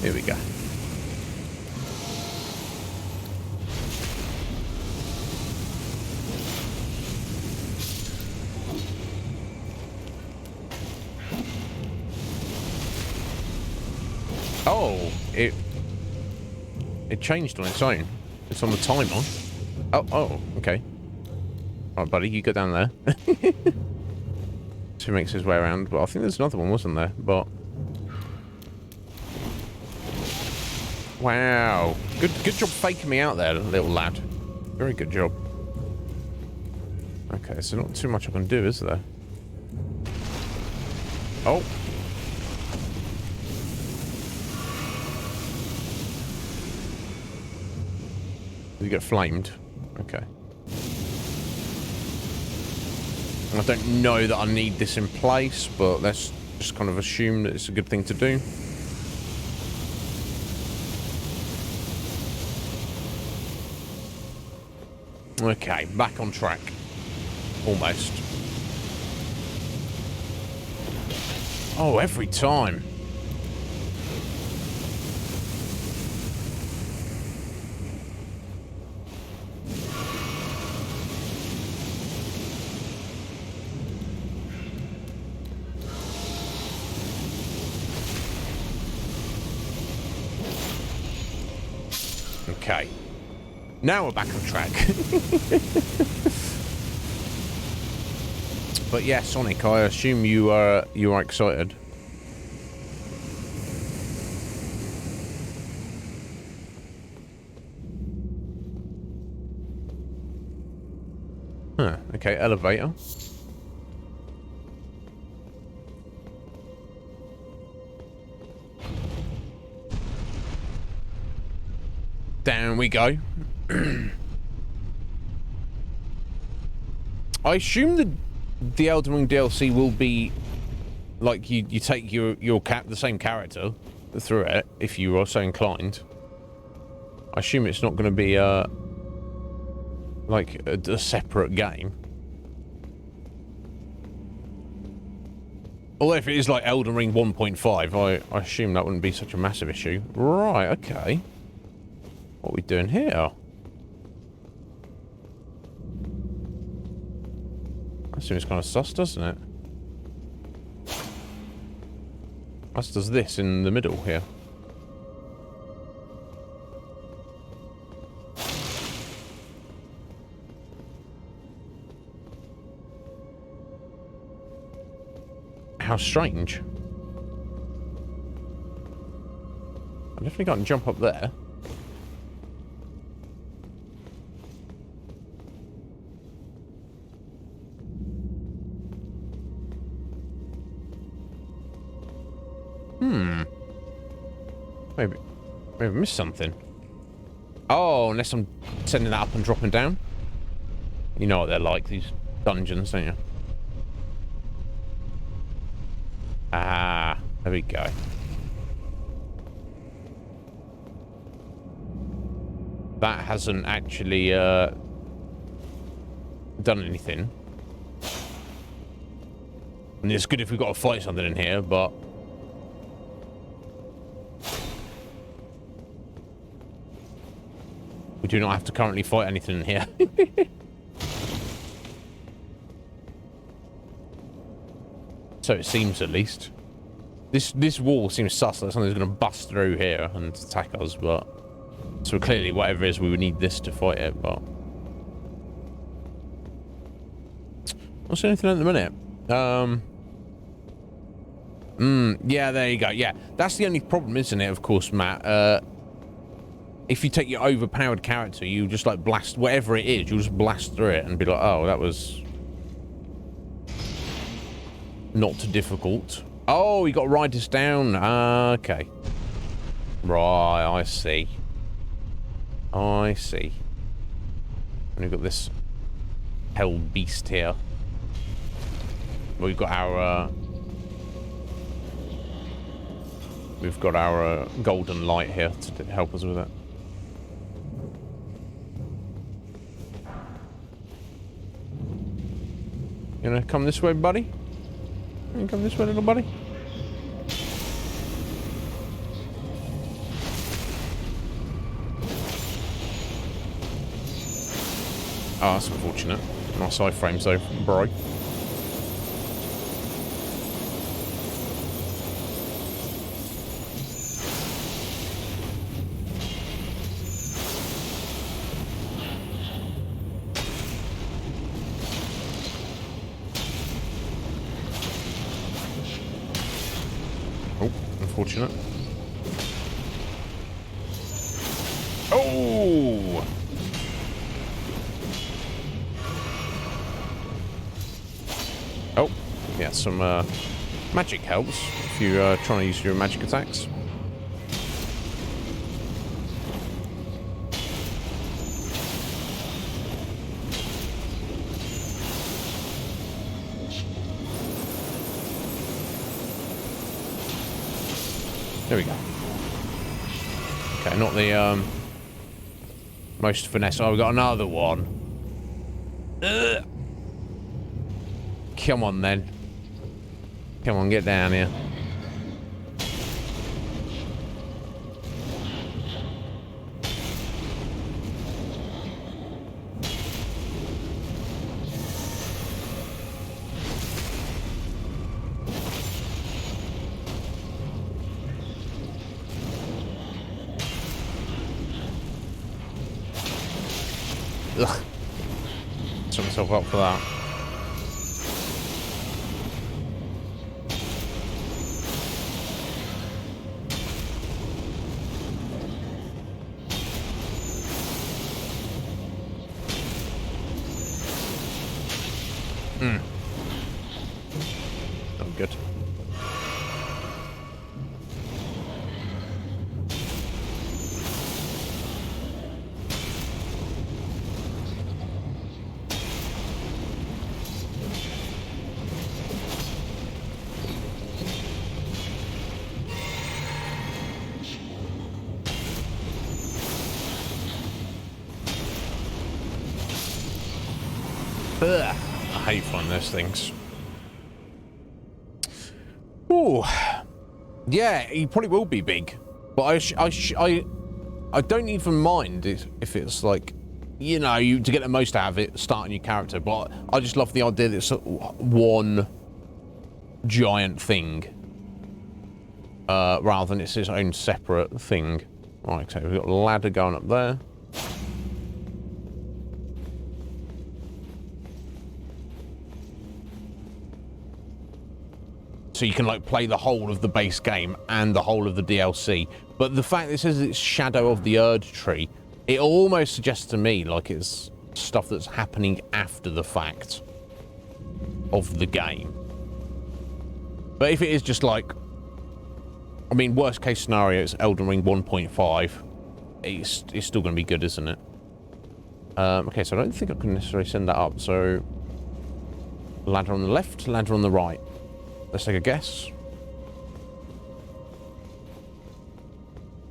Here we go. Oh, it changed on its own. It's on the timer. Oh, okay. Alright, buddy, you go down there. So he makes his way around, but I think there's another one, wasn't there? But wow, good job faking me out there, little lad. Very good job. Okay, so not too much I can do, is there? Oh. Did you get flamed? Okay. I don't know that I need this in place, but let's just kind of assume that it's a good thing to do. Okay, back on track. Almost. Oh, every time. Okay. Now we're back on track. But yeah, Sonic, I assume you are excited. Huh, okay, elevator. Down we go. I assume the Elden Ring DLC will be like you take the same character through it if you are so inclined. I assume it's not going to be like a separate game. Although if it is like Elden Ring 1.5, I assume that wouldn't be such a massive issue. Right, okay. What are we doing here? That seems kind of sus, doesn't it? Us does this in the middle here. How strange. I definitely can't jump up there. Maybe I missed something. Oh, unless I'm sending that up and dropping down. You know what they're like, these dungeons, don't you? Ah, there we go. That hasn't actually done anything. And it's good if we've got to fight something in here, but we do not have to currently fight anything in here. So it seems, at least. This wall seems sus, like something's going to bust through here and attack us, but... So clearly, whatever it is, we would need this to fight it, but... I'll see anything at the minute. Yeah, there you go. Yeah, that's the only problem, isn't it, of course, Matt? If you take your overpowered character, you just, like, blast... Whatever it is, you'll just blast through it and be like, oh, that was... not too difficult. Oh, you got to ride this down. Okay. Right, I see. I see. And we've got this hell beast here. We've got our golden light here to help us with it. You gonna come this way, buddy? You come this way, little buddy? Oh, that's unfortunate. Nice iframes though, bro. Oh, unfortunate. Oh! Oh, yeah, some magic helps if you're trying to use your magic attacks. There we go. Okay, not the most finesse. Oh, we got another one. Ugh. Come on then. Come on, get down here. Ugh. Set myself up for that. Not good. Ugh. I hate finding those things. Ooh. Yeah, he probably will be big. But I don't even mind if it's like, you know, to get the most out of it, starting your character. But I just love the idea that it's one giant thing. Rather than it's its own separate thing. Right, so we've got a ladder going up there. So you can like play the whole of the base game and the whole of the DLC. But the fact that it says it's Shadow of the Erd Tree, it almost suggests to me like it's stuff that's happening after the fact of the game. But if it is just like, I mean, worst case scenario, it's Elden Ring 1.5. It's still going to be good, isn't it? Okay, so I don't think I can necessarily send that up. So ladder on the left, ladder on the right. Let's take a guess.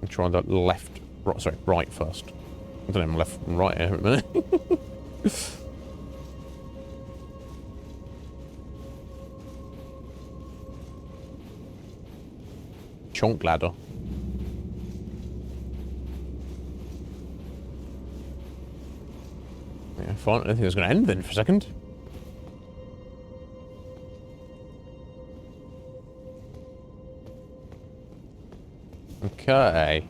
I'll try the left, right, sorry, right first. I don't know, I'm left and right here in a minute. Chonk ladder. Yeah, fine. I don't think it was going to end then for a second. Okay.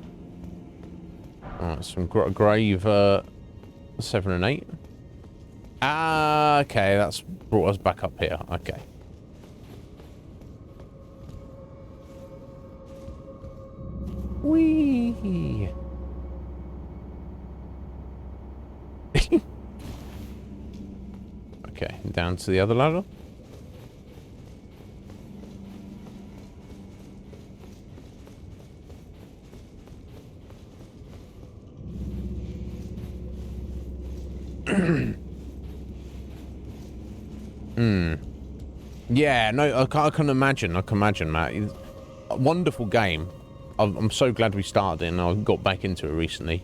Alright, some grave 7 and 8. Ah, okay, that's brought us back up here. Okay. Whee! Okay, down to the other ladder. Yeah, no, I can imagine. I can imagine, Matt. It's a wonderful game. I'm so glad we started it and I got back into it recently.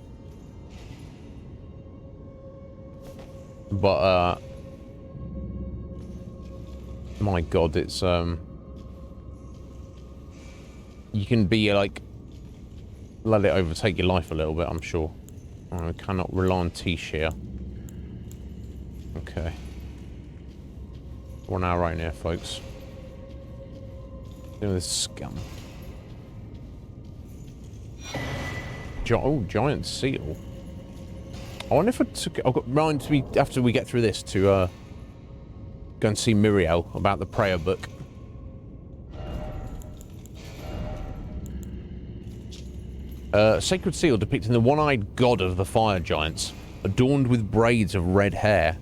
But, my God, it's, you can be, like, let it overtake your life a little bit, I'm sure. I cannot rely on T-Shear. Okay. 1 hour right now, folks. Dealing with this scum. Oh, giant seal. I wonder if I took it. I've got mind to be after we get through this to go and see Muriel about the prayer book. Sacred seal depicting the one-eyed god of the fire giants, adorned with braids of red hair.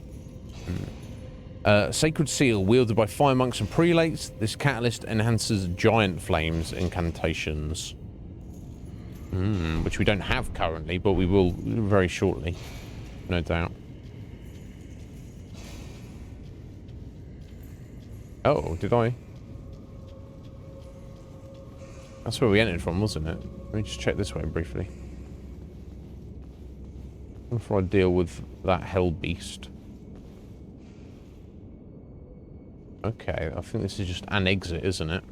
Sacred seal wielded by fire monks and prelates. This catalyst enhances giant flames incantations. Which we don't have currently, but we will very shortly. No doubt. Oh, did I? That's where we entered from, wasn't it? Let me just check this way briefly. Before I deal with that hell beast. Okay, I think this is just an exit, isn't it?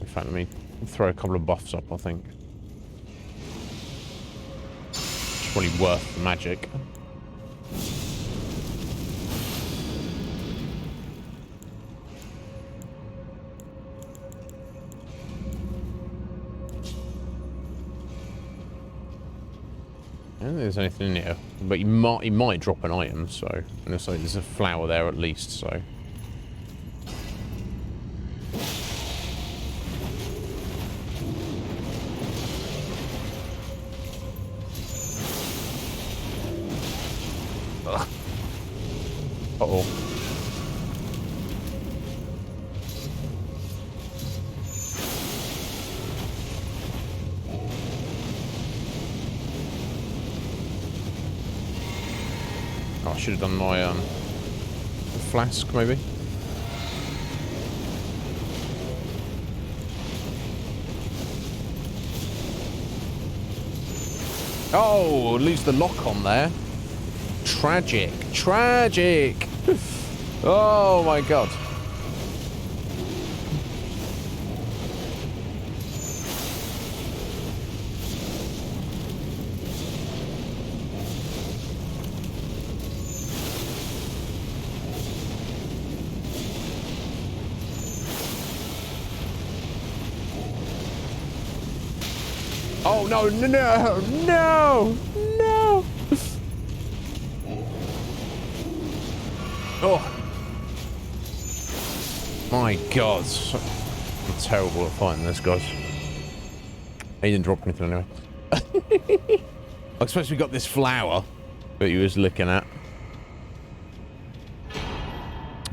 In fact, let me throw a couple of buffs up, I think. It's probably worth the magic. I don't think there's anything in here, but he might drop an item, so... And looks like there's a flower there at least, so... Ugh. Uh-oh. Oh, I should have done my flask, maybe. Oh, lose the lock on there. Tragic. Tragic. Oh my god. Oh no, no, no, no, no. Oh. My god. I'm terrible at fighting this, guys. He didn't drop anything anyway. I suppose we got this flower that he was looking at.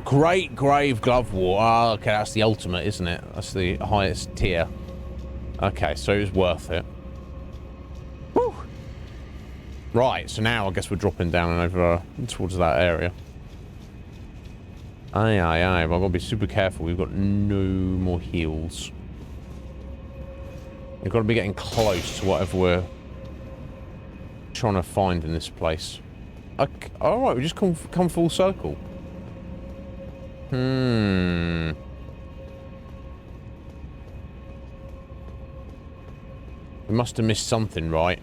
Great Grave Glove War. Oh, okay, that's the ultimate, isn't it? That's the highest tier. Okay, so it was worth it. Woo! Right, so now I guess we're dropping down and over towards that area. Aye, aye, aye. But I've got to be super careful. We've got no more heals. We've got to be getting close to whatever we're trying to find in this place. Okay, alright, we just come full circle. We must have missed something, right?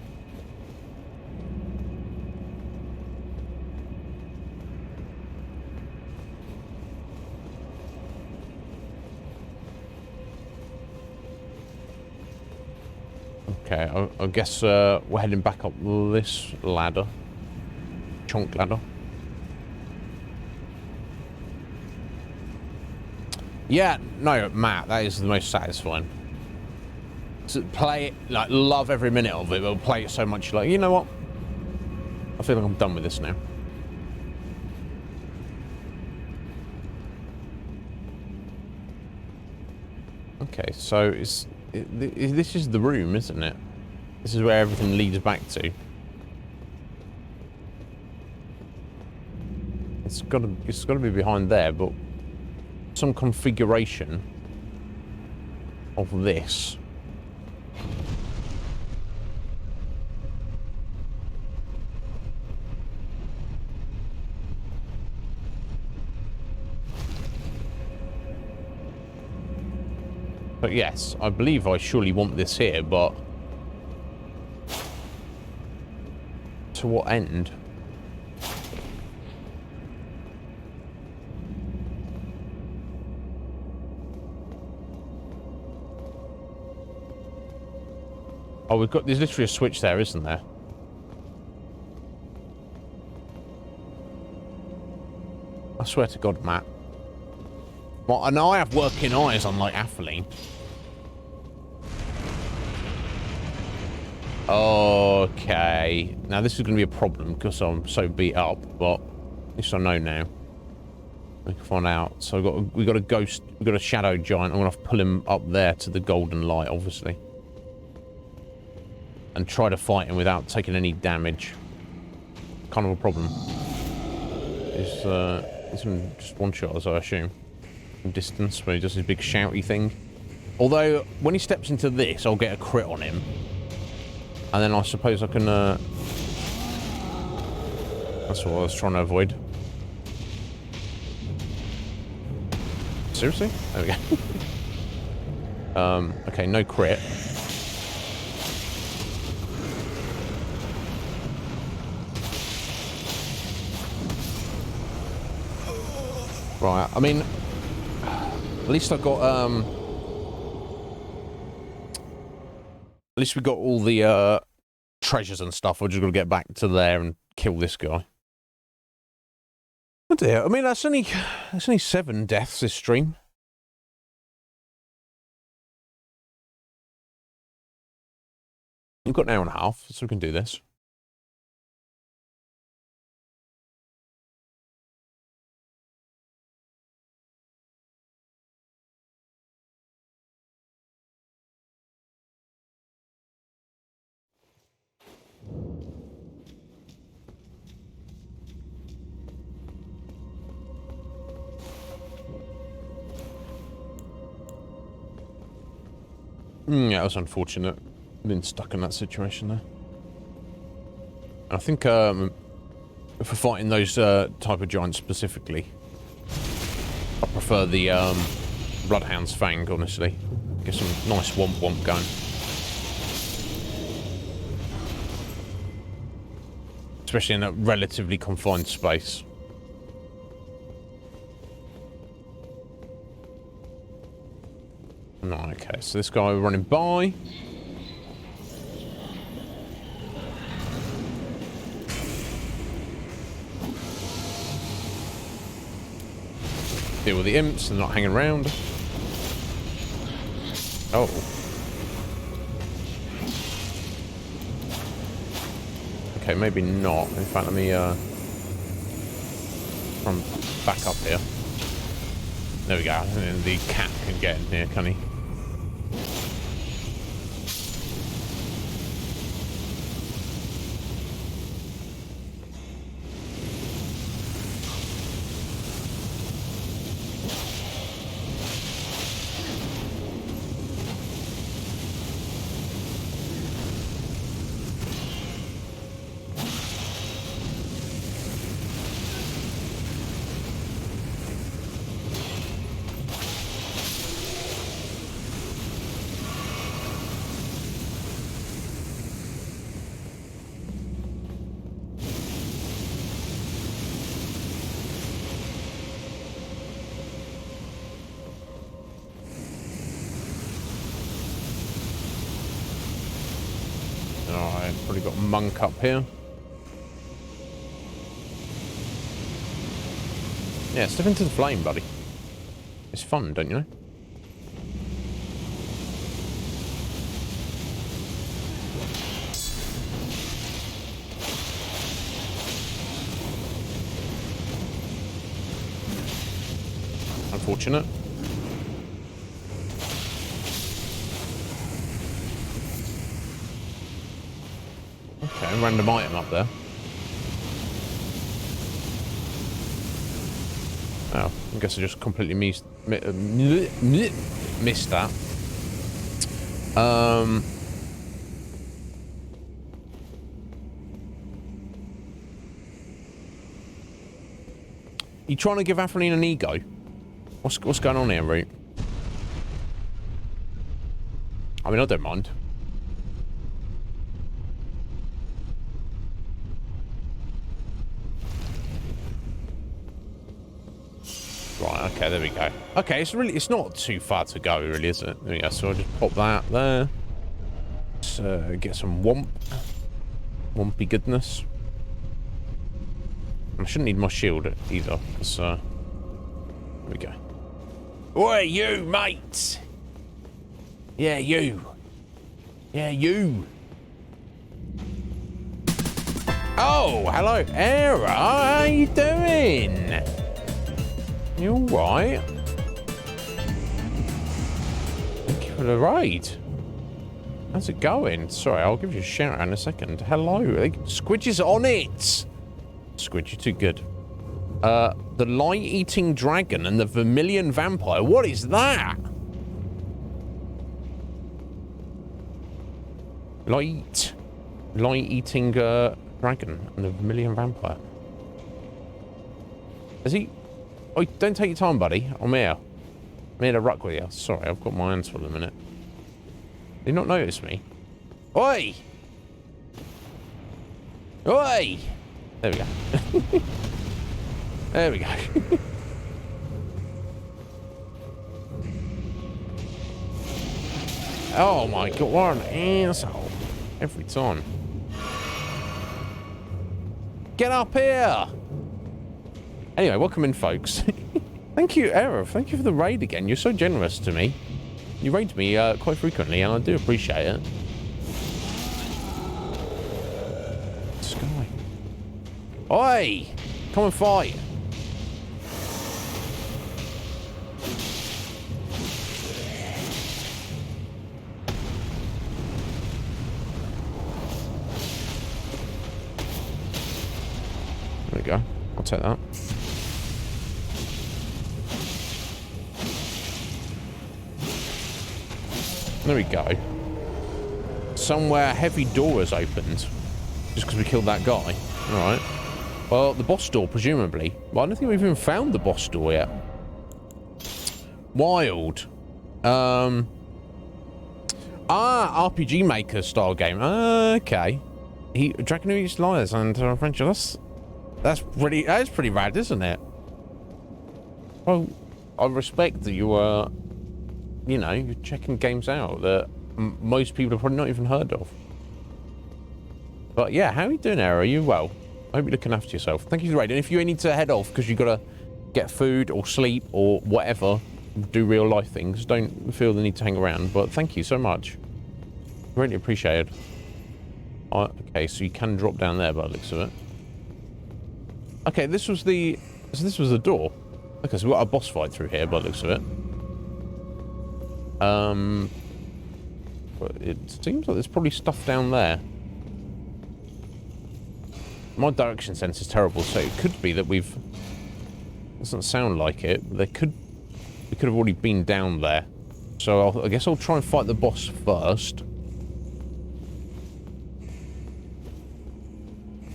Okay, I guess we're heading back up this ladder. Chunk ladder. Yeah, no, Matt, that is the most satisfying. To play it, like, love every minute of it, but play it so much, like, you know what? I feel like I'm done with this now. Okay, so this is the room, isn't it? This is where everything leads back to. It's got to be behind there, but some configuration of this. But yes, I believe I surely want this here, but to what end? Oh, there's literally a switch there, isn't there? I swear to God, Matt. Well, I know I have working eyes, unlike Atheline. Okay. Now, this is going to be a problem because I'm so beat up, but at least I know now. We can find out. So we got a ghost, we got a shadow giant. I'm going to have to pull him up there to the golden light, obviously. And try to fight him without taking any damage. kind of a problem. He's in just one shot, as I assume. From distance, where he does his big shouty thing. Although, when he steps into this, I'll get a crit on him. And then I suppose I can, that's what I was trying to avoid. Seriously? There we go. Okay, no crit. Right, I mean, at least I got, at least we got all the, treasures and stuff. We're just gonna get back to there and kill this guy. Oh dear, I mean, that's only 7 deaths this stream. We've got an hour and a half, so we can do this. Yeah, it was unfortunate. Been stuck in that situation there. I think if we're fighting those type of giants specifically, I prefer the Bloodhound's Fang, honestly. Get some nice womp going. Especially in a relatively confined space. No, okay, so this guy running by. Deal with the imps, they're not hanging around. Oh. Okay, maybe not. In fact, let me come back up here. There we go. And the cat can get in here, can he? Probably got a monk up here. Yeah, step into the flame, buddy. It's fun, don't you know? Unfortunate. Okay, random item up there. Oh, I guess I just completely missed that. You trying to give Atheline an ego? What's going on here, Root? I mean, I don't mind. Right, okay, there we go. Okay, it's not too far to go, really, is it? There we go, so I'll just pop that there. Let's get some wompy goodness. I shouldn't need my shield either, because, there we go. Oi, you, mate! Yeah, you. Yeah, you. Oh, hello, Era. How you doing? You alright? Thank you for the raid. How's it going? Sorry, I'll give you a shout out in a second. Hello. Squidge is on it. Squid. You're too good. The light-eating dragon and the vermilion vampire. What is that? Light-eating dragon and the vermilion vampire. Is he? Oh, don't take your time, buddy. I'm here. I'm here to ruck with you. Sorry, I've got my hands full in a minute. Did you not notice me? Oi! Oi! There we go. There we go. Oh my god, what an asshole. Every time. Get up here! Anyway, welcome in, folks. Thank you, Era. Thank you for the raid again. You're so generous to me. You raid me quite frequently, and I do appreciate it. Sky. Oi! Come and fight. There we go. I'll take that. There we go. Somewhere a heavy door has opened. Just because we killed that guy. Alright. Well, the boss door, presumably. Well, I don't think we've even found the boss door yet. Wild. RPG Maker style game. Okay. Dragon Who Eats Liars and French. That's pretty rad, isn't it? Well, I respect that you are, you know, you're checking games out that most people have probably not even heard of. But yeah, how are you doing, Era? Are you well? I hope you're looking after yourself. Thank you for the raid. And if you need to head off because you've got to get food or sleep or whatever, do real life things, don't feel the need to hang around. But thank you so much. Really appreciated. Okay, so you can drop down there by the looks of it. Okay, this was the door. Okay, so we've got a boss fight through here by the looks of it. But it seems like there's probably stuff down there. My direction sense is terrible, so it could be that we've... Doesn't sound like it, but we could have already been down there. So I guess I'll try and fight the boss first.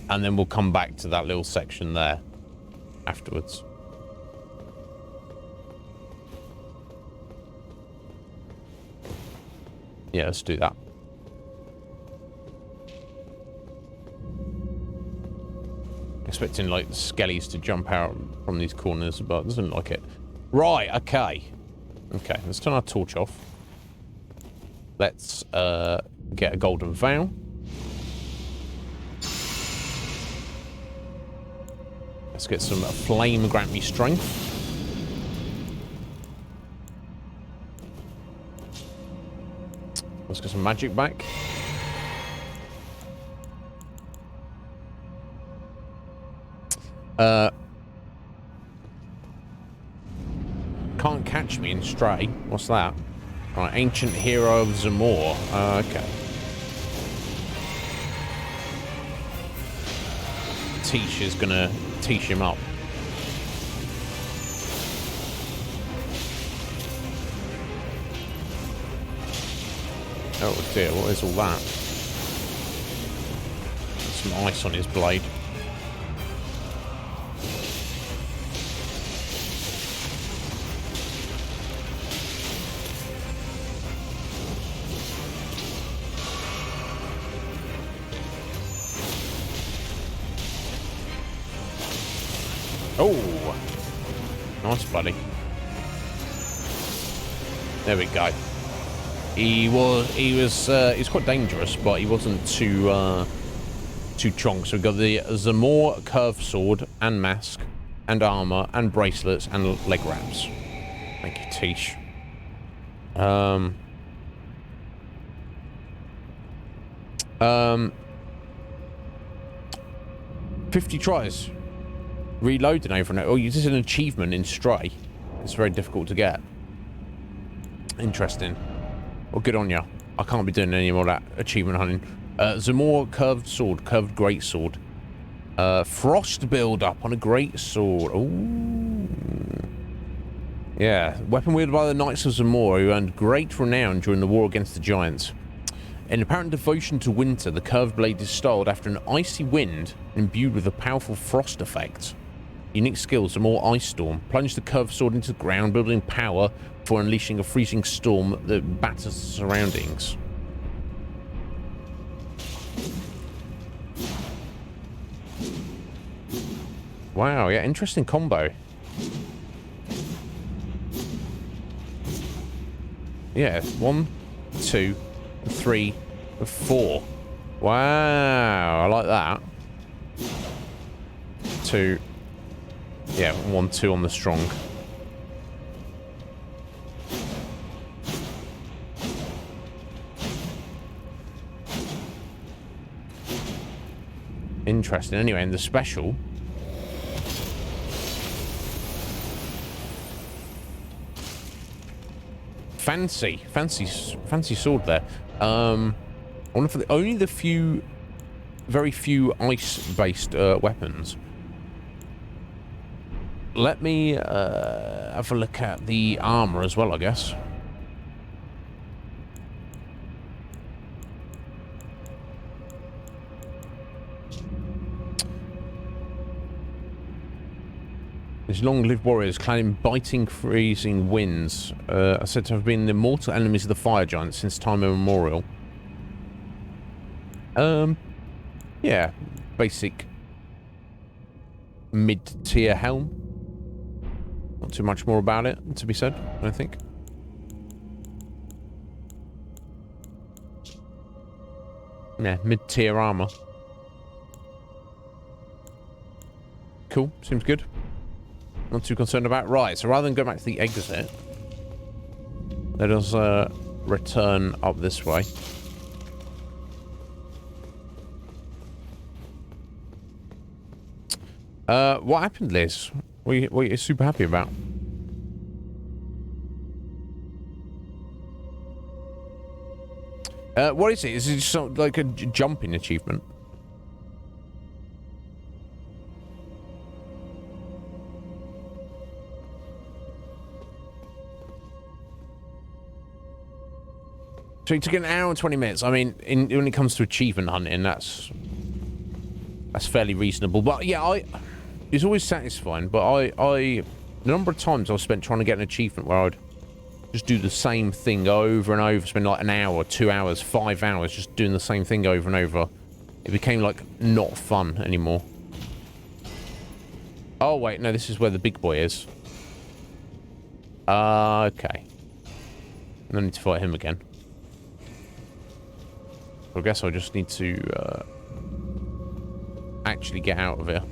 And then we'll come back to that little section there afterwards. Yeah, let's do that. Expecting like skellies to jump out from these corners, but it doesn't look like it. Right, okay. Okay, let's turn our torch off. Let's get a golden veil. Let's get some flame grant me strength. Let's get some magic back. Can't catch me in Stray. What's that? Right, ancient hero of Zamor. Okay. Tish is gonna teach him up. Oh dear, what is all that? Some ice on his blade. Oh, nice, buddy. There we go. He's quite dangerous, but he wasn't too chonk. So we got the Zamor curved sword and mask and armor and bracelets and leg wraps. Thank you, Tish. 50 tries. Reloading over and over. Oh, this is an achievement in Stray. It's very difficult to get. Interesting. Well, good on ya. I can't be doing any more of that achievement hunting. Zamor curved sword, curved great sword. Frost build-up on a great sword. Ooh. Yeah, weapon wielded by the Knights of Zamora, who earned great renown during the war against the Giants. In apparent devotion to winter, the curved blade is styled after an icy wind imbued with a powerful frost effect. Unique skills, a more ice storm. Plunge the curved sword into the ground, building power before unleashing a freezing storm that batters the surroundings. Wow, yeah, interesting combo. Yeah, 1, 2, 3, 4. Wow, I like that. 2. Yeah, 1, 2 on the strong. Interesting. Anyway, in the special... Fancy sword there. One of the only the very few ice-based weapons. Let me have a look at the armor as well, I guess. These long-lived warriors clad in biting, freezing winds are said to have been the mortal enemies of the fire giants since time immemorial. Yeah, basic mid-tier helm. Not too much more about it to be said, I think. Yeah, mid-tier armor. Cool, seems good. Not too concerned about. Right, so rather than go back to the exit, let us return up this way. What happened, Liz? What are you super happy about? What is it? Is it just like a jumping achievement? So it took an hour and 20 minutes. I mean, when it comes to achievement hunting, that's fairly reasonable. But yeah, it's always satisfying. But the number of times I've spent trying to get an achievement where I'd just do the same thing over and over, spend like an hour, 2 hours, 5 hours just doing the same thing over and over. It became like not fun anymore. Oh wait, no, this is where the big boy is. Okay. No need to fight him again. I guess I just need to actually get out of here.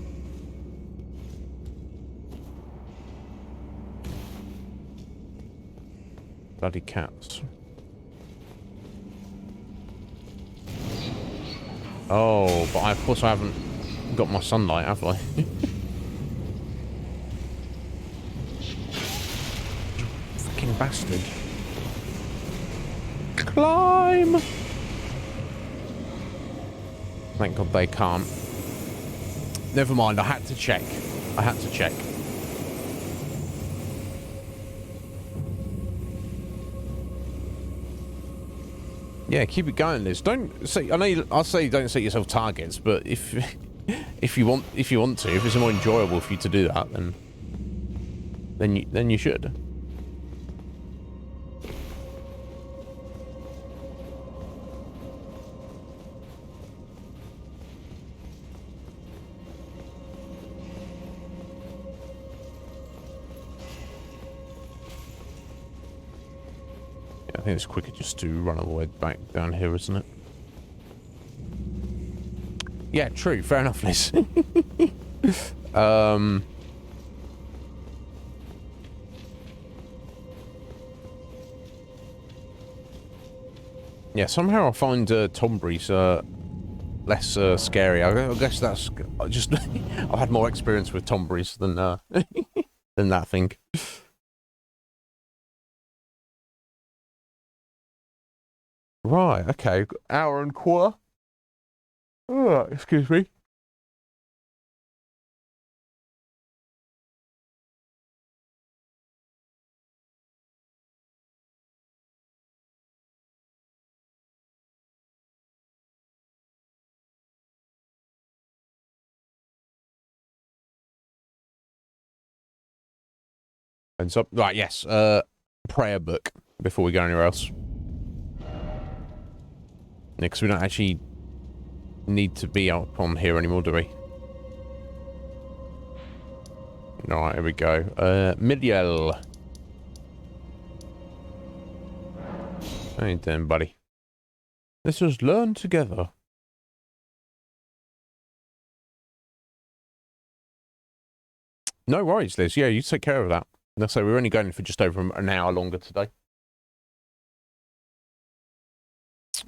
Bloody cats. Oh, but of course I haven't got my sunlight, have I? Fucking bastard. Climb! Thank God they can't. Never mind, I had to check. Yeah, keep it going, Liz. Don't say. I know. I'll say don't set yourself targets, but if you want to, if it's more enjoyable for you to do that, then you should. I think it's quicker just to run all the way back down here, isn't it? Yeah, true. Fair enough, Liz. Yeah, somehow I find Tombury's less scary. I guess that's just I've had more experience with Tombury's than than that thing. Right, okay. Hour and quarter. Oh, excuse me. Heads up. Right, yes. Prayer book before we go anywhere else. Yeah, because we don't actually need to be up on here anymore, do we? Alright, here we go. Midiel. How you doing, buddy? Let's just learn together. No worries, Liz. Yeah, you take care of that. Let's say we're only going for just over an hour longer today.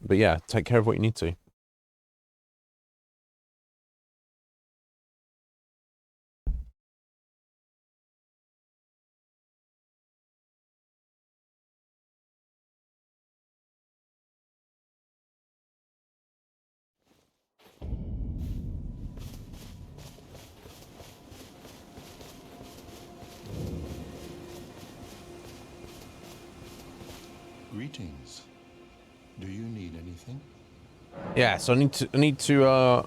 But yeah, take care of what you need to. Greetings. Do you need anything? Yeah, so I need a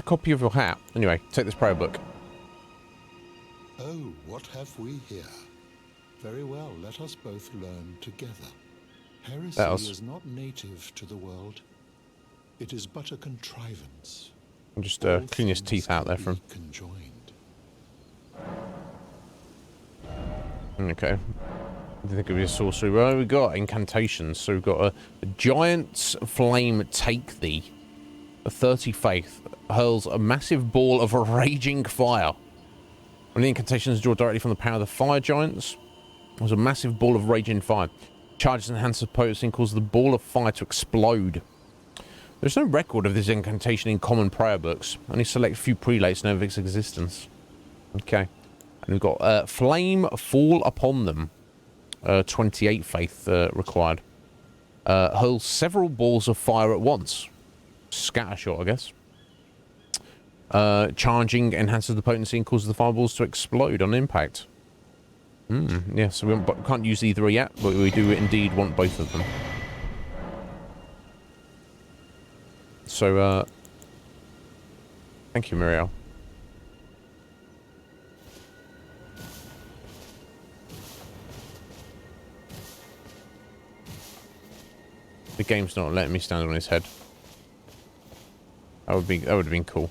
copy of your hat. Anyway, take this prayer book. Oh, what have we here? Very well, let us both learn together. Heresy is not native to the world. It is but a contrivance. I'll just clean his teeth out there for him. Conjoined. Okay. I think it'll be a sorcery. Well, we've got incantations. So we've got a giant's flame take thee. A 30 faith hurls a massive ball of raging fire. When the incantations draw directly from the power of the fire giants, there's a massive ball of raging fire. Charges and enhances potency and causes the ball of fire to explode. There's no record of this incantation in common prayer books. Only select few prelates know of its existence. Okay. And we've got flame fall upon them. 28 faith required. Hurls several balls of fire at once. Scatter shot, I guess. Charging enhances the potency and causes the fireballs to explode on impact. Yeah, so we can't use either yet, but we do indeed want both of them. So, thank you, Muriel. The game's not letting me stand on his head. That would have been cool.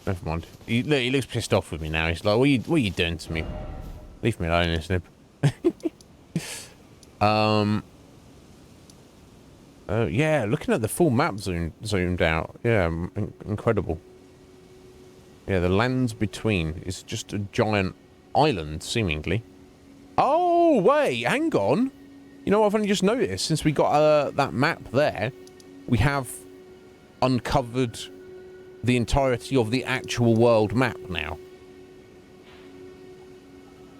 Never mind. He looks pissed off with me now. He's like, what are you doing to me? Leave me alone, Iznib. Yeah, looking at the full map zoomed out. Yeah, incredible. Yeah, the lands between is just a giant island, seemingly. Oh, wait, hang on. You know what I've only just noticed? Since we got that map there, we have uncovered the entirety of the actual world map now.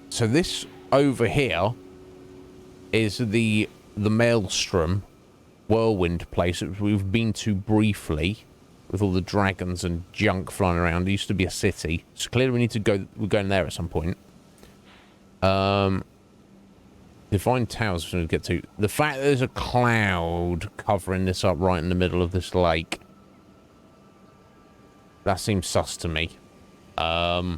So this over here is the Maelstrom whirlwind place that we've been to briefly with all the dragons and junk flying around. It used to be a city. So clearly we need to go, we're going there at some point. Divine Towers we're going to get to. The fact that there's a cloud covering this up right in the middle of this lake. That seems sus to me. Yeah,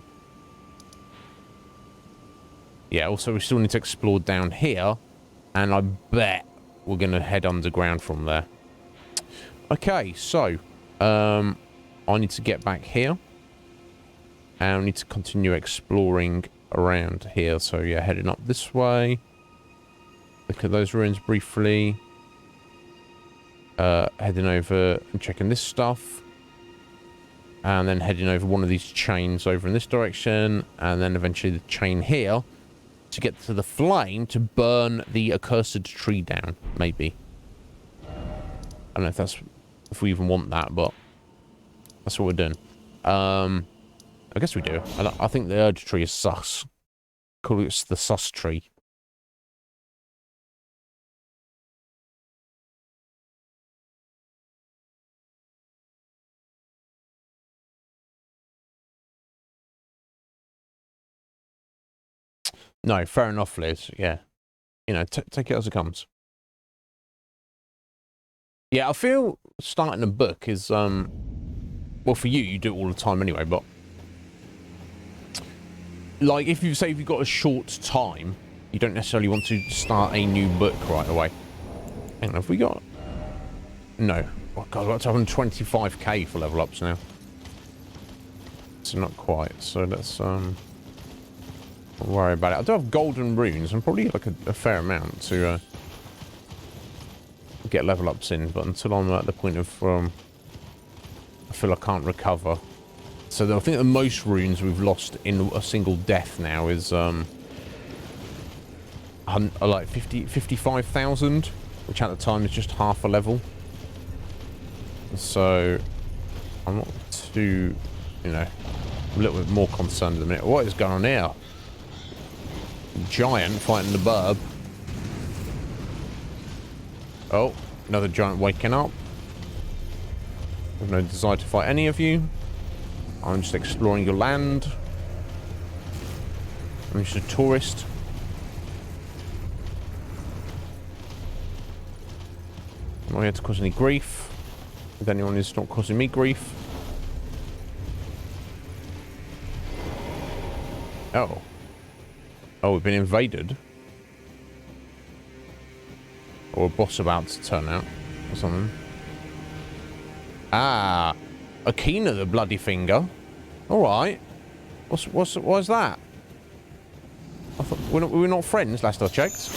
also we still need to explore down here. And I bet we're going to head underground from there. Okay, so I need to get back here. And I need to continue exploring around here. So yeah, heading up this way. Look at those ruins briefly. Heading over and checking this stuff. And then heading over one of these chains over in this direction. And then eventually the chain here. To get to the flame to burn the accursed tree down. Maybe. I don't know if we even want that, but that's what we're doing. I guess we do. I think the urge tree is sus. Call it the sus tree. No, fair enough, Liz. Yeah. You know, take it as it comes. Yeah, I feel starting a book is, Well, for you, you do it all the time anyway, but... Like, if you've got a short time, you don't necessarily want to start a new book right away. Hang on, have we got... No. Oh, God, we're up to 125k for level ups now. So not quite, so let's, don't worry about it. I do have golden runes, and probably like a fair amount to, get level ups in, but until I'm at the point of, I feel I can't recover. So I think the most runes we've lost in a single death now is like 55,000, which at the time is just half a level. So I'm not too, you know, a little bit more concerned at the minute. What is going on here? Giant fighting the burb. Oh, another giant waking up. I have no desire to fight any of you. I'm just exploring your land. I'm just a tourist. I'm not here to cause any grief. If anyone is not causing me grief. Oh. Oh, we've been invaded. Or a boss about to turn out. Or something. Ah. Akina the bloody finger. Alright. What's that? I thought we're not friends last I checked.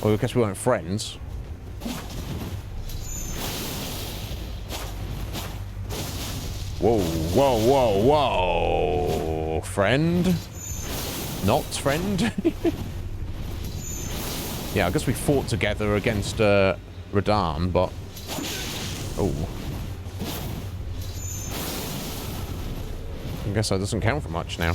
Well, I guess we weren't friends. Whoa, whoa, whoa, whoa. Friend? Not friend? Yeah, I guess we fought together against Radahn, but... Oh. I guess that doesn't count for much now.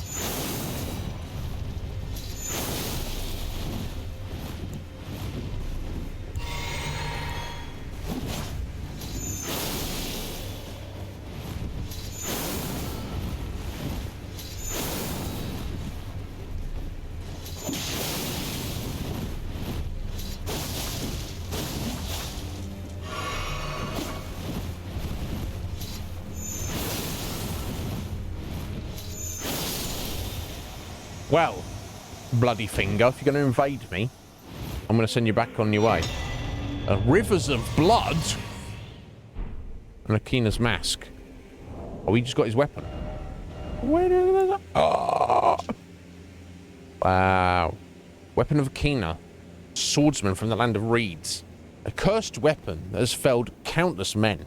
Well, bloody finger, if you're going to invade me, I'm going to send you back on your way. Rivers of blood? And Akina's mask. Oh, he just got his weapon. Oh. Wow. Weapon of Akina. Swordsman from the land of reeds. A cursed weapon that has felled countless men.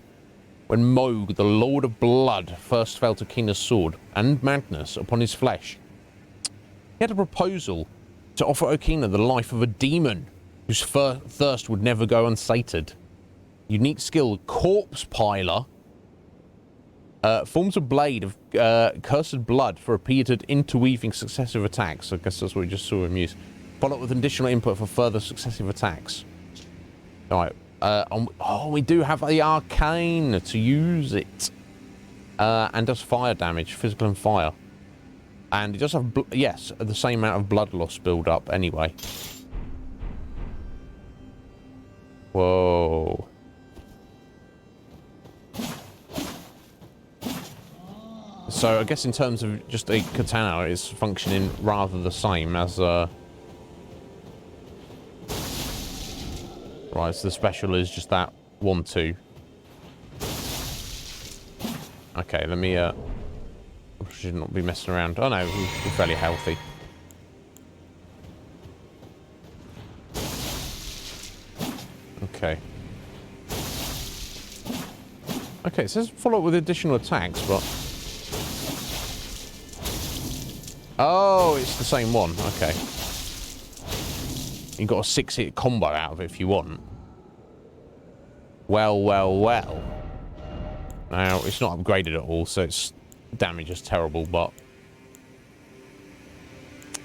When Moog, the Lord of Blood, first felt Akina's sword and madness upon his flesh, he had a proposal to offer Akina the life of a demon whose thirst would never go unsated. Unique skill, Corpse Piler. Forms a blade of cursed blood for repeated interweaving successive attacks. I guess that's what we just saw him use. Follow up with additional input for further successive attacks. Alright. Oh, we do have the arcane to use it. And does fire damage, physical and fire. And it does have, yes, the same amount of blood loss build up anyway. Whoa. So I guess in terms of just a katana, it's functioning rather the same as right, so the special is just that 1-2. Okay, let me should not be messing around. Oh no, we're fairly healthy. Okay. Okay, it says follow up with additional attacks, but... Oh, it's the same one. Okay. You got a 6-hit combo out of it if you want. Well, well, well. Now, it's not upgraded at all, so its damage is terrible, but...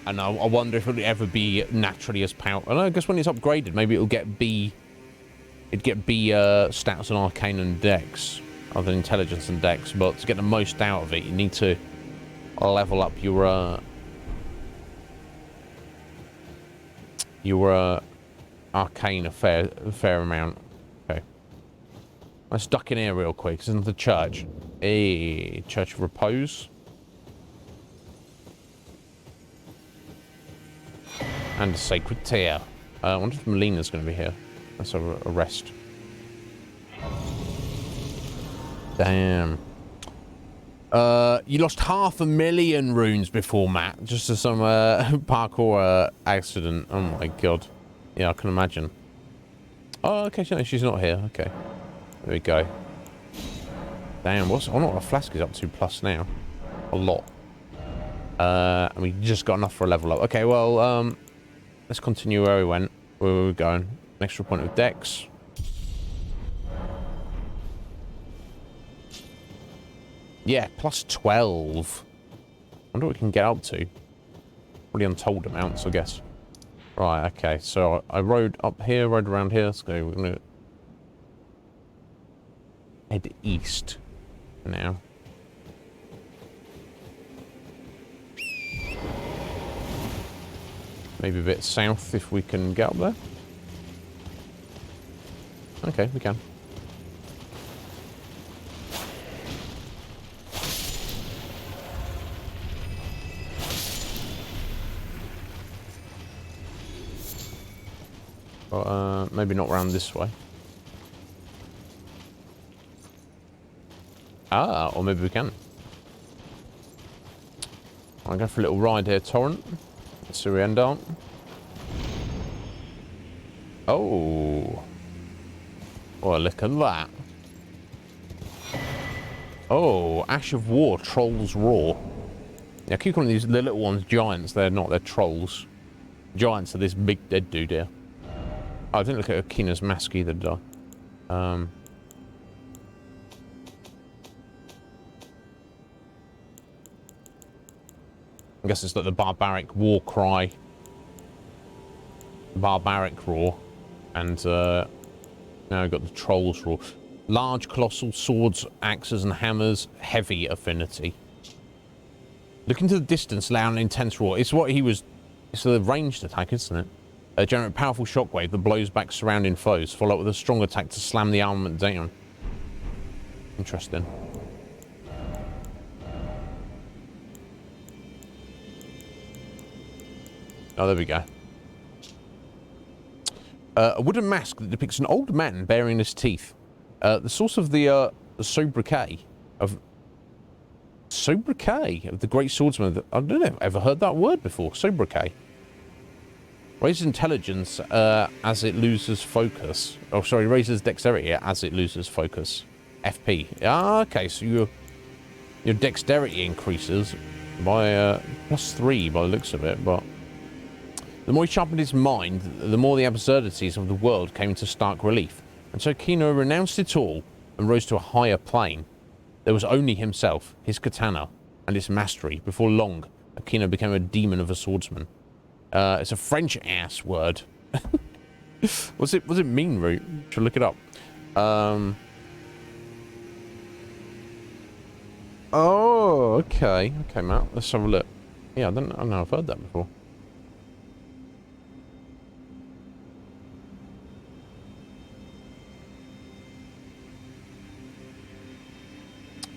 And I wonder if it'll ever be naturally as powerful. I guess when it's upgraded, maybe it'll get B... It'd get B stats on Arcane and Dex, other than Intelligence and Dex, but to get the most out of it, you need to level up your Arcane a fair amount. Okay. Let's duck in here real quick. It's in the church. Hey, Church of Repose. And a Sacred Tear. I wonder if Melina's going to be here. Let's have a rest. Damn. You lost 500,000 runes before, Matt. Just to some parkour accident. Oh my god. Yeah, I can imagine. Oh, okay, no, she's not here. Okay. There we go. Damn, I wonder what a flask is up to plus now. A lot. And we just got enough for a level up. Okay, well, let's continue where we went. Where were we going? An extra point of dex. Yeah, plus 12. Wonder what we can get up to. Probably untold amounts, I guess. Right, okay. So I rode up here, rode around here. Let's go. We're going to head east now. Maybe a bit south if we can get up there. Okay, we can. But, maybe not round this way. Ah, or maybe we can. I'll go for a little ride here, Torrent. Let's see where we end up. Oh. Well, look at that. Oh, Ash of War, Trolls Roar. Yeah, I keep calling these the little ones giants. They're not, they're trolls. Giants are this big dead dude here. Oh, I didn't look at Akina's mask either, did I? I guess it's like the barbaric war cry. Barbaric roar. And now we've got the trolls roar. Large colossal swords, axes and hammers, heavy affinity. Look into the distance, loud and intense roar. It's what he was... It's a ranged attack, isn't it? Generate powerful shockwave that blows back surrounding foes. Follow up with a strong attack to slam the armament down. Interesting. Oh, there we go. A wooden mask that depicts an old man baring his teeth. The source of the sobriquet of... Sobriquet of the great swordsman. I don't know if I've ever heard that word before. Sobriquet. Raises intelligence as it loses focus. Oh, sorry, raises dexterity as it loses focus. FP. Ah, okay, so your dexterity increases by +3 by the looks of it, but... The more he sharpened his mind, the more the absurdities of the world came into stark relief. And so Kino renounced it all and rose to a higher plane. There was only himself, his katana, and his mastery. Before long, Akino became a demon of a swordsman. It's a French-ass word. What's it mean, Root? Should look it up. Oh, okay. Okay, Matt. Let's have a look. Yeah, I don't know. I've heard that before.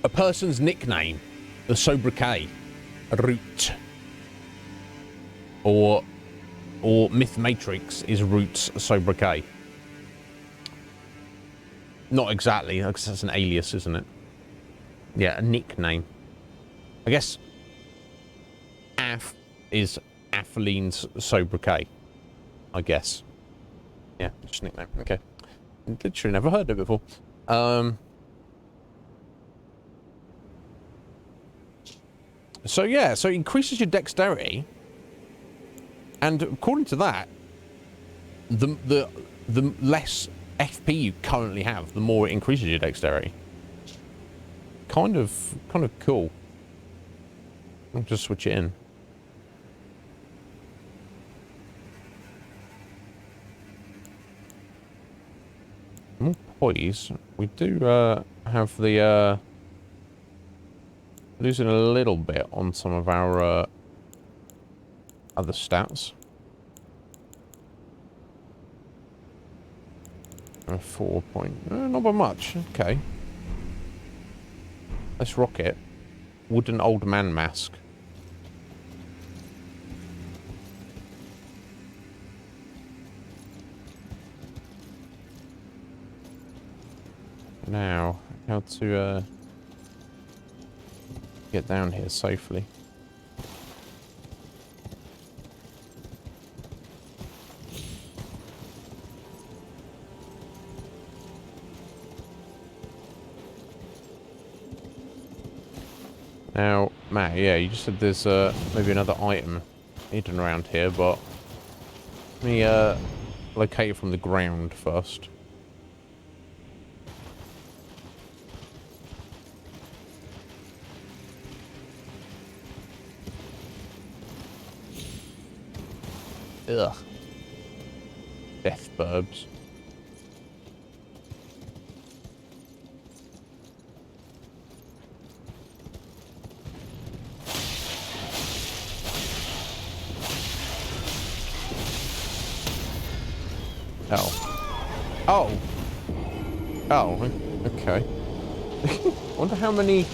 A person's nickname, the sobriquet, Root, or Myth Matrix is Root's sobriquet. Not exactly, because that's an alias, isn't it? Yeah, a nickname. I guess Af is Apheline's sobriquet. I guess. Yeah, just a nickname. Okay. Literally never heard it before. So yeah, so it increases your dexterity, and according to that, the less FP you currently have, the more it increases your dexterity. Kind of cool. I'll just switch it in. More poise. We do have the losing a little bit on some of our other stats. 4 point. Not by much. Okay. Let's rock it. Wooden old man mask. Now, how to get down here safely. Now, Matt, yeah, you just said there's maybe another item hidden around here, but let me locate it from the ground first. Ugh. Death burbs. Oh. Oh. Oh, okay. I wonder how many...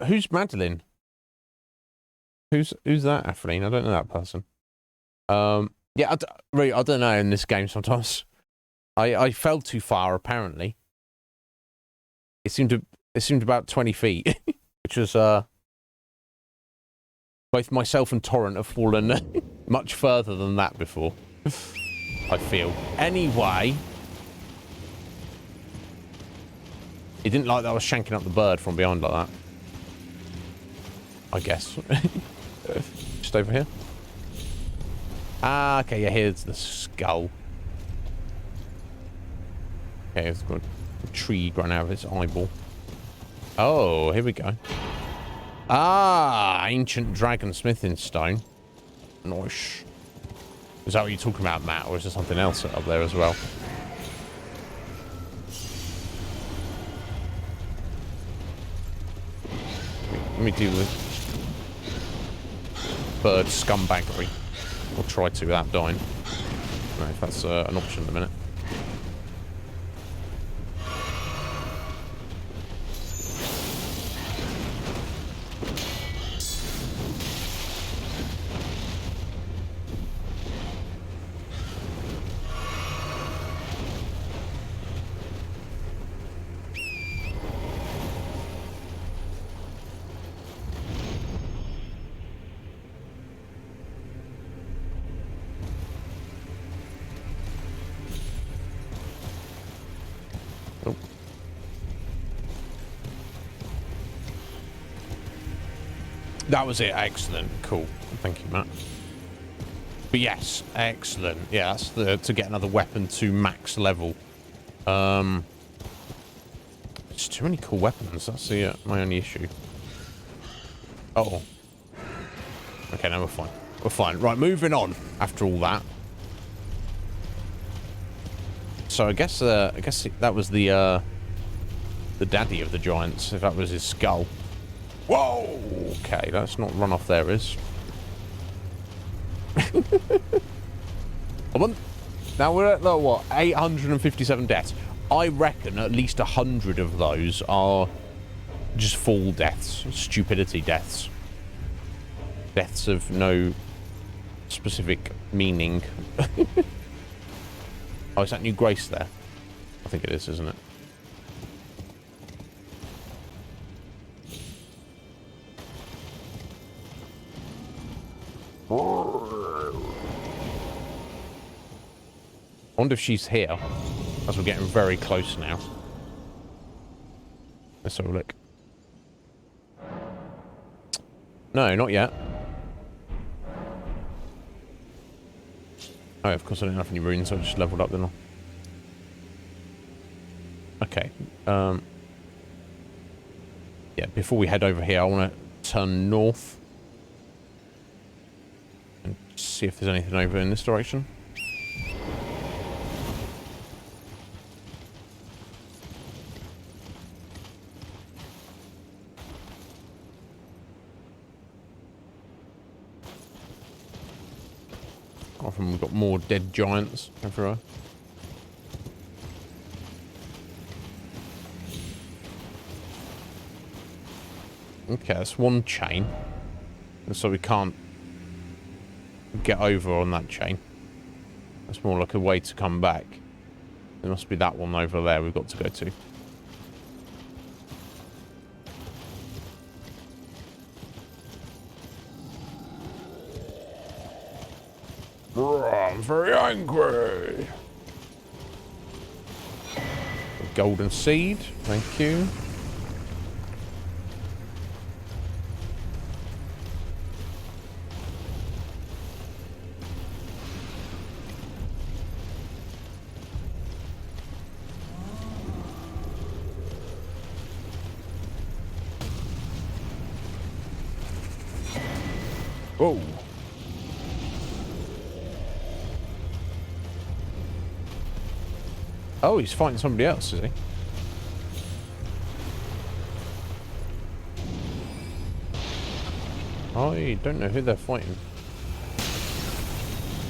who's Madeline? Who's that, Atheline? I don't know that person. Yeah, really, I don't know in this game sometimes. I fell too far, apparently. It seemed about 20 feet, which was, both myself and Torrent have fallen much further than that before, I feel. Anyway. It didn't like that I was shanking up the bird from behind like that. I guess. Just over here. Ah, okay, yeah, here's the skull. Okay, it's got a tree growing out of its eyeball. Oh, here we go. Ah, ancient dragon smithing stone. Nice. Is that what you're talking about, Matt, or is there something else up there as well? Let me deal with bird scumbaggery. Or try to without dying. I don't know if that's an option at the minute. That was it. Excellent. Cool. Thank you, Matt. But yes, excellent. Yeah, that's to get another weapon to max level. There's too many cool weapons. That's my only issue. Uh-oh. Okay, now we're fine. We're fine. Right, moving on after all that. So I guess that was the daddy of the giants, if that was his skull. Whoa! Okay, let's not run off there, is. Now we're at, like, what, 857 deaths. I reckon at least 100 of those are just fall deaths, stupidity deaths. Deaths of no specific meaning. Oh, is that New Grace there? I think it is, isn't it? I wonder if she's here, as we're getting very close now. Let's have a look. No, not yet. Oh, of course I didn't have any runes, so I just leveled up, didn't I? Okay. Yeah, before we head over here, I want to turn north. And see if there's anything over in this direction. from we've got more dead giants everywhere. Okay, that's one chain. And so we can't get over on that chain. That's more like a way to come back. There must be that one over there we've got to go to. I'm very angry. A golden seed, thank you. Whoa. Oh, he's fighting somebody else, is he? I don't know who they're fighting.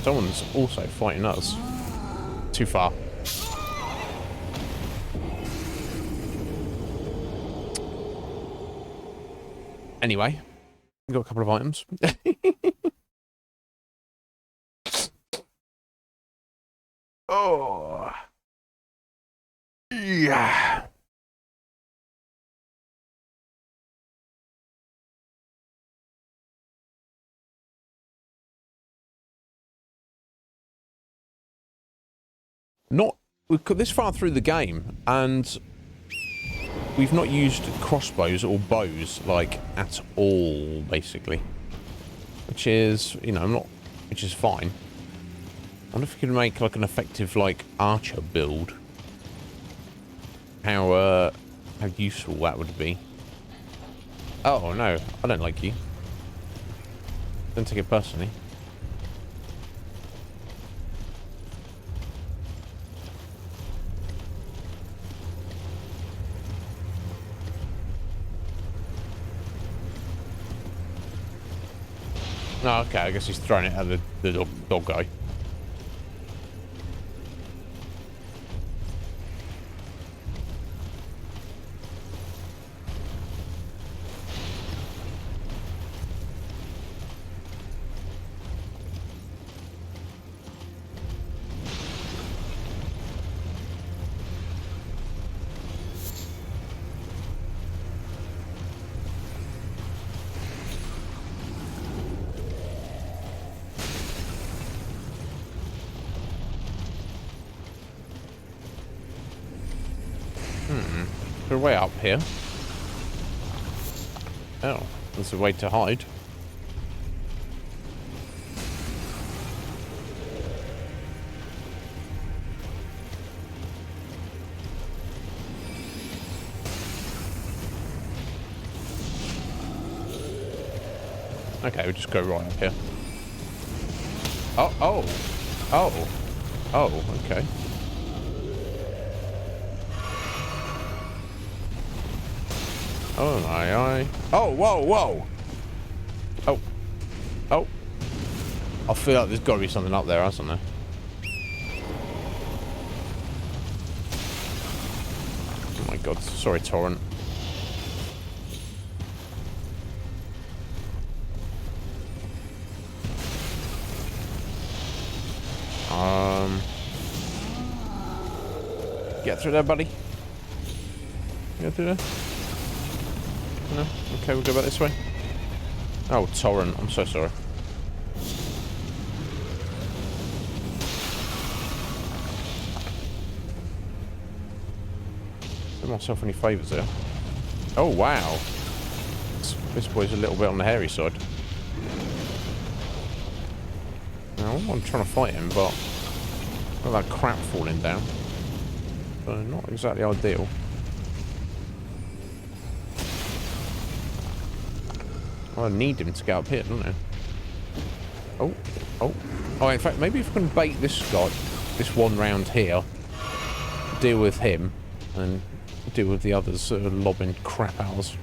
Someone's also fighting us. Too far. Anyway, we've got a couple of items. Oh. Yeah. We've got this far through the game, and we've not used crossbows or bows, like, at all, basically. Which is, you know, which is fine. I wonder if we can make, like, an effective, like, archer build. How useful that would be. Oh, no, I don't like you. Don't take it personally. Oh, okay, I guess he's throwing it at the dog guy. We're way up here. Oh, there's a way to hide. Okay, we'll just go right up here. Oh, okay. Oh my! Oh, whoa! Oh! I feel like there's got to be something up there, hasn't there? Oh my god! Sorry, Torrent. Get through there, buddy. Get through there. No? Okay, we'll go back this way. Oh, Torrent. I'm so sorry. Do myself any favours there. Oh, wow. This boy's a little bit on the hairy side. Now, I'm trying to fight him, but all that crap falling down. So not exactly ideal. I need him to get up here, don't I? Oh, in fact, maybe if we can bait this guy, this one round here, deal with him, and deal with the others that are lobbing crap at us.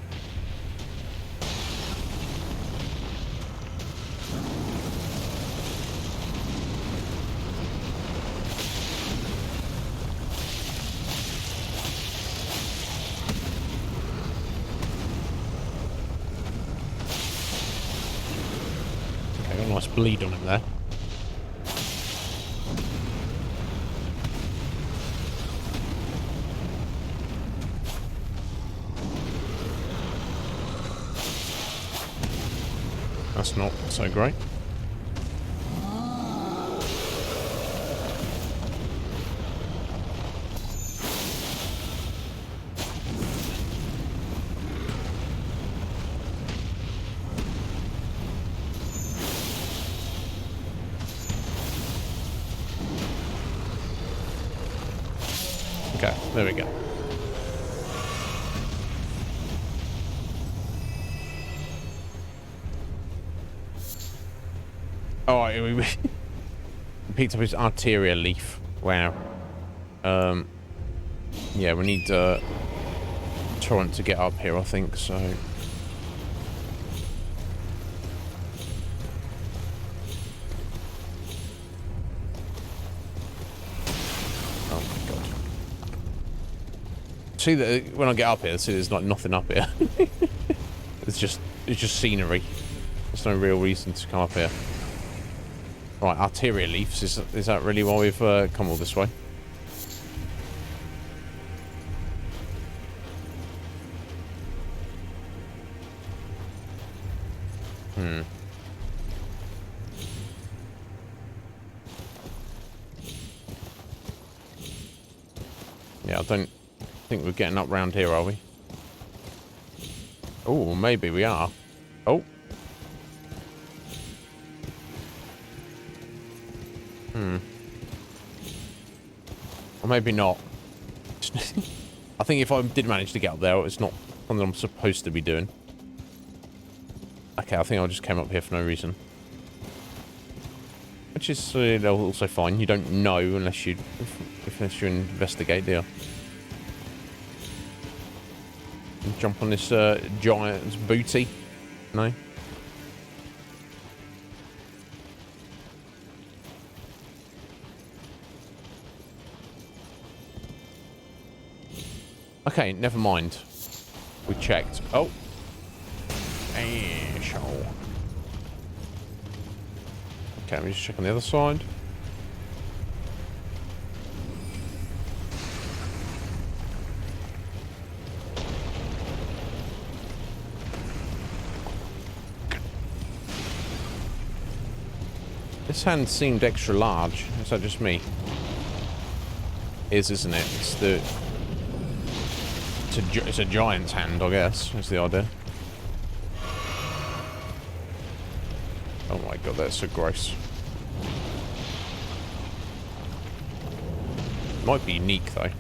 bleed on him there. That's not so great. Okay, there we go. Oh, we picked up his arterial leaf. Wow. Yeah, we need Torrent to get up here, I think, so... Oh my god. See that when I get up here, see there's like nothing up here. it's just scenery. There's no real reason to come up here. Right, arterial leaves, is that really why we've come all this way? Yeah, I don't think we're getting up round here, are we? Oh, maybe we are. Oh. Or maybe not. I think if I did manage to get up there, it's not something I'm supposed to be doing. Okay, I think I just came up here for no reason. Which is also fine. You don't know unless you investigate, do you? And jump on this giant's booty. No? Okay, never mind. We checked. Oh. Asshole. Okay, let me just check on the other side. This hand seemed extra large. Is that just me? Isn't it? It's a giant's hand, I guess. Is the idea. Oh my god, that's so gross. Might be unique though.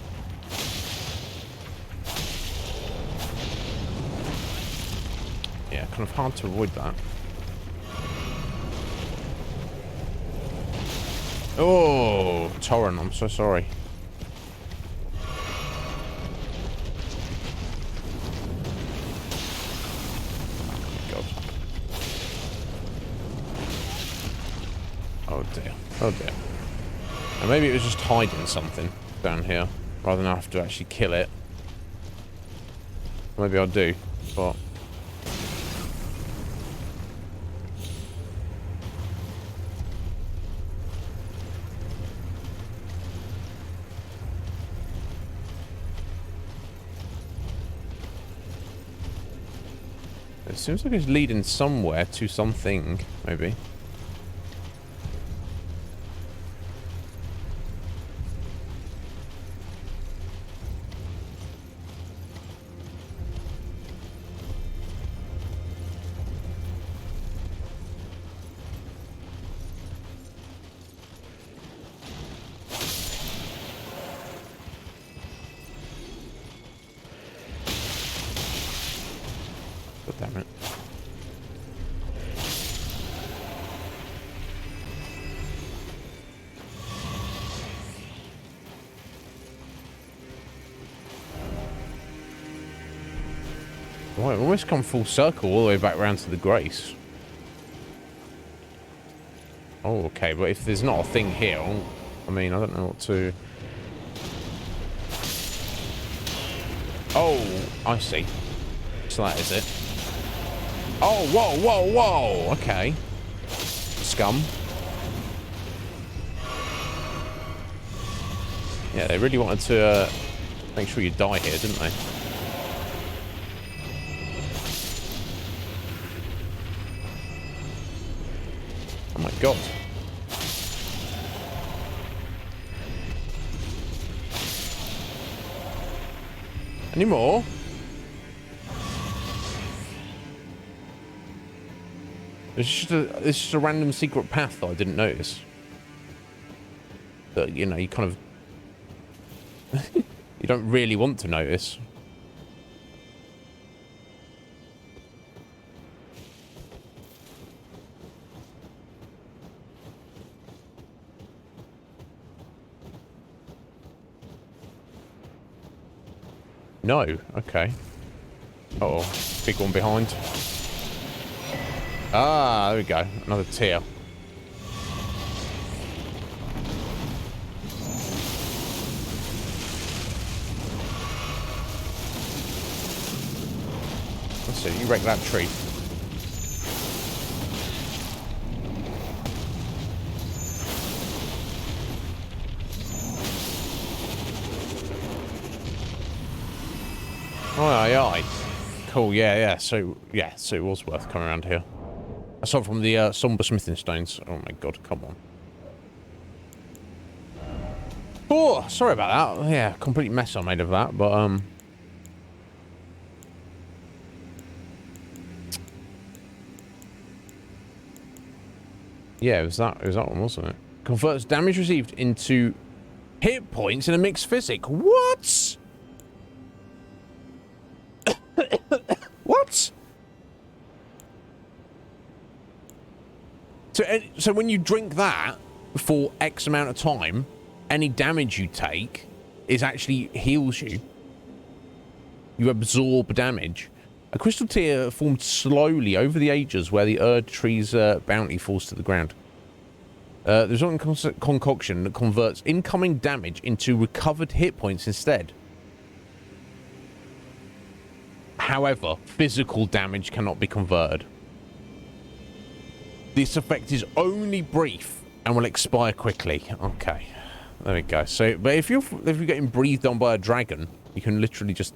Yeah, kind of hard to avoid that. Oh, Torrent, I'm so sorry. Oh dear. And maybe it was just hiding something down here, rather than have to actually kill it. Maybe I'll do, but... It seems like it's leading somewhere to something, maybe. Damn it. Right, we've almost come full circle all the way back round to the Grace. Oh, okay, but if there's not a thing here, I mean, I don't know what to... Oh, I see. So that is it. Oh, whoa, whoa, whoa! Okay. scum. Yeah, they really wanted to make sure you die here, didn't they? Oh my god. Any more? It's just a random secret path that I didn't notice. That, you know, you kind of... you don't really want to notice. No, okay. Uh oh, big one behind. Ah, there we go. Another tier. Let's see, you wreck that tree. Aye, aye. Cool, yeah. So it was worth coming around here. Aside from the somber smithing stones. Oh my god, come on. Oh, sorry about that. Yeah, complete mess I made of that, but yeah, it was that one, wasn't it? Converts damage received into hit points in a mixed physic. What? What? So when you drink that for X amount of time, any damage you take is actually heals you. You absorb damage. A crystal tier formed slowly over the ages where the Erd tree's bounty falls to the ground. The resulting concoction that converts incoming damage into recovered hit points instead. However, physical damage cannot be converted. This effect is only brief and will expire quickly. Okay, there we go. So, but if you're getting breathed on by a dragon, you can literally just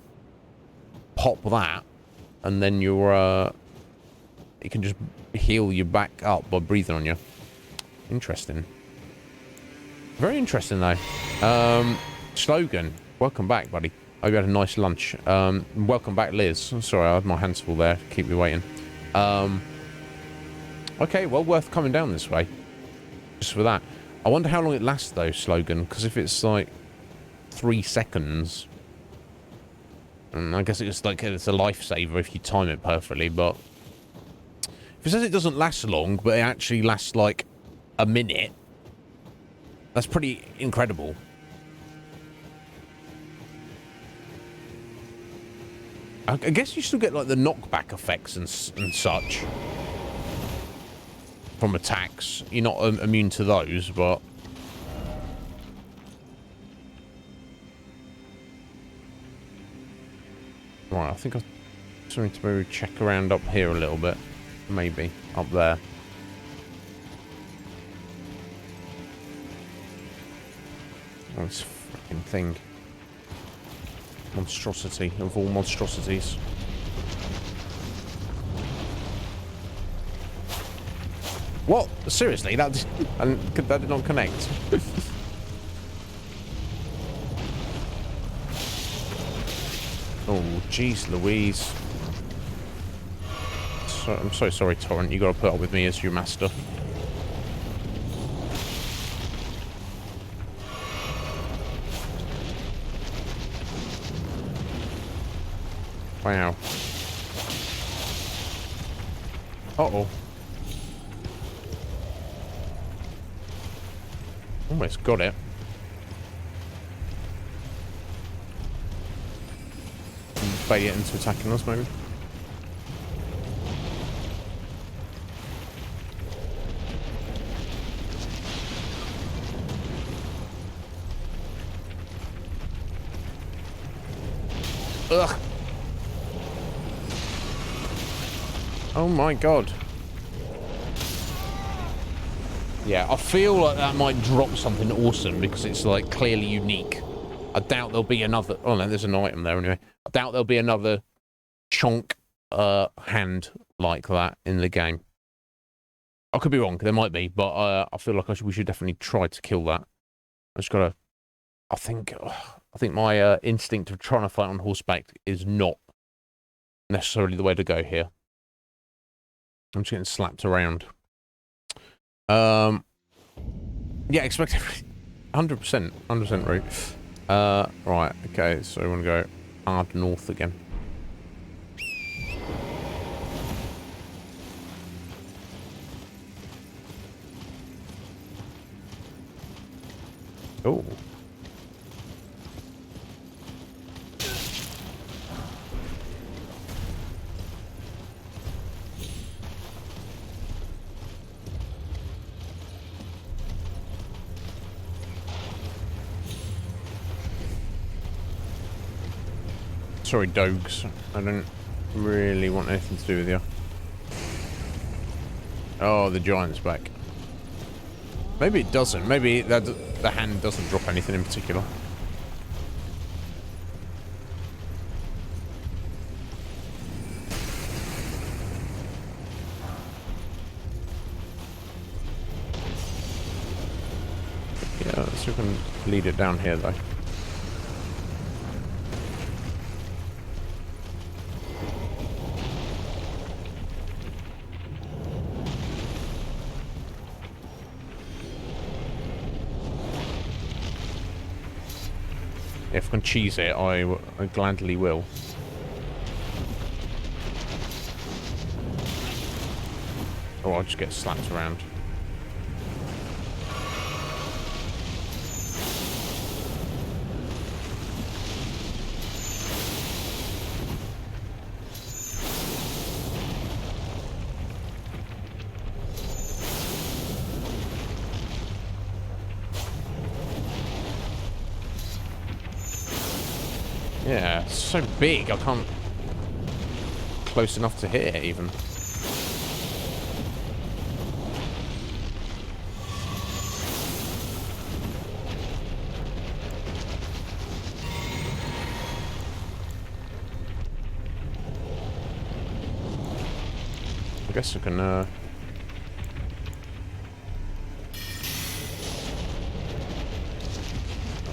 pop that, and then you're it can just heal you back up by breathing on you. Interesting. Very interesting though. Slogan, welcome back, buddy. Hope you had a nice lunch. Welcome back, Liz. I'm sorry, I had my hands full there. Keep me waiting. Okay, well, worth coming down this way. Just for that. I wonder how long it lasts, though, Slogan. Because if it's, like, 3 seconds... And I guess it's like it's a lifesaver if you time it perfectly, but... If it says it doesn't last long, but it actually lasts, like, a minute... That's pretty incredible. I guess you still get, like, the knockback effects and such. From attacks. You're not immune to those, but... Right, I think I need to maybe check around up here a little bit. Maybe. Up there. Oh, this fucking thing. Monstrosity of all monstrosities. What? Seriously? That did not connect. Oh, jeez Louise. I'm so sorry, Torrent. You got to put up with me as your master. Wow. Uh-oh. Almost got it. Bait it into attacking us, maybe. Ugh. Oh my god. Yeah, I feel like that might drop something awesome because it's like clearly unique. I doubt there'll be another. Oh no, there's an item there anyway. I doubt there'll be another chonk hand like that in the game. I could be wrong. There might be, but I feel like we should definitely try to kill that. I just gotta. I think my instinct of trying to fight on horseback is not necessarily the way to go here. I'm just getting slapped around. Yeah, expect 100%, 100% route. Right, okay, so we want to go hard north again. Oh. Sorry, dogs. I don't really want anything to do with you. Oh, the giant's back. Maybe it doesn't. Maybe the hand doesn't drop anything in particular. Yeah, let's see if we can lead it down here, though. If I can cheese it, I gladly will. Or I'll just get slapped around. Yeah, it's so big, I can't... close enough to hit it, even. I guess I can,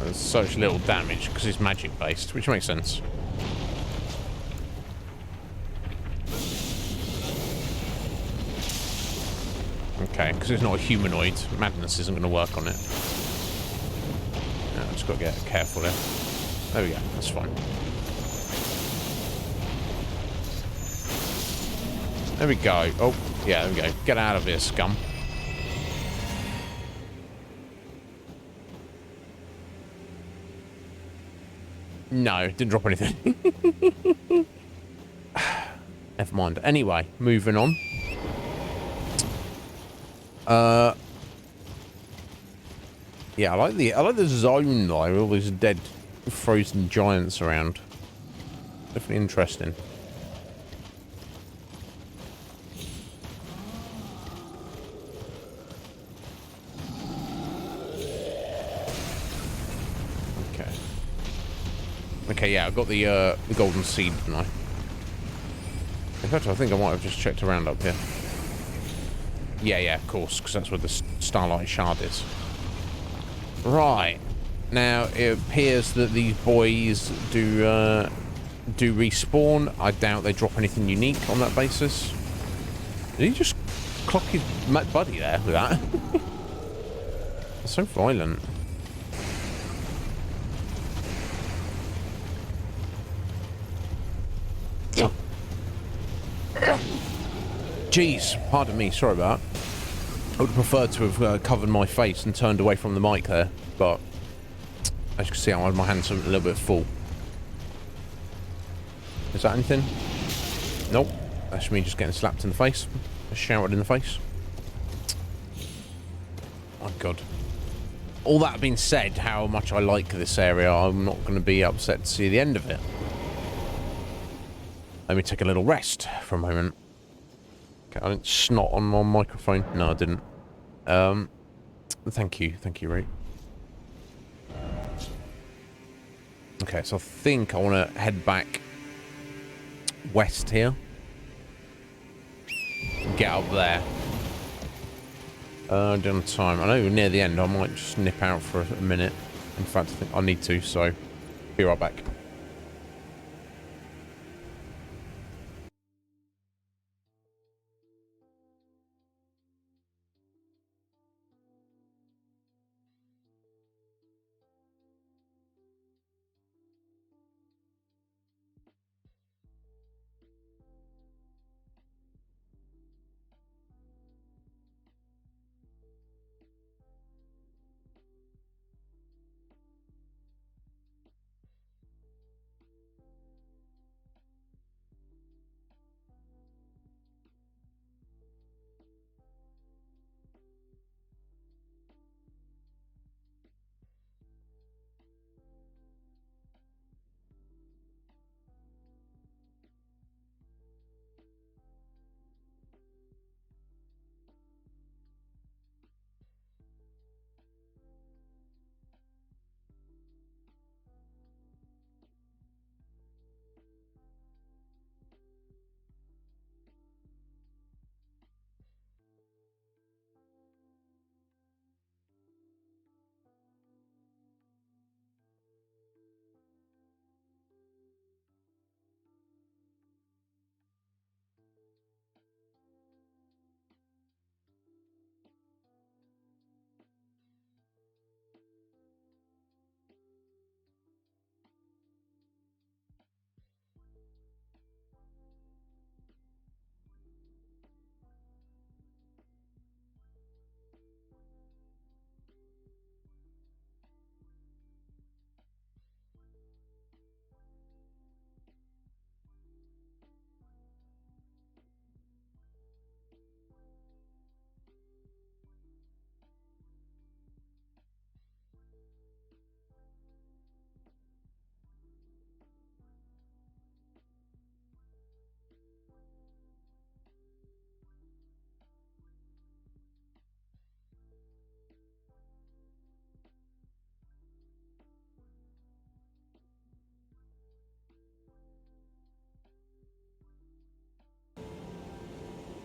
There's such little damage because it's magic based, which makes sense. Okay, because it's not a humanoid, madness isn't going to work on it. Yeah, I just got to get careful there. There we go, that's fine. There we go. Oh, yeah, there we go. Get out of here, scum. No, didn't drop anything. Never mind. Anyway, moving on. Yeah, I like the zone though, with all these dead frozen giants around. Definitely interesting. Okay, yeah, I got the golden seed, didn't I? In fact, I think I might have just checked around up here. Yeah, of course, because that's where the Starlight Shard is. Right. Now, it appears that these boys do respawn. I doubt they drop anything unique on that basis. Did he just clock his buddy there with that? That's so violent. Jeez, pardon me, sorry about that. I would prefer to have covered my face and turned away from the mic there, but as you can see, I have my hands a little bit full. Is that anything? Nope. That's me just getting slapped in the face. Shouted in the face. Oh, God. All that being said, how much I like this area, I'm not going to be upset to see the end of it. Let me take a little rest for a moment. Okay, I didn't snot on my microphone. No, I didn't. Thank you, Reed. Okay, so I think I want to head back west here. Get up there. Down time. I know we're near the end. I might just nip out for a minute. In fact, I think I need to, so be right back.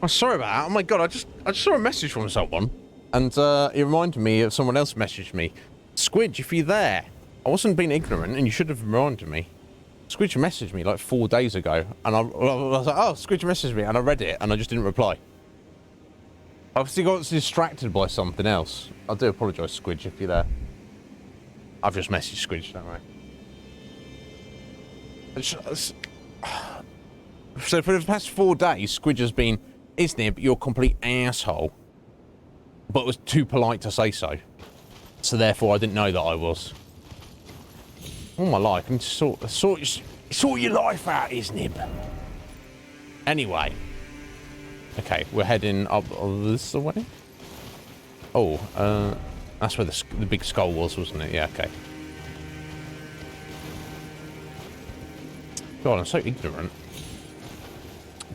Oh, sorry about that. Oh my god, I just saw a message from someone, and it reminded me of someone else messaged me. Squidge, if you're there, I wasn't being ignorant, and you should have reminded me. Squidge messaged me like 4 days ago, and I was like, oh, Squidge messaged me, and I read it, and I just didn't reply. I obviously got distracted by something else. I do apologise, Squidge, if you're there. I've just messaged Squidge, don't worry. So for the past 4 days, Squidge has been, Iznib, you're a complete asshole, but was too polite to say so. So therefore, I didn't know that I was. All my life, I need to sort your life out, Iznib. Anyway. Okay, we're heading up this way. Oh, that's where the big skull was, wasn't it? Yeah, okay. God, I'm so ignorant.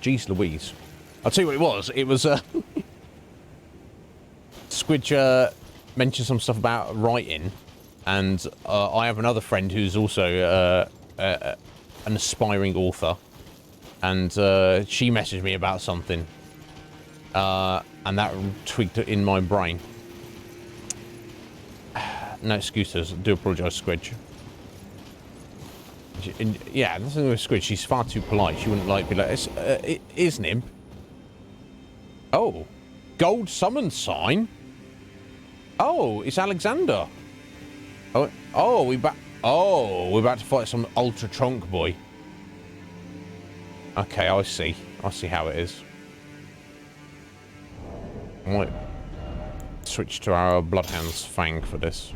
Jeez Louise. I'll tell you what it was. It was, Squidge mentioned some stuff about writing, and I have another friend who's also an aspiring author, and she messaged me about something, and that tweaked it in my brain. No excuses. I do apologise, Squidge. Yeah, nothing with Squidge. She's far too polite. She wouldn't like be like, Iznib. Oh, gold summon sign. Oh, it's Alexander. Oh, we're about to fight some ultra trunk boy. Okay, I see. I see how it is. I might switch to our Bloodhound's Fang for this.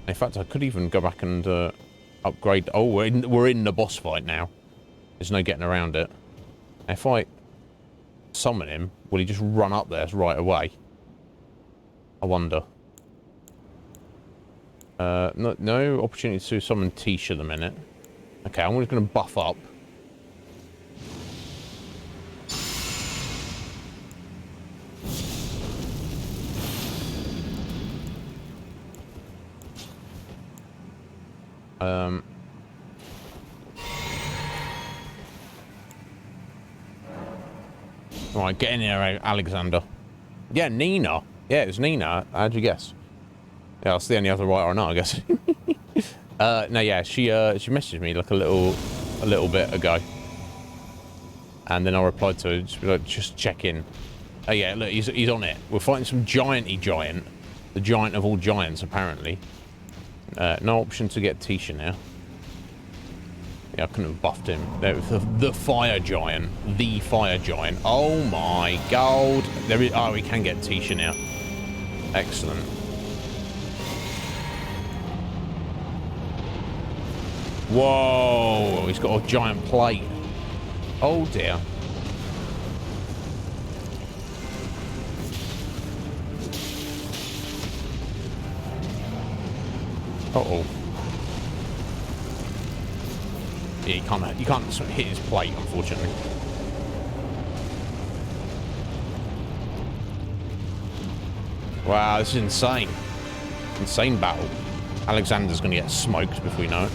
In fact, I could even go back and upgrade. Oh, we're in the boss fight now. There's no getting around it. If I summon him, will he just run up there right away? I wonder. No opportunity to summon Tisha at the minute. Okay, I'm just going to buff up. Right, get in here, Alexander. Yeah, Nina. Yeah, it was Nina. How'd you guess? Yeah, that's the only other right or not, I guess. No, yeah, she messaged me like a little bit ago, and then I replied to her, just check in. Oh yeah, look, he's on it. We're fighting some giant, the giant of all giants, apparently. No option to get Tisha now. Yeah, I couldn't have buffed him. The fire giant, the fire giant. Oh my god! There is. Oh, we can get Tisha now. Excellent. Whoa! He's got a giant plate. Oh dear. Uh-oh. Yeah, you can't hit his plate, unfortunately. Wow, this is insane. Insane battle. Alexander's gonna get smoked before we know it.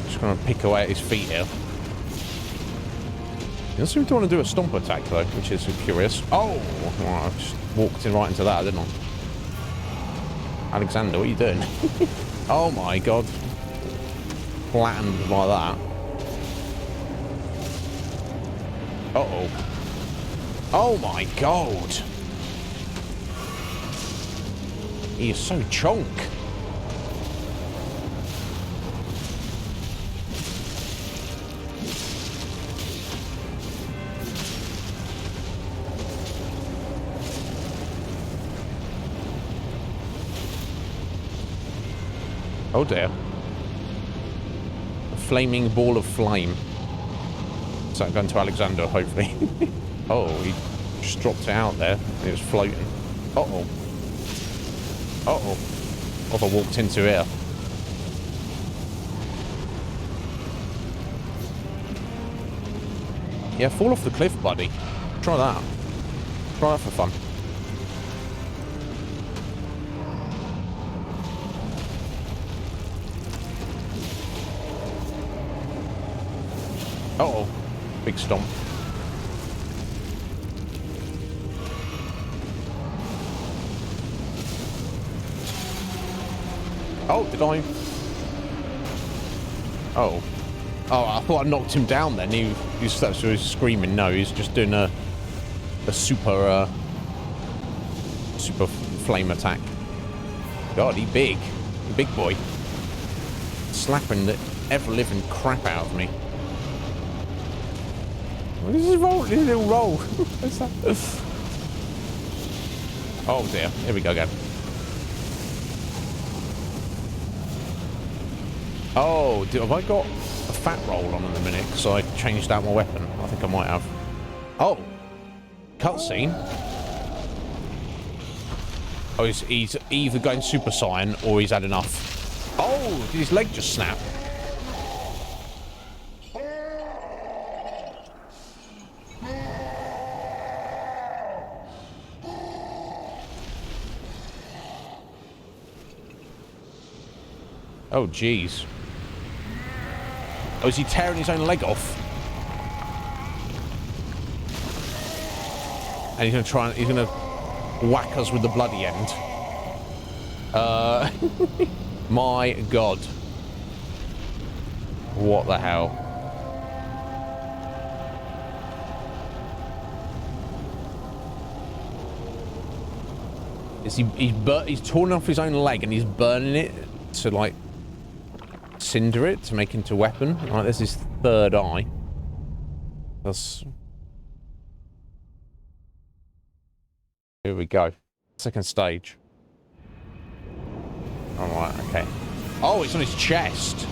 Just gonna pick away at his feet here. He doesn't seem to want to do a stomp attack though, which is curious. Oh! Well, I just walked right into that, didn't I? Alexander, what are you doing? Oh my god. Flattened by that. Uh-oh. Oh my god. He is so chonk. Oh dear. A flaming ball of flame. So I'm going to Alexander, hopefully. Oh, he just dropped it out there. It was floating. Uh-oh. Uh-oh. What have I walked into here? Yeah, fall off the cliff, buddy. Try that. Try that for fun. Uh-oh. Big stomp. Oh, did I? Oh. Oh, I thought I knocked him down then. He was screaming. No, he's just doing a super flame attack. God, he big. Big boy. Slapping the ever-living crap out of me. What is his roll? His little roll. What's that? Oh dear. Here we go again. Oh, have I got a fat roll on in a minute? Because I changed out my weapon. I think I might have. Oh. Cutscene. Oh, he's either going Super Saiyan or he's had enough. Oh, did his leg just snap? Oh, jeez. Oh, is he tearing his own leg off? And he's gonna whack us with the bloody end. My god. What the hell? Is he's torn off his own leg and he's burning it to like cinder it to make into a weapon. Right, there's his third eye. That's... Here we go. Second stage. Alright, okay. Oh, it's on his chest.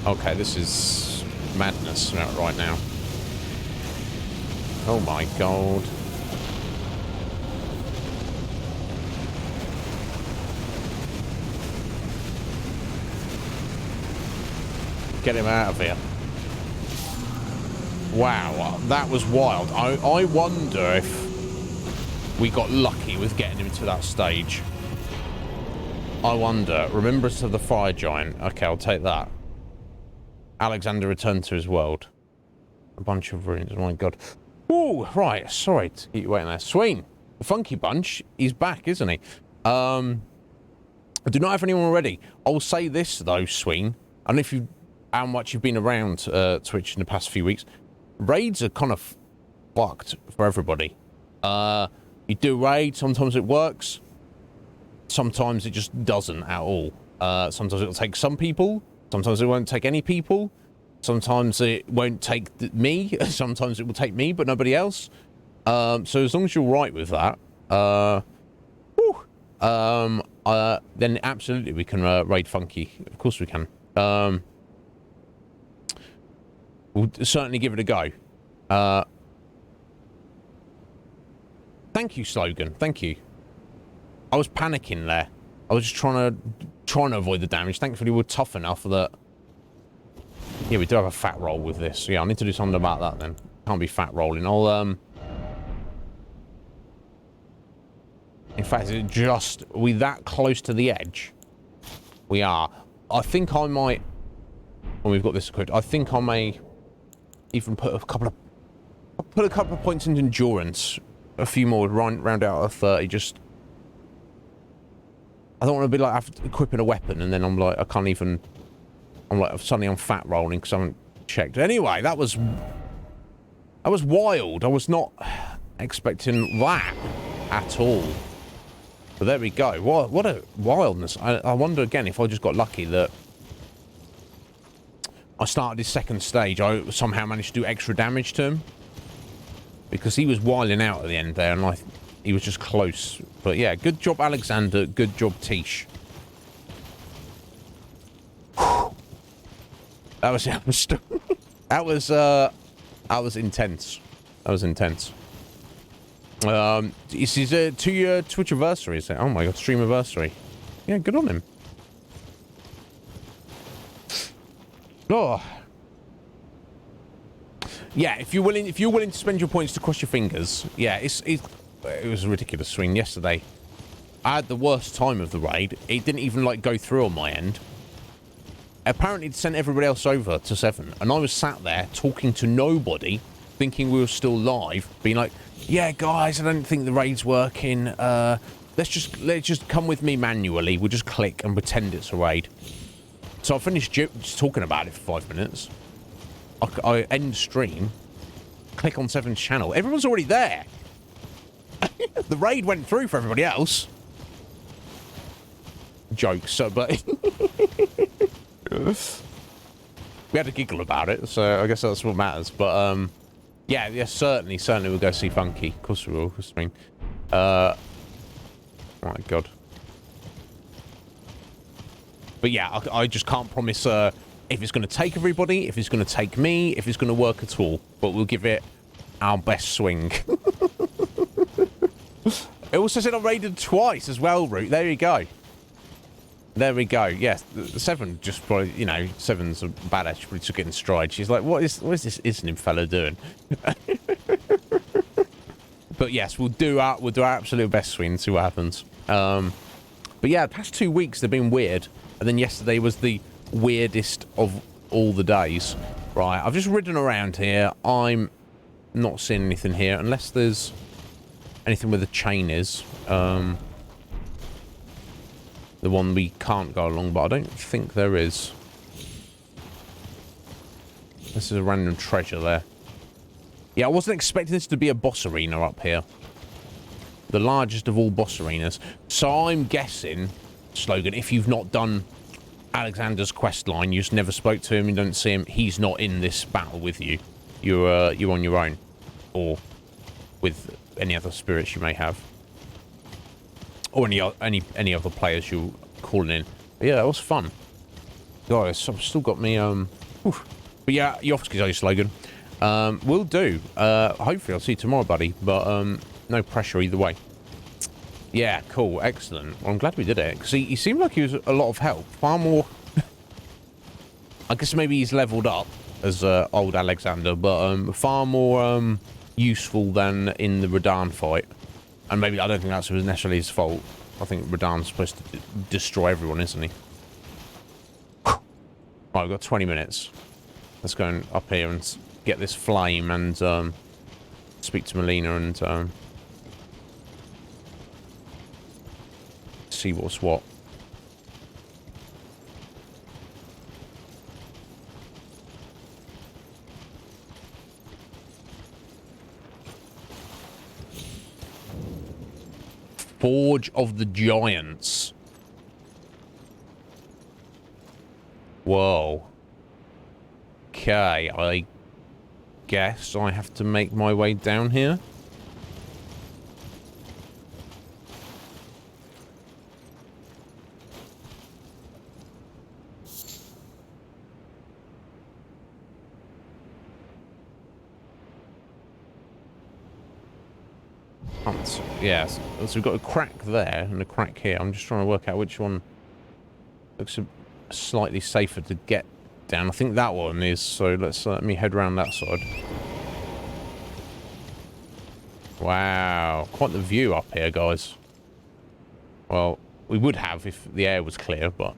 Okay, this is madness right now. Oh my god. Get him out of here. Wow, that was wild. I wonder if we got lucky with getting him to that stage. I wonder, remembrance of the fire giant. Okay, I'll take that. Alexander returned to his world. A bunch of ruins, oh my god. Ooh, right, sorry to keep you waiting there. Sween, the Funky Bunch, he's back, isn't he? I do not have anyone already. I'll say this, though, Sween. I don't know if you, how much you've been around Twitch in the past few weeks. Raids are kind of fucked for everybody. You do raid, sometimes it works. Sometimes it just doesn't at all. Sometimes it'll take some people. Sometimes it won't take any people. Sometimes it won't take me. Sometimes it will take me, but nobody else. So as long as you're right with that, then absolutely we can raid Funky. Of course we can. We'll certainly give it a go. Thank you, Slogan. Thank you. I was panicking there. I was just trying to avoid the damage. Thankfully, we're tough enough that... Yeah, we do have a fat roll with this. Yeah, I need to do something about that then. Can't be fat rolling. I'll, in fact, is it just... Are we that close to the edge? We are. I think I might... When we've got this equipped, I think I may even put a couple of... I'll put a couple of points in endurance. A few more, round out of 30, just... I don't want to be like after equipping a weapon and then I'm like, I can't even... I'm like, suddenly I'm fat rolling because I haven't checked. Anyway, that was wild. I was not expecting that at all. But there we go. What a wildness. I wonder again if I just got lucky that I started his second stage. I somehow managed to do extra damage to him. Because he was wilding out at the end there and he was just close. But yeah, good job Alexander, good job Tish. That was intense. That was intense. This is a 2-year Twitch anniversary, is it? Oh my god, stream anniversary. Yeah, good on him. Oh. Yeah, if you're willing to spend your points to cross your fingers, yeah, it was a ridiculous swing yesterday. I had the worst time of the raid. It didn't even like go through on my end. Apparently it sent everybody else over to 7, and I was sat there talking to nobody, thinking we were still live, being like, yeah guys, I don't think the raid's working, let's just come with me manually, we'll just click and pretend it's a raid. So I finished just talking about it for 5 minutes. I end stream, click on 7's channel, everyone's already there. The raid went through for everybody else. Jokes, so, but... We had a giggle about it, so I guess that's what matters. But yeah, certainly we'll go see Funky. Of course we will. I mean, oh my god. But yeah, I just can't promise if it's going to take everybody, if it's going to take me, if it's going to work at all. But we'll give it our best swing. It also said I raided twice as well, Root. There you go. There we go. Yes, 7 just probably, you know, 7's a badass. She probably took it in stride. She's like, what is this Iznib fella doing? But yes, we'll do our absolute best swing and see what happens. But yeah, the past 2 weeks they've been weird, and then yesterday was the weirdest of all the days. Right, I've just ridden around here. I'm not seeing anything here unless there's anything where the chain is. The one we can't go along, but I don't think there is. This is a random treasure there. Yeah, I wasn't expecting this to be a boss arena up here. The largest of all boss arenas. So I'm guessing, Slogan, if you've not done Alexander's quest line, you just never spoke to him, you don't see him, he's not in this battle with you. You're on your own. Or with any other spirits you may have. Or any other players you're calling in. But yeah, that was fun. Guys, I've still got me, But yeah, Yofsky's your slogan. Will do. Hopefully I'll see you tomorrow, buddy. But, no pressure either way. Yeah, cool. Excellent. Well, I'm glad we did it. Because he seemed like he was a lot of help. Far more... I guess maybe he's leveled up as old Alexander. But, far more, useful than in the Radahn fight. And maybe I don't think that's necessarily his fault. I think Radahn's supposed to destroy everyone, isn't he? Right, we've got 20 minutes. Let's go up here and get this flame and speak to Melina and see what's what. Forge of the Giants. Whoa. Okay, I guess I have to make my way down here. Yes, so we've got a crack there and a crack here. I'm just trying to work out which one looks slightly safer to get down. I think that one is, so let me head around that side. Wow, quite the view up here, guys. Well, we would have if the air was clear, but...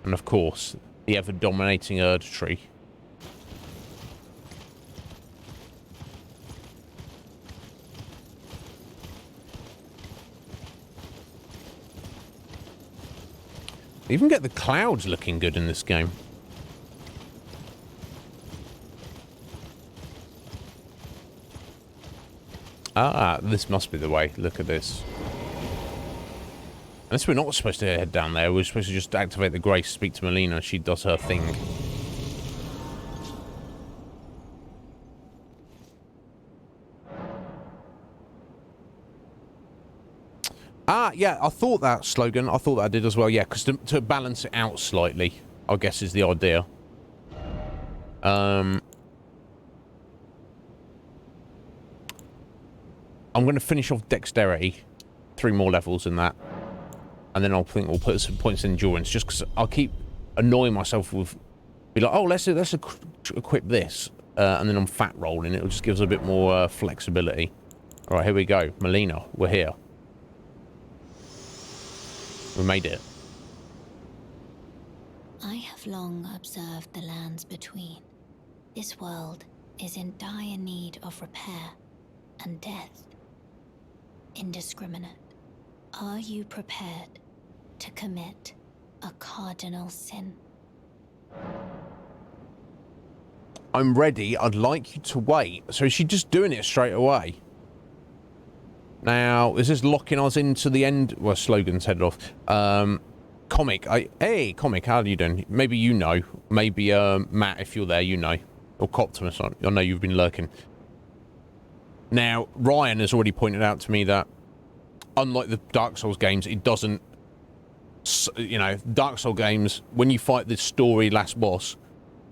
And of course, the ever-dominating Erd tree. Even get the clouds looking good in this game. Ah, this must be the way. Look at this. Unless we're not supposed to head down there. We're supposed to just activate the grace, speak to Melina. She does her thing. Ah, yeah, I thought that slogan. I thought that I did as well. Yeah, because to balance it out slightly, I guess, is the idea. I'm going to finish off dexterity. 3 more levels in that. And then I think we'll put some points in endurance, just because I'll keep annoying myself with... Be like, oh, let's equip this. And then I'm fat rolling. It'll just give us a bit more flexibility. All right, here we go. Melina, we're here. We made it. I have long observed the lands between. This world is in dire need of repair and death. Indiscriminate. Are you prepared to commit a cardinal sin? I'm ready. I'd like you to wait. So is she just doing it straight away? Now, is this locking us into the end? Well, slogan's headed off. Comic. Hey, Comic, how are you doing? Maybe you know. Maybe, Matt, if you're there, you know. Or Coptimus, I know you've been lurking. Now, Ryan has already pointed out to me that, unlike the Dark Souls games, it doesn't... You know, Dark Souls games, when you fight the story last boss,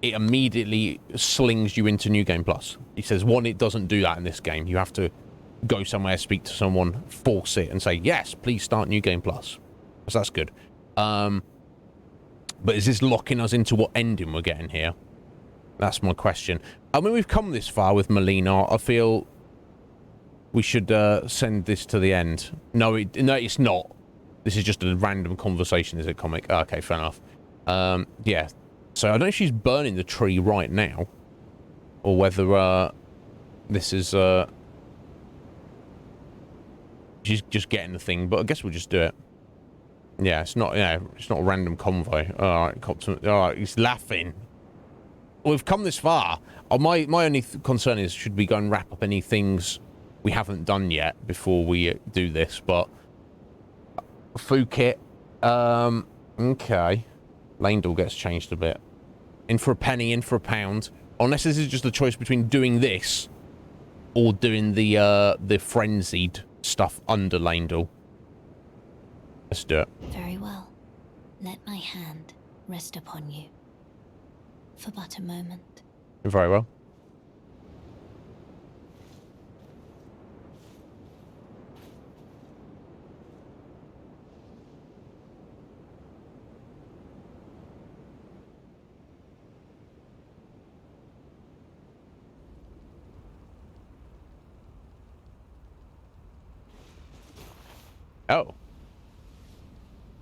it immediately slings you into New Game Plus. He says, one, it doesn't do that in this game. You have to go somewhere, speak to someone, force it, and say, yes, please start New Game Plus. So that's good. But is this locking us into what ending we're getting here? That's my question. I mean, we've come this far with Melina. I feel we should send this to the end. No, it's not. This is just a random conversation, is it, Comic? Okay, fair enough. Yeah. So I don't know if she's burning the tree right now, or whether this is... she's just getting the thing, but I guess we'll just do it. Yeah, it's not. Yeah, it's not a random convoy. All right, all right, he's laughing. We've come this far. My only concern is, should we go and wrap up any things we haven't done yet before we do this? But food kit. Okay. Landel gets changed a bit. In for a penny, in for a pound. Unless this is just a choice between doing this or doing the frenzied stuff under Landel. Let's do it. Very well. Let my hand rest upon you. For but a moment. Very well. Oh.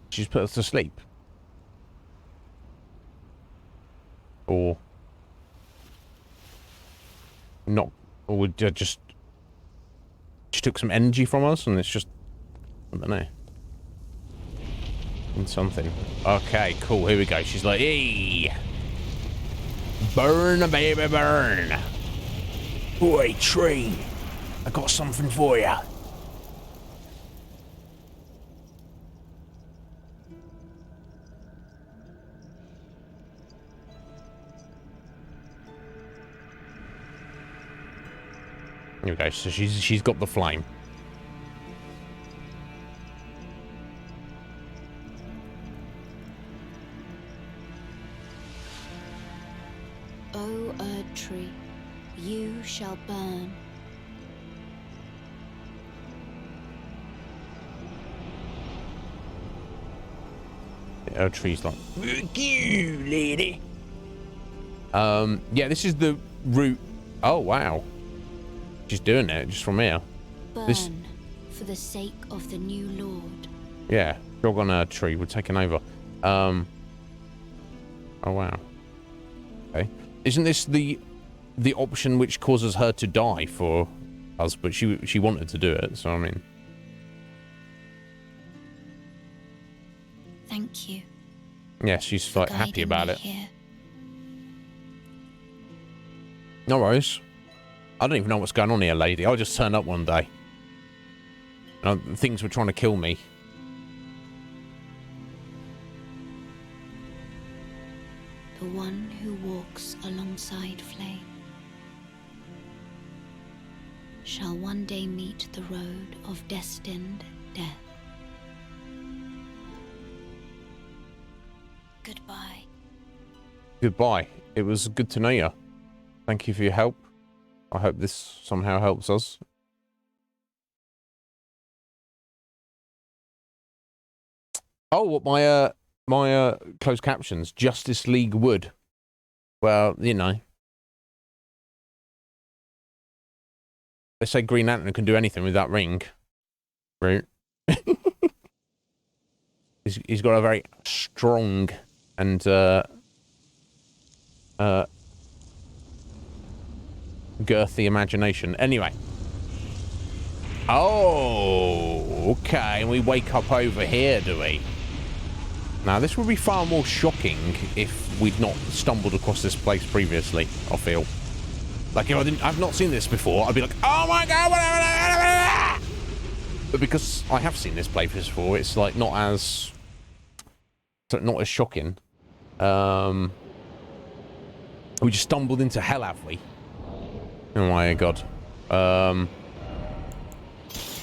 She's put us to sleep. Or not. Or we just... She took some energy from us and it's just... I don't know. And something. Okay, cool. Here we go. She's like, hey! Burn, baby, burn! Oi, tree! I got something for you. Here we go. So she's got the flame. O Erd tree, you shall burn. The Erd tree's like, fuck you, lady. Yeah, this is the route. Oh wow. She's doing it just from here. Burn for the sake of the new lord. Yeah, jog on a tree. We're taking over. Oh wow. Okay. Isn't this the option which causes her to die for us? But she wanted to do it, so I mean. Thank you. Yeah, she's like happy about it. Here. No worries. I don't even know what's going on here, lady. I just turned up one day. And things were trying to kill me. The one who walks alongside flame shall one day meet the road of destined death. Goodbye. Goodbye. It was good to know you. Thank you for your help. I hope this somehow helps us. Oh, what my closed captions, Justice League would. Well, you know. They say Green Lantern can do anything with that ring. Right. He's got a very strong and girthy imagination. Anyway. Oh, okay. And we wake up over here, do we? Now, this would be far more shocking if we'd not stumbled across this place previously, I feel. Like, if I've not seen this before, I'd be like, oh my god, whatever. But because I have seen this place before, it's like not as shocking. We just stumbled into hell, have we? Oh my god.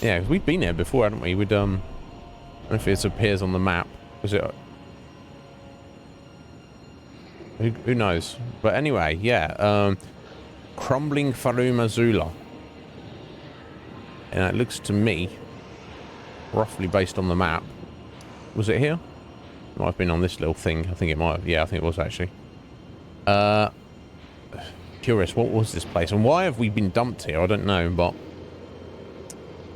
Yeah, we've been here before, haven't we? We'd I don't know if it appears on the map. Was it? Who knows? But anyway, yeah. Crumbling Farum Azula. And it looks to me, roughly based on the map. Was it here? It might have been on this little thing. I think it might have. Yeah, I think it was actually. Curious, what was this place? And why have we been dumped here? I don't know, but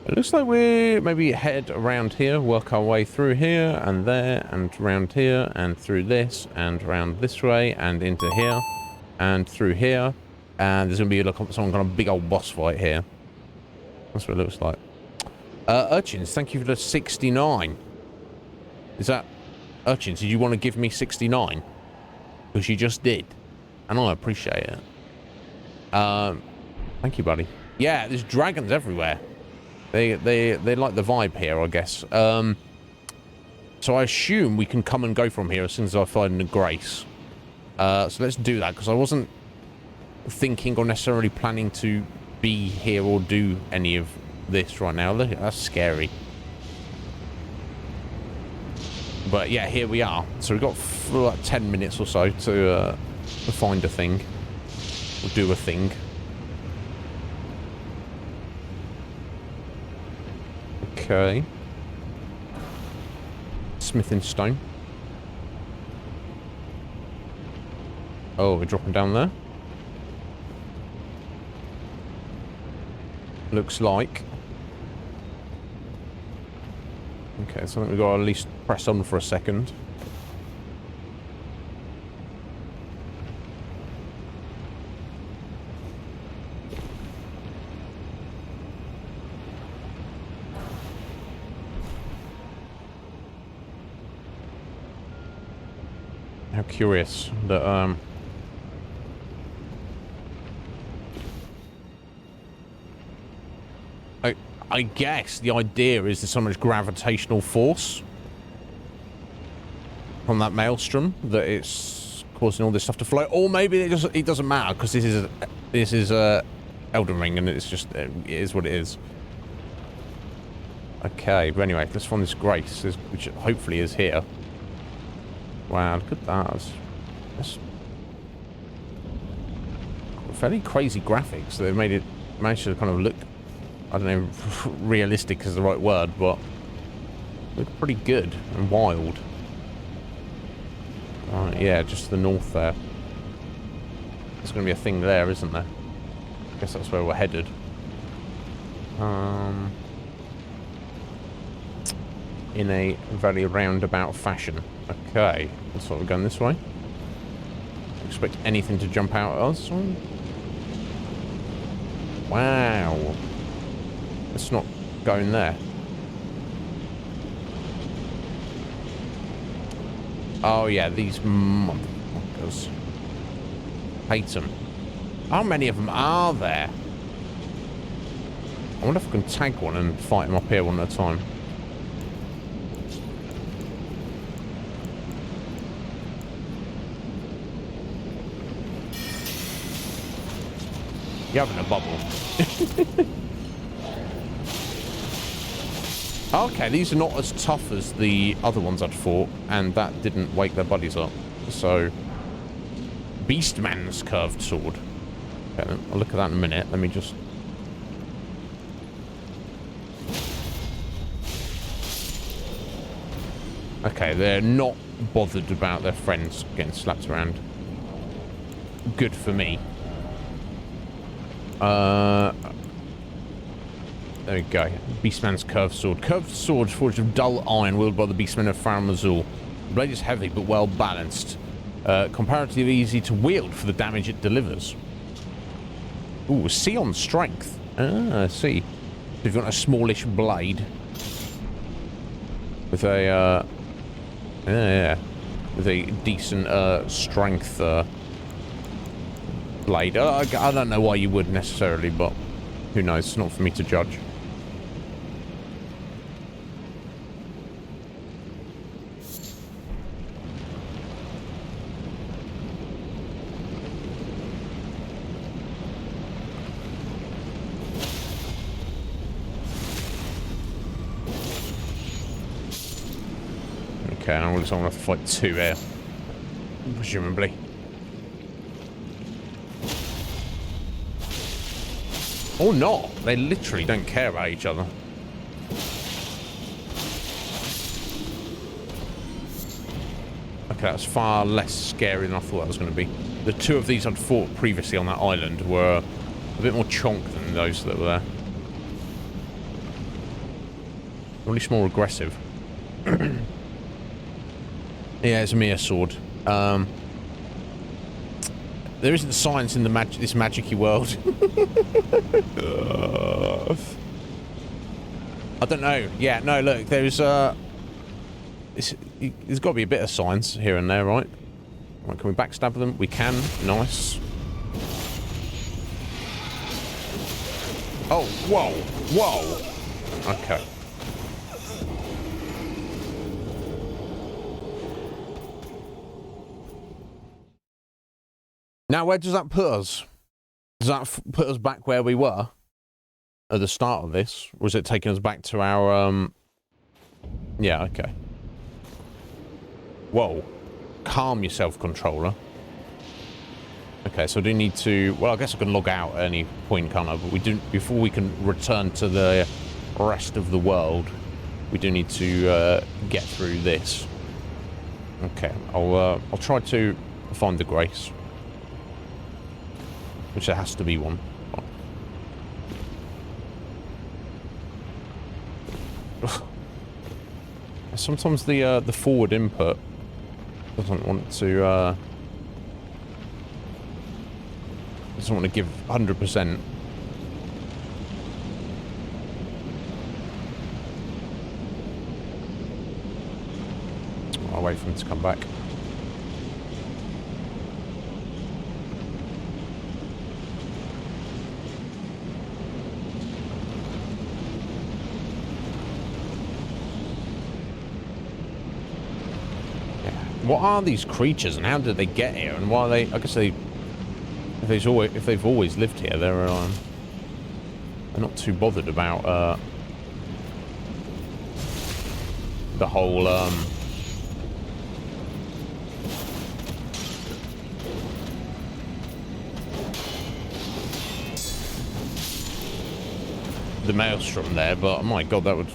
it looks like we maybe head around here, work our way through here and there and around here and through this and around this way and into here and through here. And there's going to be like some kind of big old boss fight here. That's what it looks like. Urchins, thank you for the 69. Is that... Urchins, did you want to give me 69? Because you just did. And I appreciate it. Thank you, buddy. Yeah, there's dragons everywhere. They like the vibe here, I guess. So I assume we can come and go from here as soon as I find the grace. So let's do that, because I wasn't thinking or necessarily planning to be here or do any of this right now. Look, that's scary. But yeah, here we are. So we've got like 10 minutes or so to find a thing. Or do a thing. Okay. Smithing stone. Oh, we're dropping down there. Looks like. Okay, so I think we've got to at least press on for a second. How curious that, I guess the idea is there's so much gravitational force from that maelstrom that it's causing all this stuff to float. Or maybe it doesn't matter because this is Elden Ring and it's just it is what it is. Okay, but anyway, let's find this grace, which hopefully is here. Wow, look at that. That's fairly crazy graphics. They managed to kind of look, I don't know, realistic is the right word, but look pretty good and wild. Yeah, just to the north there. There's going to be a thing there, isn't there? I guess that's where we're headed. In a very roundabout fashion. Okay, looks like we're going this way. Expect anything to jump out at us. Wow. Let's not go in there. Oh yeah, these motherfuckers. Hate them. How many of them are there? I wonder if I can tag one and fight them up here one at a time. You're having a bubble. Okay, these are not as tough as the other ones I'd fought, and that didn't wake their buddies up. So, Beastman's curved sword. Okay, I'll look at that in a minute. Let me just... Okay, they're not bothered about their friends getting slapped around. Good for me. There we go. Beastman's curved sword. Curved sword forged of dull iron wielded by the Beastmen of Farum Azul. The blade is heavy but well balanced. Comparatively easy to wield for the damage it delivers. Ooh, C on strength. Ah, I see. If you've got a smallish blade with a yeah, with a decent strength blade. I don't know why you would necessarily, but who knows? It's not for me to judge. Okay, I'm going to have to fight two here, presumably. Or not. They literally don't care about each other. Okay, that's far less scary than I thought that was going to be. The two of these I'd fought previously on that island were a bit more chonk than those that were there. At least more aggressive. Yeah, it's a mere sword. There isn't science in this magic-y world. I don't know. Yeah, no, look, there's got to be a bit of science here and there, right? Right, can we backstab them? We can. Nice. Oh, whoa. Whoa. Okay. Now, where does that put us? Does that put us back where we were at the start of this? Or is it taking us back to our, Yeah, okay. Whoa. Calm yourself, controller. Okay, so I do need to... Well, I guess I can log out at any point, can't I? But we do... Before we can return to the rest of the world, we do need to get through this. Okay, I'll try to find the grace. Which there has to be one. Sometimes the forward input doesn't want to give 100%. I'll wait for him to come back. What are these creatures and how did they get here and why are they? I guess if they've always lived here, they're not too bothered about the whole the maelstrom there. But oh my god, that would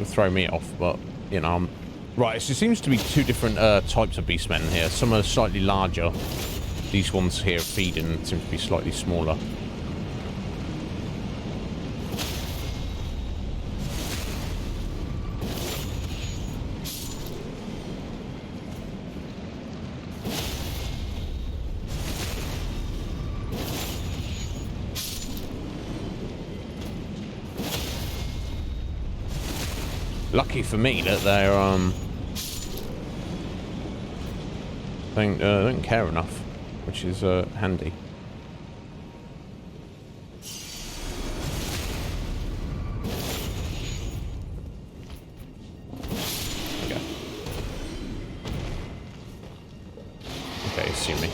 throw me off. But you know. Right, so it seems to be two different types of beastmen here. Some are slightly larger. These ones here feeding seem to be slightly smaller. Lucky for me that they're don't care enough, which is handy. Okay. Okay, see me.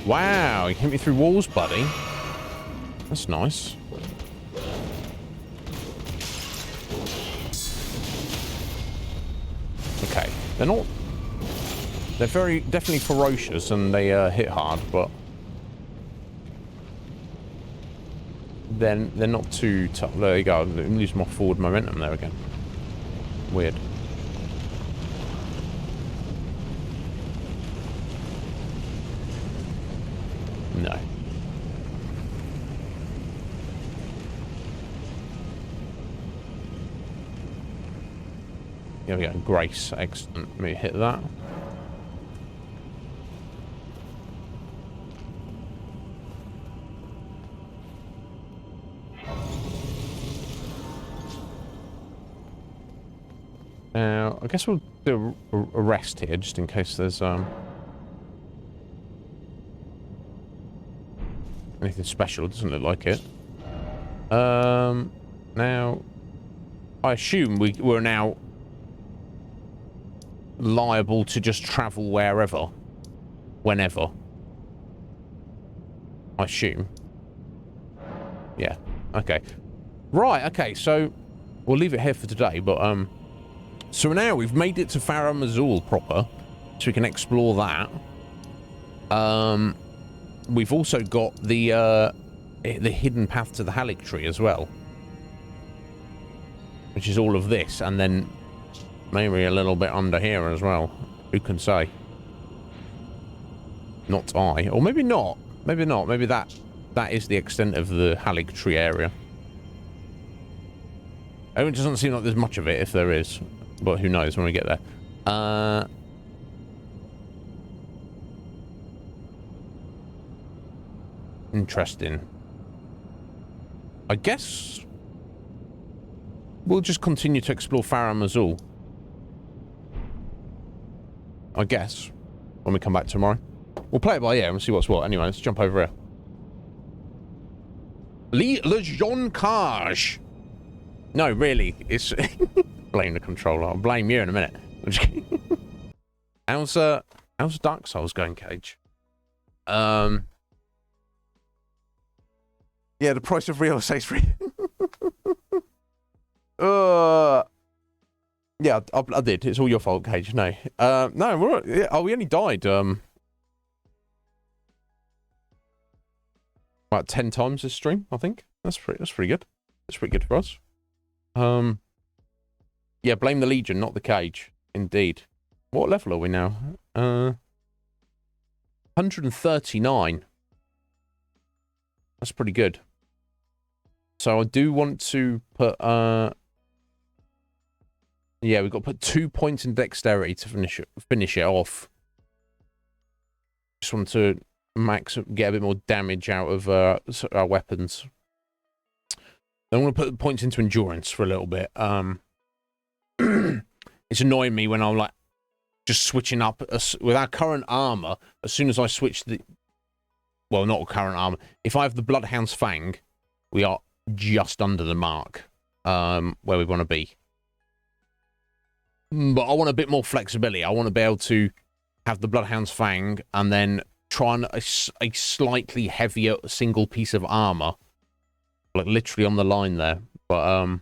Wow, you hit me through walls, buddy. That's nice. Okay, they're not. They're definitely ferocious and they hit hard, but then they're not too tough. There you go. I'm losing my forward momentum there again. Weird. No. Here we go. Grace. Excellent. Let me hit that. Now, I guess we'll do a rest here, just in case there's anything special. It doesn't look like it. Now, I assume we're now liable to just travel wherever, whenever. I assume. Yeah. Okay. Right. Okay. So we'll leave it here for today, but so now we've made it to Farah Mazul proper, so we can explore that. We've also got the hidden path to the Halik tree as well, which is all of this, and then maybe a little bit under here as well. Who can say? Not I, or maybe not. Maybe not. Maybe that is the extent of the Halik tree area. It doesn't seem like there's much of it, if there is. But who knows when we get there. Interesting. I guess we'll just continue to explore Farah Mazul. I guess. When we come back tomorrow. We'll play it by ear and see what's what. Anyway, let's jump over here. Le Jean Cage. No, really. It's... Blame the controller. I'll blame you in a minute. How's Dark Souls going, Cage? Yeah, the price of real estate's free. Yeah, I did. It's all your fault, Cage. No. No, we only died about 10 times this stream, I think. That's pretty good. That's pretty good for us. Yeah, blame the Legion, not the Cage. Indeed. What level are we now? 139. That's pretty good. So I do want to put, yeah, Yeah, we've got to put 2 points in dexterity to finish it off. Just want to get a bit more damage out of our weapons. I want to put points into endurance for a little bit. It's annoying me when I'm like just switching up with our current armor. As soon as I switch well, not current armor. If I have the Bloodhound's Fang, we are just under the mark where we want to be. But I want a bit more flexibility. I want to be able to have the Bloodhound's Fang and then try on a slightly heavier single piece of armor, like literally on the line there. But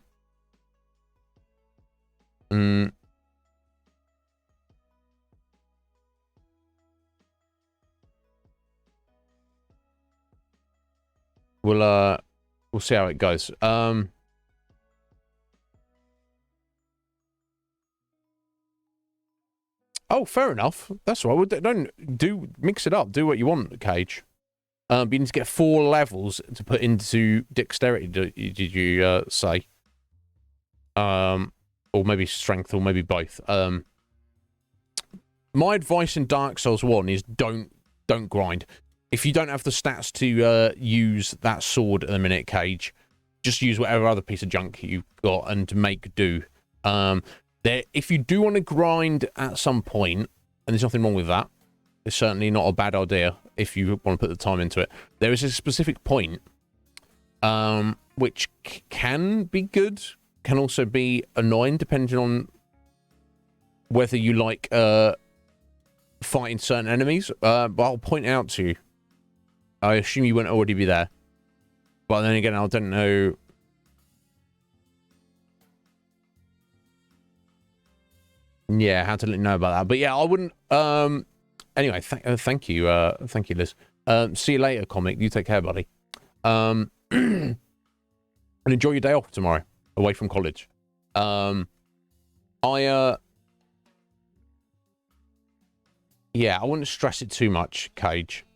we'll see how it goes. Oh, fair enough. That's right. Don't mix it up. Do what you want, Cage. But you need to get 4 levels to put into dexterity. Did you say? Or maybe strength, or maybe both. My advice in Dark Souls 1 is don't grind. If you don't have the stats to use that sword at the minute, Cage, just use whatever other piece of junk you've got and make do. If you do want to grind at some point, and there's nothing wrong with that, it's certainly not a bad idea if you want to put the time into it. There is a specific point which can be good, can also be annoying, depending on whether you like fighting certain enemies. But I'll point out to you. I assume you wouldn't already be there. But then again, I don't know. Yeah, how to let you know about that. But yeah, I wouldn't. Anyway, thank you, Liz. See you later, comic. You take care, buddy. And enjoy your day off tomorrow, away from college. Yeah, I wouldn't stress it too much, Cage.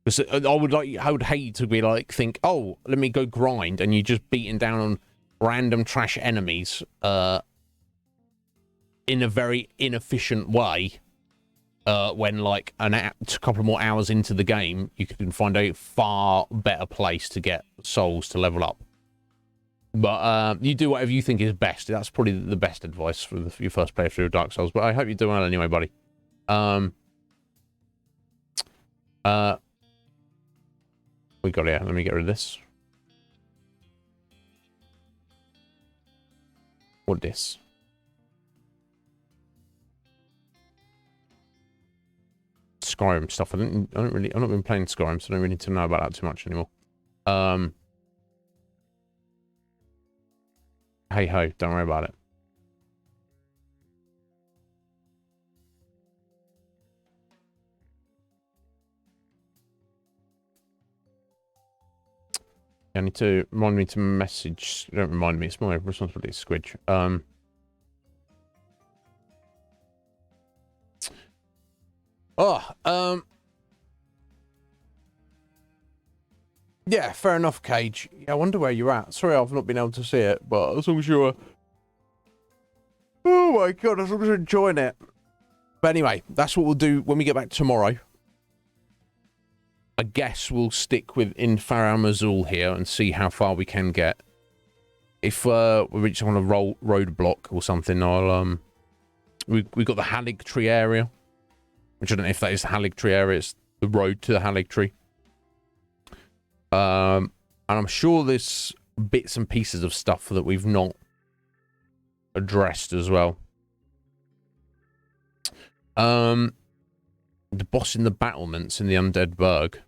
Because I would hate to be like, think, oh, let me go grind, and you just beating down on random trash enemies, in a very inefficient way, when like a couple more hours into the game, you can find a far better place to get souls to level up. But you do whatever you think is best. That's probably the best advice for your first playthrough of Dark Souls. But I hope you're doing well anyway, buddy. We got it. Let me get rid of this. What this? Skyrim stuff. I've not been playing Skyrim, so I don't really need to know about that too much anymore. Hey ho, don't worry about it. I need to remind me to message. Don't remind me. It's my responsibility, Squidge. Yeah, fair enough, Cage. Yeah, I wonder where you're at. Sorry, I've not been able to see it, but as long as you're... Oh my god, as long as you're enjoying it. But anyway, that's what we'll do when we get back tomorrow. I guess we'll stick in Farum Azula here and see how far we can get. If we reach on a roadblock or something, I'll... We've got the Halig Tree area. Which I don't know if that is the Halig Tree area. It's the road to the Halig Tree. And I'm sure there's bits and pieces of stuff that we've not addressed as well. The boss in the battlements in the Undead Burg.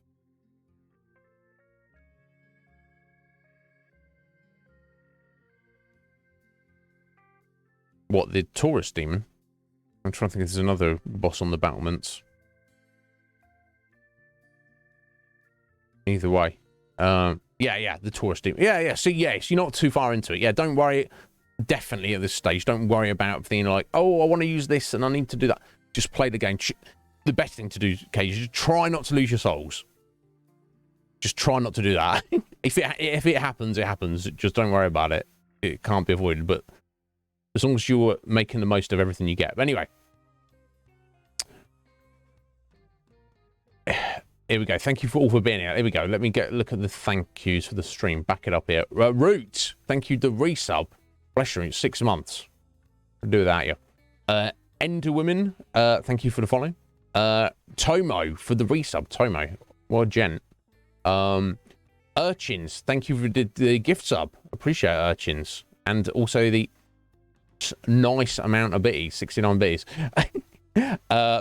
What, the Taurus Demon? I'm trying to think if there's another boss on the battlements. Either way. Yeah, the Taurus Demon. Yeah, see, yes, you're not too far into it. Yeah, don't worry. Definitely at this stage, don't worry about being like, oh, I want to use this and I need to do that. Just play the game. The best thing to do, okay, is just try not to lose your souls. Just try not to do that. If it happens, it happens. Just don't worry about it. It can't be avoided, but as long as you're making the most of everything you get. But anyway. Here we go. Thank you for all for being here. Here we go. Let me look at the thank yous for the stream. Back it up here. Root, thank you to resub. Bless you, 6 months. I'll do without you. Ender Women, thank you for the follow. Tomo for the resub. Tomo, what a gent. Urchins, thank you for the gift sub. Appreciate Urchins. And also the nice amount of bitties, 69 bitties.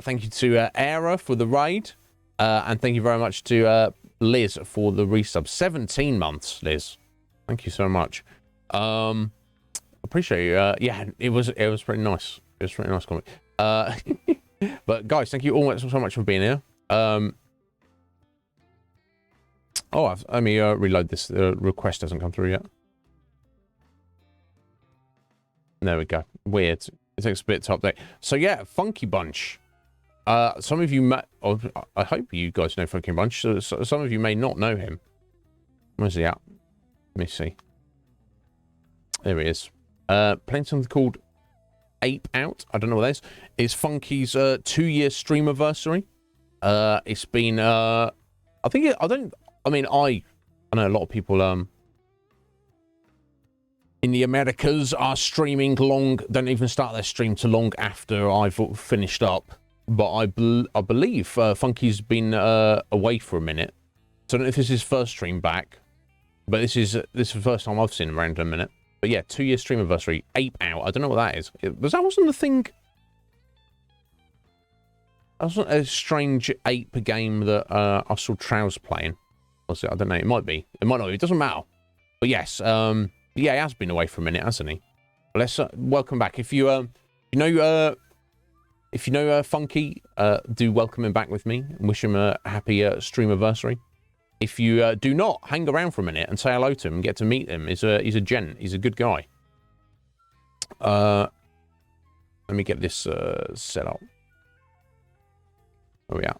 Thank you to Era for the raid. And thank you very much to Liz for the resub. 17 months, Liz. Thank you so much. Appreciate you. Yeah, it was pretty nice. It was pretty nice comment. But guys, thank you all so much for being here. Let me reload this. The request hasn't come through yet. There we go. Weird. It takes a bit to update. So yeah, Funky Bunch. Some of you may, I hope you guys know Funky Bunch. So some of you may not know him. Where's he at? Let me see. There he is. Playing something called Ape Out. I don't know what that is. It's Funky's 2-year streamiversary. It's been I know a lot of people in the Americas are streaming don't even start their stream too long after I've finished up. But I believe Funky's been away for a minute. So I don't know if this is his first stream back. But this is the first time I've seen him around in a minute. But yeah, 2-year streamiversary, Ape Out. I don't know what that is. That wasn't the thing. That wasn't a strange ape game that I saw Trows playing. Was it? I don't know. It might be. It might not be. It doesn't matter. But yes, yeah, he has been away for a minute, hasn't he? But let's welcome back. If you know Funky, do welcome him back with me and wish him a happy streamiversary. If you do not, hang around for a minute and say hello to him and get to meet him. He's a gent. He's a good guy. Let me get this set up. There we are.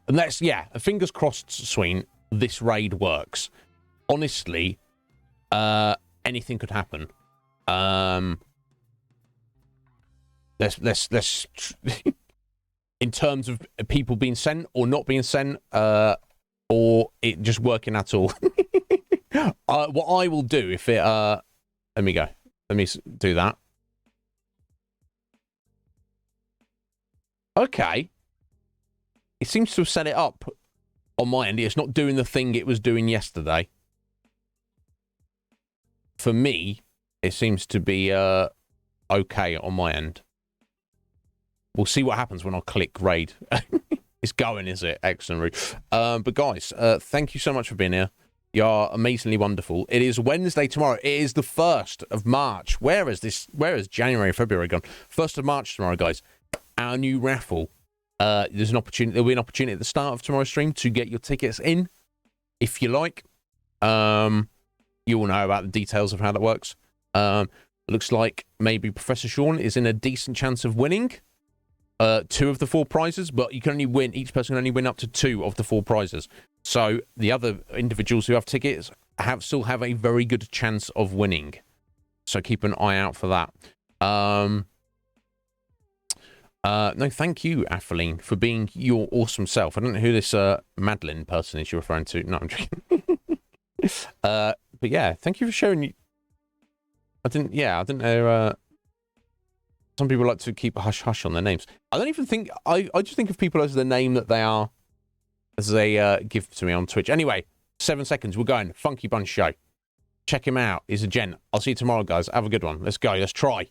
And that's, yeah, fingers crossed, Sween, this raid works. Honestly, anything could happen. Let's in terms of people being sent or not being sent, or it just working at all. What I will do if it let me go. Let me do that. Okay. It seems to have set it up on my end. It's not doing the thing it was doing yesterday. For me, it seems to be okay on my end. We'll see what happens when I click raid. It's going, is it? Excellent, Ruth. But guys, thank you so much for being here. You're amazingly wonderful. It is Wednesday tomorrow. It is the 1st of March. Where is January, February gone? 1st of March tomorrow, guys. Our new raffle. There's an opportunity. There'll be an opportunity at the start of tomorrow's stream to get your tickets in, if you like. You all know about the details of how that works. Looks like maybe Professor Sean is in a decent chance of winning 2 of the 4 prizes, but you can only win. Each person can only win up to 2 of the 4 prizes. So the other individuals who have tickets still have a very good chance of winning. So keep an eye out for that. No, thank you, Atheline, for being your awesome self. I don't know who this Madeline person is you're referring to. No, I'm joking. But yeah, thank you for sharing. I didn't know. Some people like to keep a hush-hush on their names. I don't even think... I just think of people as the name that they are as they give to me on Twitch. Anyway, 7 seconds. We're going. Funky Bunch Show. Check him out. He's a gent. I'll see you tomorrow, guys. Have a good one. Let's go. Let's try.